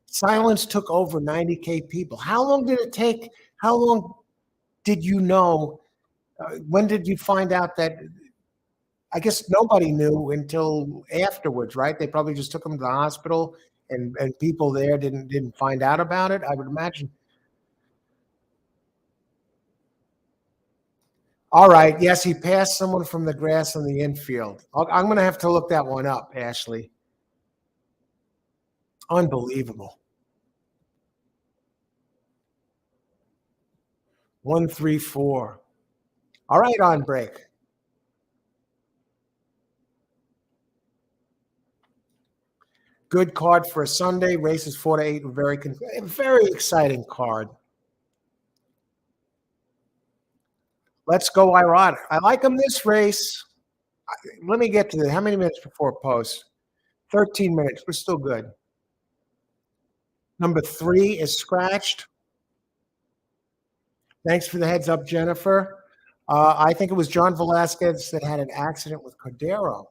Silence took over 90K people. How long did it take? How long did you know? When did you find out that? I guess nobody knew until afterwards, right? They probably just took him to the hospital, and people there didn't find out about it. I would imagine. All right. Yes, he passed someone from the grass on the infield. I'm going to have to look that one up, Ashley. Unbelievable. 134. All right, on break. Good card for a Sunday. Races 4 to 8. Very exciting card. Let's go, Irod. I like him this race. Let me get to the. How many minutes before post? 13 minutes. We're still good. Number 3 is scratched. Thanks for the heads up, Jennifer. I think it was John Velasquez that had an accident with Cordero.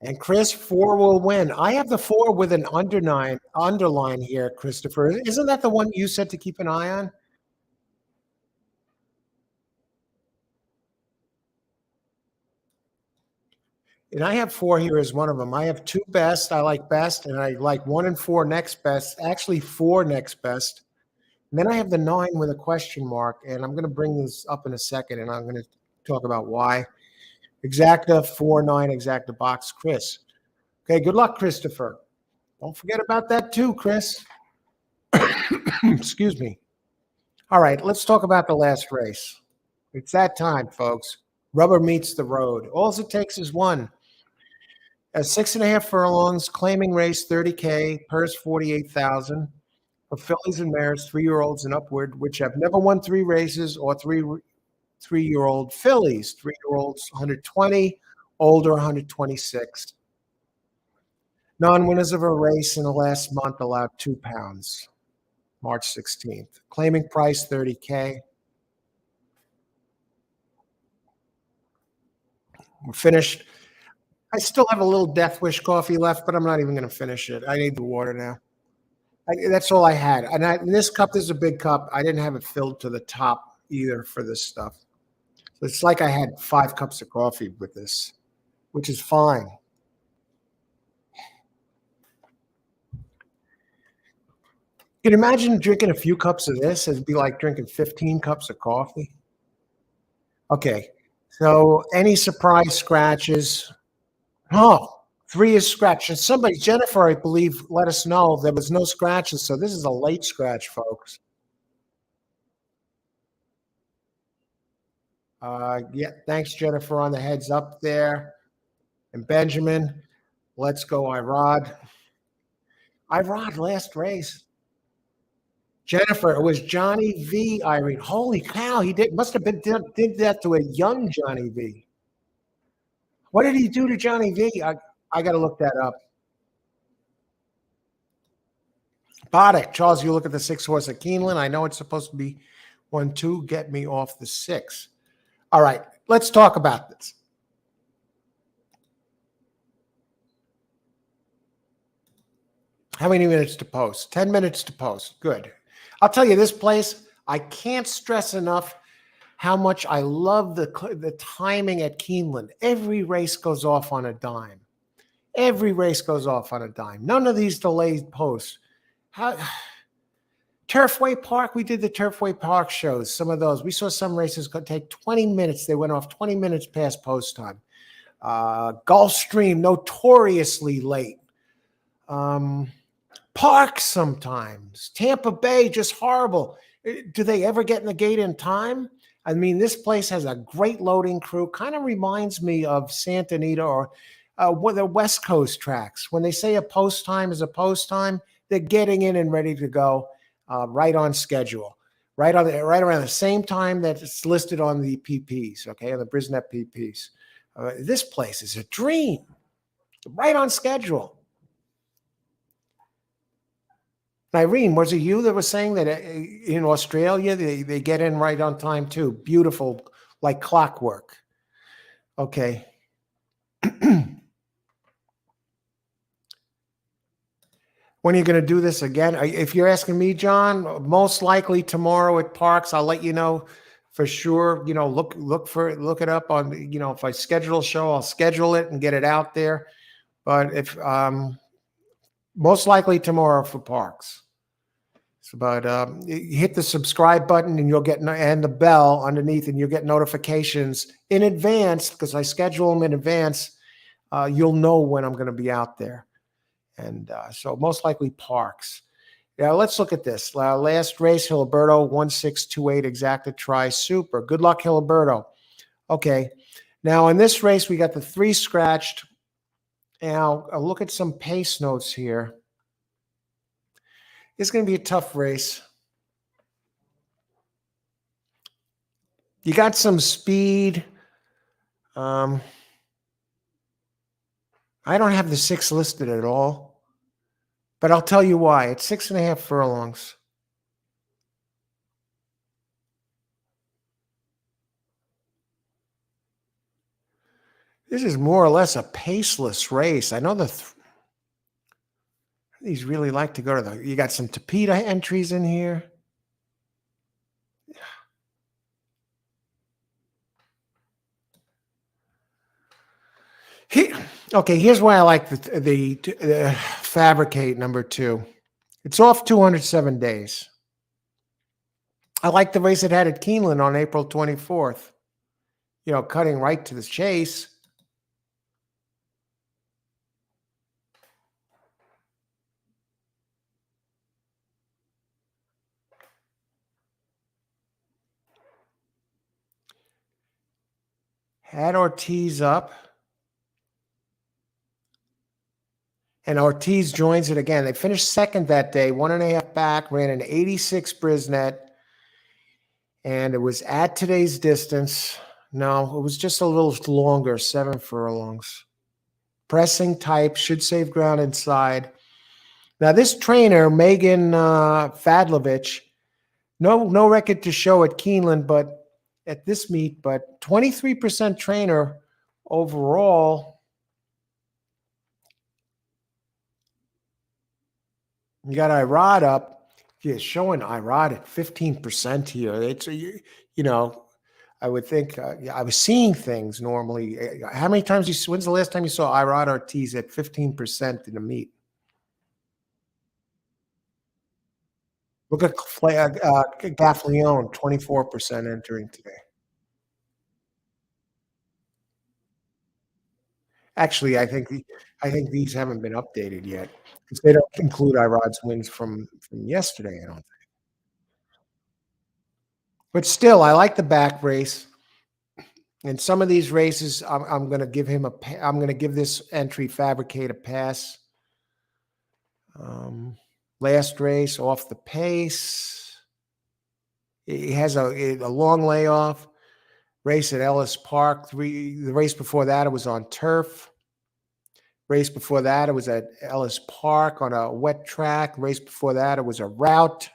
And Chris, 4 will win. I have the 4 with an underline here, Christopher. Isn't that the one you said to keep an eye on? And I have 4 here as one of them. I have 2 best. I like best, and I like 1 and 4 next best. Actually, 4 next best. And then I have the 9 with a question mark, and I'm going to bring this up in a second, and I'm going to talk about why. Exacta 4-9 exacta box, Chris. Okay, good luck, Christopher. Don't forget about that too, Chris. Excuse me. All right, let's talk about the last race. It's that time, folks. Rubber meets the road. All it takes is one. At 6.5 furlongs, claiming race 30K, purse 48,000 for fillies and mares, 3-year-olds and upward, which have never won 3 races, or 3-year-old fillies, 3-year-olds 120, older 126. Non-winners of a race in the last month allowed £2, March 16th. Claiming price 30K. We're finished. I still have a little Death Wish coffee left, but I'm not even going to finish it. I need the water now. That's all I had. And this cup is a big cup. I didn't have it filled to the top either for this stuff. So it's like I had 5 cups of coffee with this, which is fine. Can you imagine drinking a few cups of this? It'd be like drinking 15 cups of coffee. Okay. So any surprise scratches? Oh, 3 is scratched. Somebody, Jennifer, I believe, let us know there was no scratches. So this is a late scratch, folks. Yeah, thanks, Jennifer, on the heads up there. And Benjamin, let's go, Irod. Irod, last race. Jennifer, it was Johnny V. Irene. Holy cow, he must have did that to a young Johnny V. What did he do to Johnny V? I got to look that up. Boddick, Charles, you look at the 6 horse at Keeneland. I know it's supposed to be 1-2. Get me off the 6. All right, let's talk about this. How many minutes to post? 10 minutes to post. Good. I'll tell you, this place, I can't stress enough how much I love the timing at Keeneland. Every race goes off on a dime. Every race goes off on a dime. None of these delayed posts. How, Turfway Park, we did the Turfway Park shows, some of those. We saw some races could take 20 minutes. They went off 20 minutes past post time. Gulfstream, notoriously late. Park sometimes. Tampa Bay, just horrible. Do they ever get in the gate in time? I mean, this place has a great loading crew. Kind of reminds me of Santa Anita or the West Coast tracks. When they say a post time is a post time, they're getting in and ready to go right on schedule, right around the same time that it's listed on the PPs, okay, on the Brisnet PPs. This place is a dream, right on schedule. Irene, was it you that was saying that in Australia, they get in right on time too? Beautiful, like clockwork. Okay. When are you going to do this again? If you're asking me, John, most likely tomorrow at Parks. I'll let you know for sure. You know, look it up on, you know, if I schedule a show, I'll schedule it and get it out there. But if most likely tomorrow for Parks. But hit the subscribe button and you'll get, and the bell underneath, and you'll get notifications in advance because I schedule them in advance. You'll know when I'm going to be out there. And so most likely Parks. Yeah, let's look at this. Last race, Hiliberto, 1628 exacta try. Super. Good luck, Hiliberto. Okay. Now in this race, we got the 3 scratched. Now I'll look at some pace notes here. It's going to be a tough race. You got some speed. I don't have the 6 listed at all, but I'll tell you why. It's 6.5 furlongs. This is more or less a paceless race. I know these really like to go to you got some Tapeta entries in here. Okay, here's why I like the Fabricate number 2. It's off 207 days. I like the race it had at Keeneland on April 24th. You know, cutting right to the chase. Had Ortiz up. And Ortiz joins it again. They finished second that day, 1.5 back, ran an 86 Brisnet. And it was at today's distance. No, it was just a little longer, 7 furlongs. Pressing type, should save ground inside. Now, this trainer, Megan Fadlovich, no record to show at Keeneland, but at this meet, but 23% trainer overall. You got Irod up. Yeah, showing Irod at 15% here. It's, you know, I would think I was seeing things normally. How many times when's the last time you saw Irod Ortiz at 15% in a meet? Look at Gaffleone, 24% entering today. Actually, I think these haven't been updated yet because they don't include Irod's wins from yesterday. I don't think. But still, I like the back race. In some of these races, I'm going to give him I'm going to give this entry Fabricate a pass. Last race off the pace. He has a long layoff. Race at Ellis Park. The race before that, it was on turf. Race before that, it was at Ellis Park on a wet track. Race before that, it was a route.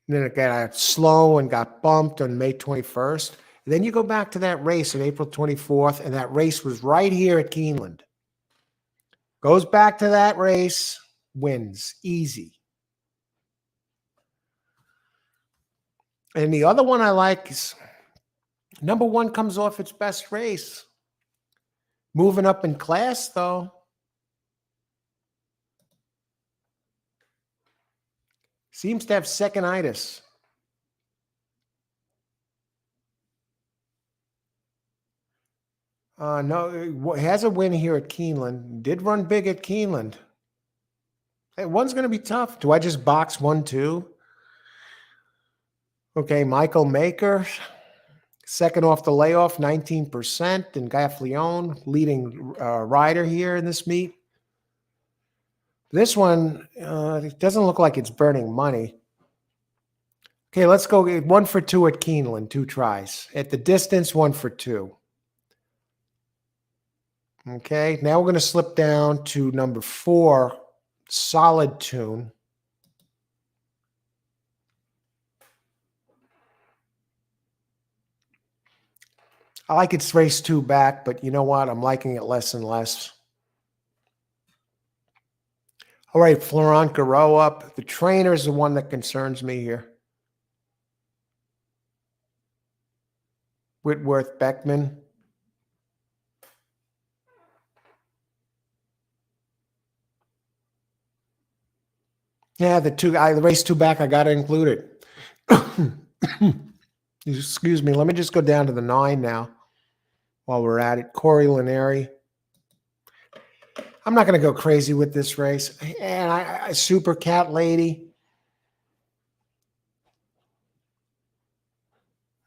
And then it got slow and got bumped on May 21st. And then you go back to that race on April 24th, and that race was right here at Keeneland. Goes back to that race, wins. Easy. And the other one I like is number 1 comes off its best race. Moving up in class, though. Seems to have second-itis. No, it has a win here at Keeneland. Did run big at Keeneland. Hey, one's going to be tough. Do I just box 1, 2? Okay, Michael Maker, second off the layoff, 19%. And Gaffleone, leading rider here in this meet. This one, it doesn't look like it's burning money. Okay, let's go 1 for 2 at Keeneland, 2 tries. At the distance, 1 for 2. Okay, now we're going to slip down to number 4, Solid Tune. I like its race 2 back, but you know what? I'm liking it less and less. All right, Florent Garreau up. The trainer is the one that concerns me here. Whitworth Beckman. Yeah, the race 2 back, I got to include it. Excuse me. Let me just go down to the 9 now while we're at it. Corey Lineri. I'm not going to go crazy with this race. And I Super Cat Lady.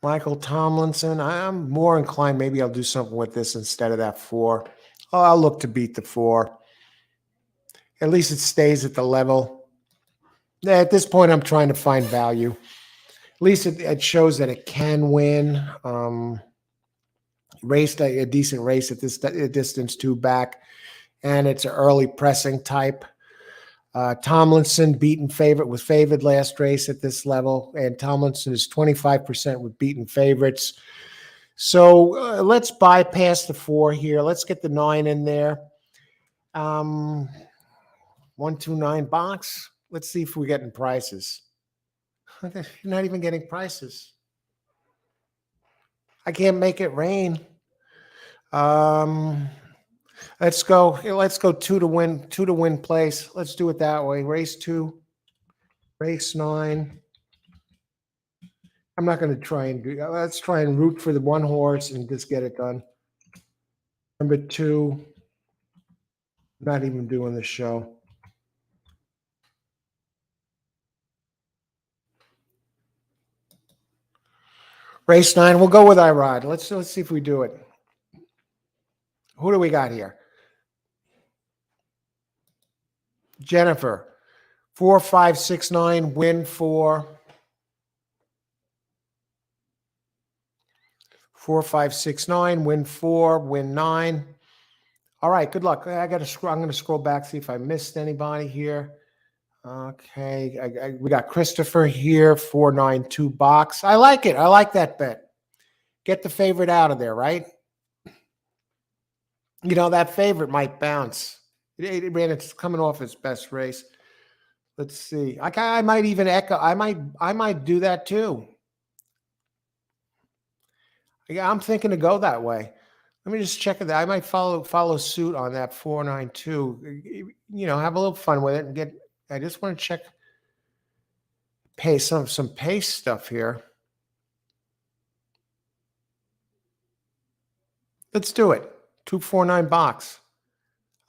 Michael Tomlinson. I'm more inclined. Maybe I'll do something with this instead of that 4. Oh, I'll look to beat the 4. At least it stays at the level. At this point, I'm trying to find value. At least it shows that it can win. Raced a decent race at this distance 2 back, and it's an early pressing type. Tomlinson, beaten favorite, was favored last race at this level, and Tomlinson is 25% with beaten favorites. So let's bypass the 4 here. Let's get the 9 in there. 1, 2, 9 box. Let's see if we're getting prices. You're not even getting prices. I can't make it rain. Let's go 2 to win place. Let's do it that way. Race 2, race 9. I'm not going to try and do that. Let's try and root for the 1 horse and just get it done. Number 2, not even doing the show. Race 9, we'll go with Irod. Let's see if we do it. Who do we got here? Jennifer, 4, 5, 6, 9, win 4. 4, 5, 6, 9, win 4, win 9. All right, good luck. I'm going to scroll back, see if I missed anybody here. Okay, we got Christopher here, 492 box. I like it. I like that bet. Get the favorite out of there, right? You know, that favorite might bounce. It's coming off its best race. Let's see. I might even echo. I might do that too. Yeah, I'm thinking to go that way. Let me just check it. I might follow suit on that 492. You know, have a little fun with it and get. I just want to check some pace stuff here. Let's do it. 249 box.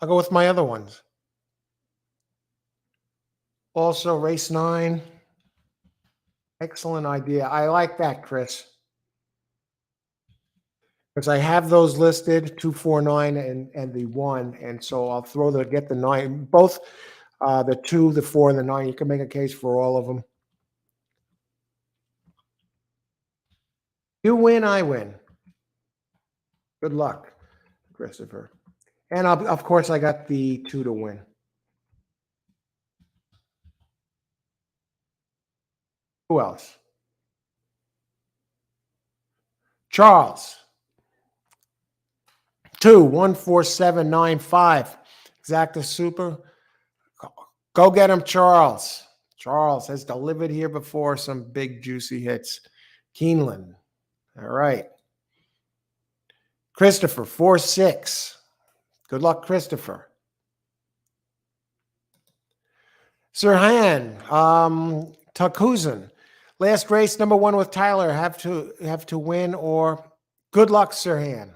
I'll go with my other ones. Also, race 9. Excellent idea. I like that, Chris. Because I have those listed, 249 and the 1. And so I'll get the 9. Both the 2, the 4, and the 9. You can make a case for all of them. You win, I win. Good luck, Christopher. And of course, I got the 2 to win. Who else? Charles. 2, 1, 4, 7, 9, 5. Exacta Super. Go get him, Charles. Charles has delivered here before some big juicy hits. Keeneland. All right. Christopher, 4-6. Good luck, Christopher. Sirhan, Takuzan. Last race, number one with Tyler. Have to win or good luck, Sirhan.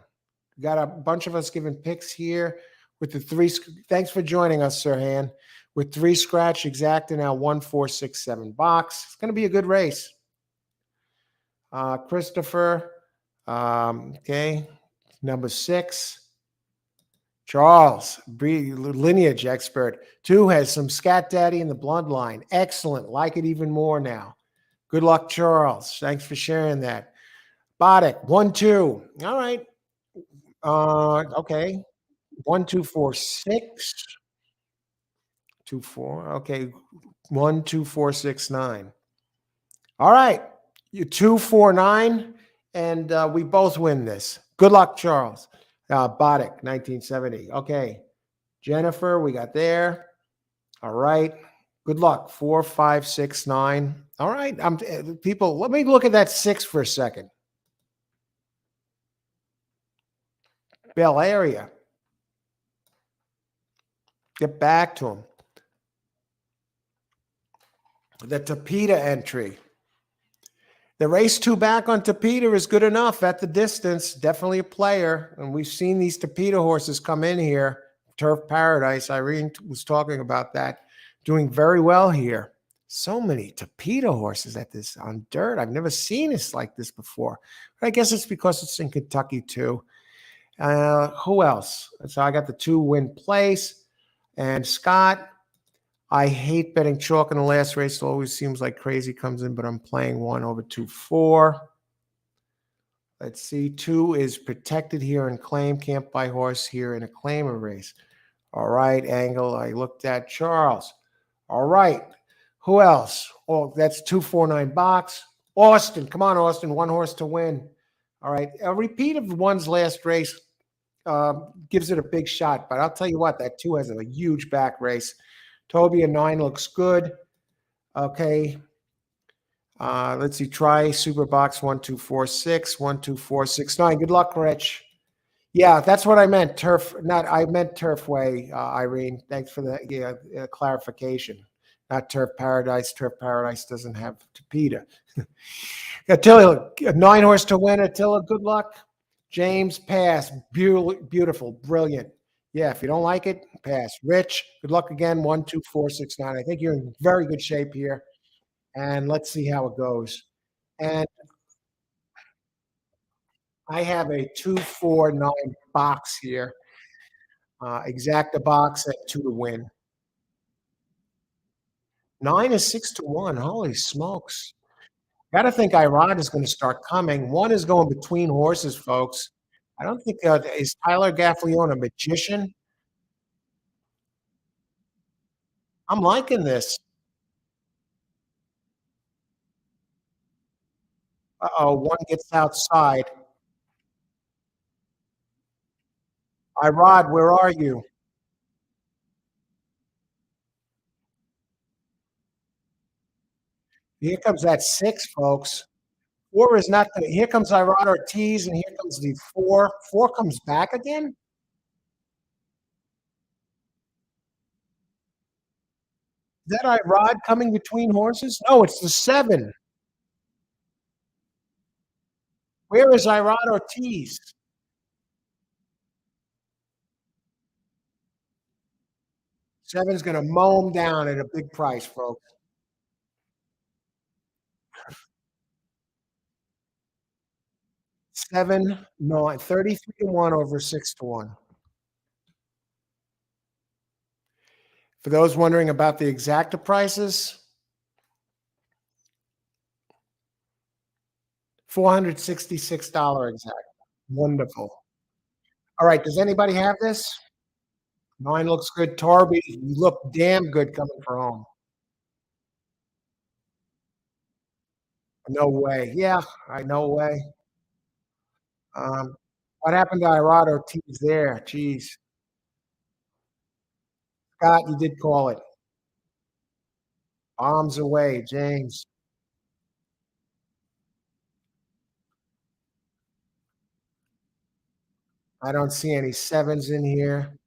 Got a bunch of us giving picks here with the three. Thanks for joining us, Sirhan. With three scratch exacta now 1, 4, 6, 7 box. It's going to be a good race. Christopher, okay, number 6. Charles, lineage expert. 2 has some Scat Daddy in the bloodline. Excellent. Like it even more now. Good luck, Charles. Thanks for sharing that. Boddick, 1, 2. All right. Okay. 1, 2, 4, 6. 2, 4. Okay. 1, 2, 4, 6, 9. All right. You 2, 4, 9. And we both win this. Good luck, Charles. Boddick, 1970. Okay. Jennifer, we got there. All right. Good luck. 4, 5, 6, 9. All right. People, let me look at that 6 for a second. Bell Area. Get back to him. The Tapeta entry. The race 2 back on Tapeta is good enough at the distance. Definitely a player. And we've seen these Tapeta horses come in here. Turf Paradise. Irene was talking about that. Doing very well here. So many Tapeta horses at this on dirt. I've never seen this like this before. But I guess it's because it's in Kentucky too. Who else? So I got the 2 win place. And Scott, I hate betting chalk in the last race. It always seems like crazy comes in, but I'm playing 1 over 2, 4. Let's see. 2 is protected here in claim. Can't buy horse here in a claimer race. All right. Angle. I looked at Charles. All right. Who else? Oh, that's 2, 4, 9 box. Austin. Come on, Austin. 1 horse to win. All right. A repeat of one's last race gives it a big shot. But I'll tell you what, that 2 has a huge back race. Toby, a 9 looks good. Okay. Let's see. Try Super Box 1, 2, 4, 6. 1, 2, 4, 6, 9. Good luck, Rich. Yeah, that's what I meant. Turf. I meant Turfway, Irene. Thanks for the clarification. Not Turf Paradise. Turf Paradise doesn't have Tapeta. Attila, 9 horse to win. Attila, good luck. James, pass. Beautiful. Brilliant. Yeah, if you don't like it, pass. Rich, good luck again. 1, 2, 4, 6, 9. I think you're in very good shape here. And let's see how it goes. And I have a 2, 4, 9 box here. Exacta box at 2 to win. 9 is 6 to 1. Holy smokes. Got to think Irod is going to start coming. 1 is going between horses, folks. I don't think is Tyler Gaffleone a magician? I'm liking this. Uh-oh, 1 gets outside. Irod, where are you? Here comes that 6, folks. 4 is not going to. Here comes Irod Ortiz, and here comes the 4. 4 comes back again? Is that Irod coming between horses? No, it's the 7. Where is Irod Ortiz? 7's going to mow him down at a big price, folks. 7, 9, 33 to 1 over 6 to 1. For those wondering about the exacta prices, $466 exact. Wonderful. All right, does anybody have this? 9 looks good. Tarby, you look damn good coming for home. No way. Yeah, I no way. What happened to Irad Ortiz there? Jeez. Scott, you did call it. Bombs away, James. I don't see any sevens in here.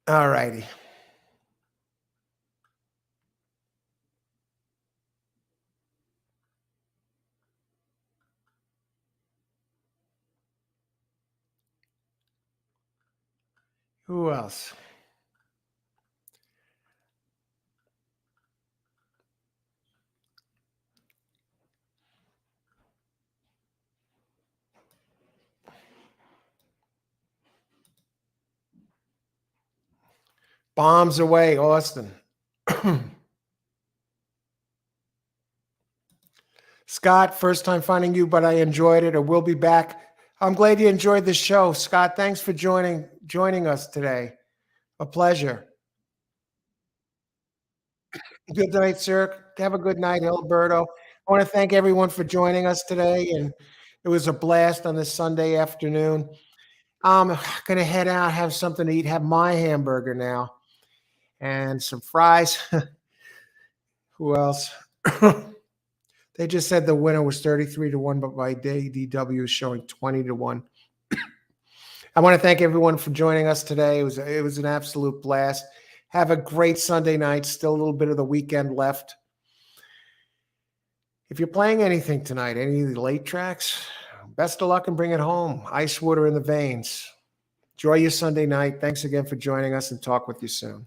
All righty. Who else? Bombs away, Austin. Scott, first time finding you, but I enjoyed it. I will be back. I'm glad you enjoyed the show. Scott, thanks for joining us today. A pleasure. Good night, sir. Have a good night, Alberto. I want to thank everyone for joining us today, and it was a blast on this Sunday afternoon. I'm going to head out, have something to eat, have my hamburger now, and some fries. Who else? They just said the winner was 33-1, but my DW is showing 20-1. I want to thank everyone for joining us today. It was an absolute blast. Have a great Sunday night. Still a little bit of the weekend left. If you're playing anything tonight, any of the late tracks, best of luck and bring it home. Ice water in the veins. Enjoy your Sunday night. Thanks again for joining us, and talk with you soon.